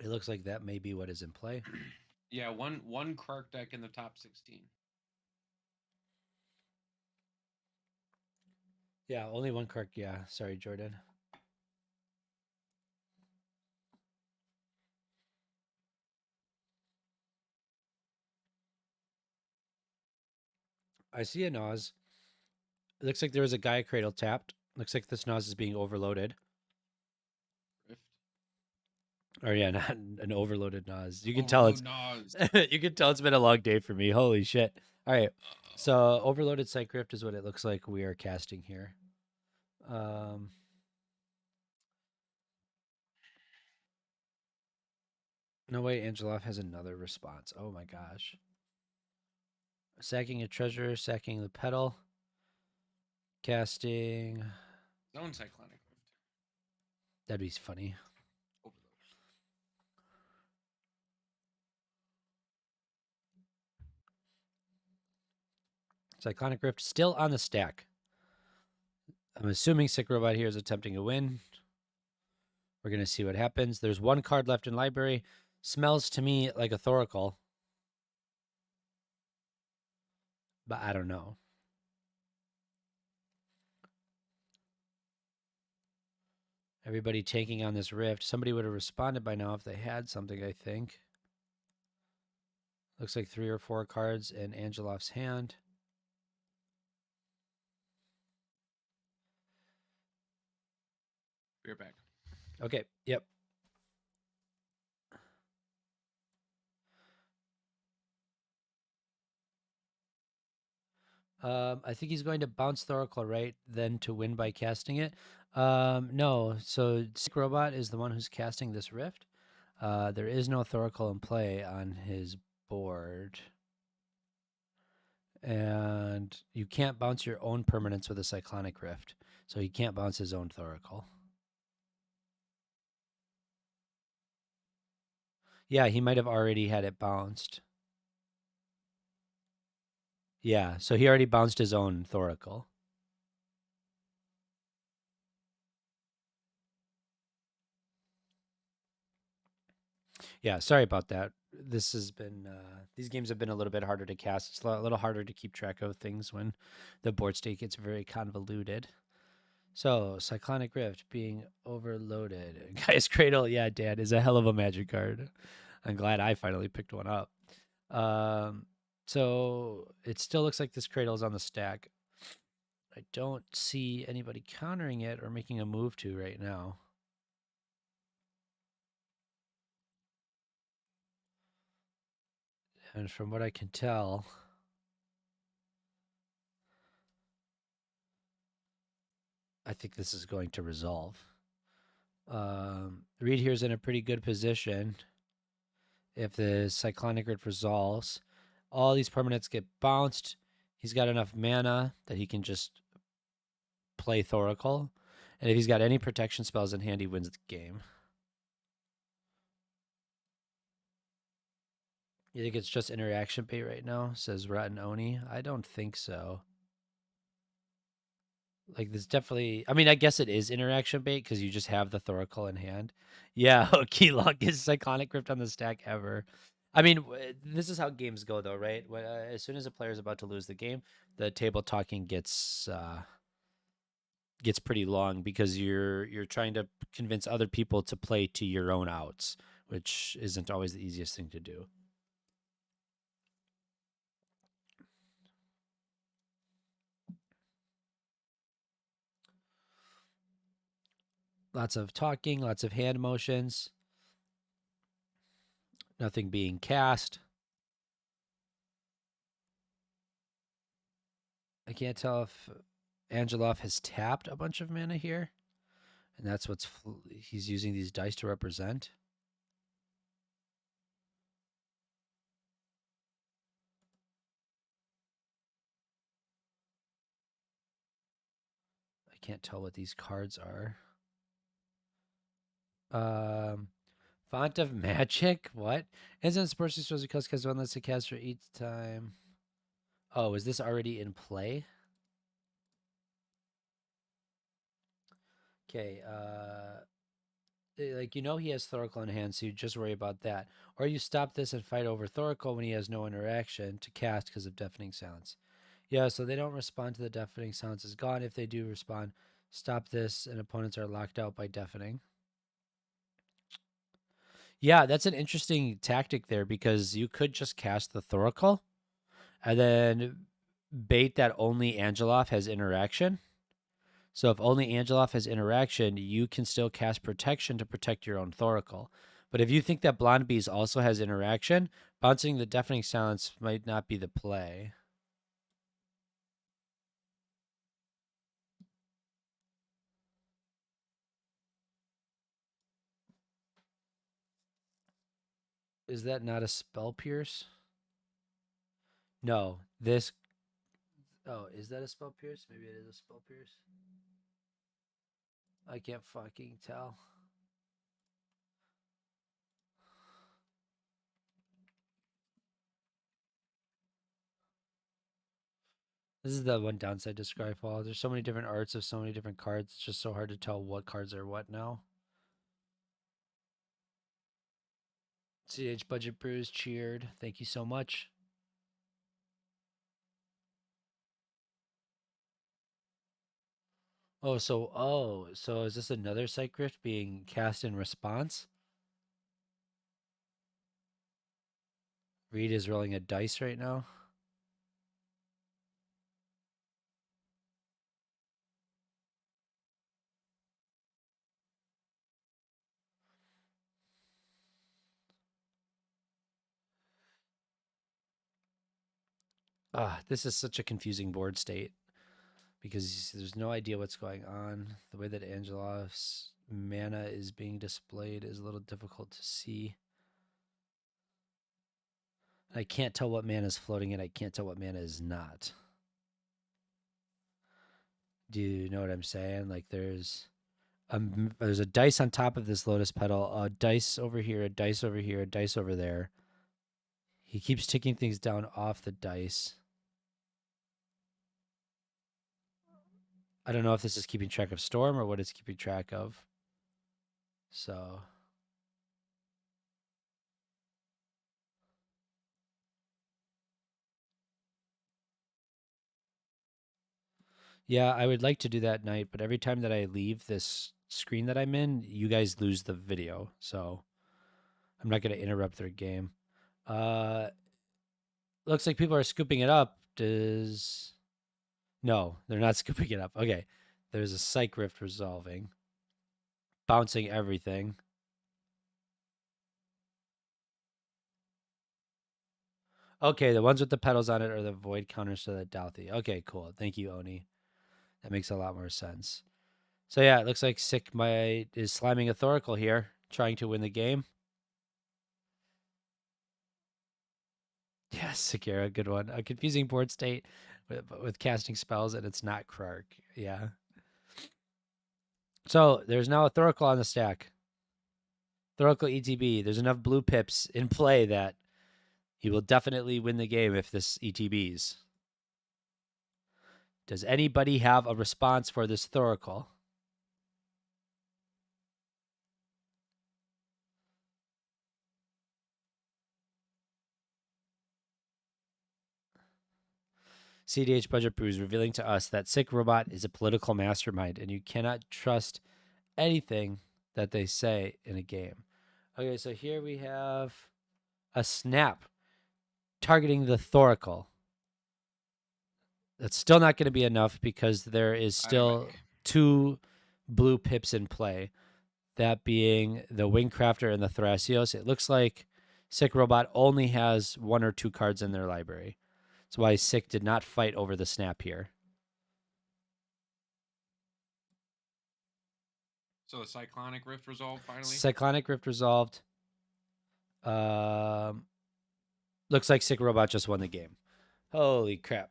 It looks like that may be what is in play. Yeah, one Krark deck in the top 16. Yeah, only one Krark. Yeah, sorry, Jordan. I see a Naz. It looks like there was a Gaia Cradle tapped. Looks like this Naz is being overloaded. Rift. Or yeah, not an overloaded Naz. You can tell it's Naz. you can tell it's been a long day for me. Holy shit. All right. So overloaded Psych Rift is what it looks like we are casting here. No way Angelov has another response. Oh my gosh. Sacking a treasure, sacking the pedal, casting. Zone Cyclonic Rift. That'd be funny. Cyclonic Rift still on the stack. I'm assuming Sick Robot here is attempting a win. We're going to see what happens. There's one card left in library. Smells to me like a Thoracle. But I don't know. Everybody taking on this rift. Somebody would have responded by now if they had something, I think. Looks like 3 or 4 cards in Angelov's hand. We're back. Okay, yep. I think he's going to bounce Thoracle, right? Then to win by casting it. No, so Sick Robot is the one who's casting this rift. There is no Thoracle in play on his board. And you can't bounce your own permanents with a Cyclonic Rift. So he can't bounce his own Thoracle. Yeah, he might have already had it bounced. Yeah, so he already bounced his own Thoracle. Yeah, sorry about that. This has been these games have been a little bit harder to cast. It's a little harder to keep track of things when the board state gets very convoluted. So Cyclonic Rift being overloaded. Gaia's Cradle, yeah, Dad, is a hell of a magic card. I'm glad I finally picked one up. So it still looks like this cradle is on the stack. I don't see anybody countering it or making a move to right now. And from what I can tell, I think this is going to resolve. Reed here's in a pretty good position. If the Cyclonic Rift resolves, all these permanents get bounced. He's got enough mana that he can just play Thoracle. And if he's got any protection spells in hand, he wins the game. You think it's just interaction bait right now? Says Rotten Oni. I don't think so. Like, there's definitely... I mean, I guess it is interaction bait because you just have the Thoracle in hand. Yeah, key longest Cyclonic Rift on the stack ever. I mean, this is how games go, though, right? As soon as a player is about to lose the game, the table talking gets pretty long because you're trying to convince other people to play to your own outs, which isn't always the easiest thing to do. Lots of talking, lots of hand motions. Nothing being cast. I can't tell if Angelov has tapped a bunch of mana here, and that's what's he's using these dice to represent. I can't tell what these cards are. Font of Magic? What? Instant Sports is supposed to cost because one lets it cast for each time. Oh, is this already in play? Okay, like, you know he has Thoracle in hand, so you just worry about that. Or you stop this and fight over Thoracle when he has no interaction to cast because of Deafening Silence. Yeah, so they don't respond to the Deafening Silence is gone. If they do respond, stop this, and opponents are locked out by Deafening. Yeah, that's an interesting tactic there because you could just cast the Thoracle and then bait that only Angelov has interaction. So if only Angelov has interaction, you can still cast protection to protect your own Thoracle. But if you think that Blonde Bees also has interaction, bouncing the Deafening Silence might not be the play. Is that not a Spell Pierce? No, this... Oh, is that a Spell Pierce? Maybe it is a Spell Pierce. I can't fucking tell. This is the one downside to Scryfall. There's so many different arts of so many different cards. It's just so hard to tell what cards are what now. CH Budget Brews cheered. Thank you so much. So is this another Psych Rift being cast in response? Reed is rolling a dice right now. This is such a confusing board state because there's no idea what's going on. The way that Angelov's mana is being displayed is a little difficult to see. I can't tell what mana is floating in. I can't tell what mana is not. Do you know what I'm saying? Like there's a dice on top of this lotus petal, a dice over here, a dice over here, a dice over there. He keeps ticking things down off the dice. I don't know if this is keeping track of storm or what it's keeping track of. So... Yeah, I would like to do that night, but every time that I leave this screen that I'm in, you guys lose the video. So I'm not going to interrupt their game. Looks like people are scooping it up. No, they're not scooping it up. Okay. There's a Psych Rift resolving. Bouncing everything. Okay, the ones with the petals on it are the void counters to the Douthie. Okay, cool. Thank you, Oni. That makes a lot more sense. So yeah, it looks like Sick is slamming a Thoracle here, trying to win the game. Yes, Sakura, good one. A confusing board state with casting spells, and it's not Krark. Yeah. So there's now a Thoracle on the stack. Thoracle ETB. There's enough blue pips in play that he will definitely win the game if this ETBs. Does anybody have a response for this Thoracle? CDH Budget Brews revealing to us that Sick Robot is a political mastermind and you cannot trust anything that they say in a game. Okay, so here we have a snap targeting the Thoracle. That's still not going to be enough because there is still 2 blue pips in play. That being the Wingcrafter and the Thrasios. It looks like Sick Robot only has 1 or 2 cards in their library. That's why Sick did not fight over the snap here. So the Cyclonic Rift resolved finally? Cyclonic Rift resolved. Looks like Sick Robot just won the game. Holy crap.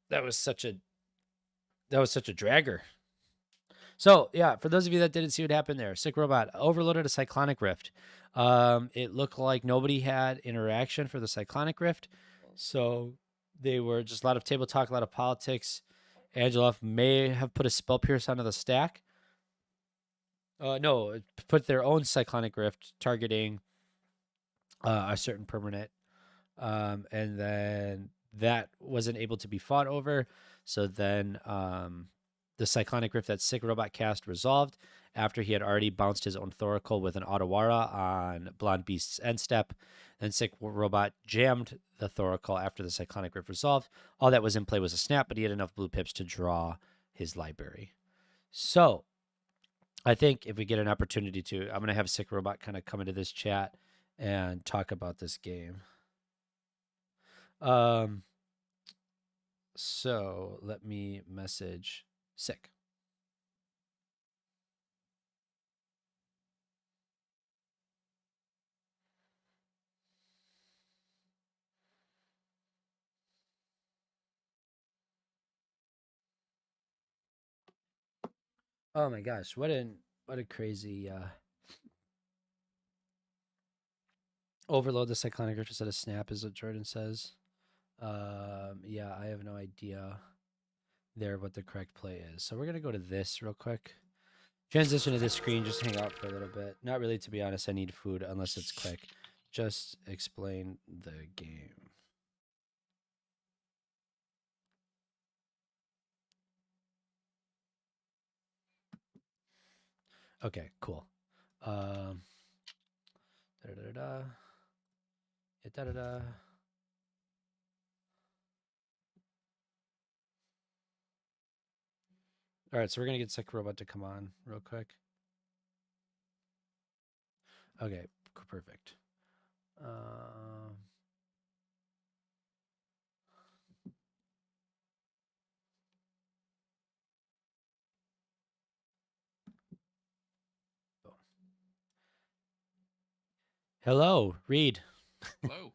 That was such a dragger. So, yeah, for those of you that didn't see what happened there, Sick Robot overloaded a Cyclonic Rift. It looked like nobody had interaction for the Cyclonic Rift. So they were just a lot of table talk, a lot of politics. Angelov may have put a Spell Pierce onto the stack. No, put their own Cyclonic Rift targeting a certain permanent. And then that wasn't able to be fought over. So then the Cyclonic Rift that Sick Robot cast resolved after he had already bounced his own Thoracle with an Otawara on Blonde Beast's end step. Then Sick Robot jammed the Thoracle after the Cyclonic Rift resolved. All that was in play was a snap, but he had enough blue pips to draw his library. So I think if we get an opportunity to, I'm going to have Sick Robot kind of come into this chat and talk about this game. So let me message Sick. Oh my gosh, what a crazy overload the Cyclonic Rift instead of snap is what Jordan says. Yeah, I have no idea there what the correct play is. So we're gonna go to this real quick. Transition to this screen, just hang out for a little bit. Not really, to be honest, I need food unless it's quick. Just explain the game. Okay, cool. Da da da da da da. All right, so we're gonna get Sick Robot to come on real quick. Okay, perfect. Hello, Reed. Hello.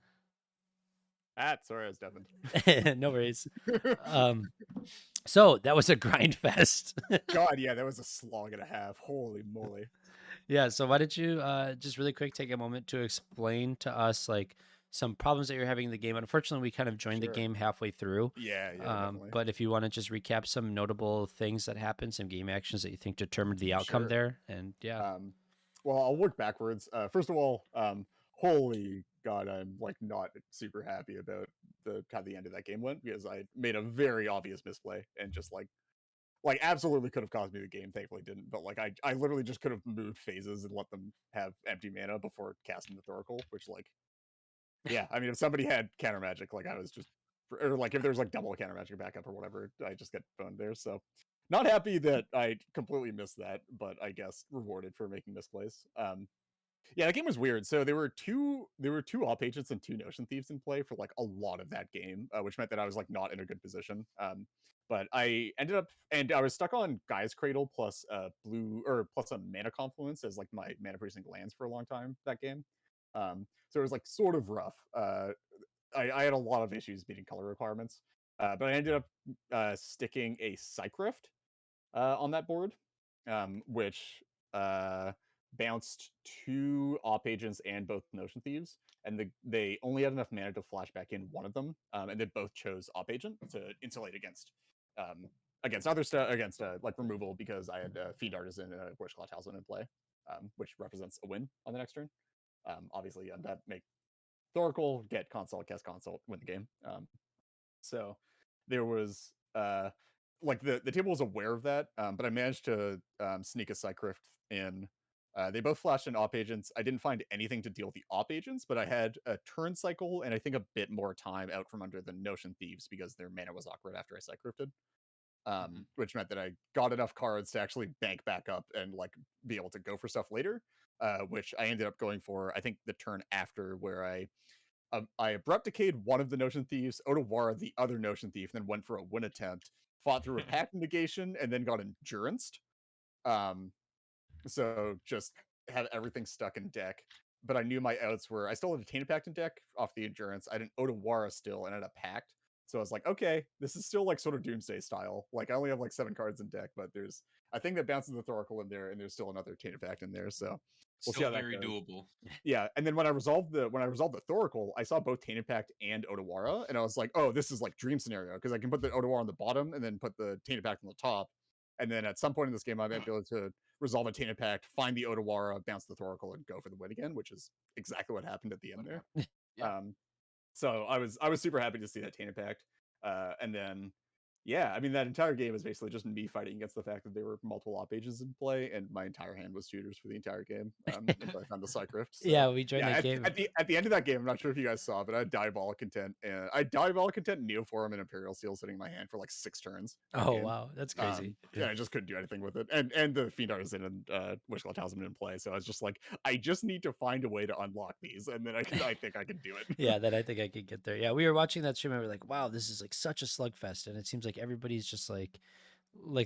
Sorry, I was deafened. No worries. So that was a grind fest. God, yeah, that was a slog and a half. Holy moly. Yeah, so why don't you just really quick take a moment to explain to us like some problems that you're having in the game. Unfortunately, we kind of joined the game halfway through. Yeah, definitely. But if you want to just recap some notable things that happened, some game actions that you think determined the outcome there, and yeah. Well, I'll work backwards. First of all, holy God, I'm like not super happy about how the end of that game went because I made a very obvious misplay and just like absolutely could have cost me the game. Thankfully didn't, but like I literally just could have moved phases and let them have empty mana before casting the Thoracle, which like yeah, I mean if somebody had counter magic, like I was just or like if there's like double counter magic backup or whatever, I just get boned there. So not happy that I completely missed that, but I guess rewarded for making misplays. Yeah, that game was weird. So there were two op agents and 2 Notion Thieves in play for like a lot of that game, which meant that I was like not in a good position. But I ended up, and I was stuck on Guy's Cradle plus plus a Mana Confluence as like my mana producing lands for a long time that game. So it was like sort of rough. I had a lot of issues meeting color requirements, but I ended up sticking a Psych Rift on that board, which bounced 2 op agents and both Notion Thieves, and they only had enough mana to flash back in one of them, and they both chose op agent to insulate against other stuff, against like removal, because I had Fiend Artisan and Wishclaw Talisman in play, which represents a win on the next turn. Obviously, that make Thoracle, get Consult, cast Consult, win the game. So there was like the table was aware of that, but I managed to sneak a Psych Rift in. They both flashed in op agents. I didn't find anything to deal with the op agents, but I had a turn cycle and I think a bit more time out from under the Notion Thieves because their mana was awkward after I Psych Rifted. Which meant that I got enough cards to actually bank back up and like be able to go for stuff later, which I ended up going for, I think, the turn after, where I abrupt decayed one of the Notion Thieves, Otawara the other Notion Thief, then went for a win attempt, fought through a pact negation, and then got enduranced. So just had everything stuck in deck. But I knew my outs were, I still had a Tainted Pact in deck off the endurance. I had an Otawara still and I had a pact. So I was like, okay, this is still like sort of Doomsday style. Like I only have like 7 cards in deck, but there's, I think that bounces the Thoracle in there, and there's still another Tainted Pact in there. So we'll see Still how that very goes. doable. Yeah, and then when I resolved the Thoracle, I saw both Tainted Pact and Otawara, and I was like, oh, this is like dream scenario, because I can put the Otawara on the bottom and then put the Tainted Pact on the top, and then at some point in this game I might be able to resolve a Tainted Pact, find the Otawara, bounce the Thoracle, and go for the win again, which is exactly what happened at the end there. Yeah. So I was super happy to see that Tainted Pact, and then yeah, I mean that entire game is basically just me fighting against the fact that there were multiple op agents in play, and my entire hand was tutors for the entire game until I found the Psych Rift. So, Yeah, we joined that at, game. At the end of that game, I'm not sure if you guys saw, but I had Diabolic Intent, and I Diabolic Intent, Neoform, and Imperial Seal sitting in my hand for like 6 turns. Oh wow, that's crazy. Yeah, I just couldn't do anything with it, and the Fiend Artisan and Wishclaw Talisman in play, so I was just like, I just need to find a way to unlock these, and then I think I can do it. Yeah, then I think I could get there. Yeah, we were watching that stream and we were like, wow, this is like such a slugfest, and it seems like everybody's just like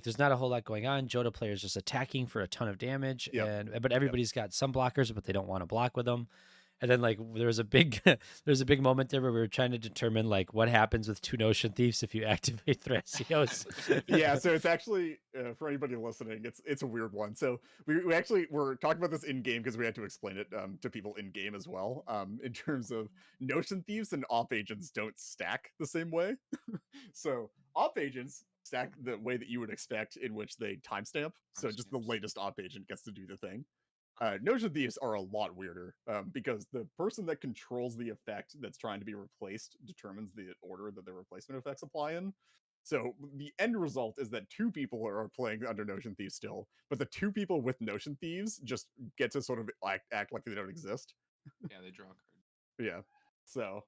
there's not a whole lot going on. Joda players just attacking for a ton of damage, but everybody's got some blockers, but they don't want to block with them. And then like there was a big moment there where we were trying to determine like what happens with 2 Notion Thieves if you activate Thrasios. Yeah, so it's actually for anybody listening, it's a weird one. So we actually were talking about this in game because we had to explain it to people in game as well. In terms of Notion Thieves and op agents don't stack the same way. So op agents stack the way that you would expect, in which they timestamp. So just the latest op agent gets to do the thing. Notion Thieves are a lot weirder because the person that controls the effect that's trying to be replaced determines the order that the replacement effects apply in. So the end result is that 2 people are playing under Notion Thieves still, but the 2 people with Notion Thieves just get to sort of act like they don't exist. Yeah, they draw a card. Yeah, so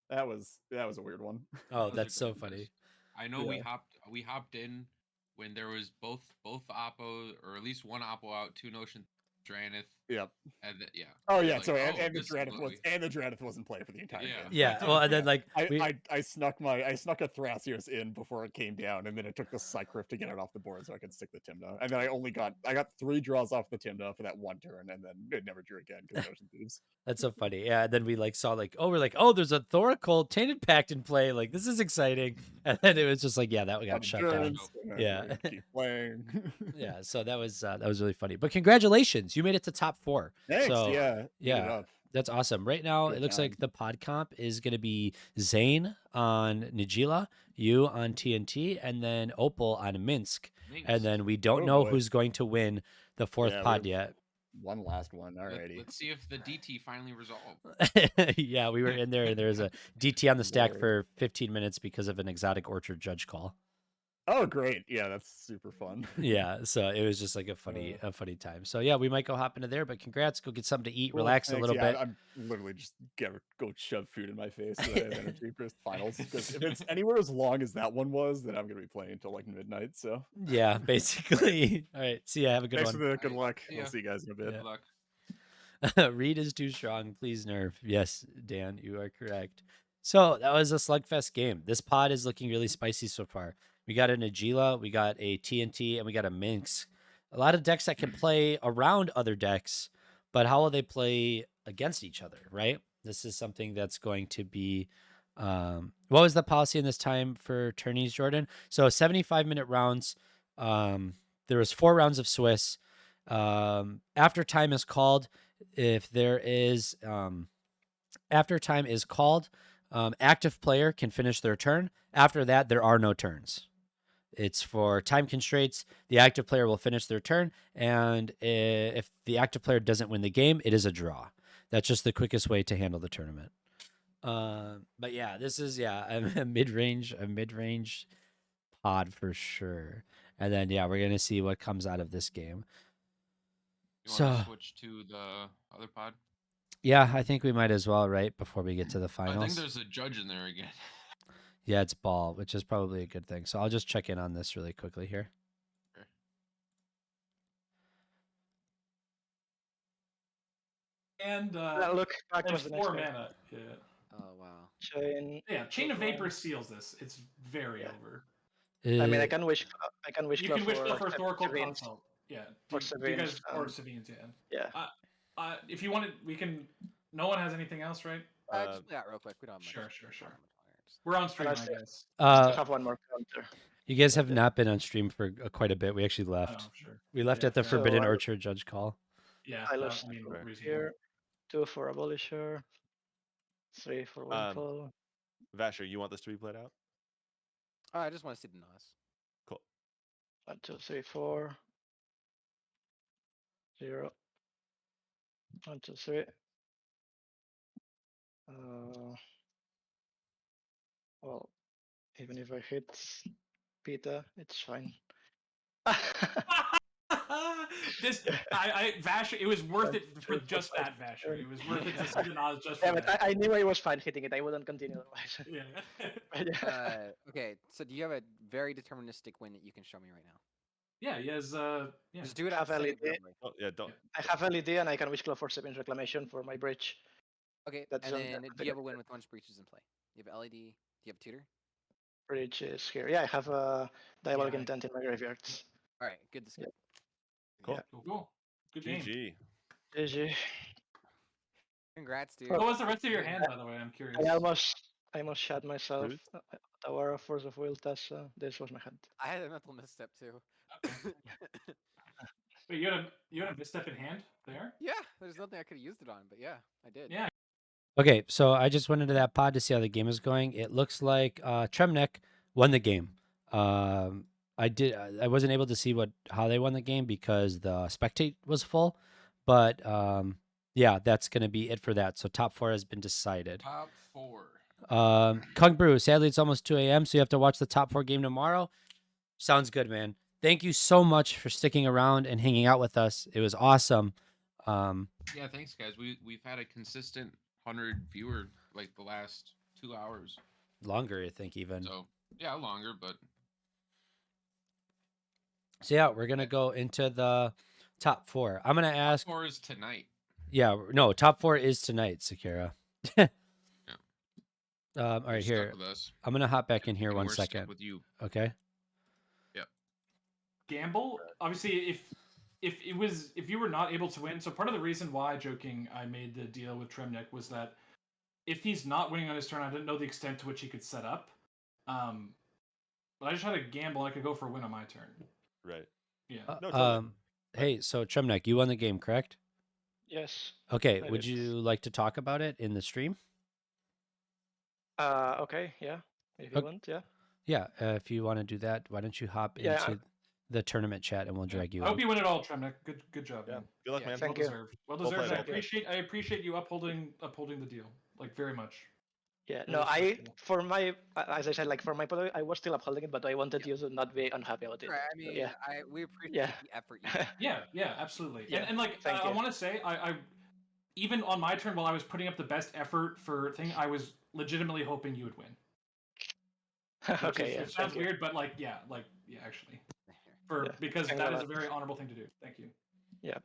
that was a weird one. Oh, that's so funny. I know we hopped in when there was both Oppo, or at least one Oppo out, 2 Notion Dranith. Yep. And yeah. Oh yeah, like, so and the Dranith was in play for the entire game. Yeah, well, and then like I snuck a Thrasios in before it came down, and then it took the Psych Rift to get it off the board so I could stick the Tymna. And then I got 3 draws off the Tymna for that one turn, and then it never drew again because Notion Thieves. That's so funny. Yeah, and then we like saw like, oh, we're like, oh, there's a Thoracle Tainted Pact in play. Like, this is exciting. And then it was just like, yeah, that got shut down. Yeah. Keep playing. Yeah, so that was really funny. But congratulations, you made it to top 4. Thanks. So, yeah. That's awesome. Right now, it looks like the pod comp is going to be Zane on Nijila, you on TNT, and then Opal on Minsk. And then we don't know who's going to win the 4th pod yet. One last one. Alrighty. Let's see if the DT finally resolved. Yeah, we were in there, and there was a DT on the stack for 15 minutes because of an Exotic Orchard judge call. Oh, great. Yeah, that's super fun. Yeah, so it was just like a funny time. So yeah, we might go hop into there, but congrats, go get something to eat, relax a little bit. I'm literally just go shove food in my face so I have energy for finals, because if it's anywhere as long as that one was, then I'm gonna be playing until like midnight. So yeah, basically. All right, see ya. Have a good one. Good luck. We'll see you guys in a bit. Good luck. Reed is too strong. Please nerf. Yes, Dan, you are correct. So that was a slugfest game. This pod is looking really spicy so far. We got an Agila, we got a TNT, and we got a Minx. A lot of decks that can play around other decks, but how will they play against each other, right? This is something that's going to be. What was the policy in this time for tourneys, Jordan? So 75-minute rounds. There was 4 rounds of Swiss. After time is called, if there is after time is called, active player can finish their turn. After that, there are no turns. It's for time constraints. The active player will finish their turn, and if the active player doesn't win the game, it is a draw. That's just the quickest way to handle the tournament. But yeah, this is a mid-range pod for sure. And then we're gonna see what comes out of this game. You want to switch to the other pod? Yeah, I think we might as well, right? Before we get to the finals. I think there's a judge in there again. Yeah, it's ball, which is probably a good thing. So I'll just check in on this really quickly here. Okay. And look, back and was the next 4 guy. mana. Yeah. Oh wow. Chain of Vapor seals this. It's very over. I mean, I can wish You can wish for for Thorkel Sabine's. Consult. Yeah. For Do you guys or Sabine's, Sabine's? Yeah. If you wanted, we can. No one has anything else, right? Just play out real quick. We don't have much. Sure. We're on stream, I guess. I have one more counter. You guys have not been on stream for quite a bit. We actually left. Oh, sure. We left at the Forbidden Orchard judge call. Yeah, I lost reasonable. here. 2 for Abolisher. 3 for Windfall. Vasher, you want this to be played out? I just want to see the NOS. Cool. 1, 2, 3, 4. 0. 1, 2, 3. Well, even if I hit Pita, it's fine. Vasher, it was worth it for just that, Vasher. It was worth it to see the NOS just for Yeah, but that. I knew I was fine hitting it. I wouldn't continue otherwise. Yeah. Okay, so do you have a very deterministic win that you can show me right now? Yeah, he has. Yeah. Just do it I have outside LED. of your way. Oh yeah, don't. I have LED and I can wish Claw for Sabine's Reclamation for my bridge. Okay, That's and on then the- do you have a win with orange breaches in play? You have LED. Do you have tutor? Bridge is here. Yeah, I have a Diabolic Intent in my graveyards. All right, good to skip. Cool. Cool. Good game. GG. GG. Congrats, dude. What was the rest of your hand, by the way? I'm curious. I almost shot myself. Tower of Force of Will, Tessa. This was my hand. I had a mental misstep too. Wait, you had a misstep in hand there? Yeah, there's nothing I could have used it on, but yeah, I did. Yeah. Okay, so I just went into that pod to see how the game is going. It looks like Tremnek won the game. I wasn't able to see how they won the game because the spectate was full, but yeah, that's gonna be it for that. So top 4 has been decided. Top 4. Kung Brew, sadly it's almost 2 a.m., so you have to watch the top 4 game tomorrow. Sounds good, man. Thank you so much for sticking around and hanging out with us. It was awesome. Yeah, thanks guys. We've had a consistent 100 viewer like the last 2 hours. Longer, I think, even. So yeah, longer, but. So yeah, we're gonna go into the top 4. I'm gonna ask. Top 4 is tonight. Yeah, no, top 4 is tonight, Sakura. Yeah. All right, You're here. stuck with us. I'm gonna hop back in here And one we're stuck second. with you. Okay. Yep. Gamble. Obviously, if you were not able to win, so part of the reason why, joking, I made the deal with Tremnek was that if he's not winning on his turn, I didn't know the extent to which he could set up. But I just had a gamble. I could go for a win on my turn. Right. Yeah. Hey, so Tremnek, you won the game, correct? Yes. Okay. I Would did. you like to talk about it in the stream? Okay, yeah. If you Okay. want, yeah. Yeah. If you want to do that, why don't you hop Yeah, into the tournament chat and we'll drag you I hope in. you win it all, Tremnek. Good job, man. Good luck, man. Thank well you. deserved. Well Well deserved. played, I appreciate you upholding the deal, like, very much. Yeah, That no, is I respectable. for my as I said, like for my point, I was still upholding it, but I wanted you to not be unhappy about it. Right, I So, mean, yeah, we appreciate Yeah. the effort you put. Yeah, absolutely. Yeah, And like thank I you. want to say, I even on my turn while I was putting up the best effort for thing, I was legitimately hoping you would win. okay, yeah, Which sounds thank you. weird, but yeah, actually, Yeah, because thanks a that is lot. a very honorable thing to do. Thank you. Yeah.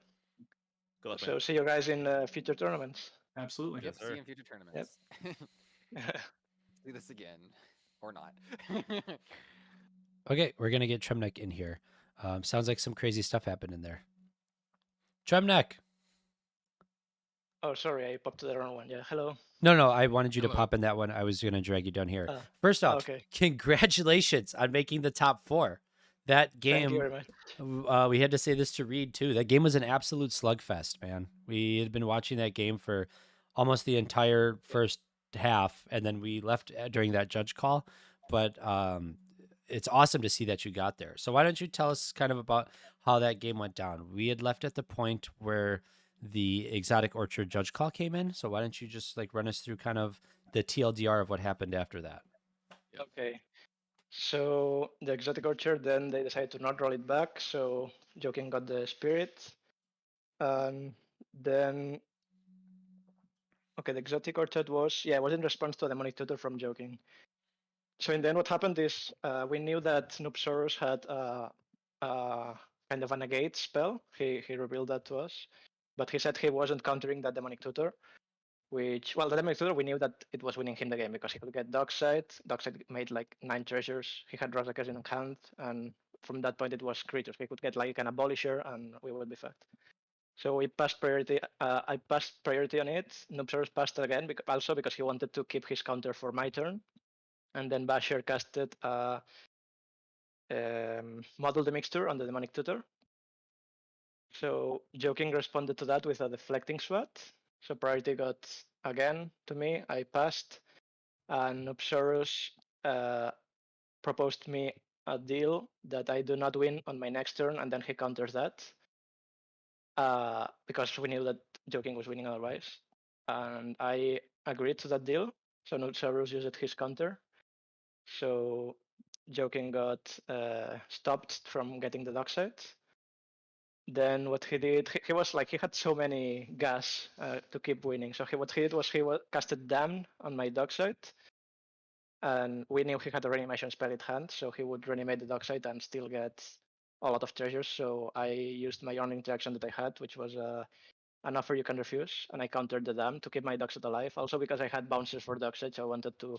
Good luck, So man. see you guys in future tournaments. Absolutely. Yep, Yes, see you sir. in future tournaments. Do this again. Or not. Okay, we're gonna get Tremnek in here. Sounds like some crazy stuff happened in there. Tremnek. Oh, sorry, I popped to the wrong one. Yeah, hello. No, I wanted you to Hello. pop in that one. I was gonna drag you down here. Uh, First off, okay. congratulations on making the top 4. That Thank you game, very much. we had to say this to Reed too. That game was an absolute slugfest, man. We had been watching that game for almost the entire first half, and then we left during that judge call. But it's awesome to see that you got there. So why don't you tell us kind of about how that game went down? We had left at the point where the Exotic Orchard judge call came in. So why don't you just like run us through kind of the TLDR of what happened after that? Okay. So the Exotic Orchard, then they decided to not roll it back. So Joking got the spirit. And then, okay, the Exotic Orchard was in response to a demonic tutor from Joking. So in the end, what happened is we knew that Noobsaurus had kind of a negate spell. He revealed that to us, but he said he wasn't countering that demonic tutor. Which, well, the demonic tutor, we knew that it was winning him the game because he could get Dockside. Dockside made like 9 treasures. He had Razakaz in hand, and from that point it was creatures. He could get like an abolisher, and we would be fucked. So we passed priority. I passed priority on it. Noobsaurus passed again, also because he wanted to keep his counter for my turn. And then Basher casted Model the Mixture on the Demonic Tutor. So Joking responded to that with a deflecting swat. So priority got again to me. I passed, and Noobsaurus proposed me a deal that I do not win on my next turn, and then he counters that because we knew that Joking was winning otherwise. And I agreed to that deal. So Noobsaurus used his counter. So Joking got stopped from getting the Dockside. Then what he did, he was like, he had so many gas to keep winning. So what he did was he casted Damn on my Dockside. And we knew he had a reanimation spell in hand, so he would reanimate the Dockside and still get a lot of treasures. So I used my only interaction that I had, which was an offer you can refuse, and I countered the Dam to keep my Dockside alive. Also because I had bouncers for Dockside, so I wanted to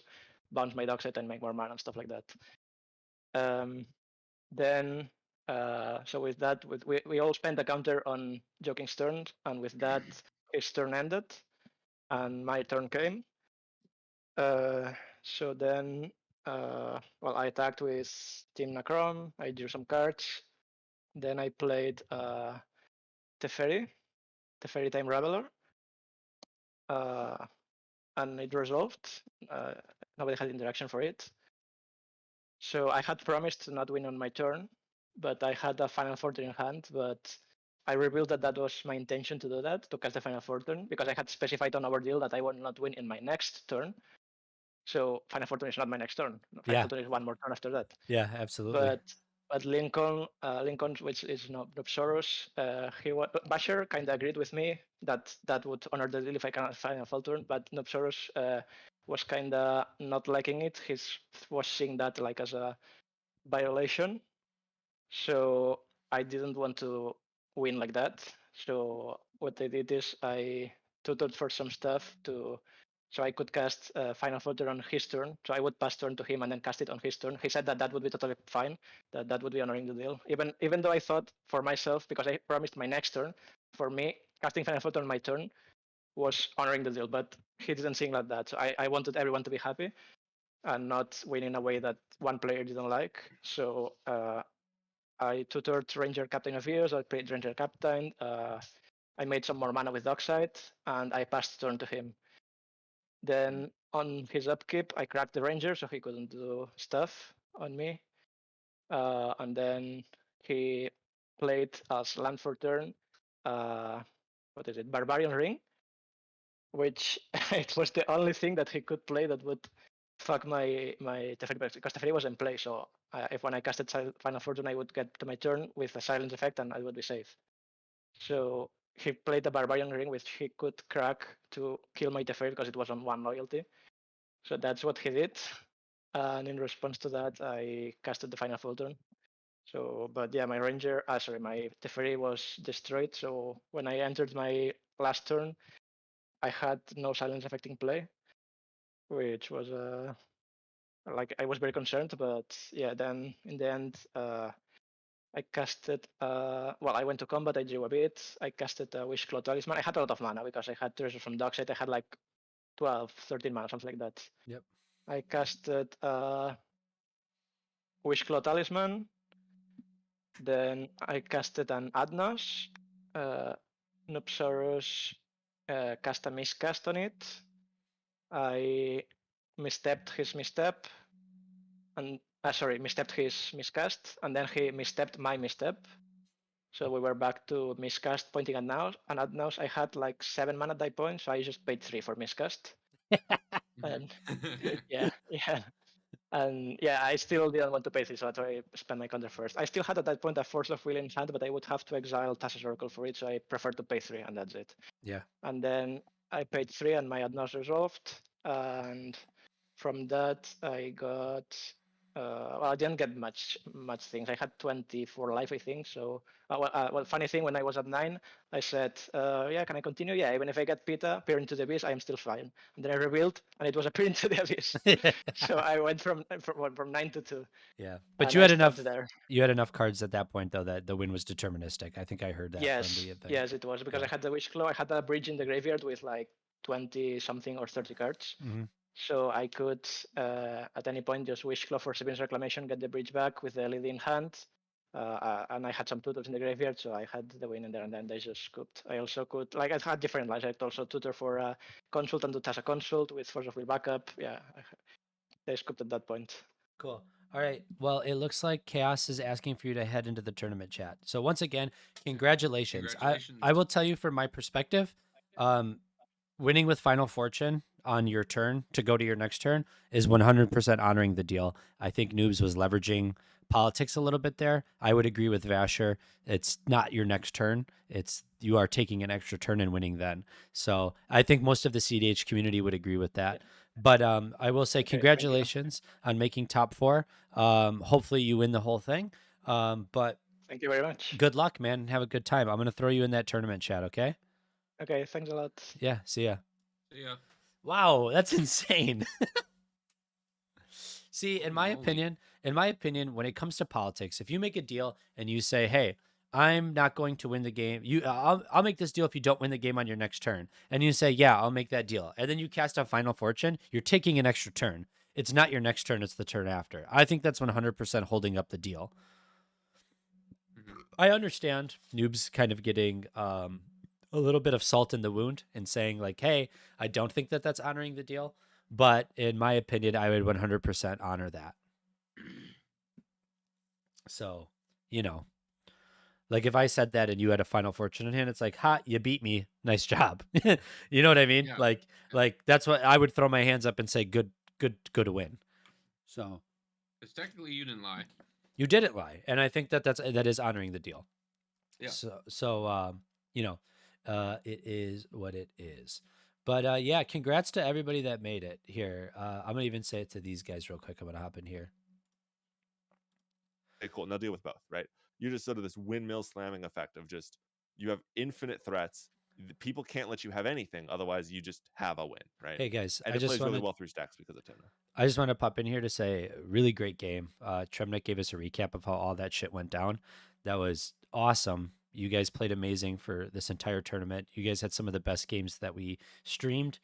bounce my Dockside and make more mana and stuff like that. Then, so with that, we all spent a counter on Joking's turn, and with that, his turn ended, and my turn came. So then, well, I attacked with Team Necrom, I drew some cards, then I played Teferi Time Reveler, and it resolved. Nobody had interaction for it. So I had promised to not win on my turn, but I had a Final Fortune in hand, but I revealed that that was my intention to do that, to cast the Final Fortune, because I had specified on our deal that I would not win in my next turn. So Final Fortune is not my next turn. Final Fortune is one more turn after that. Yeah, absolutely. But Lincoln, which is not Soros, Basher kind of agreed with me that that would honor the deal if I can Final Fortune, but Nobsaurus was kind of not liking it. He was seeing that like as a violation. So I didn't want to win like that. So what I did is I tutored for some stuff so I could cast Final Filter on his turn. So I would pass turn to him and then cast it on his turn. He said that that would be totally fine, that that would be honoring the deal. Even though I thought for myself, because I promised my next turn, for me, casting Final Filter on my turn was honoring the deal, but he didn't think like that. So I wanted everyone to be happy and not win in a way that one player didn't like. So I tutored Ranger Captain of Years, I played Ranger Captain, I made some more mana with Dockside, and I passed turn to him. Then on his upkeep, I cracked the Ranger so he couldn't do stuff on me. And then he played as land for turn, what is it, Barbarian Ring, which it was the only thing that he could play that would fuck my Teferi, because Teferi was in play, so if when I casted Final Fortune, I would get to my turn with a silence effect and I would be safe. So he played the Barbarian Ring, which he could crack to kill my Teferi because it was on 1 loyalty. So that's what he did. And in response to that, I casted the Final Fortune. So, but yeah, my ranger, sorry, my Teferi was destroyed. So when I entered my last turn, I had no silence affecting play, which was like I was very concerned. But yeah, then in the end, I casted. Well, I went to combat. I drew a bit. I casted a Wish Claw Talisman. I had a lot of mana because I had treasures from Dockside. I had like 12, 13 mana, something like that. Yep. I casted Wish Claw Talisman. Then I casted an Adnos. Nupsaurus cast a miscast on it. I misstepped his misstep, and sorry, misstepped his miscast, and then he misstepped my misstep. So we were back to miscast pointing at Naus, and at Naus I had like 7 mana die points, so I just paid 3 for miscast. And yeah, and yeah, I still didn't want to pay 3, so I spent my counter first. I still had at that point a Force of Will in hand, but I would have to exile Tassa's Oracle for it, so I preferred to pay 3, and that's it. Yeah. And then I paid 3, and my Adnos resolved, and from that I got well, I didn't get much things. I had 24 life, I think. So well, funny thing, when I was at 9, I said, yeah, can I continue? Yeah, even if I get Pita, Peer into the Abyss, I am still fine. And then I rebuilt, and it was a Peer into the Abyss. So I went from 9 to 2. Yeah, but and you I had stopped enough. there. You had enough cards at that point though that the win was deterministic. I think I heard that from Yes, the thing. yes, it was because I had the Wish Claw. I had a bridge in the graveyard with like 20 something or 30 cards. Mhm. So I could, at any point, just Wish Claw for Seven's Reclamation, get the bridge back with the lead in hand. And I had some tutors in the graveyard, so I had the win in there, and then they just scooped. I also could, like, I had different lines. I could also tutor for Consult and do Tassa Consult with Force of Will backup. Yeah, they scooped at that point. Cool. All right. Well, it looks like Chaos is asking for you to head into the tournament chat. So once again, congratulations. Congratulations. I will tell you from my perspective, winning with Final Fortune on your turn to go to your next turn is 100% honoring the deal. I think Noobs was leveraging politics a little bit there. I would agree with Vasher. It's not your next turn. It's you are taking an extra turn and winning then. So I think most of the CDH community would agree with that. But I will say congratulations on making top 4. Hopefully you win the whole thing. But thank you very much. Good luck, man, and have a good time. I'm going to throw you in that tournament chat, okay? Okay, thanks a lot. Yeah, see ya. See ya. Wow, that's insane. See, in my opinion, when it comes to politics, if you make a deal and you say, "Hey, I'm not going to win the game. I'll make this deal if you don't win the game on your next turn." And you say, "Yeah, I'll make that deal." And then you cast a Final Fortune, you're taking an extra turn. It's not your next turn, it's the turn after. I think that's 100% holding up the deal. I understand Noobs kind of getting a little bit of salt in the wound and saying like, "Hey, I don't think that that's honoring the deal." But in my opinion, I would 100% honor that. So, like if I said that and you had a Final Fortune in hand, it's like, "Ha, you beat me. Nice job." You know what I mean? Yeah. Like that's what I would throw my hands up and say, "Good to win." So, It's technically you didn't lie. you didn't lie, and I think that is honoring the deal. Yeah. So it is what it is. But yeah, congrats to everybody that made it here. I'm gonna even say it to these guys real quick. I'm gonna hop in here. Okay, cool. Now deal with both, right? You just sort of this windmill slamming effect of just you have infinite threats. People can't let you have anything, otherwise you just have a win, right? Hey guys, and I it just plays really wanted well through stacks because of Timna. I just want to pop in here to say, really great game. Tremnick gave us a recap of how all that shit went down. That was awesome. You guys played amazing for this entire tournament. You guys had some of the best games that we streamed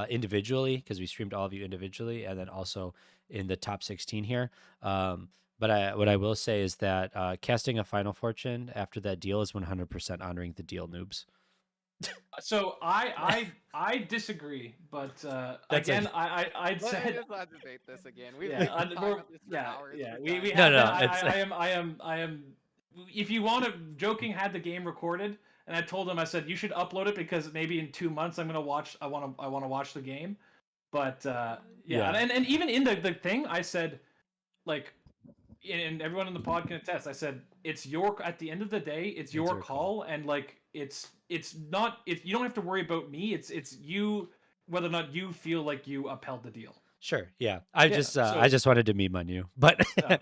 individually, because we streamed all of you individually, and then also in the top 16 here. But what I will say is that casting a Final Fortune after that deal is 100% honoring the deal, Noobs. So I disagree, but again, I'd Let's said not debate this again. We've yeah, been talking about this for hours. yeah. We're We done. have I am. If you want to, Joking had the game recorded, and I told him, I said you should upload it because maybe in 2 months I'm gonna watch. I want to watch the game, but Yeah. and even in the thing I said, like, and everyone in the pod can attest. I said it's your at the end of the day, it's your call, and like it's not you don't have to worry about me. It's you whether or not you feel like you upheld the deal. Sure. Yeah. I Yeah, just wanted to meme on you, but Okay.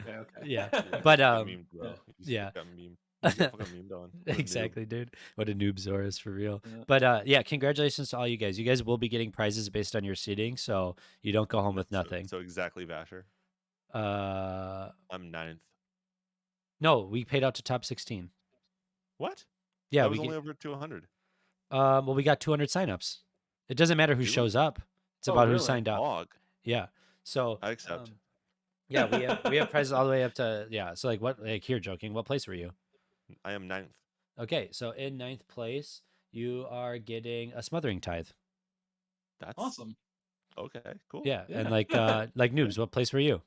yeah. Yeah, But got memed, bro. yeah. Got memed. You got fucking memed on. What a noob. Exactly, dude. What a noob Zoras for real. Yeah. But yeah, congratulations to all you guys. You guys will be getting prizes based on your seating, so you don't go home with nothing. So exactly, Vasher. I'm 9th. No, we paid out to top 16. What? Yeah, that was only over 200. Well, we got 200 signups. It doesn't matter who Do we? shows up. It's Oh, about who really? signed up. Dog. Yeah. So I accept. yeah, we have prizes all the way up to So like here, joking. What place were you? I am 9th. Okay, so in 9th place, you are getting a smothering tithe. That's Awesome. Okay, cool. Yeah, and like noobs, what place were you?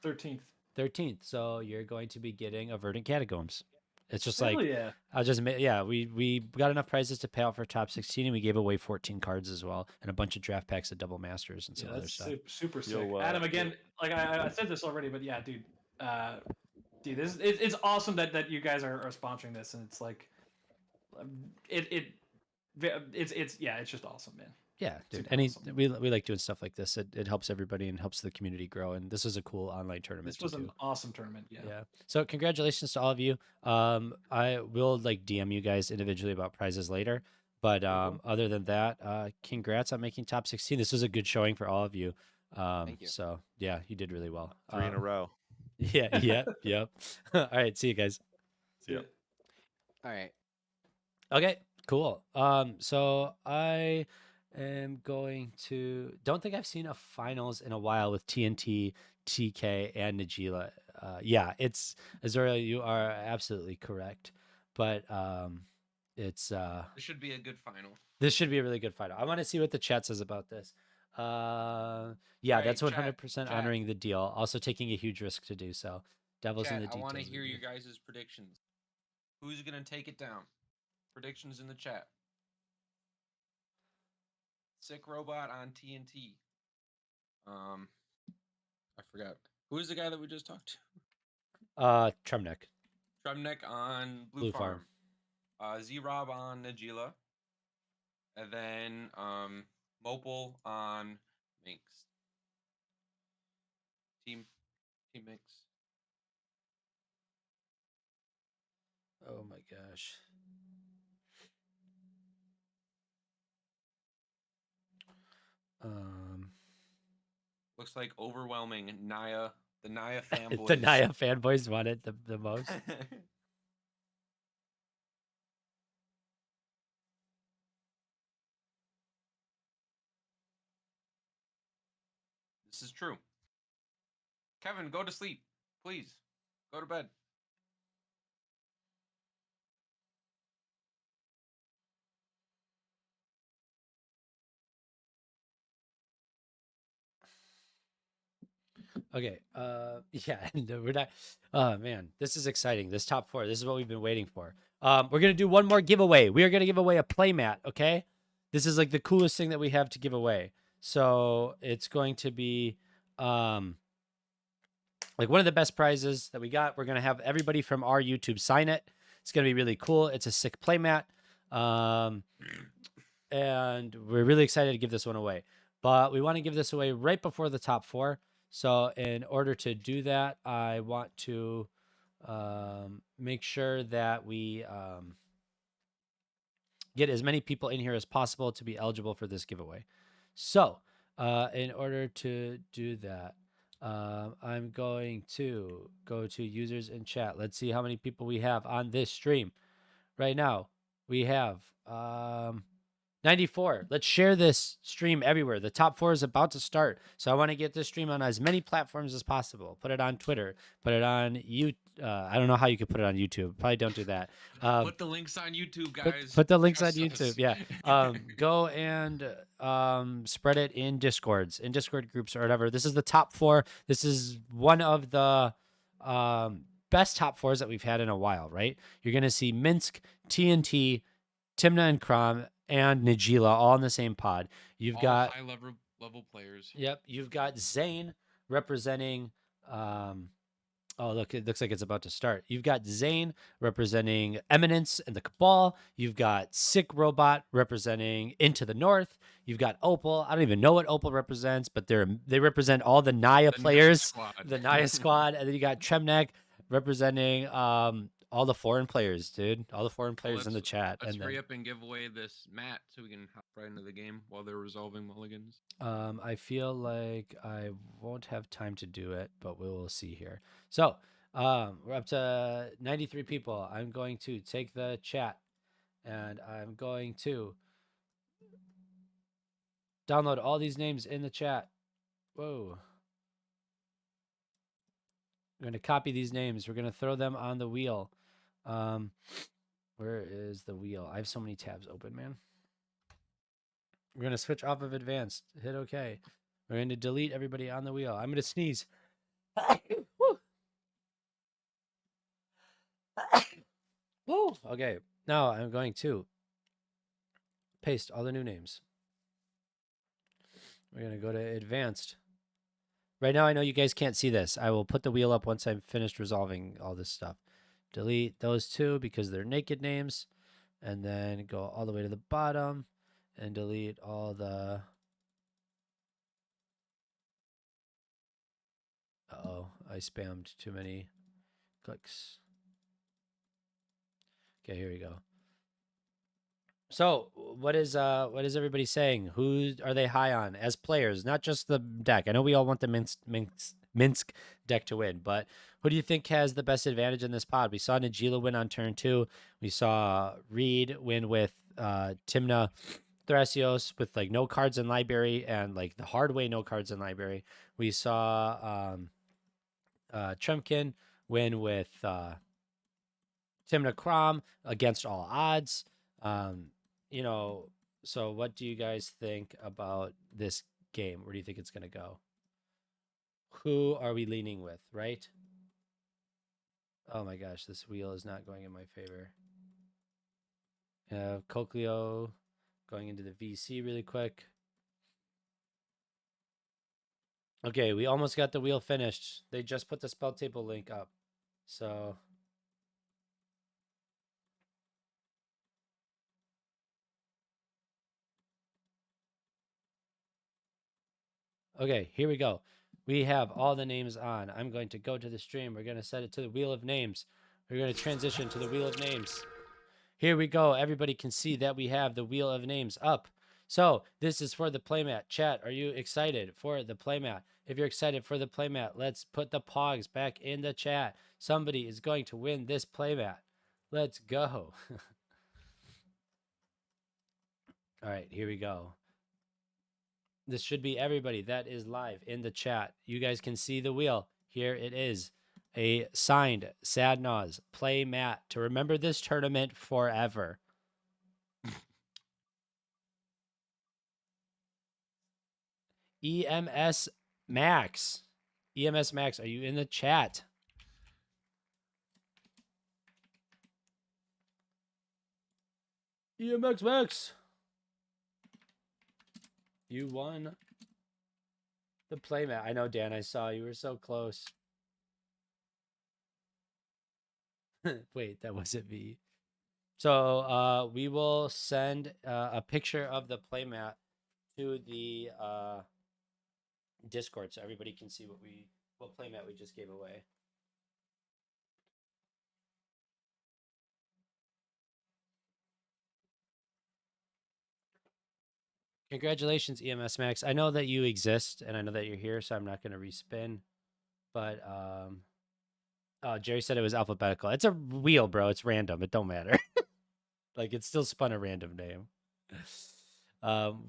13th. 13th. So you're going to be getting a Verdant Catacombs. It's just Hell like yeah. we got enough prizes to pay out for top 16, and we gave away 14 cards as well, and a bunch of draft packs of double masters and some other That's stuff. super sick. Yo, Adam, again, like I said this already, but yeah, dude, it's awesome that you guys are sponsoring this, and it's like, it's just awesome, man. Yeah, dude. Super Any awesome. we like doing stuff like this. It helps everybody and helps the community grow. And this was a cool online tournament. This was an awesome tournament. Yeah. Yeah. So congratulations to all of you. I will like DM you guys individually about prizes later. But other than that, congrats on making top 16. This was a good showing for all of you. Thank you. So yeah, you did really well. 3 in a row. Yeah. Yep. All right. See you guys. See ya. All right. Okay. Cool. So I am going to. Don't think I've seen a finals in a while with TNT, TK, and Najila. Yeah, it's Azura. You are absolutely correct, but it's This should be a good final. this should be a really good final. I want to see what the chat says about this. Yeah, Right, that's chat, 100% chat. honoring the deal. Also taking a huge risk to do so. Devils in Chat, the I details. want to with hear you. your guys' predictions. Who's gonna take it down? Predictions in the chat. Sick robot on TNT. I forgot. Who's the guy that we just talked to? Tremnek. Tremnek on Blue Farm. Z-Rob on Najila. And then Mopal on Minx. Team Mix. Oh my gosh. Looks like overwhelming Naya. The Naya fanboys. The Naya fanboys want it the most. This is true. Kevin, go to sleep. Please. Go to bed. Okay. Yeah, no, we're not. Oh man, this is exciting. This top 4. This is what we've been waiting for. We're gonna do one more giveaway. We are gonna give away a playmat. Okay. This is like the coolest thing that we have to give away. So it's going to be like one of the best prizes that we got. We're gonna have everybody from our YouTube sign it. It's gonna be really cool. It's a sick playmat. And we're really excited to give this one away. But we want to give this away right before the top 4. So in order to do that, I want to make sure that we get as many people in here as possible to be eligible for this giveaway. So in order to do that, I'm going to go to users in chat. Let's see how many people we have on this stream. Right now, we have 94. Let's share this stream everywhere. The top 4 is about to start. So I want to get this stream on as many platforms as possible. Put it on Twitter. Put it on YouTube. I don't know how you could put it on YouTube. Probably don't do that. Put the links on YouTube, guys. Put the links on Trust YouTube. us. Yeah. Go and spread it in Discords, in Discord groups or whatever. This is the top 4. This is one of the best top 4s that we've had in a while, right? You're going to see Minsk, TNT, Timna and Krom, and Najila all in the same pod. You've All got high level players. Yep, you've got Zane representing Oh, look, it looks like it's about to start. You've got Zane representing Eminence and the Cabal. You've got Sick Robot representing Into the North. You've got Opal. I don't even know what Opal represents, but they represent all the Naya players, Squad. the Naya squad. And then you got Tremnek representing all the foreign players, dude. All the foreign players in the chat. Let's And hurry then, up and give away this mat so we can hop right into the game while they're resolving mulligans. I feel like I won't have time to do it, but we will see here. So we're up to 93 people. I'm going to take the chat and I'm going to download all these names in the chat. Whoa. We're going to copy these names. We're going to throw them on the wheel. Where is the wheel? I have so many tabs open, man. We're going to switch off of advanced. Hit OK. We're going to delete everybody on the wheel. I'm going to sneeze. Woo! Okay, now I'm going to paste all the new names. We're going to go to advanced. Right now, I know you guys can't see this. I will put the wheel up once I'm finished resolving all this stuff. Delete those two because they're naked names. And then go all the way to the bottom and delete all the... Uh-oh, I spammed too many clicks. Okay, here we go. So, what is everybody saying? Who are they high on as players, not just the deck? I know we all want the Minsk deck to win, but who do you think has the best advantage in this pod? We saw Najila win on turn 2. We saw Reed win with Timna Thrasios with like no cards in library and like the hard way no cards in library. We saw Tremkin win with Timna Krom against all odds. You know, so what do you guys think about this game? Where do you think it's going to go? Who are we leaning with, right? Oh my gosh, this wheel is not going in my favor. Cochlear going into the VC really quick. Okay, we almost got the wheel finished. They just put the spell table link up. So okay, here we go. We have all the names on. I'm going to go to the stream. We're going to set it to the wheel of names. We're going to transition to the wheel of names. Here we go. Everybody can see that we have the wheel of names up. So this is for the playmat. Chat, are you excited for the playmat? If you're excited for the playmat, let's put the pogs back in the chat. Somebody is going to win this playmat. Let's go. All right, here we go. This should be everybody that is live in the chat. You guys can see the wheel. Here it is. A signed Sadnaz play mat to remember this tournament forever. EMS Max. EMS Max, are you in the chat? EMX Max. You won the playmat. I know, Dan, I saw you were so close. Wait, that wasn't me. So we will send a picture of the playmat to the Discord so everybody can see what playmat we just gave away. Congratulations, EMS Max. I know that you exist and I know that you're here, so I'm not going to respin. But oh, Jerry said it was alphabetical. It's a wheel, bro. It's random. It don't matter. Like it still spun a random name.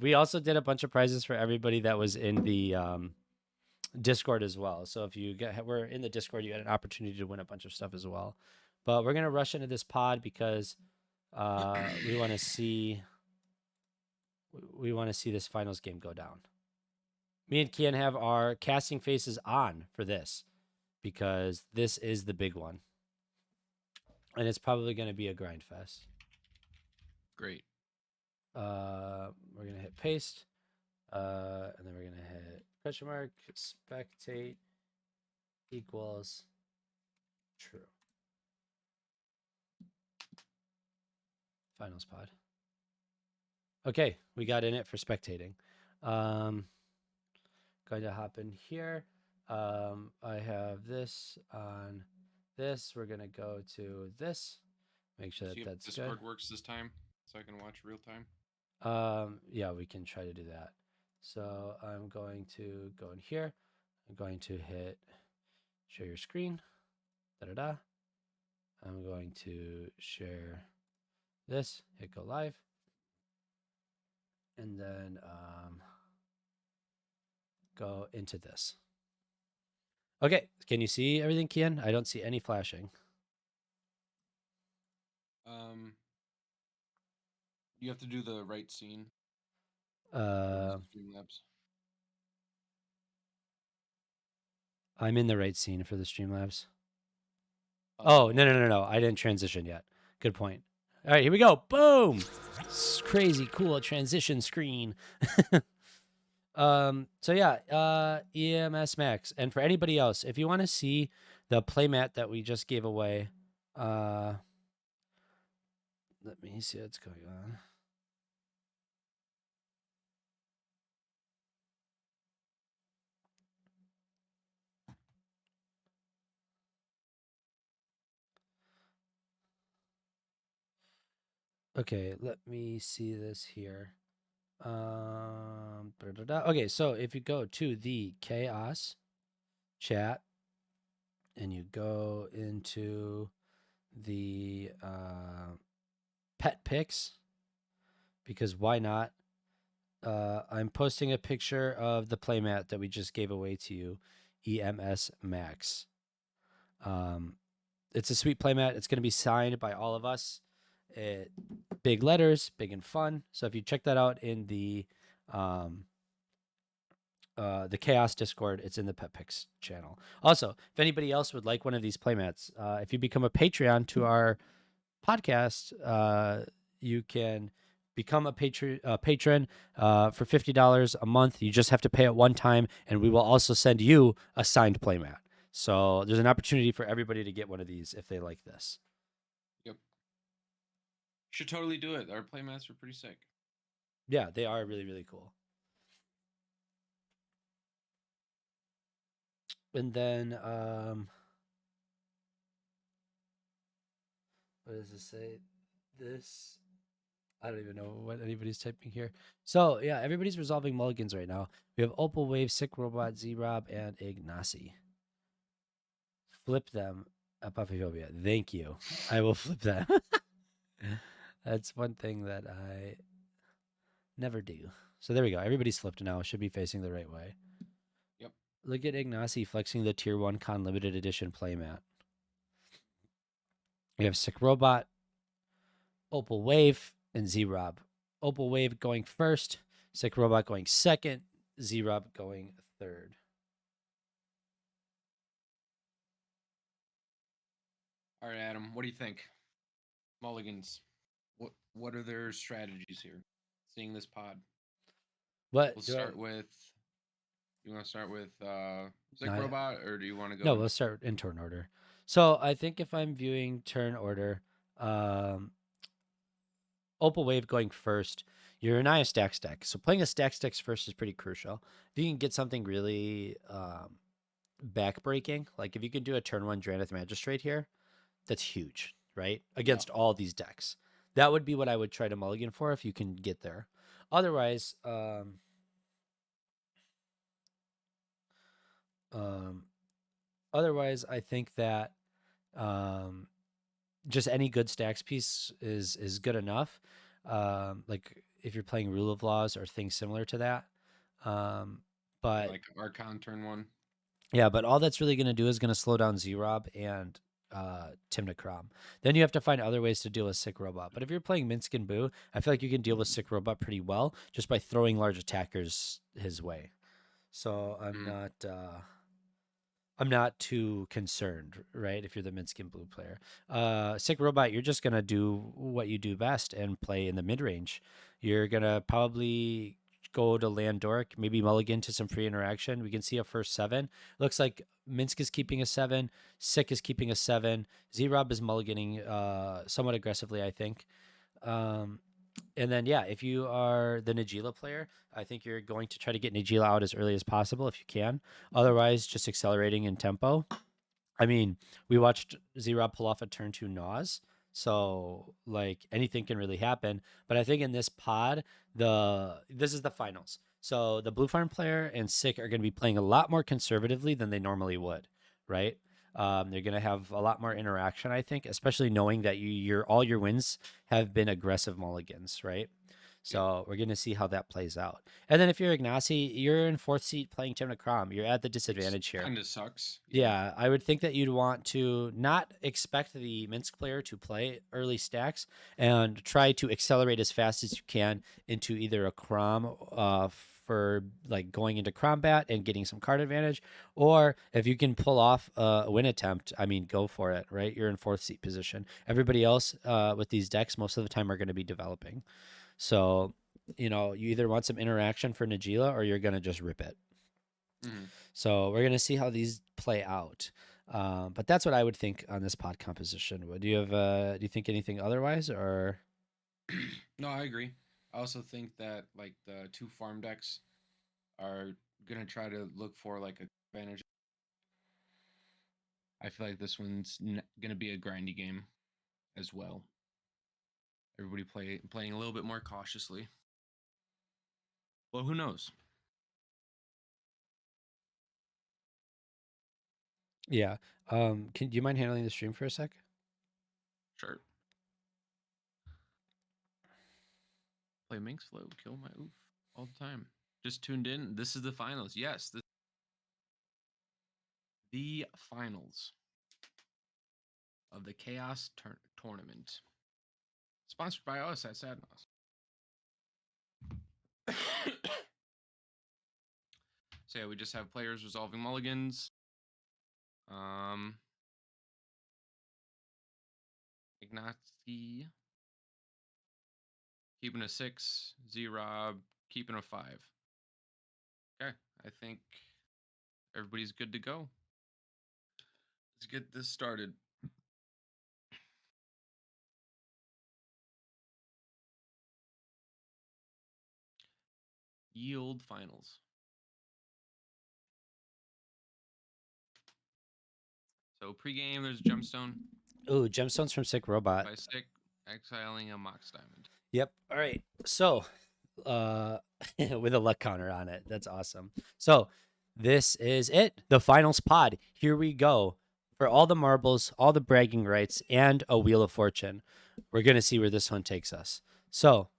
We also did a bunch of prizes for everybody that was in the Discord as well. So if you were in the Discord, you had an opportunity to win a bunch of stuff as well. But we're gonna rush into this pod because we want to see this finals game go down. Me and Kian have our casting faces on for this because this is the big one, and it's probably going to be a grind fest. Great. We're gonna hit paste, and then we're gonna hit question mark spectate equals True. Finals pod. Okay, we got in it for spectating. Going to hop in here. I have this on this. We're gonna go to this. Make sure See that if that's good. Discord works this time, so I can watch real time. Yeah, we can try to do that. So I'm going to go in here. I'm going to hit share your screen. Da-da-da. I'm going to share this, hit go live. And then go into this. Okay, can you see everything, Kian? I don't see any flashing. You have to do the right scene. Streamlabs. I'm in the right scene for the Streamlabs. Oh, no. I didn't transition yet. Good point. All right, here we go. Boom. It's crazy cool transition screen. So yeah, EMS Max. And for anybody else, if you want to see the playmat that we just gave away, let me see what's going on. Okay, let me see this here. Okay, so if you go to the ka0s chat and you go into the pet pics, because why not? I'm posting a picture of the playmat that we just gave away to you, EMS Max. It's a sweet playmat. It's going to be signed by all of us. Big letters, big and fun. So if you check that out in the ka0s Discord, it's in the Pet Pics channel. Also, if anybody else would like one of these playmats, if you become a Patreon to our podcast, you can become a patron for $50 a month. You just have to pay it one time, and we will also send you a signed playmat. So there's an opportunity for everybody to get one of these if they like this. Yep. Should totally do it. Our playmats are pretty sick. Yeah, they are really, really cool. And then, what does it say? This, I don't even know what anybody's typing here. So yeah, everybody's resolving mulligans right now. We have Opal Wave, Sick Robot, Z-Rob, and Ignacy. Flip them at Puffyphobia. Thank you. I will flip them. That's one thing that I never do. So there we go. Everybody's flipped now. Should be facing the right way. Yep. Look at Ignacy flexing the Tier 1 Con Limited Edition playmat. We have Sick Robot, Opal Wave, and Z-Rob. Opal Wave going first, Sick Robot going second, Z-Rob going third. All right, Adam, what do you think? Mulligans. What are their strategies here? Seeing this pod. What? We'll start with. You want to start with Sick No, Robot, or do you want to go? No, we'll start in turn order. So I think if I'm viewing turn order, Opal Wave going first, you're an Aya Stacks deck. So playing a Stacks deck first is pretty crucial. If you can get something really backbreaking, like if you can do a turn 1 Dranith Magistrate here, that's huge, right? Against all these decks. That would be what I would try to mulligan for if you can get there. Otherwise, I think that just any good stacks piece is good enough. Like if you're playing Rule of Laws or things similar to that. But like Archon turn 1. Yeah, but all that's really going to do is going to slow down Z-Rob and Timna Krom. Then you have to find other ways to deal with Sick Robot. But if you're playing Minsk and Boo, I feel like you can deal with Sick Robot pretty well just by throwing large attackers his way. So I'm not too concerned, right? If you're the Minsk and Blue player. Sick Robot, you're just going to do what you do best and play in the mid-range. You're going to probably go to land dork, maybe mulligan to some free interaction. We can see a first 7. Looks like Minsk is keeping a 7, Sick is keeping a 7, Z-Rob is mulliganing somewhat aggressively, I think. And then, yeah, if you are the Najila player, I think you're going to try to get Najila out as early as possible if you can. Otherwise, just accelerating in tempo. I mean, we watched Z-Rob pull off a turn 2 Nas, so like anything can really happen. But I think in this pod, this is the finals. So the Blue Farm player and Sick are going to be playing a lot more conservatively than they normally would, right? They're going to have a lot more interaction, I think, especially knowing that all your wins have been aggressive mulligans, right? So we're going to see how that plays out. And then if you're Ignacy, you're in 4th seat playing Tim Krom. You're at the disadvantage here. Kind of sucks. Yeah, I would think that you'd want to not expect the Minsk player to play early stacks and try to accelerate as fast as you can into either a Crom for like going into combat and getting some card advantage, or if you can pull off a win attempt, I mean, go for it, right? You're in 4th seat position. Everybody else with these decks most of the time are going to be developing. So, you either want some interaction for Najila or you're going to just rip it. Mm-hmm. So we're going to see how these play out. But that's what I would think on this pod composition. Do you think anything otherwise, or? No, I agree. I also think that like the 2 farm decks are gonna try to look for like a advantage. I feel like this one's gonna be a grindy game as well. Everybody playing a little bit more cautiously. Well, who knows? Yeah. Do you mind handling the stream for a sec? Sure. Play Minx Flow, kill my oof all the time. Just tuned in. This is the finals. Yes, the finals of the ka0s tournament. Sponsored by us at Sadnos. So yeah, we just have players resolving mulligans. Ignacy keeping a 6, Z-Rob keeping a 5. Okay, I think everybody's good to go. Let's get this started. Yield finals. So pregame, there's Gemstone. Ooh, Gemstones from Sick Robot. By Sick, exiling a Mox Diamond. Yep. All right. So, with a luck counter on it. That's awesome. So, this is it. The finals pod. Here we go. For all the marbles, all the bragging rights, and a Wheel of Fortune. We're going to see where this one takes us. So,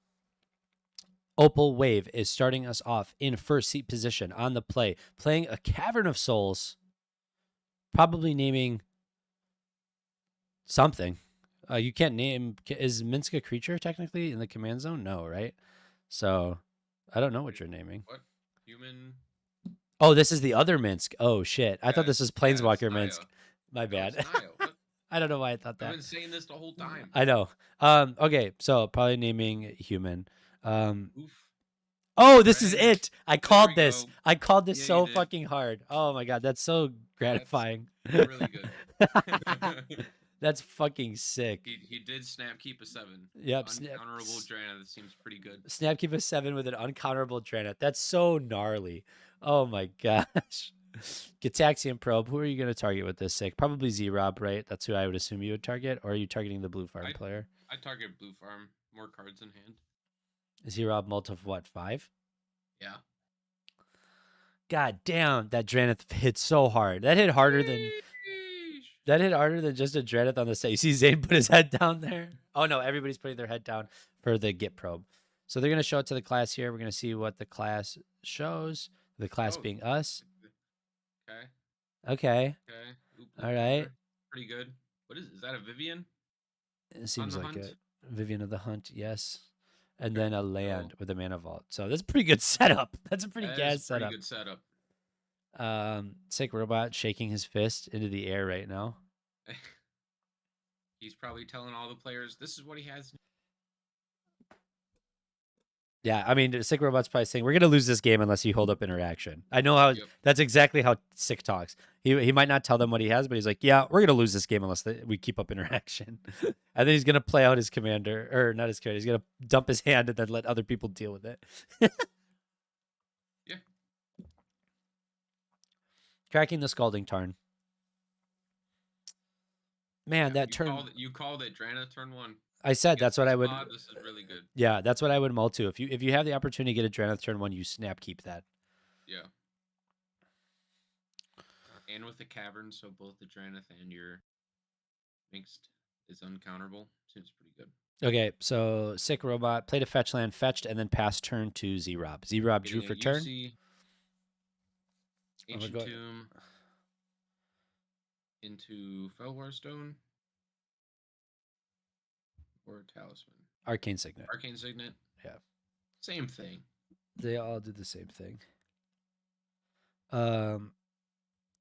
Opal Wave is starting us off in 1st seat position on the play, playing a Cavern of Souls, probably naming something. You can't name. Is Minsk a creature technically in the command zone? No, right? So I don't know what you're naming. What? Human? Oh, this is the other Minsk. Oh, shit. I thought this was Planeswalker it's Minsk. Naya. My No, bad. it's Naya. What? I don't know why I thought that. I've been saying this the whole time. I know. Okay, so probably naming human. Oof. Oh, this is it. I There called we this. go. I called this Yeah, so you did. fucking hard. Oh my god, that's so gratifying. Really good. That's fucking sick. He did snap keep a 7. Yep. Uncounterable Drana. That seems pretty good. Snap keep a 7 with an uncounterable Dranet. That's so gnarly. Oh my gosh. Gitaxian Probe. Who are you going to target with this Sick? Probably Z-Rob, right? That's who I would assume you would target. Or are you targeting the Blue Farm player? I target Blue Farm. More cards in hand. Z-Rob multi of what, 5? Yeah. God damn, that Draneth hit so hard. That hit harder than just a Draneth on the set. You see Zane put his head down there? Oh no, everybody's putting their head down for the Git probe. So they're gonna show it to the class here. We're gonna see what the class shows. The class being us. Okay. Okay. Okay. All right. Pretty good. What is that? A Vivian? It seems like it. Vivian of the Hunt, yes. And then a land with a mana vault. So that's a pretty good setup. That's a pretty gas setup. Pretty good setup. Sick Robot shaking his fist into the air right now. He's probably telling all the players this is what he has. Yeah, I mean, Sick Robot's probably saying we're gonna lose this game unless you hold up interaction. I know how that's exactly how Sick talks. He might not tell them what he has, but he's like, yeah, we're gonna lose this game unless we keep up interaction. And then he's gonna play out his commander, or not his commander. He's gonna dump his hand and then let other people deal with it. Yeah. Cracking the Scalding Tarn. Man, that you turn. You called it Drana turn 1. I said that's what I would. This is really good. Yeah, that's what I would mull to. If you have the opportunity to get a Dranath turn 1, you snap keep that. Yeah. And with the cavern, so both the Dranath and your mixed is uncounterable. Seems pretty good. Okay, so Sick Robot played a fetch land, fetched, and then passed turn to Z-Rob. Z-Rob drew for turn. Ancient Tomb into Felwar Stone or Talisman. Arcane Signet. Arcane Signet. Yeah. Same thing. They all did the same thing.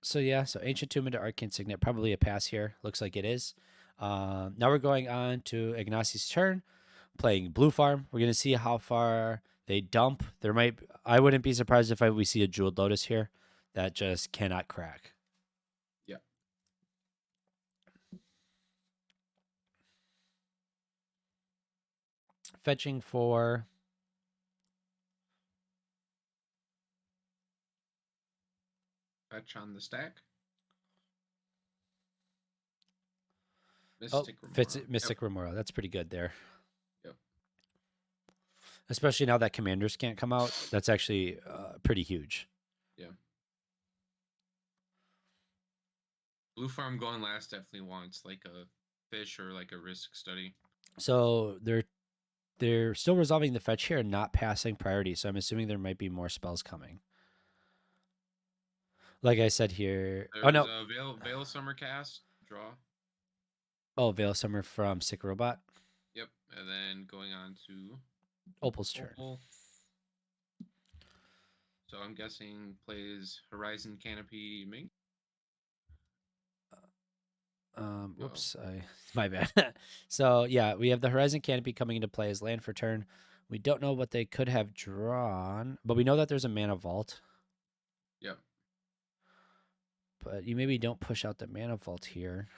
So yeah, so Ancient Tomb into Arcane Signet, probably a pass here. Looks like it is. Now we're going on to Ignacio's turn, playing Blue Farm. We're gonna see how far they dump. I wouldn't be surprised if we see a Jeweled Lotus here that just cannot crack. Yeah. Fetching for Fetch on the stack. Mystic Remora. That's pretty good there. Yep. Especially now that commanders can't come out. That's actually pretty huge. Yeah. Blue Farm going last definitely wants like a fish or like a risk study. So they're still resolving the fetch here and not passing priority. So I'm assuming there might be more spells coming. Like I said here. There's a Veil Summer cast, draw. Oh, Veil Summer from Sick Robot. Yep. And then going on to Opal's turn. So I'm guessing plays Horizon Canopy Mink. Whoops, my bad. So yeah, we have the Horizon Canopy coming into play as land for turn. We don't know what they could have drawn, but we know that there's a Mana Vault. Yep. But you maybe don't push out the Mana Vault here.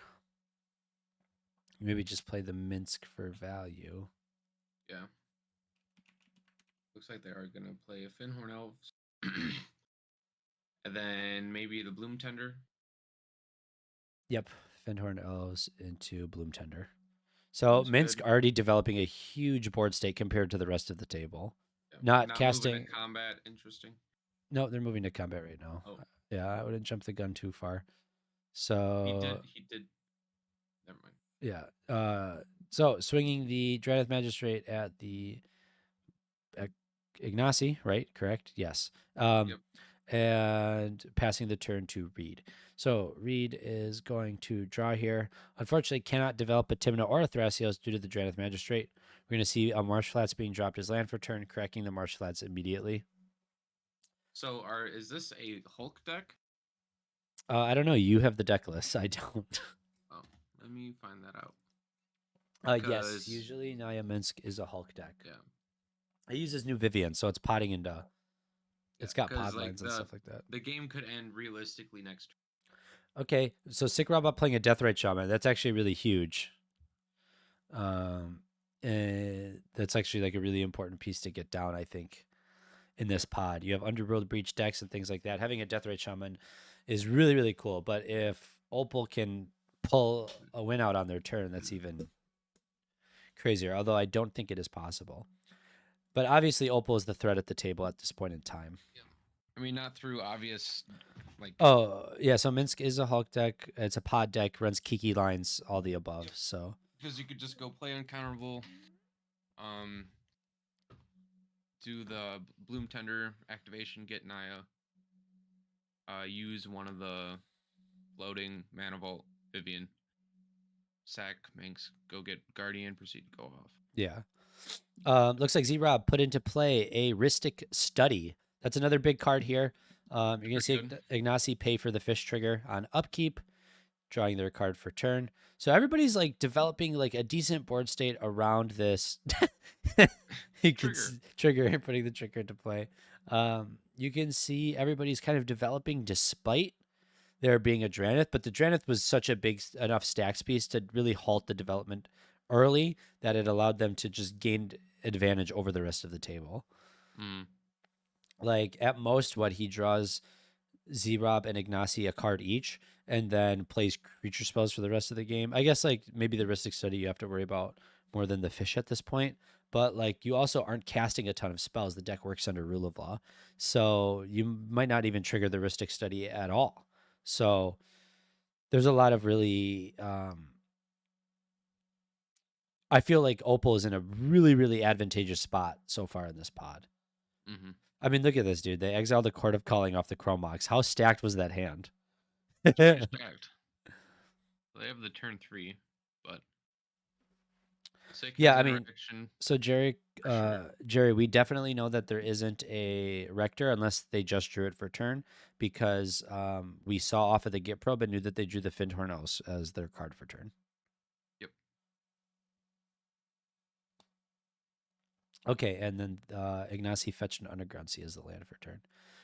You maybe just play the Minsk for value. Yeah. Looks like they are going to play a Finhorn Elves. And then maybe the Bloom Tender. Yep. Finhorn Elves into Bloom Tender. So Minsk already developing a huge board state compared to the rest of the table. Yeah. Not casting moving to combat. Interesting. No, they're moving to combat right now. Oh. Yeah, I wouldn't jump the gun too far. So He did. Never mind. Yeah. So swinging the Dranath Magistrate at the Ignacy, right? Correct? Yes. Yep. And passing the turn to Reed. So Reed is going to draw here. Unfortunately, cannot develop a Timna or a Thrasios due to the Dranath Magistrate. We're going to see a Marsh Flats being dropped as land for turn, cracking the Marsh Flats immediately. So is this a Hulk deck? I don't know. You have the deck list. I don't. Oh, let me find that out. Yes, usually Naya Minsk is a Hulk deck. Yeah. It uses New Vivian, so it's potting into. It's got pod lines and stuff like that. The game could end realistically next turn. Okay, so Sick Robot playing a Deathrite Shaman. That's actually really huge. And that's actually like a really important piece to get down, I think, in this pod. You have Underworld Breach decks and things like that. Having a Deathrite Shaman is really, really cool. But if Opal can pull a win out on their turn, that's even crazier, although I don't think it is possible. But obviously, Opal is the threat at the table at this point in time. Yeah. I mean, not through obvious, like. Oh, yeah, so Minsk is a Hulk deck. It's a pod deck, runs Kiki lines, all the above, so. Because you could just go play uncounterable, do the Bloom Tender activation, get Naya, use one of the floating Mana Vault Vivian, sack Minx, go get Guardian, proceed to go off. Yeah. Looks like Z-Rob put into play a Ristic Study. That's another big card here. You're going to see Ignacy pay for the fish trigger on upkeep, drawing their card for turn. So everybody's like developing like a decent board state around this. You can trigger and putting the trigger into play. You can see everybody's kind of developing despite there being a Dranith, but the Dranith was such a big enough stacks piece to really halt the development early that it allowed them to just gain advantage over the rest of the table. Like at most, what he draws Z-Rob and Ignacy a card each, and then plays creature spells for the rest of the game. I guess like maybe the Rhystic Study you have to worry about more than the fish at this point. But like you also aren't casting a ton of spells. The deck works under Rule of Law, so you might not even trigger the Rhystic Study at all. So there's a lot of really. I feel like Opal is in a really, really advantageous spot so far in this pod. I mean, look at this, dude. They exiled the Court of Calling off the Chrome Box. How stacked was that hand? Pretty stacked. They have the turn 3, but yeah, I mean, so Jerry, Jerry, we definitely know that there isn't a Rector unless they just drew it for turn, because we saw off of the Git probe and knew that they drew the Findhornos as their card for turn. Yep. Okay, and then Ignacy fetched an Underground Sea as the land for turn.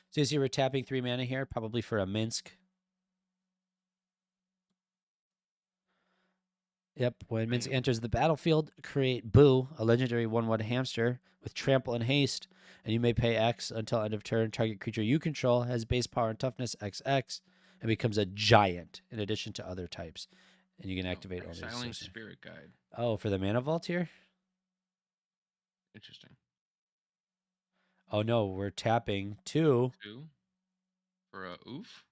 So you see we're tapping 3 mana here, probably for a Minsk. Yep, when Minsk enters the battlefield, create Boo, a legendary 1/1 hamster with trample and haste, and you may pay X until end of turn. Target creature you control has base power and toughness XX and becomes a giant in addition to other types. And you can activate only Exiling Spirit Guide. Oh, for the Mana Vault here? Interesting. Oh no, we're tapping 2. 2 for a oof.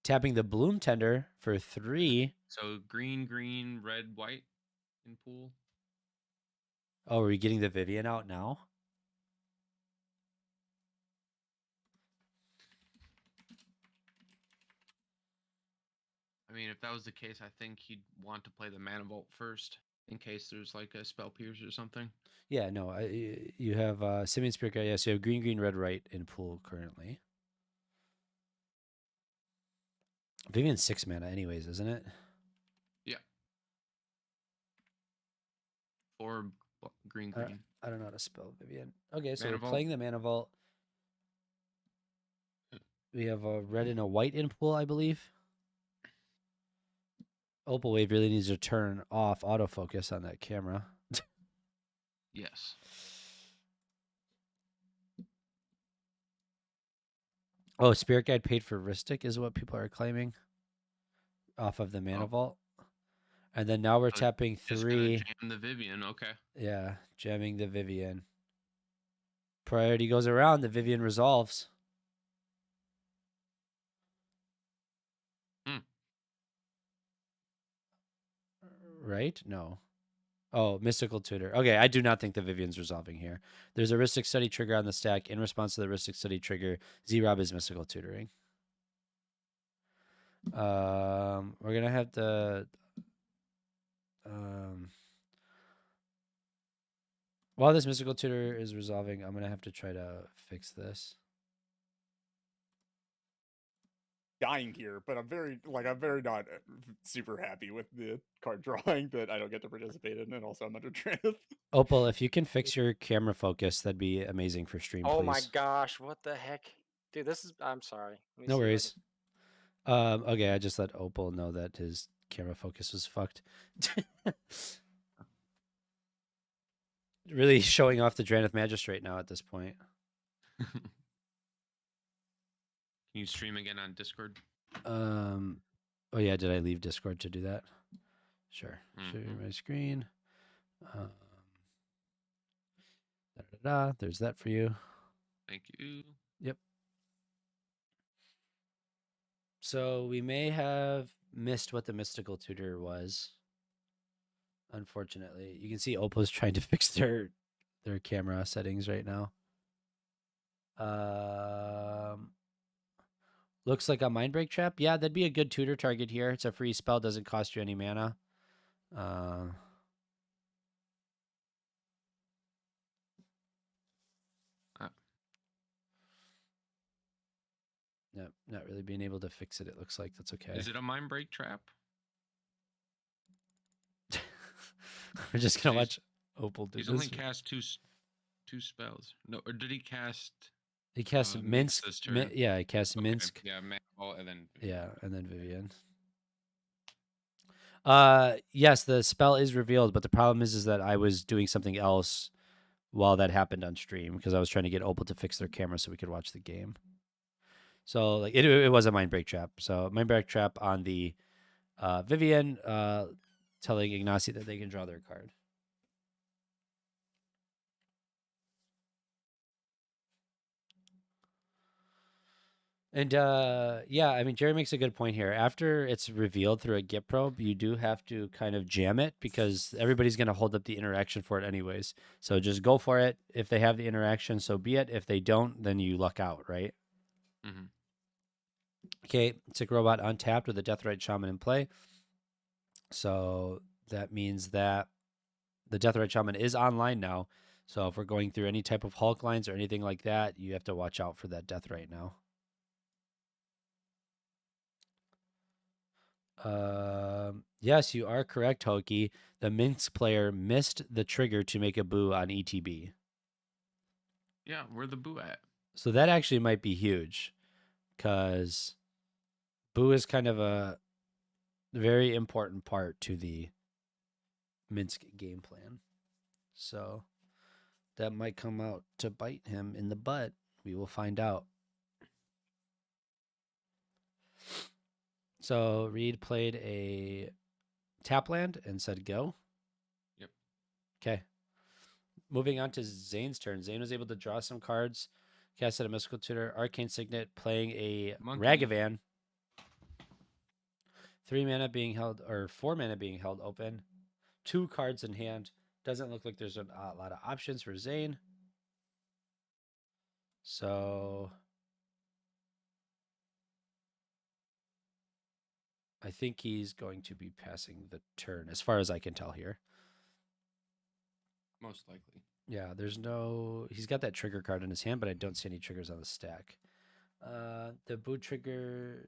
Tapping the Bloom Tender for 3. So green, green, red, white in pool. Oh, are we getting the Vivian out now? I mean, if that was the case, I think he'd want to play the Mana Vault first in case there's like a Spell Pierce or something. Yeah, no, you have Simian Spirit Guide. Yes, you have green, green, red, right in pool currently. Vivian's 6 mana anyways, isn't it? Yeah. 4 green, green. I don't know how to spell Vivian. Okay, so Mana we're Vault. playing the Mana Vault. We have a red and a white in pool, I believe. Opal Wave really needs to turn off autofocus on that camera. Yes. Oh, Spirit Guide paid for Rhystic is what people are claiming off of the Mana Vault. And then now we're tapping 3. Jam the Vivian, okay. Yeah, jamming the Vivian. Priority goes around, the Vivian resolves. Right? No. Oh, Mystical Tutor. Okay, I do not think the Vivian's resolving here. There's a Rhystic Study trigger on the stack. In response to the Rhystic Study trigger, Z-Rob is Mystical Tutoring. We're going to have to... while this Mystical Tutor is resolving, I'm going to have to try to fix this. Dying here, but I'm very not super happy with the card drawing that I don't get to participate in, and also I'm under Dranith. Opal, if you can fix your camera focus, that'd be amazing for stream, Oh please. my gosh, what the heck? Dude, this is... I'm sorry. Let me No see if I worries. Okay, I just let Opal know that his camera focus was fucked. Really showing off the Dranith Magistrate now at this point. Can you stream again on Discord? Oh yeah, did I leave Discord to do that? Sure. Show you my screen. There's that for you. Thank you. Yep. So we may have missed what the Mystical Tutor was. Unfortunately, you can see Opal's trying to fix their camera settings right now. Looks like a Mindbreak Trap. Yeah, that'd be a good tutor target here. It's a free spell, doesn't cost you any mana. No, not really being able to fix it. It looks like that's okay. Is it a Mind Break Trap? We're just gonna So watch Opal do He's this. only cast two spells. No, or did he cast? He casts Minsk Minsk. this turn. Yeah, he casts Okay, Minsk. Yeah, Manfall, and then Yeah, and then Vivian. Yes, the spell is revealed, but the problem is that I was doing something else while that happened on stream because I was trying to get Opal to fix their camera so we could watch the game. So like it was a mind break trap. So mind break trap on the Vivian, telling Ignacy that they can draw their card. And yeah, I mean Jerry makes a good point here. After it's revealed through a Git probe, you do have to kind of jam it because everybody's going to hold up the interaction for it anyways. So just go for it. If they have the interaction, so be it. If they don't, then you luck out, right? Mm-hmm. Okay, Sick Robot untapped with a Deathrite Shaman in play. So that means that the Deathrite Shaman is online now. So if we're going through any type of Hulk lines or anything like that, you have to watch out for that Deathrite now. Yes, you are correct, Hoki. The Minsk player missed the trigger to make a boo on ETB. Yeah, where the boo at? So that actually might be huge because boo is kind of a very important part to the Minsk game plan. So that might come out to bite him in the butt. We will find out. So Reed played a tap land and said go. Yep. Okay. Moving on to Zane's turn. Zane was able to draw some cards, casted a Mystical Tutor, Arcane Signet, playing a Monkey. Ragavan. 3 mana being held, or 4 mana being held open. 2 cards in hand. Doesn't look like there's a lot of options for Zane. So I think he's going to be passing the turn, as far as I can tell here. Most likely. Yeah, there's no... He's got that trigger card in his hand, but I don't see any triggers on the stack. The boo trigger's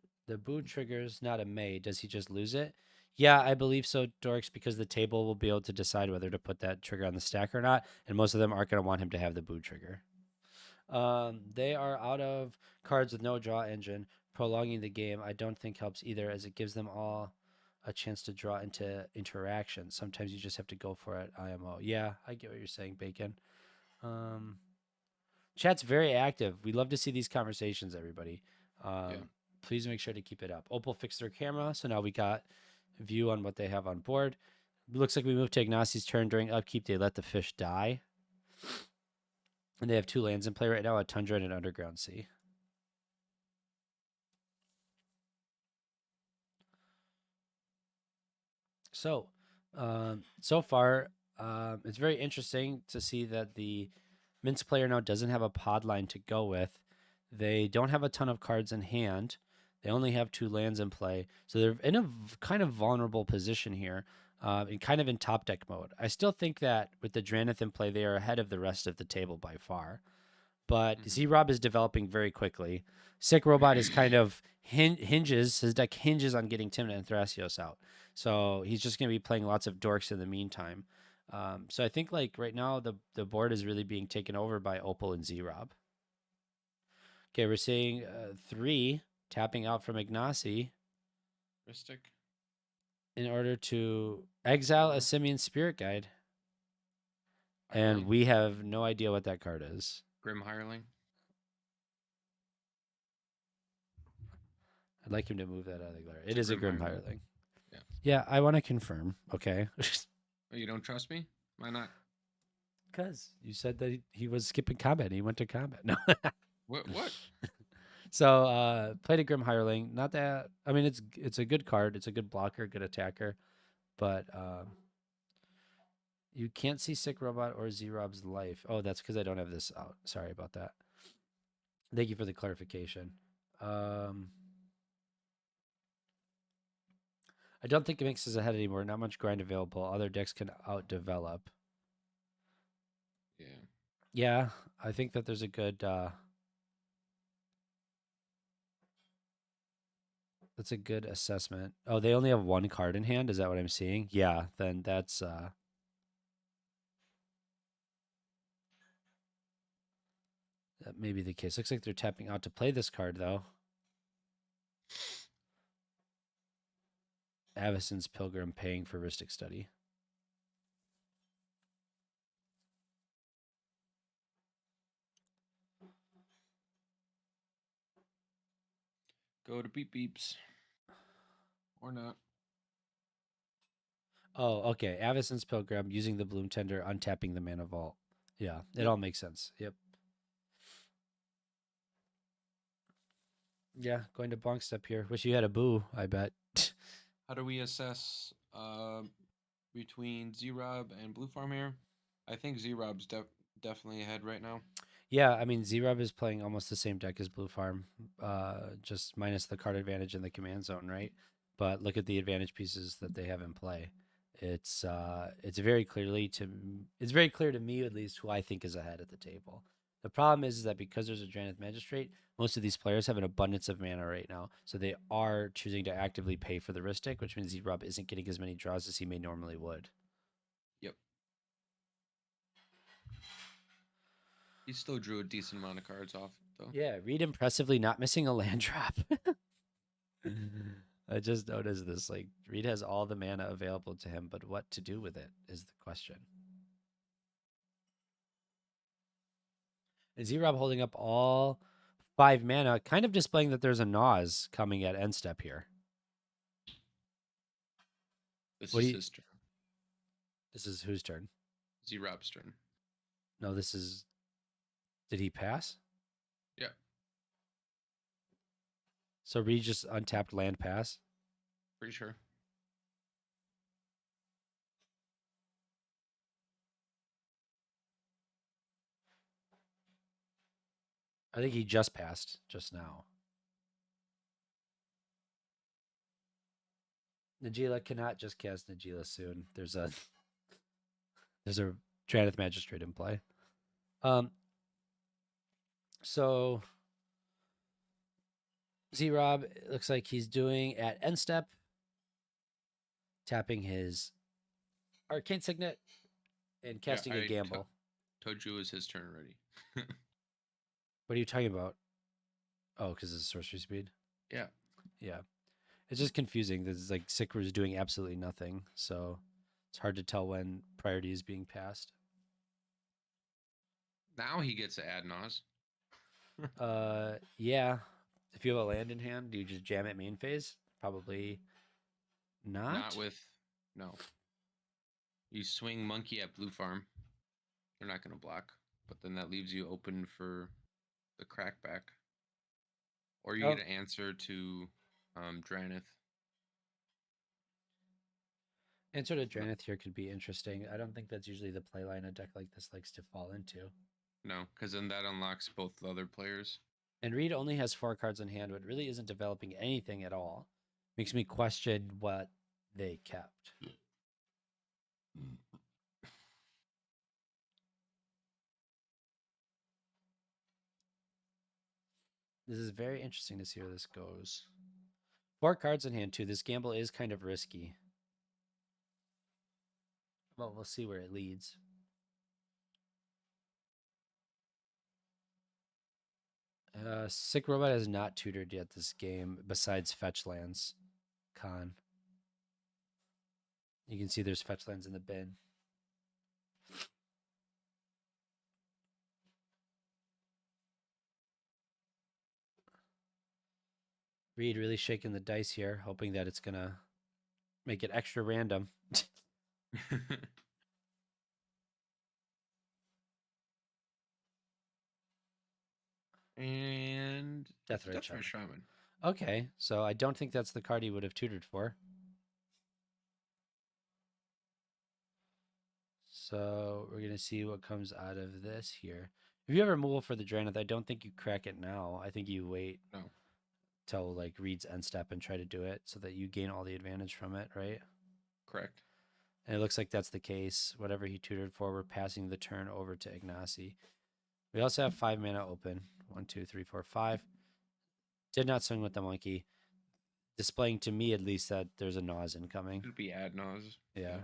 not a May. Does he just lose it? Yeah, I believe so, Dorks, because the table will be able to decide whether to put that trigger on the stack or not, and most of them aren't going to want him to have the boo trigger. They are out of cards with no draw engine. Prolonging the game, I don't think helps either, as it gives them all a chance to draw into interaction. Sometimes you just have to go for it, IMO. Yeah, I get what you're saying, Bacon. Chat's very active. We love to see these conversations, everybody. Please make sure to keep it up. Opal fixed their camera, so now we got a view on what they have on board. It looks like we moved to Ignacy's turn. During upkeep, they let the fish die. And they have 2 lands in play right now, a Tundra and an Underground Sea. So, so far, it's very interesting to see that the Minsk player now doesn't have a pod line to go with. They don't have a ton of cards in hand. They only have 2 lands in play. So they're in a kind of vulnerable position here, and kind of in top deck mode. I still think that with the Dranith in play, they are ahead of the rest of the table by far. But Z-Rob is developing very quickly. Sick Robot is kind of hinges, his deck hinges on getting Tymna and Thrasios out. So he's just going to be playing lots of dorks in the meantime. So I think like right now the board is really being taken over by Opal and Z-Rob. Okay, we're seeing 3 tapping out from Ignacy Ristic. in order to exile a Simian Spirit Guide. And we have no idea what that card is. Grim Hireling. I'd like him to move that out of the glare. It's It is a Grim Hireling. Hireling. Yeah. Yeah, I want to confirm. Okay. Oh, you don't trust me? Why not? Because you said that he was skipping combat. And he went to combat. No. What? So played a Grim Hireling. Not that. I mean, it's a good card. It's a good blocker, good attacker, but you can't see Sick Robot or Z-Rob's life. Oh, that's because I don't have this out. Sorry about that. Thank you for the clarification. I don't think Mix is ahead anymore. Not much grind available. Other decks can outdevelop. Yeah. Yeah, I think that there's a good. That's a good assessment. Oh, they only have 1 card in hand. Is that what I'm seeing? Yeah, then that's That may be the case. Looks like they're tapping out to play this card, though. Avison's Pilgrim paying for Rhystic Study. Go to beep beeps. Or not. Oh, okay. Avison's Pilgrim using the Bloom Tender, untapping the Mana Vault. Yeah, it Yep. all makes sense. Yep. Yeah, going to bonk step here. Wish you had a boo, I bet. How do we assess between Z-Rob and Blue Farm here? I think Z-Rob's definitely ahead right now. Yeah, I mean, Z-Rob is playing almost the same deck as Blue Farm, just minus the card advantage in the command zone, right? But look at the advantage pieces that they have in play. It's very clear to me at least who I think is ahead at the table. The problem is that because there's a Drannith Magistrate, most of these players have an abundance of mana right now, so they are choosing to actively pay for the Rhystic, which means Z-Rob isn't getting as many draws as he may normally would. Yep. He still drew a decent amount of cards off, though. Yeah, Reed impressively not missing a land drop. I just noticed this. Like, Reed has all the mana available to him, but what to do with it is the question. And Z-Rob holding up all 5 mana, kind of displaying that there's a Naz coming at end step here. This What is do you- his turn. This is whose turn? Z-Rob's turn. No, this is... Did he pass? Yeah. So Reed just untapped land pass? Pretty sure. I think he just passed just now. Najila cannot just cast Najila soon. There's a Drannith Magistrate in play. So Z-Rob, it looks like he's doing at end step, tapping his Arcane Signet and casting a gamble. Told you it was his turn already. What are you talking about? Oh, because it's sorcery speed? Yeah. Yeah. It's just confusing. This is like Sikru is doing absolutely nothing. So it's hard to tell when priority is being passed. Now he gets to add Naz. Yeah. If you have a land in hand, do you just jam it main phase? Probably not. Not with... No. You swing Monkey at Blue Farm. They're not going to block. But then that leaves you open for the crackback. Or you get an answer to Drannith. Answer to Drannith here could be interesting. I don't think that's usually the playline a deck like this likes to fall into. No, because then that unlocks both the other players. And Reed only has 4 cards in hand, but really isn't developing anything at all. Makes me question what they kept. This is very interesting to see where this goes. 4 cards in hand, too. This gamble is kind of risky. Well, we'll see where it leads. Sick Robot has not tutored yet this game, besides fetch lands. Con. You can see there's fetch lands in the bin. Reed really shaking the dice here, hoping that it's going to make it extra random. And Deathray Shaman. Shaman. Okay, so I don't think that's the card he would have tutored for. So we're going to see what comes out of this here. If you have removal for the Drannith, I don't think you crack it now. I think you wait till like Reed's end step and try to do it so that you gain all the advantage from it, right? Correct. And it looks like that's the case. Whatever he tutored for, we're passing the turn over to Ignacy. We also have 5 mana open. 1, 2, 3, 4, 5. Did not swing with the monkey. Displaying to me at least that there's a Naz incoming. Could be add Naz. Yeah.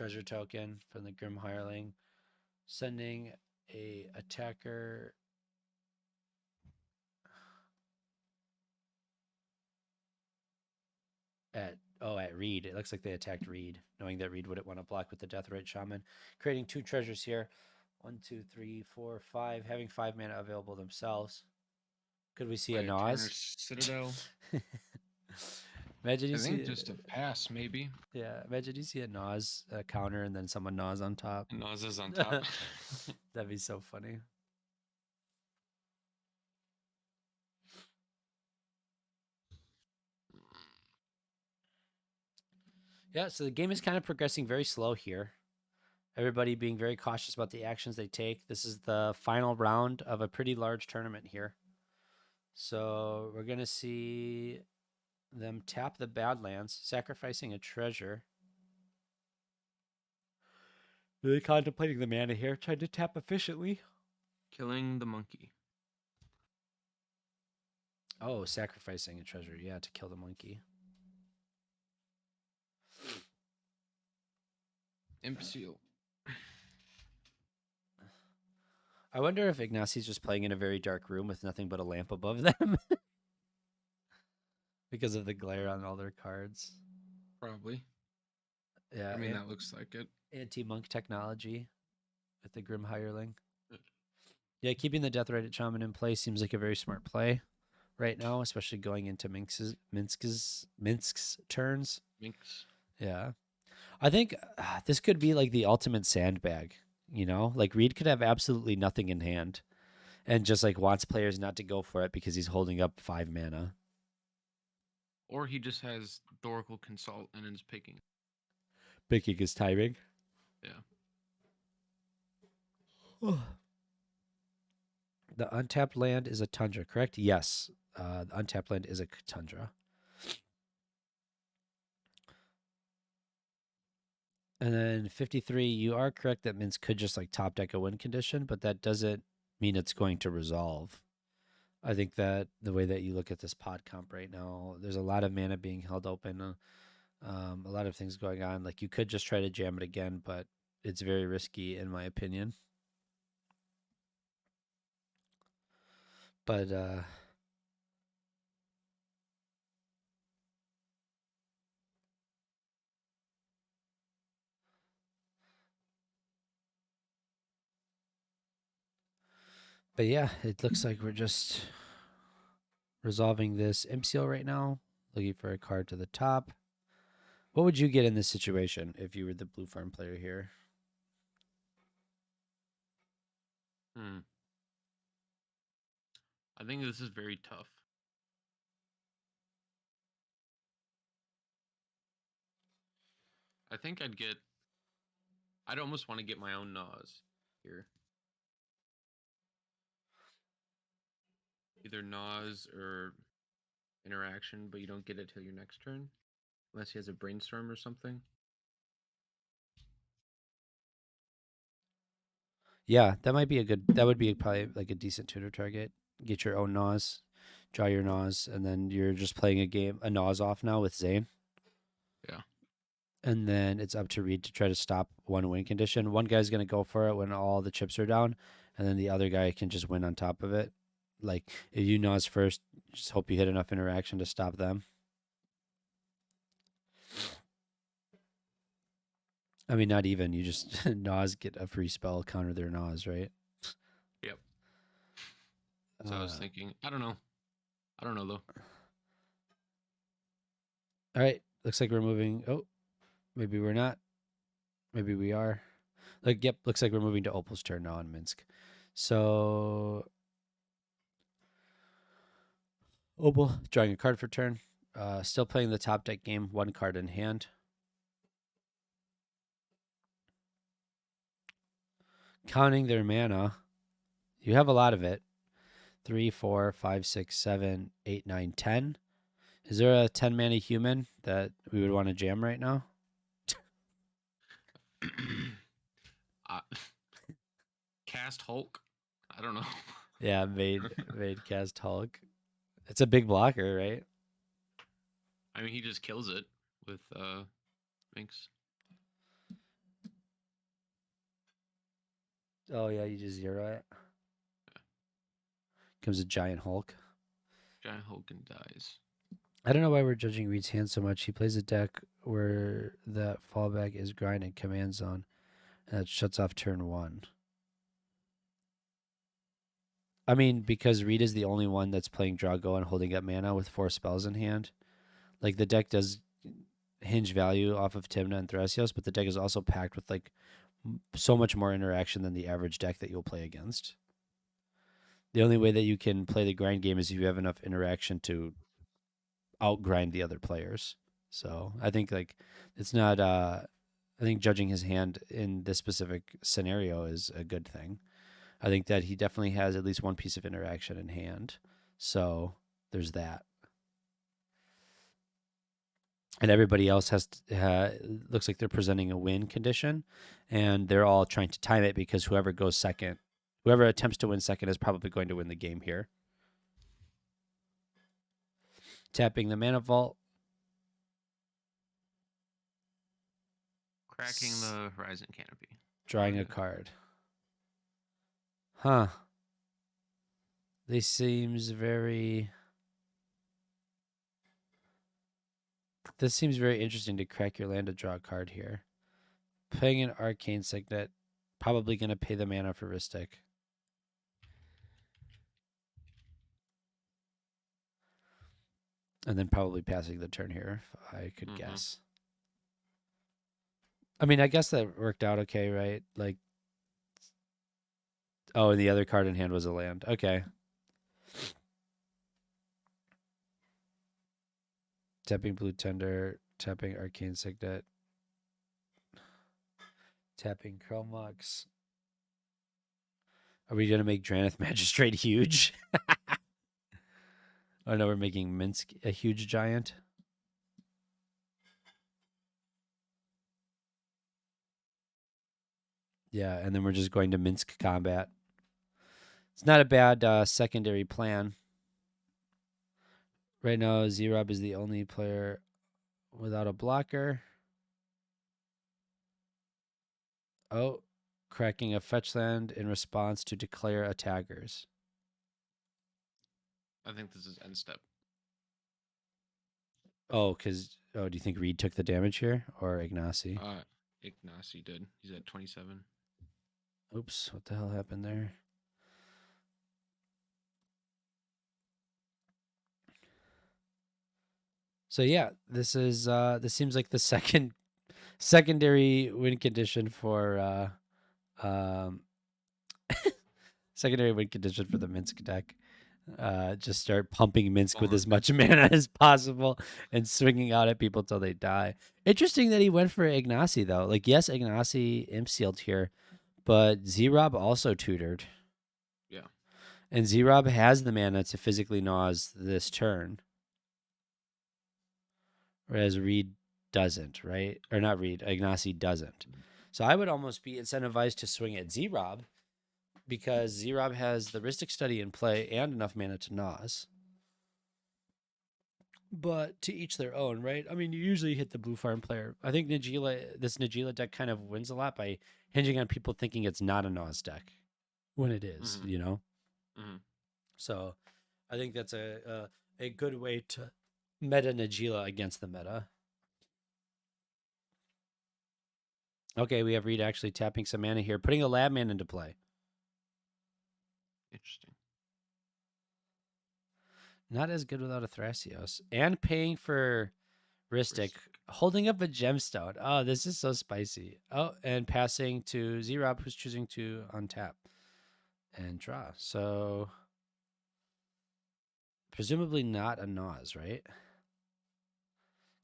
treasure token from the Grim Hireling, sending a attacker at Reed. It looks like they attacked Reed, knowing that Reed wouldn't want to block with the Deathrite Shaman. Creating 2 treasures here. 1, 2, 3, 4, 5. Having 5 mana available themselves. Could we see a Counter Naz? Citadel. Imagine you I see think just a pass, maybe. Yeah, imagine you see a Naz counter and then someone Naz on top. Naz is on top. That'd be so funny. Yeah, so the game is kind of progressing very slow here. Everybody being very cautious about the actions they take. This is the final round of a pretty large tournament here. So we're going to see them tap the Badlands, sacrificing a treasure. Really contemplating the mana here, trying to tap efficiently. Killing the monkey. Oh, sacrificing a treasure, yeah, to kill the monkey. Imp Seal. I wonder if Ignacio's just playing in a very dark room with nothing but a lamp above them. Because of the glare on all their cards. Probably. Yeah. I mean, that looks like it. Anti-monk technology with the Grim Hireling. Yeah, keeping the Deathrite Shaman in play seems like a very smart play right now, especially going into Minsk's turns. Minx. Yeah. I think this could be like the ultimate sandbag, you know? Like Reed could have absolutely nothing in hand and just like wants players not to go for it because he's holding up 5 mana. Or he just has Thoracle Consult and is picking. Picking his timing. Yeah. The untapped land is a tundra, correct? Yes. The untapped land is a tundra. And then 53, you are correct that Minsk could just like top deck a win condition, but that doesn't mean it's going to resolve. I think that the way that you look at this pod comp right now, there's a lot of mana being held open, a lot of things going on. Like you could just try to jam it again, but it's very risky in my opinion. But yeah, it looks like we're just resolving this MCL right now. Looking for a card to the top. What would you get in this situation if you were the blue farm player here? I think this is very tough. I think I'd almost want to get my own Naz here. Either Naz or interaction, but you don't get it till your next turn. Unless he has a brainstorm or something. Yeah, that might be that would be probably like a decent tutor target. Get your own Naz, draw your Naz, and then you're just playing a Naz off now with Zane. Yeah. And then it's up to Reed to try to stop one win condition. One guy's going to go for it when all the chips are down, and then the other guy can just win on top of it. Like, if you Naz first, just hope you hit enough interaction to stop them. I mean, not even. You just Naz, get a free spell, counter their Naz, right? Yep. So I was thinking, I don't know though. All right. Looks like we're moving. Oh, maybe we're not. Maybe we are. Like, yep. Looks like we're moving to Opal's turn now on Minsk. So Opal drawing a card for turn. Still playing the top deck game. 1 card in hand. Counting their mana. You have a lot of it. 3, 4, 5, 6, 7, 8, 9, 10. Is there a 10 mana human that we would want to jam right now? Cast Hulk? I don't know. Yeah, made cast Hulk. It's a big blocker, right? I mean, he just kills it with Minx. Oh yeah, you just zero it. Comes a giant Hulk. Giant Hulk and dies. I don't know why we're judging Reed's hand so much. He plays a deck where that fallback is grind and command zone, and that shuts off turn 1. I mean, because Reed is the only one that's playing Drago and holding up mana with 4 spells in hand. Like, the deck does hinge value off of Tymna and Thrasios, but the deck is also packed with, like, so much more interaction than the average deck that you'll play against. The only way that you can play the grind game is if you have enough interaction to outgrind the other players. So I think like it's not. I think judging his hand in this specific scenario is a good thing. I think that he definitely has at least one piece of interaction in hand. So there's that. And everybody else has looks like they're presenting a win condition, and they're all trying to time it because whoever goes second, whoever attempts to win second, is probably going to win the game here. Tapping the mana vault. Cracking the Horizon Canopy. Drawing a card. Huh. This seems very interesting to crack your land to draw a card here. Playing an Arcane Signet, probably going to pay the mana for Ristic. And then probably passing the turn here, if I could guess. I mean, I guess that worked out okay, right? Like, oh, and the other card in hand was a land. Okay. Tapping Blue Tender, tapping Arcane Signet, tapping Chromux. Are we going to make Dranith Magistrate huge? Oh no, we're making Minsk a huge giant. Yeah, and then we're just going to Minsk combat. It's not a bad secondary plan. Right now, Zerob is the only player without a blocker. Oh, cracking a fetch land in response to declare attackers. I think this is end step. Oh, do you think Reed took the damage here or Ignacy? Ignacy did. He's at 27. Oops, what the hell happened there? So yeah, this seems like the secondary win condition for secondary win condition for the Minsk deck. Just start pumping Minsk with as much mana as possible and swinging out at people till they die. Interesting that he went for Ignacy though. Like, yes, Ignacy imp sealed here, but Zerob also tutored. Yeah. And Zerob has the mana to physically Naws this turn. Whereas Reed doesn't, right? Or not Reed, Ignacy doesn't. So I would almost be incentivized to swing at Zerob because Zerob has the Ristic Study in play and enough mana to Naws. But to each their own, right? I mean, you usually hit the blue farm player. I think this Najeela deck kind of wins a lot by hinging on people thinking it's not a Naws deck when it is, you know? So I think that's a good way to meta Najeela against the meta. Okay, we have Reed actually tapping some mana here, putting a lab man into play. Interesting. Not as good without a Thrasios. And paying for Ristic, holding up a gemstone. Oh, this is so spicy. Oh, and passing to Zerob, who's choosing to untap and draw. So presumably not a Naws, right?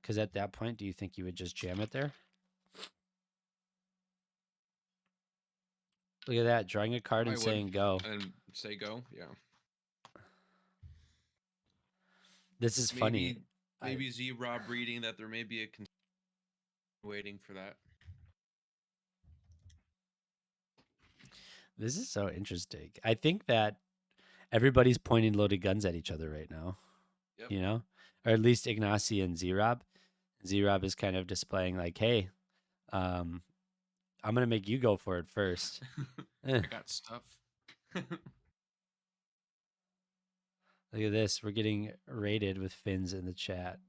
Because at that point, do you think you would just jam it there? Look at that, drawing a card and saying go. And say go, yeah. This is funny. Maybe Z-Rob reading that there may be a waiting for that. This is so interesting. I think that everybody's pointing loaded guns at each other right now. Yep. You know? Or at least Ignacy and Zerob. Zerob is kind of displaying like, hey, I'm gonna make you go for it first. I got stuff. Look at this. We're getting rated with fins in the chat.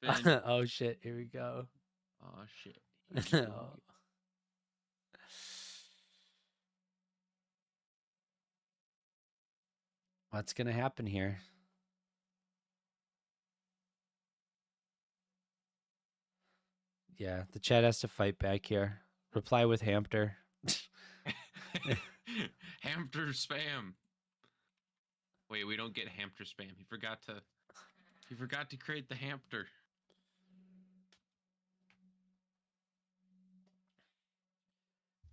Finn. Oh shit! Here we go. Oh shit. Here we go. What's gonna happen here? Yeah, the chat has to fight back here. Reply with hamster. Hamster spam. Wait, we don't get hamster spam. He forgot to create the hamster.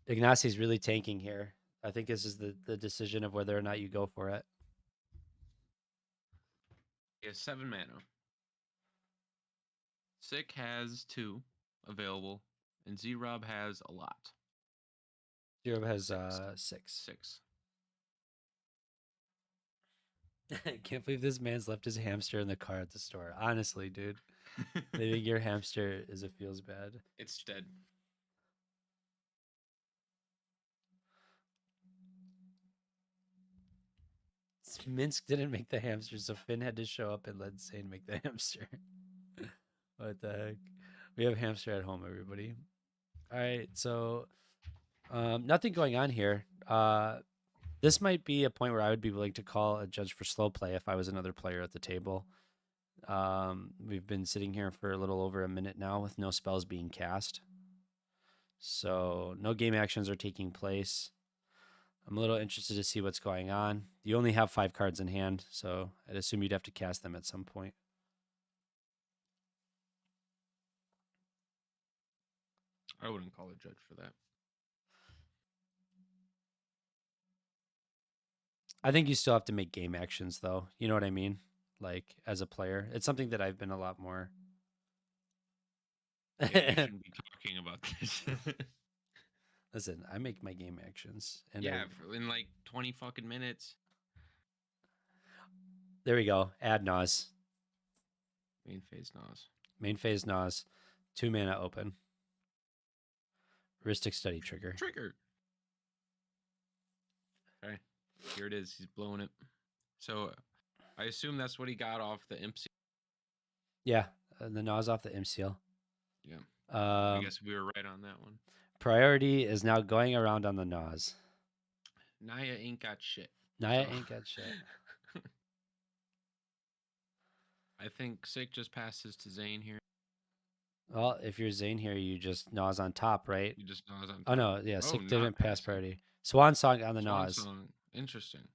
Ignacy's really tanking here. I think this is the decision of whether or not you go for it. He has 7 mana. Sick has 2 available, and Z-Rob has a lot. Zero has 6. 6. I can't believe this man's left his hamster in the car at the store. Honestly, dude. Leaving your hamster is it feels bad. It's dead. Minsk didn't make the hamster, so Finn had to show up and let Zane make the hamster. What the heck? We have hamster at home, everybody. All right, so nothing going on here. This might be a point where I would be willing to call a judge for slow play if I was another player at the table. We've been sitting here for a little over a minute now with no spells being cast. So no game actions are taking place. I'm a little interested to see what's going on. You only have 5 cards in hand, so I'd assume you'd have to cast them at some point. I wouldn't call a judge for that. I think you still have to make game actions, though. You know what I mean? Like, as a player. It's something that I've been a lot more... Yeah, you shouldn't be talking about this. Listen, I make my game actions. And yeah, in like 20 fucking minutes. There we go. Add Nas. Main phase Nas. Main phase Nas. 2 mana open. Heuristic Study trigger. Trigger. Okay. Here it is. He's blowing it. So I assume that's what he got off the imp seal. Yeah, the Nas off the imp seal. Yeah. I guess we were right on that one. Priority is now going around on the Nas. Naya ain't got shit. Naya ain't got shit. I think Sick just passes to Zane here. Well, if you're Zane here, you just Nas on top, right? You just Nas on top. Oh, no. Yeah, Oh, Sick not didn't pass passing. priority. Swan Song on the Swan Nas. Song. Interesting.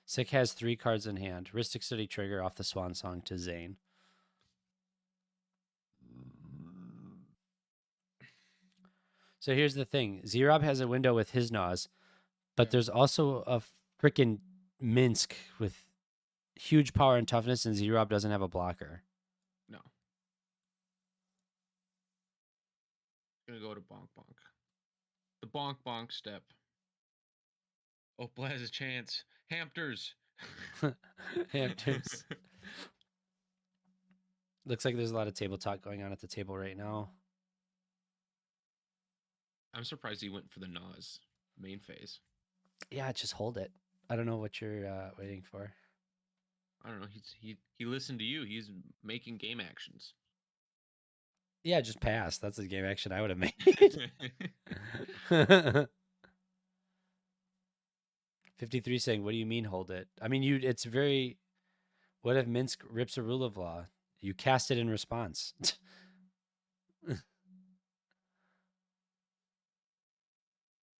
Sick has 3 cards in hand. Heuristic Study trigger off the Swan Song to Zane. So here's the thing. Z-Rob has a window with his Nas, but there's also a freaking Minsk with huge power and toughness, and Z-Rob doesn't have a blocker. No. Gonna go to Bonk Bonk. The Bonk Bonk step. Opal has a chance. Hamsters. Hamsters. Looks like there's a lot of table talk going on at the table right now. I'm surprised he went for the Nas main phase. Yeah, just hold it. I don't know what you're waiting for. I don't know. He listened to you. He's making game actions. Yeah, just pass. That's the game action I would have made. 53 saying, what do you mean hold it? I mean, it's very... What if Minsk rips a rule of law? You cast it in response.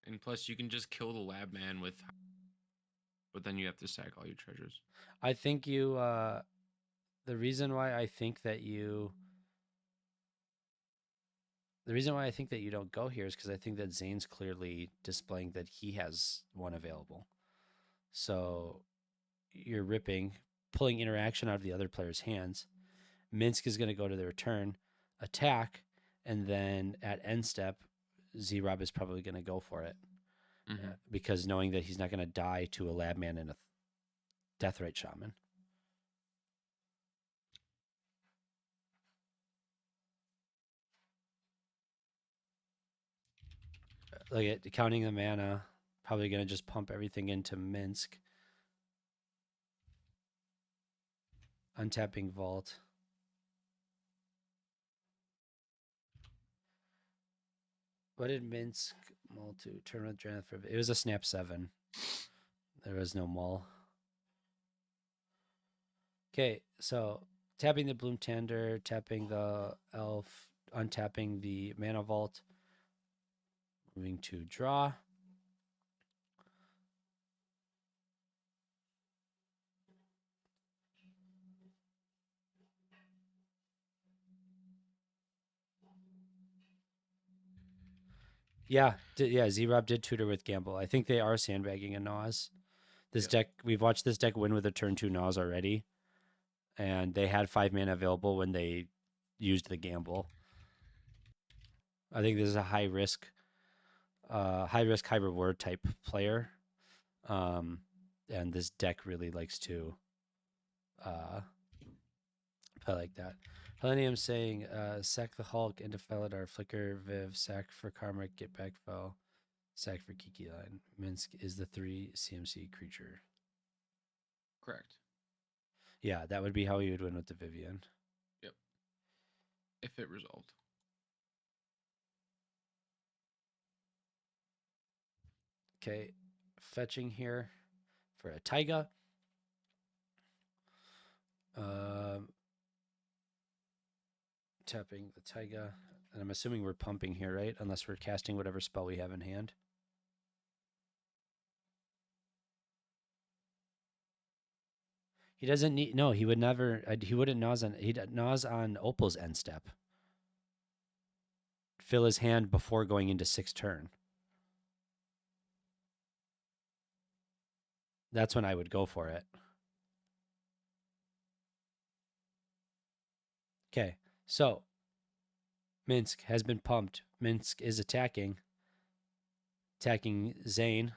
And plus, you can just kill the lab man with... But then you have to sack all your treasures. I think you... The reason why I think that you don't go here is because I think that Zane's clearly displaying that he has one available. So you're pulling interaction out of the other player's hands. Minsk is going to go to their turn, attack, and then at end step, Z-Rob is probably going to go for it. Because knowing that he's not going to die to a lab man and a Deathrite Shaman. look at counting the mana. Probably gonna just pump everything into Minsk. Untapping Vault. What did Minsk mull to? Turn with Drannith for it was a snap 7. There was no mull. Okay, so tapping the Bloom Tender, tapping the Elf, untapping the Mana Vault, moving to draw. Yeah, Z-Rob did tutor with Gamble. I think they are sandbagging a Nas. This deck, we've watched this deck win with a turn 2 Nas already, and they had 5 mana available when they used the Gamble. I think this is a high risk, high reward type player, and this deck really likes to play like that. Helenium saying, sack the Hulk into Felidar, Flicker, Viv, sack for Karmic, get back foe. Sack for Kiki line. Minsk is the 3 CMC creature. Correct. Yeah, that would be how he would win with the Vivian. Yep. If it resolved. Okay, fetching here for a Taiga. Tapping the Taiga. And I'm assuming we're pumping here, right? Unless we're casting whatever spell we have in hand. He doesn't need. No, he would never. He wouldn't Nas on. He'd Nas on Opal's end step. Fill his hand before going into 6th turn. That's when I would go for it. Okay, so Minsk has been pumped. Minsk is attacking. Attacking Zane.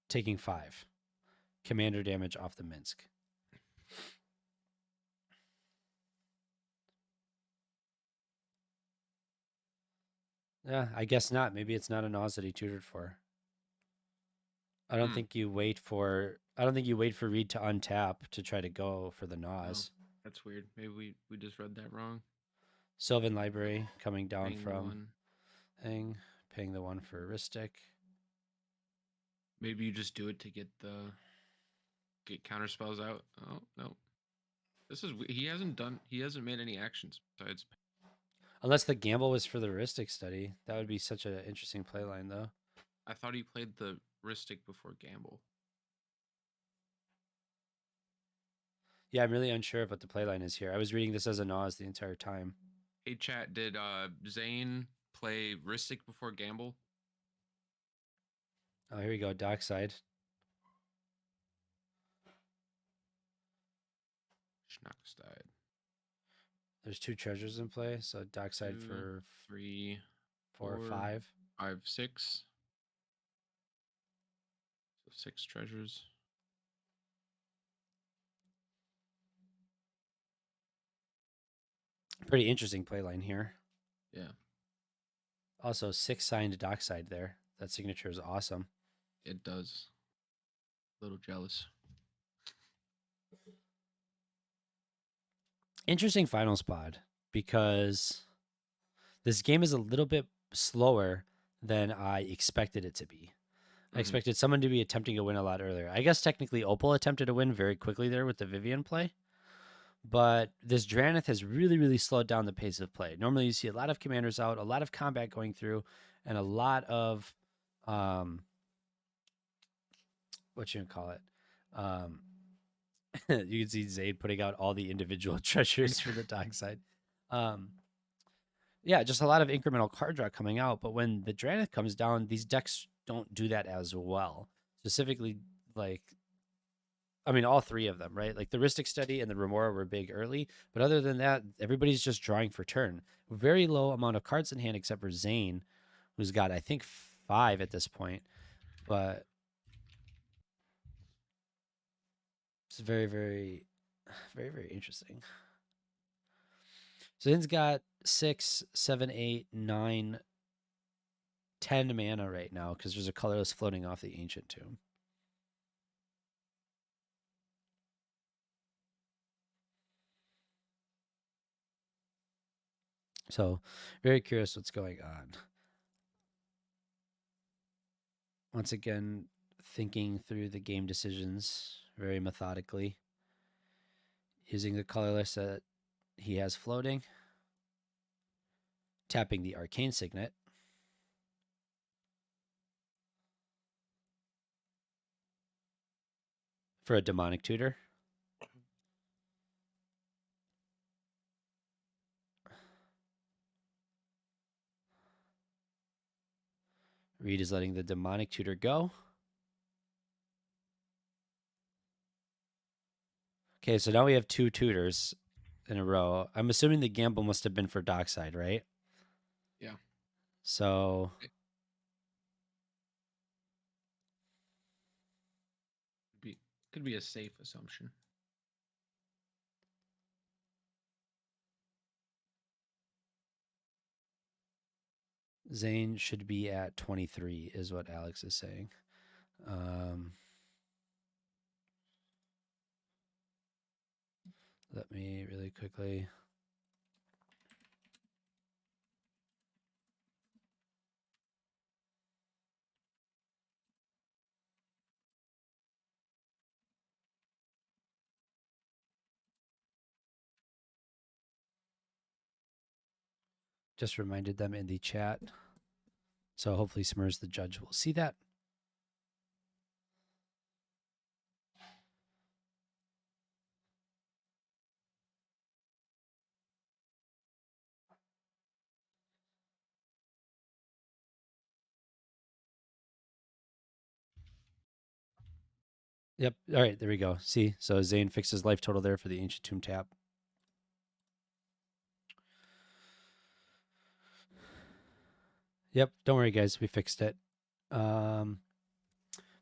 Taking 5. Commander damage off the Minsk. Yeah, I guess not. Maybe it's not a Nas that he tutored for. I don't think you wait for. I don't think you wait for Reed to untap to try to go for the Nas. Oh, that's weird. Maybe we just read that wrong. Sylvan Library coming down Paying the from one. thing, paying the 1 for Ristic. Maybe you just do it to get counter spells out. Oh no, this is he hasn't made any actions besides. Unless the gamble was for the Ristic study, that would be such an interesting playline, though. I thought he played the Ristic before gamble. Yeah, I'm really unsure of what the playline is here. I was reading this as a Nas the entire time. Hey chat, did Zane play Ristic before gamble? Oh, here we go. Dockside. Schnockstein. There's 2 treasures in play, so Dockside 2, for 3, 4 or 5. 5, 6. So 6 treasures. Pretty interesting playline here. Yeah. Also, 6 signed Dockside there. That signature is awesome. It does. A little jealous. Interesting finals pod because this game is a little bit slower than I expected it to be. I expected someone to be attempting to win a lot earlier. I guess technically Opal attempted to win very quickly there with the Vivian play. But this Drannith has really, really slowed down the pace of play. Normally you see a lot of commanders out, a lot of combat going through, and a lot of what you call it? You can see Zayd putting out all the individual treasures for the dog side. Yeah, just a lot of incremental card draw coming out. But when the Drannith comes down, these decks don't do that as well. Specifically, all 3 of them, right? Like the Ristic Study and the Remora were big early. But other than that, everybody's just drawing for turn. Very low amount of cards in hand except for Zane, who's got, I think, 5 at this point. But it's very, very, very, very interesting. Zane's got 6, 7, 8, 9, 10 mana right now because there's a colorless floating off the Ancient Tomb. So, very curious what's going on. Once again, thinking through the game decisions very methodically, using the colorless that he has floating, tapping the Arcane Signet. For a Demonic Tutor. Reed is letting the Demonic Tutor go. Okay, so now we have 2 tutors in a row. I'm assuming the gamble must have been for Dockside, right? Yeah. So could be a safe assumption. Zane should be at 23 is what Alex is saying. Let me really quickly. Just reminded them in the chat. So hopefully Smurs the judge will see that. Yep. All right, there we go. See, so Zane fixes life total there for the Ancient Tomb tap. Yep. Don't worry, guys. We fixed it. But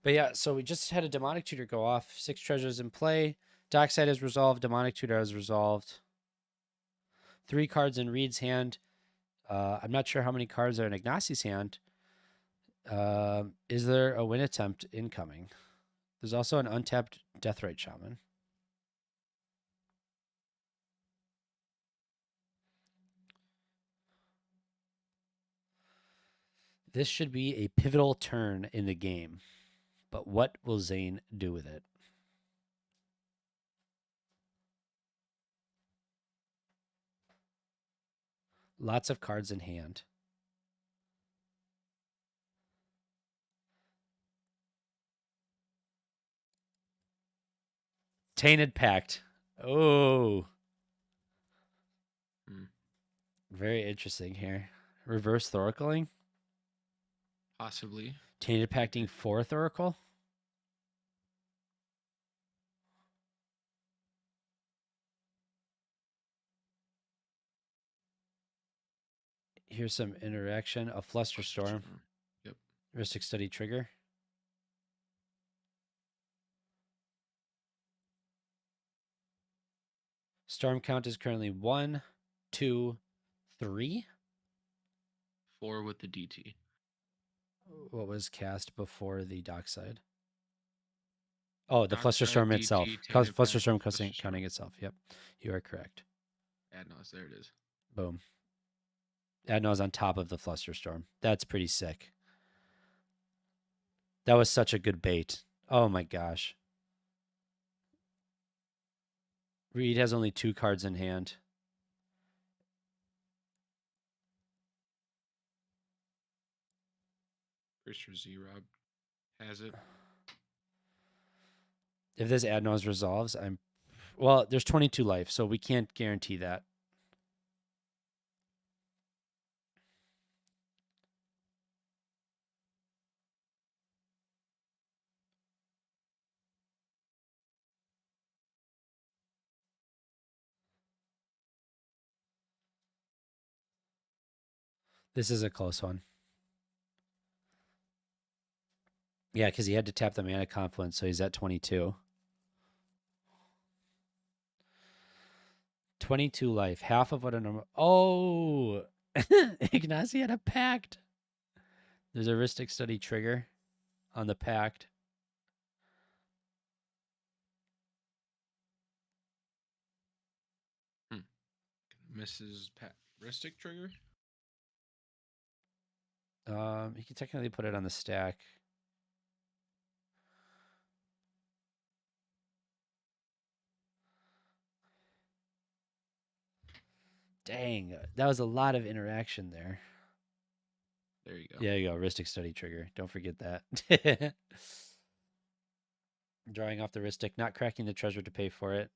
yeah, so we just had a Demonic Tutor go off. 6 treasures in play. Dockside has resolved. Demonic Tutor has resolved. 3 cards in Reed's hand. I'm not sure how many cards are in Ignacci's hand. Is there a win attempt incoming? There's also an untapped Deathrite Shaman. This should be a pivotal turn in the game. But what will Zane do with it? Lots of cards in hand. Tainted Pact. Oh. Very interesting here. Reverse Thoracling? Possibly. Tainted Pacting for Thoracle? Here's some interaction. A Flusterstorm. Yep. Heuristic Study trigger. Storm count is currently 1, 2, 3. 4 with the DT. What was cast before the Dockside? Oh, the Dockside, Flusterstorm DT, itself. Tainted Pact, Flusterstorm Flusterstorm. counting itself. Yep. You are correct. Adnos, there it is. Boom. Adno's on top of the Flusterstorm. That's pretty sick. That was such a good bait. Oh my gosh. Reed has only 2 cards in hand. Pretty sure Z-Rob has it. If this Adnos resolves, well, there's 22 life, so we can't guarantee that. This is a close one. Yeah, because he had to tap the Mana Confluence, so he's at 22. 22 life, half of what a normal. Oh, Ignacy had a pact. There's a heuristic study trigger on the pact. Mrs. Ristic trigger. You can technically put it on the stack. Dang, that was a lot of interaction there. There you go. Yeah, you go. Heuristic study trigger. Don't forget that. Drawing off the heuristic, not cracking the treasure to pay for it.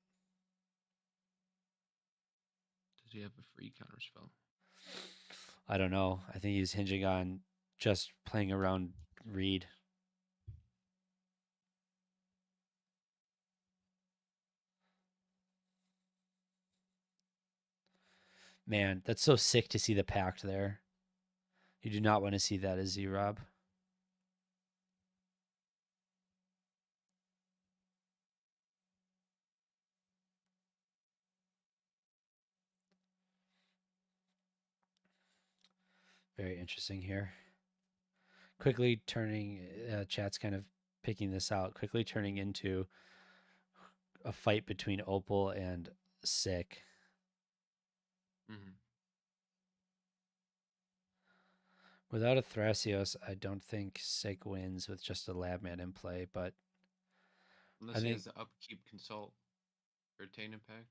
Does he have a free counter spell? I don't know. I think he's hinging on just playing around Reed. Man, that's so sick to see the pact there. You do not want to see that as Z-Rob. Very interesting here. Quickly turning, chat's kind of picking this out, quickly turning into a fight between Opal and Sick. Mm-hmm. Without a Thrasios, I don't think Sick wins with just a Labman in play, but Unless I he think has the upkeep consult or Retain Impact.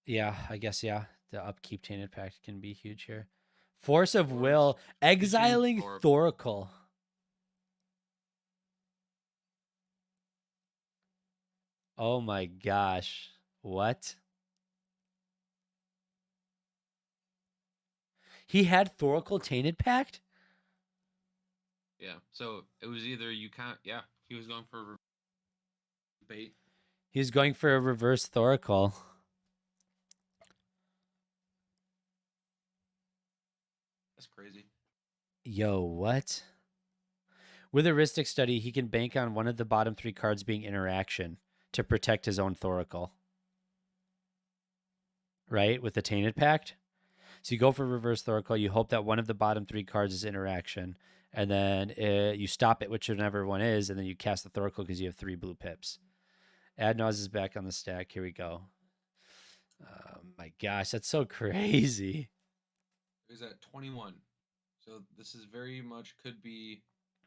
yeah, I guess yeah. The upkeep Tainted Pact can be huge here. Force of Force, Will, exiling Thor- Thoracle. Oh my gosh. What? He had Thoracle Tainted Pact? Yeah. So it was either you can't. Yeah, he was going for bait. He was going for a reverse Thoracle. That's crazy. Yo, what? With a Heuristic Study, he can bank on one of the bottom 3 cards being interaction to protect his own Thoracle. Right? With the Tainted Pact? So you go for reverse Thoracle, you hope that one of the bottom 3 cards is interaction, and then you stop it, whichever one is, and then you cast the Thoracle because you have 3 blue pips. Adnaz is back on the stack. Here we go. My gosh, that's so crazy. He's at 21. So this is very much could be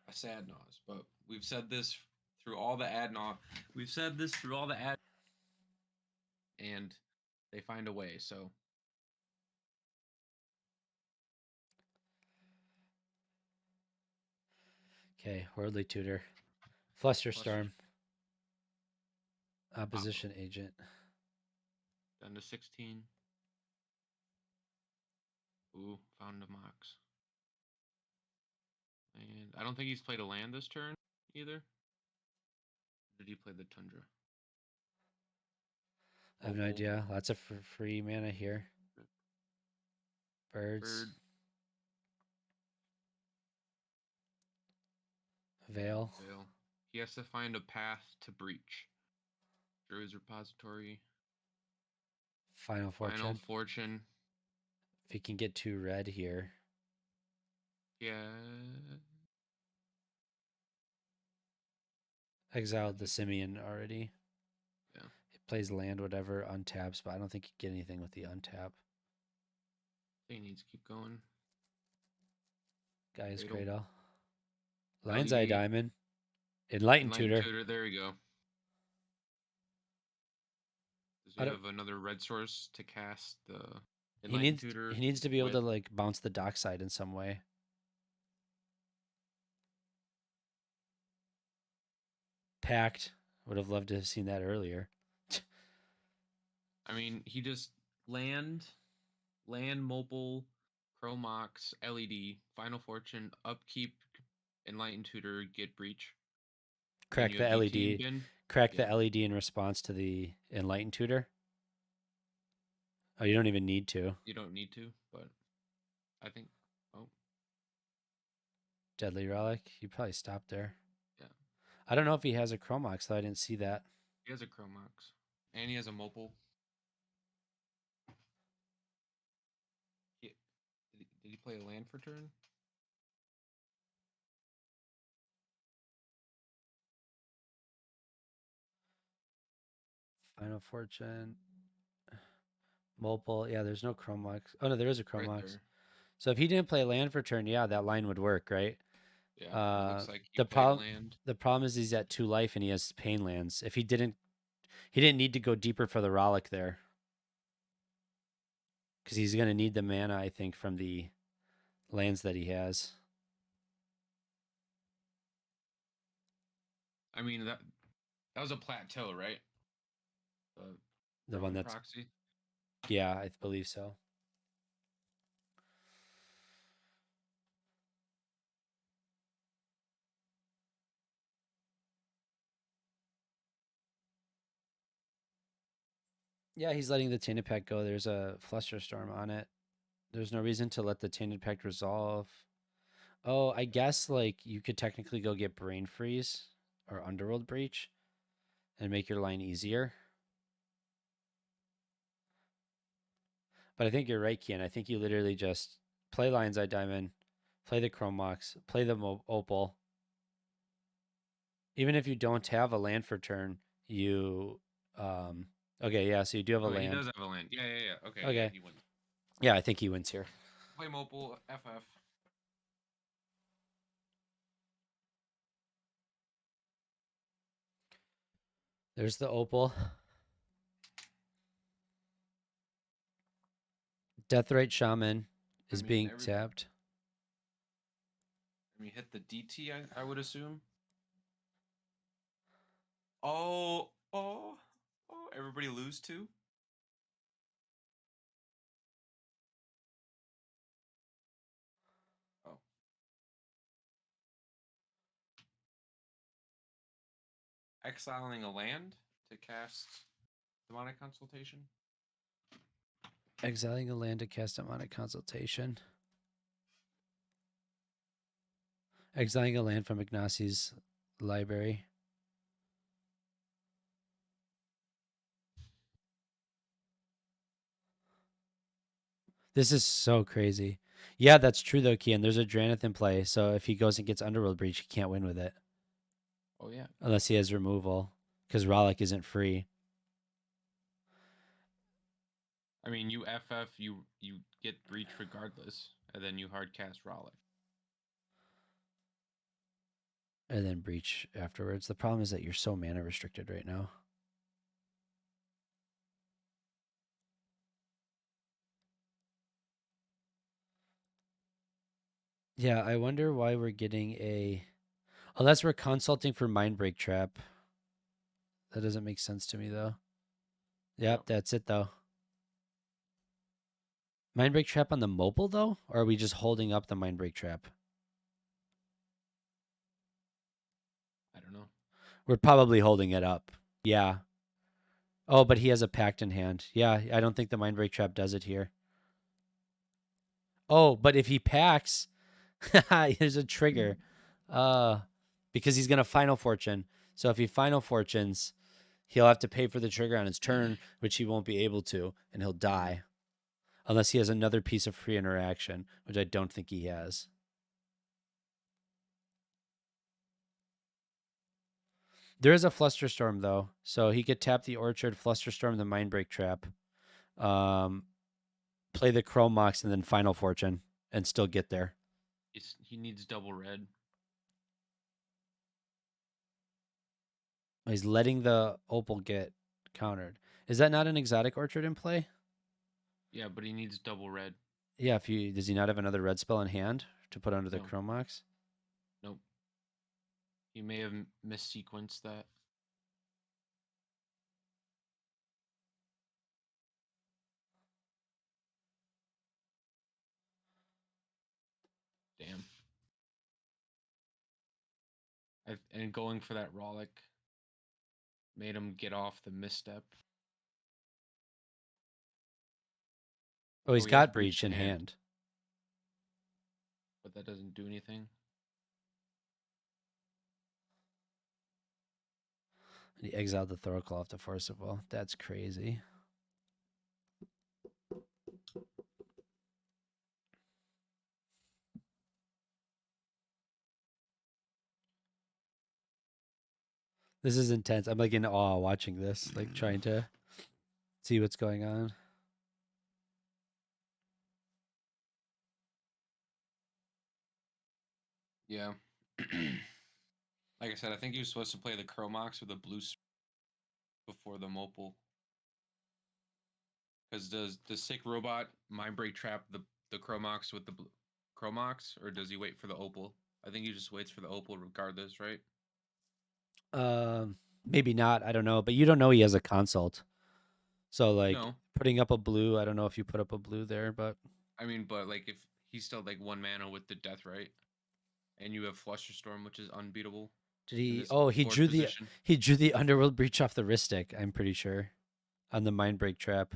a sad nose, but we've said this through all the ad nod. We've said this through all the ad, and they find a way. So Okay, Worldly Tutor. Flusterstorm. Opposition Agent. down to 16. Ooh, found a Mox. And I don't think he's played a land this turn either. Did he play the Tundra? I have no idea. Lots of free mana here. Birds. Bird. Veil. Veil. He has to find a path to breach. Druid's Repository. Final Fortune. Final Fortune. If he can get 2 red here. Yeah. Exiled the Simian already. Yeah. It plays land, whatever, untaps, but I don't think you get anything with the untap. He needs to keep going. Guy's Cradle. Cradle. Lion's Eye Diamond. Enlightened Tutor. There we go. Does he have another red source to cast the Enlightened Tutor? He needs to be able to like bounce the dockside in some way. Pact. Would have loved to have seen that earlier. I mean, he just land, mobile, Chromox, LED, Final Fortune, upkeep, Enlightened Tutor, get breach. Crack the LED. Crack the LED in response to the Enlightened Tutor. Oh, you don't even need to. You don't need to, but I think. Oh. Deadly Relic. You probably stopped there. Yeah. I don't know if he has a Chromox, though. I didn't see that. He has a Chromox. And he has a mobile. Did he play a land for turn? Final Fortune. Mobile. Yeah, there's no Chromox. Oh, no, there is a Right Chromox. there. So if he didn't play land for turn, yeah, that line would work, right? Yeah, it looks like he the played a problem land. the problem is he's at 2 life and he has pain lands. If he didn't need to go deeper for the Rollick there. Because he's gonna need the mana, I think, from the lands that he has. I mean that was a plateau, right? The one that's proxy. Yeah, I believe so. Yeah, he's letting the Tainted Pact go. There's a Flusterstorm on it. There's no reason to let the Tainted Pact resolve. Oh, I guess like you could technically go get Brain Freeze or Underworld Breach and make your line easier. But I think you're right, Kian. I think you literally just play Lion's Eye Diamond, play the Chromox, play the Opal. Even if you don't have a land for turn, you okay, yeah, so you do have a He land. does have a land. Yeah. Okay. Okay. Yeah, he wins. Yeah, I think he wins here. Play mobile FF. There's the Opal. Deathrite Shaman is being tapped. I mean, hit the DT, I would assume. Oh, everybody lose too? Oh. Exiling a land to cast Demonic Consultation? Exiling a land to cast Demonic Consultation. Exiling a land from Ignacie's library. This is so crazy. Yeah, that's true though, Kian. There's a Dranith in play, so if he goes and gets Underworld Breach, he can't win with it. Oh yeah. Unless he has removal, because Rollick isn't free. I mean, you FF, you get Breach regardless, and then you hard cast Rollick. And then Breach afterwards. The problem is that you're so mana restricted right now. Yeah, I wonder why we're getting a... Unless we're consulting for Mindbreak Trap. That doesn't make sense to me, though. Yep, that's it, though. Mindbreak Trap on the mobile, though? Or are we just holding up the Mindbreak Trap? I don't know. We're probably holding it up. Yeah. Oh, but he has a Pact in hand. Yeah, I don't think the Mindbreak Trap does it here. Oh, but if he packs, there's a trigger. Because he's going to Final Fortune. So if he Final Fortunes, he'll have to pay for the trigger on his turn, which he won't be able to, and he'll die. Unless he has another piece of free interaction, which I don't think he has. There is a Flusterstorm, though. So he could tap the Orchard, Flusterstorm, the Mindbreak Trap, play the Chrome Mox, and then Final Fortune, and still get there. He needs double red. He's letting the Opal get countered. Is that not an exotic Orchard in play? Yeah, but he needs double red. Yeah, does he not have another red spell in hand to put under the No. Chrome Mox? Nope. He may have missequenced that. Damn. And going for that Rollick made him get off the misstep. Oh, he's got Breach in hand. But that doesn't do anything. And he exiled the Thoracle off the Forcible. That's crazy. This is intense. I'm like in awe watching this, like trying to see what's going on. Yeah. Like I said, I think he was supposed to play the Chromox with a blue before the Mopal. Because does Sick Robot mind break trap the Chromox with the Chromox, or does he wait for the Opal? I think he just waits for the Opal regardless, right? Maybe not. I don't know. But you don't know he has a consult. So like No. putting up a blue. I don't know if you put up a blue there, but I mean, but like if he's still like 1 mana with the Death Right, and you have Flusterstorm, which is unbeatable. did he? this Oh, he board drew position. the Underworld Breach off the Ristic. I'm pretty sure, on the Mind Break trap.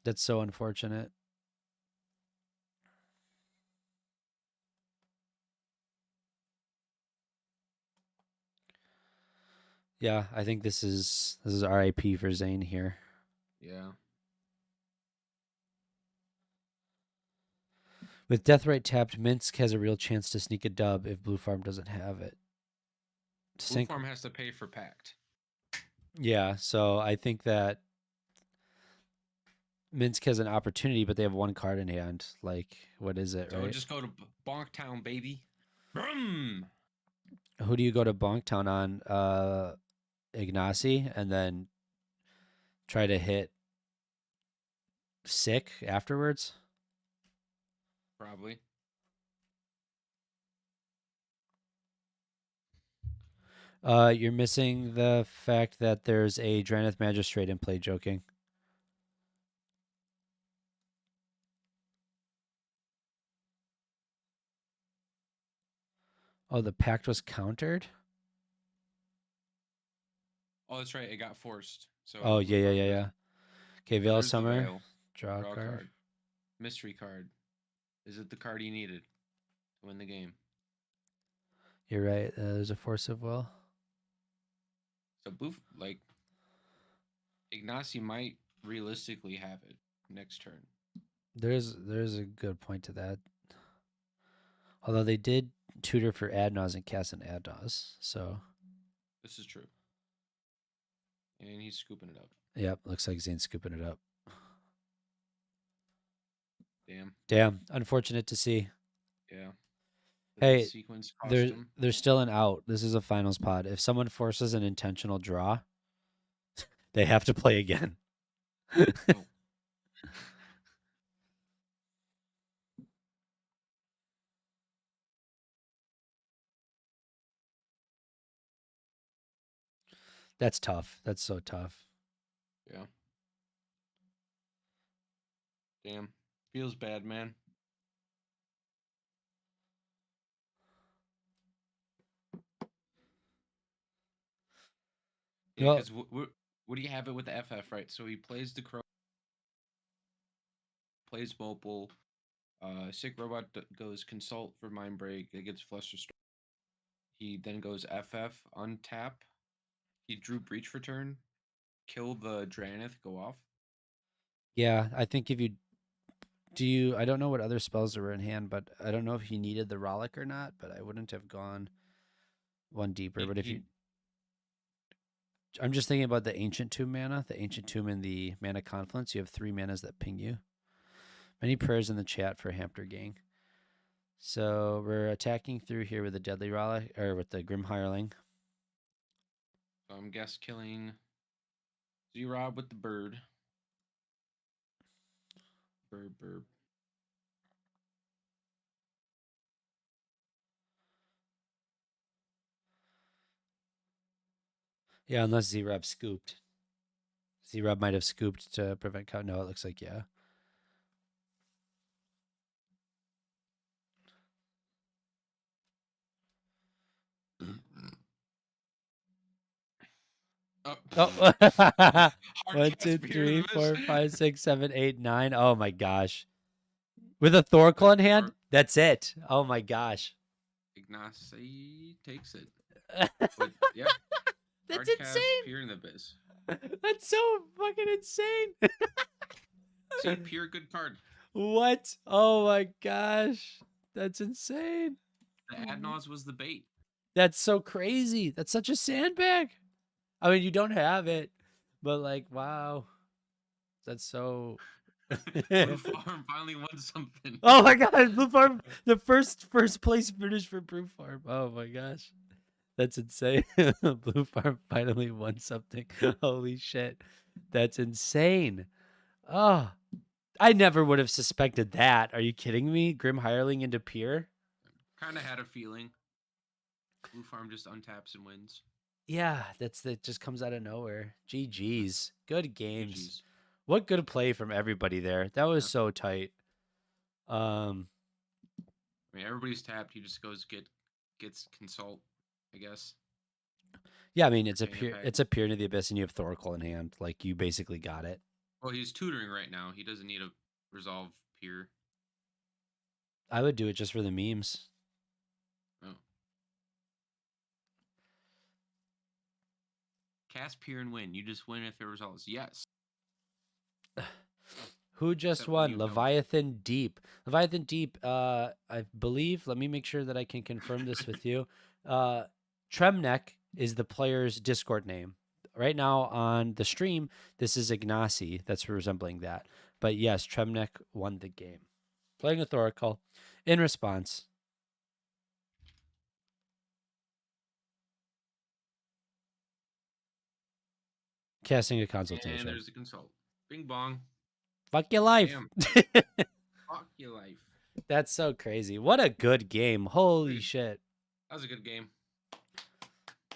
That's so unfortunate. Yeah, I think this is RIP for Zane here. Yeah. With Deathrite tapped, Minsk has a real chance to sneak a dub if Blue Farm doesn't have it. Blue Farm has to pay for Pact. Yeah, so I think that Minsk has an opportunity, but they have one card in hand. Like, what is it, So right? just go to Bonk Town, baby. Brum! Who do you go to Bonktown on? Ignacy, and then try to hit Sick afterwards? Probably. You're missing the fact that there's a Draneth Magistrate in play, joking. Oh, the pact was countered? Oh, that's right. It got forced. So Oh, yeah. Okay, Veil of there's the Summer. Veil. Draw a Draw a card. card. Mystery card. Is it the card you needed to win the game? You're right. There's a Force of Will. So Blue, like, Ignacy might realistically have it next turn. There's a good point to that. Although they did tutor for Adnaz and cast an Adnaz, so. This is true. And he's scooping it up. Yep, looks like Zane's scooping it up. Damn. Unfortunate to see. Yeah. Hey, sequence cost him. there's still an out. This is a finals pod. If someone forces an intentional draw, they have to play again. That's tough. That's so tough. Yeah. Damn. Feels bad, man. Yeah, because what do you have it with the FF, right? So he plays the Crow, plays Mopal. Sick Robot goes Consult for Mind Break. It gets Flusterstorm. He then goes FF, untap. He drew Breach for turn. Kill the Draneth, go off. Yeah, I think if you I don't know what other spells were in hand, but I don't know if he needed the Rollick or not, but I wouldn't have gone one deeper. But if you I'm just thinking about the Ancient Tomb mana, the Ancient Tomb and the Mana Confluence. You have 3 manas that ping you. Many prayers in the chat for Hamper Gang. So we're attacking through here with the Deadly Rollick, or with the Grim Hireling. So I'm guess killing Z-Rob with the bird. Bird. Yeah, unless Z-Rob scooped. Z-Rob might have scooped to prevent cut. No, it looks like, yeah. Oh. 1, 2, 3, 4, 5, 6, 7, 8, 9. Oh my gosh. With a Thoracle in hand? That's it. Oh my gosh. Ignacy takes it. But yeah, That's hard cast insane. Pier in the biz. That's so fucking insane. See, Pier, good card. What? Oh my gosh. That's insane. The Adnos was the bait. That's so crazy. That's such a sandbag. I mean, you don't have it, but like, wow. That's so. Blue Farm finally won something. Oh my god, Blue Farm, the first place finish for Blue Farm. Oh my gosh. That's insane. Blue Farm finally won something. Holy shit. That's insane. Oh, I never would have suspected that. Are you kidding me? Grim Hireling into Pier? Kind of had a feeling. Blue Farm just untaps and wins. Yeah, that just comes out of nowhere. GG's. Good games. GG's. What good play from everybody there. That was so tight. I mean, everybody's tapped. He just goes gets consult, I guess. Yeah, I mean it's a Chain Pier, Impact. it's a Pier into the Abyss, and you have Thoracle in hand. Like you basically got it. Well, he's tutoring right now. He doesn't need a resolve Pier. I would do it just for the memes. Oh. Cast Pier and win. You just win if it resolves. Yes. Who just Except when won? you don't. Leviathan Deep. Leviathan Deep, I believe, let me make sure that I can confirm this with you. Tremnek is the player's Discord name. Right now on the stream, this is Ignacy that's resembling that. But yes, Tremnek won the game. Playing a Thoracle in response. Casting a And consultation. there's the consult. Bing bong. Fuck your life. Damn. Fuck your life. That's so crazy. What a good game. Holy shit. That was a good game.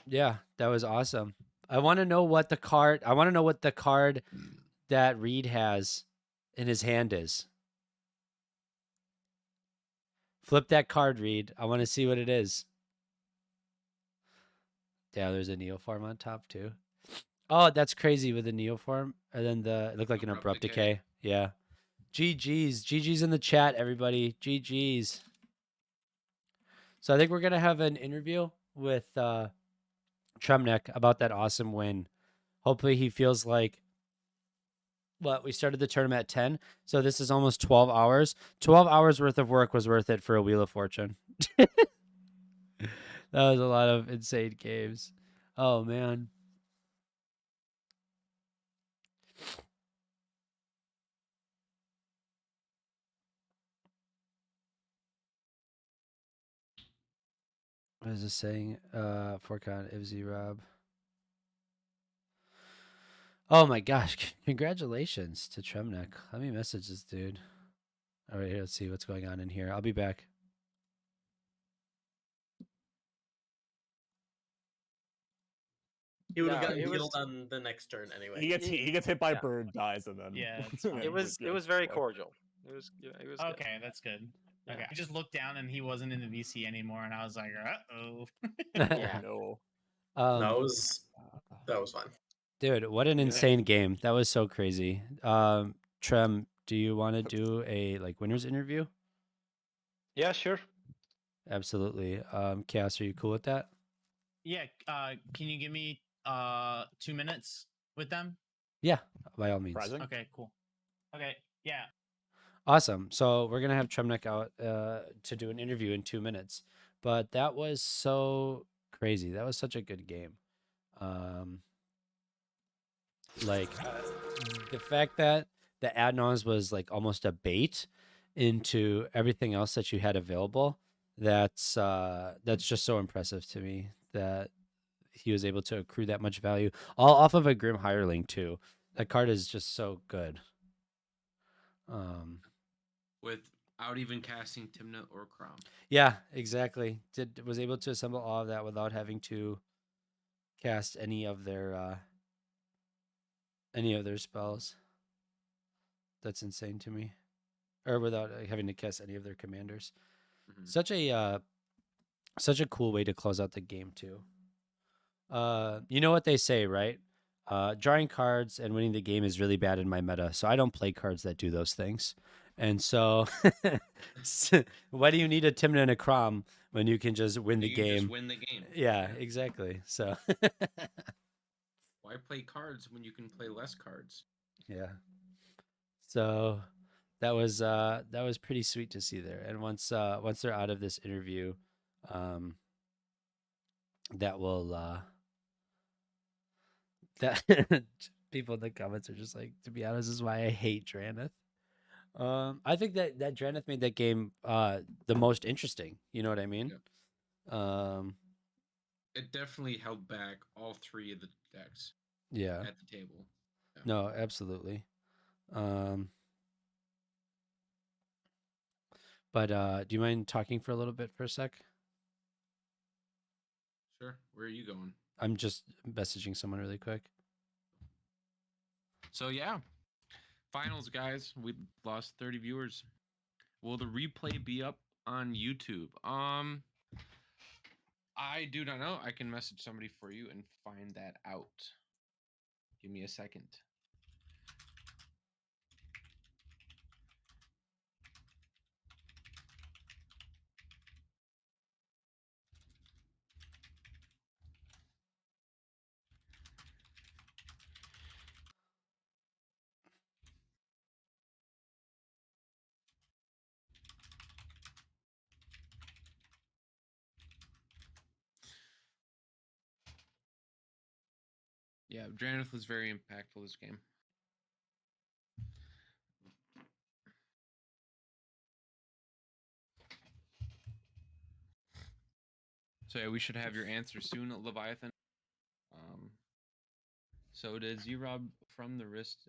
Yeah, that was awesome. I want to know what the card that Reed has in his hand is. Flip that card, Reed. I want to see what it is. Yeah, there's a Neoform on top too. Oh, that's crazy with the Neoform. And then it looked like an Abrupt Decay. Yeah. GG's. GG's in the chat, everybody. GG's. So I think we're going to have an interview with Tremnek about that awesome win. Hopefully he feels like we started the tournament at 10, so this is almost 12 hours. 12 hours worth of work was worth it for a Wheel of Fortune. That was a lot of insane games. Oh, man. What is this saying? Forcon, Ivzy, Rob. Oh my gosh. Congratulations to Tremnek. Let me message this dude. All right, here, let's see what's going on in here. I'll be back. He would have Yeah, gotten it healed was- on the next turn anyway. He gets hit by a bird, dies, and then Yeah, it's It was very cordial. It was good. Okay, that's good. Yeah. Okay, I just looked down and he wasn't in the VC anymore, and I was like, uh-oh. Yeah. No. that was fun. Dude, what an insane game. That was so crazy. Trem, do you want to do a winners interview? Yeah, sure. Absolutely. Chaos, are you cool with that? Yeah, can you give me 2 minutes with them? Yeah, by all means. Okay, cool. Okay, yeah. Awesome. So we're gonna have Tremnek out to do an interview in 2 minutes. But that was so crazy. That was such a good game. The fact that the Adnons was almost a bait into everything else that you had available. That's just so impressive to me that he was able to accrue that much value all off of a Grim Hireling too. That card is just so good. Without even casting Timna or Crom. Yeah, exactly. Was able to assemble all of that without having to cast any of their spells. That's insane to me. Or without having to cast any of their commanders. Mm-hmm. Such a cool way to close out the game too. You know what they say, right? Drawing cards and winning the game is really bad in my meta, so I don't play cards that do those things. And so, why do you need a Timna and a Crom when you can just win the You can game? just win the game. Yeah, exactly. So, Why play cards when you can play less cards? yeah. So that was pretty sweet to see there. And once they're out of this interview, that will that people in the comments are just like, to be honest, this is why I hate Draneth. I think that Draneth made that game the most interesting. You know what I mean? It definitely held back all three of the decks. Yeah. At the table. Yeah. No, absolutely. But do you mind talking for a little bit for a sec? Sure. Where are you going? I'm just messaging someone really quick. So yeah, finals, guys. We lost 30 viewers. Will the replay be up on YouTube? I do not know. I can message somebody for you and find that out. Give me a second. Yeah, Draneth was very impactful this game. So yeah, we should have your answer soon, Leviathan. So did Z-Rob from the wrist.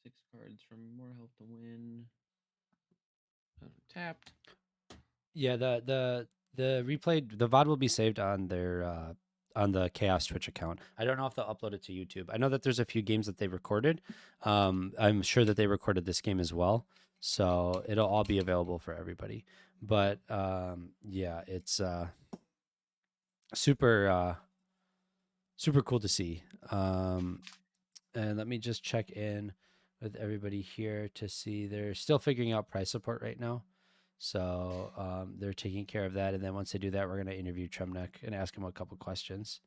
6 cards from more health to win. Tapped. Yeah, the replay, the VOD will be saved on their on the ka0s Twitch account. I don't know if they'll upload it to YouTube. I know that there's a few games that they recorded. I'm sure that they recorded this game as well, so it'll all be available for everybody. But yeah, it's super super cool to see. And let me just check in with everybody here to see. They're still figuring out price support right now. So they're taking care of that. And then once they do that, we're going to interview Tremnek and ask him a couple questions.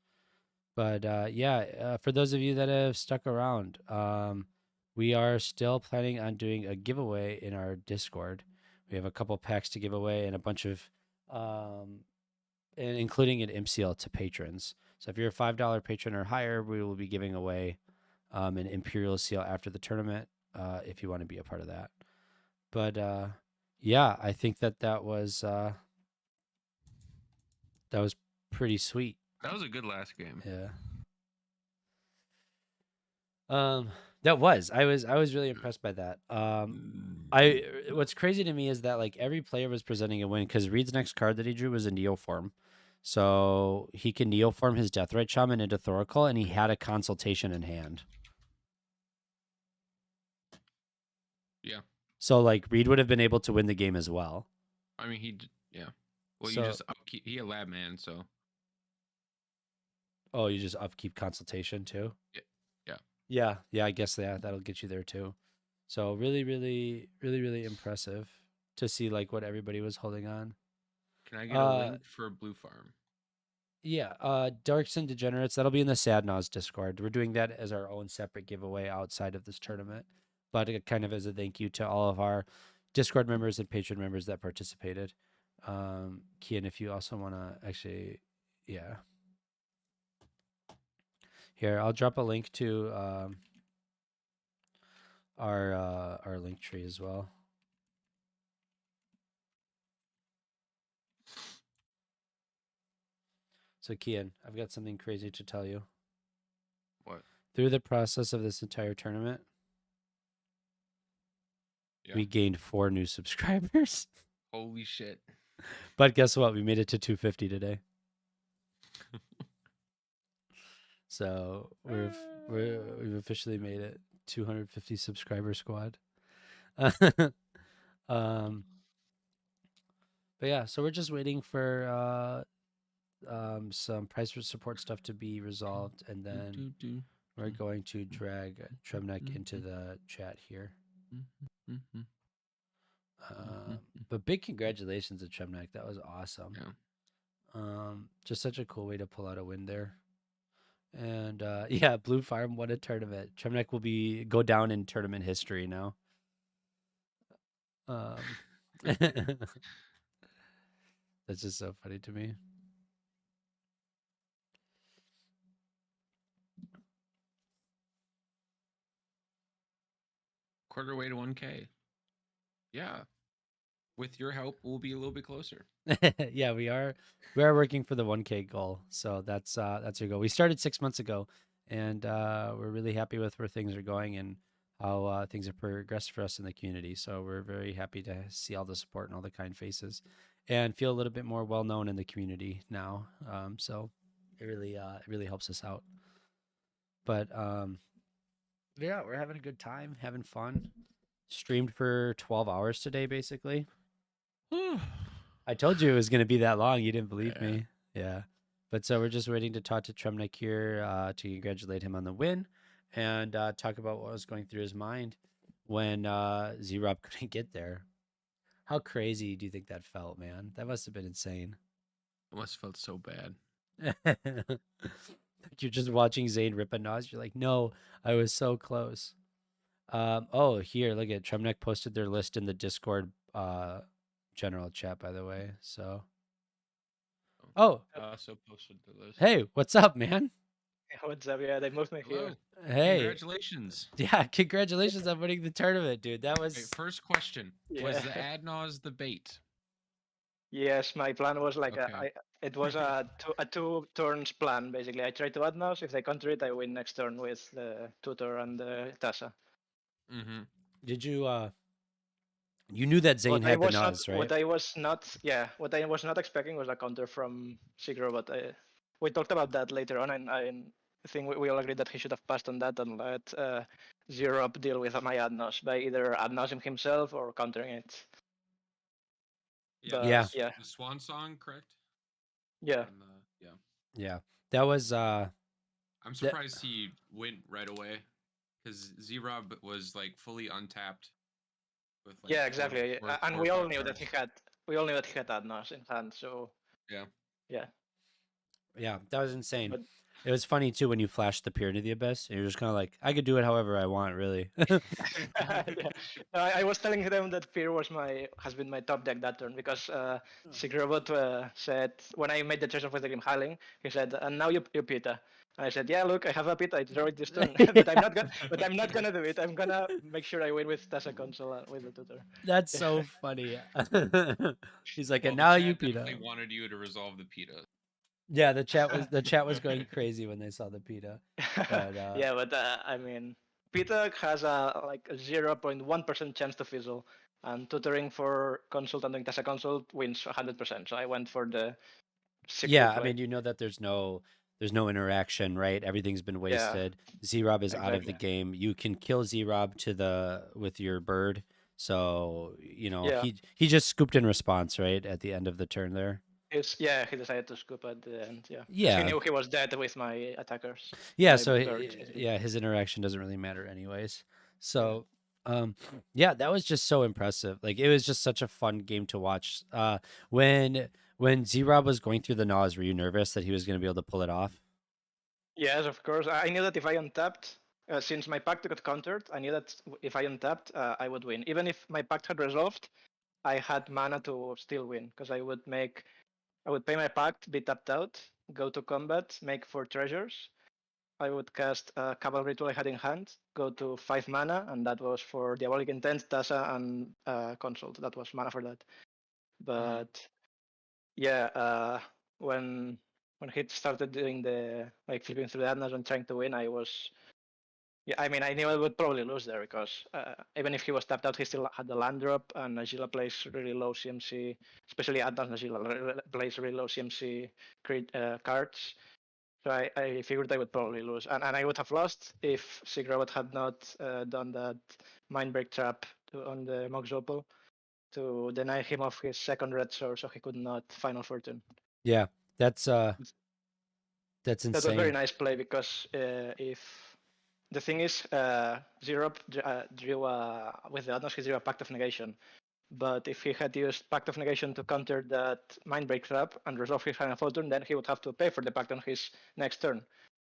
But yeah, for those of you that have stuck around, we are still planning on doing a giveaway in our Discord. We have a couple packs to give away and a bunch of, and including an MCL to patrons. So if you're a $5 patron or higher, we will be giving away an Imperial Seal after the tournament if you want to be a part of that. But yeah, I think that was pretty sweet. That was a good last game. Yeah. That was. I was really impressed by that. What's crazy to me is that like every player was presenting a win because Reed's next card that he drew was a Neoform. So he can Neoform his Deathrite Shaman into Thoracle, and he had a consultation in hand. Yeah. So like Reed would have been able to win the game as well. I mean, yeah. Well, So- you just upkeep. He a lab man, so. Oh, you just upkeep consultation too? Yeah. Yeah, I guess that'll get you there too. So really impressive to see like what everybody was holding on. Can I get a link for Blue Farm? Yeah, Darks and Degenerates, that'll be in the Sadnaz Discord. We're doing that as our own separate giveaway outside of this tournament, but it kind of as a thank you to all of our Discord members and patron members that participated. Kian, if you also want to actually, yeah. Here, I'll drop a link to our link tree as well. So Kian, I've got something crazy to tell you. What? Through the process of this entire tournament, we gained 4 new subscribers. Holy shit. But guess what? We made it to 250 today. So we've officially made it 250 subscriber squad. But yeah, so we're just waiting for some price support stuff to be resolved, and then we're going to drag Tremnek into the chat here. But big congratulations to Tremnek. That was awesome. Just such a cool way to pull out a win there. And yeah, Blue Farm won a tournament. Tremnek will go down in tournament history now. That's just so funny to me. Quarter way to 1K. Yeah. With your help, we'll be a little bit closer. Yeah, we are working for the 1K goal. So that's our goal. We started 6 months ago, and we're really happy with where things are going and how things have progressed for us in the community. So we're very happy to see all the support and all the kind faces, and feel a little bit more well known in the community now. So it really helps us out. But yeah, we're having a good time, having fun. Streamed for 12 hours today, basically. I told you it was going to be that long. You didn't believe me. Yeah. But so we're just waiting to talk to Tremnek here to congratulate him on the win and talk about what was going through his mind when Z-Rob couldn't get there. How crazy do you think that felt, man? That must have been insane. It must have felt so bad. You're just watching Zane rip a nose. You're like, no, I was so close. Oh, here, look at Tremnek posted their list in the Discord general chat, by the way. So, oh, So posted the list. hey, what's up, man? What's up? Yeah, they moved me Hello. here. Hey, Congratulations. Yeah, congratulations on winning the tournament, dude. That was first question. Was Yeah. the Adnaz the bait? Yes, my plan was like Okay. it was a two turns plan basically. I try to add mouse. If they counter it, I win next turn with the tutor and the Tassa. Mm-hmm. Did you you knew that Zane What I had the was not, Nas, right? what I was not expecting was a counter from Sigro, but we talked about that later on, and I think we all agreed that he should have passed on that and let Zero Up deal with my Adnos by either Adnosing himself or countering it. Yeah. But, yeah. The Swan Song, correct? Yeah. Yeah. Yeah. That was I'm surprised he went right away because Z-Rob was like fully untapped. With like Yeah, exactly. And we all knew that cards. he had Adnos in hand, so Yeah. yeah. Yeah, that was insane. But- It was funny too when you flashed the Peer into the Abyss, and you're just kind of like, I could do it however I want, really. Yeah. I was telling them that Fear has been my top deck that turn because Sigrobot said when I made the choice of with the game Howling, he said, and now you Pita. And I said, yeah, look, I have a Pita, I draw it this turn, but I'm not gonna do it. I'm gonna make sure I win with Tassa console with the tutor. That's so funny. He's like, Well, and now the you chat Pita. definitely wanted you to resolve the PETA. Yeah, the chat was going crazy when they saw the Pita. But yeah, but I mean, Pita has a like a 0.1% chance to fizzle, and tutoring for consult and doing Tassa consult wins 100%. So I went for the yeah, play. I mean, you know that there's no interaction, right? Everything's been Yeah, wasted. Z-Rob is out of the exactly. game. You can kill Z-Rob with your bird. So, you know, Yeah. he just scooped in response, right? At the end of the turn there. He decided to scoop at the end. Yeah. 'Cause Yeah. he knew he was dead with my attackers. Yeah, my so birds, basically. yeah, his interaction doesn't really matter anyways. So, yeah, that was just so impressive. Like it was just such a fun game to watch. When Z-Rob was going through the Nas, were you nervous that he was going to be able to pull it off? Yes, of course. I knew that if I untapped, since my pact got countered, I knew that if I untapped, I would win. Even if my pact had resolved, I had mana to still win because I would pay my pact, be tapped out, go to combat, make 4 treasures. I would cast a Cabal Ritual I had in hand, go to 5 mana, and that was for Diabolic Intent, Tassa, and Consult. That was mana for that. But yeah, when he started doing the like flipping through the Adnas and trying to win, I was I mean I knew I would probably lose there because even if he was tapped out, he still had the land drop, and Najila plays really low CMC, especially Adnas Najila plays really low CMC cards. So I figured I would probably lose, and I would have lost if Sigrobot had not done that Mindbreak trap on the Mox Opal to deny him of his second red sword, so he could not Final Fortune. Yeah, that's insane. That was very nice play because if the thing is, Zero drew with the Adnos, he drew a Pact of Negation. But if he had used Pact of Negation to counter that Mindbreak trap and resolve his final fall turn, then he would have to pay for the Pact on his next turn.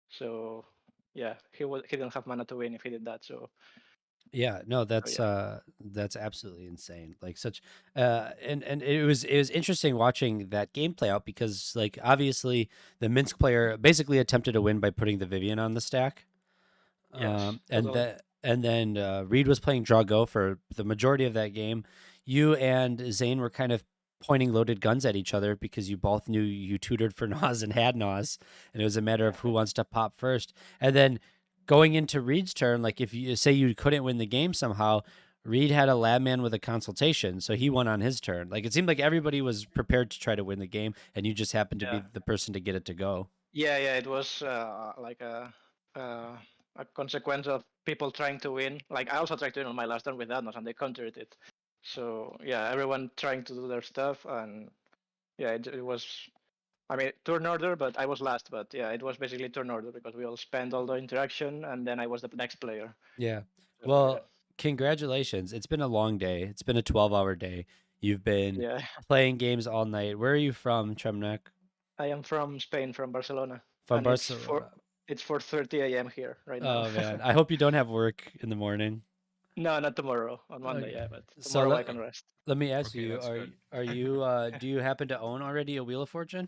So yeah, he didn't have mana to win if he did that. So Yeah, no, yeah. that's absolutely insane. Like such and it was interesting watching that game play out because like obviously the Minsk player basically attempted to win by putting the Vivian on the stack. Yes, And totally. then Reed was playing draw go for the majority of that game. You and Zane were kind of pointing loaded guns at each other because you both knew you tutored for Nas and had Nas, and it was a matter of who wants to pop first. And then going into Reed's turn, like if you say you couldn't win the game somehow, Reed had a lab man with a consultation, so he won on his turn. Like it seemed like everybody was prepared to try to win the game, and you just happened to be Yeah. the person to get it to go. Yeah, it was like uh, a consequence of people trying to win. Like I also tried to win on my last turn with Adnos, and they countered it. So yeah, everyone trying to do their stuff, and yeah, it was. I mean, turn order, but I was last. But yeah, it was basically turn order because we all spent all the interaction, and then I was the next player. Yeah. So yeah. Well, congratulations. It's been a long day. It's been a 12-hour day. You've been Yeah. playing games all night. Where are you from, Tremnek? I am from Spain, from Barcelona, From and Barcelona. it's 4:30 a.m. here right now. Oh man. I hope you don't have work in the morning. No, not tomorrow. On Monday, Okay. yeah, but So tomorrow I can rest. let me ask Okay, you, that's good. are you do you happen to own already a Wheel of Fortune?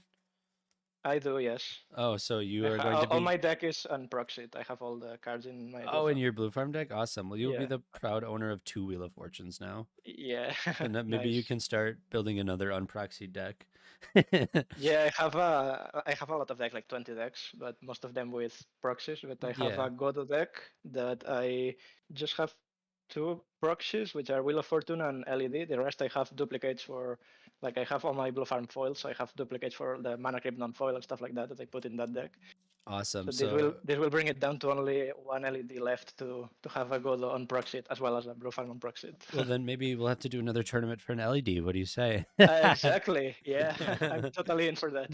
I do, yes. Oh, so you are going to All be my deck is unproxied. I have all the cards in my blue Oh, in farm. your Blue Farm deck? Awesome. Well, you'll be Yeah. the proud owner of 2 Wheel of Fortunes now. Yeah. And maybe you Nice. can start building another unproxied deck. Yeah, I have a lot of decks, like 20 decks, but most of them with proxies. But I have Yeah. a Godo deck that I just have two proxies, which are Wheel of Fortune and LED. The rest I have duplicates for, like I have all my blue farm foils, so I have duplicates for the mana crypt non-foil and stuff like that that I put in that deck. Awesome. So So this will bring it down to only one LED left to have a Godo on proxied as well as a blue farm on proxied. well, then maybe we'll have to do another tournament for an LED. What do you say? Exactly. Yeah, I'm totally in for that.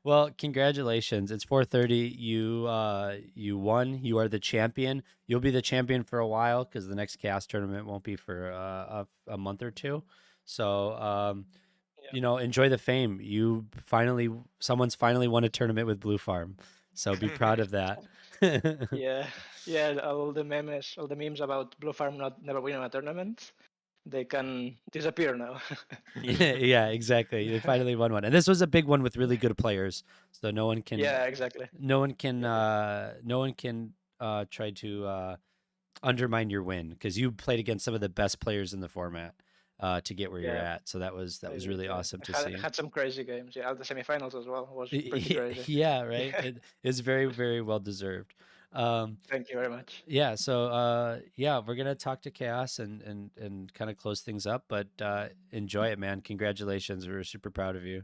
Well, congratulations. It's 4:30. You won. You are the champion. You'll be the champion for a while because the next cast tournament won't be for a month or two. So, enjoy the fame. Someone's finally won a tournament with Blue Farm. So be proud of that. Yeah, yeah. All the memes, all the memes about Blue Farm not never winning a tournament, they can disappear now. Yeah, exactly. They finally won one. And this was a big one with really good players. So Yeah, exactly. no one can try to undermine your win because you played against some of the best players in the format to get where you're Yeah, at. So that was I did. really Yeah, awesome to I had, see. had some crazy games. Yeah, at the semifinals as well was pretty crazy. Yeah, right. Yeah, It is very, very well deserved. Um, thank you very much. yeah, so yeah, we're gonna talk to Chaos and kind of close things up, but enjoy it, man. Congratulations. We're super proud of you.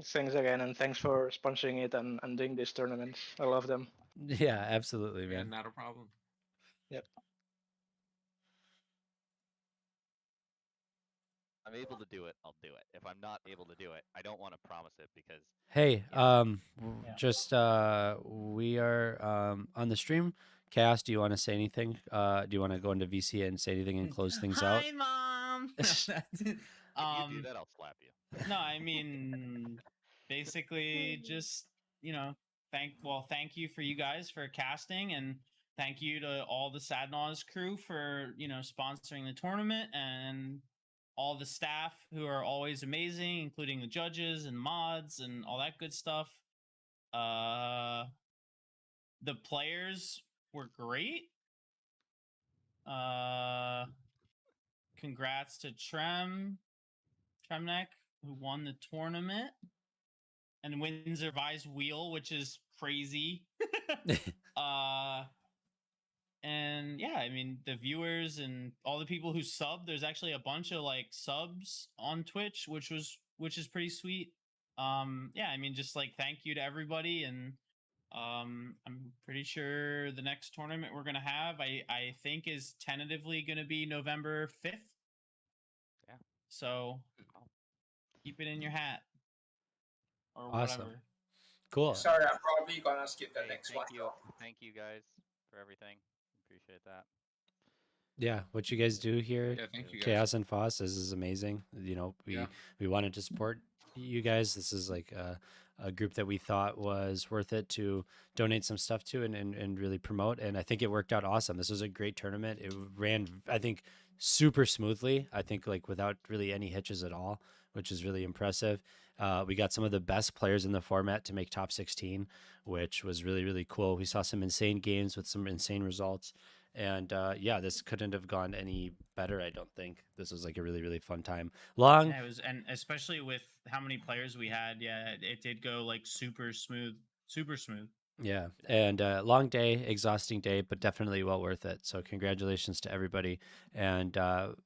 Thanks again, and thanks for sponsoring it and doing these tournaments. I love them. Yeah, absolutely, Yeah, man. not a problem. Yep. I'm able to do it, I'll do it. If I'm not able to do it, I don't want to promise it because Hey, Yeah. just we are on the stream. Chaos, do you want to say anything? Do you want to go into VC and say anything and close things out? Hi, mom. if you do that, I'll slap you. No, I mean, basically, just thank you for you guys for casting, and thank you to all the Sadnaz crew for sponsoring the tournament, and all the staff who are always amazing, including the judges and mods and all that good stuff. The players were great. Congrats to Tremnek, who won the tournament and wins a revised wheel, which is crazy. And yeah, I mean the viewers and all the people who sub. There's actually a bunch of like subs on Twitch, which is pretty sweet. Yeah, I mean just like thank you to everybody, and I'm pretty sure the next tournament we're gonna have, I think is tentatively gonna be November 5th. Yeah. So keep it in your hat or Awesome. whatever. Cool. Sorry, I'm probably gonna skip the Hey, next thank one. you. Thank you guys. for everything. Appreciate that. Yeah, what you guys do here, Yeah, thank you guys. Chaos and Foss, this is amazing. You know, Yeah. we wanted to support you guys. This is like a group that we thought was worth it to donate some stuff to and really promote. And I think it worked out awesome. This was a great tournament. It ran, I think, super smoothly. I think like without really any hitches at all, which is really impressive. We got some of the best players in the format to make top 16, which was really, really cool. We saw some insane games with some insane results. And yeah, this couldn't have gone any better. I don't think this was like a really, really fun time. Long, Yeah, it was, and especially with how many players we had, yeah, it did go like super smooth, super smooth. yeah, and long day, exhausting day, but definitely well worth it. So congratulations to everybody. And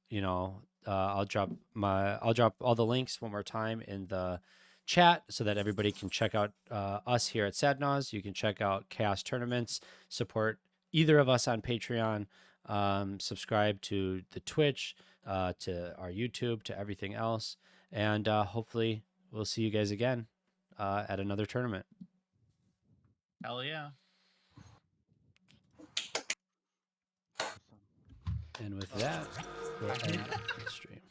you know, I'll drop all the links one more time in the chat so that everybody can check out us here at Sadnaz. You can check out Chaos Tournaments, support either of us on Patreon, subscribe to the Twitch, to our YouTube, to everything else, and hopefully we'll see you guys again at another tournament. Hell yeah. And with that, we'll end the stream.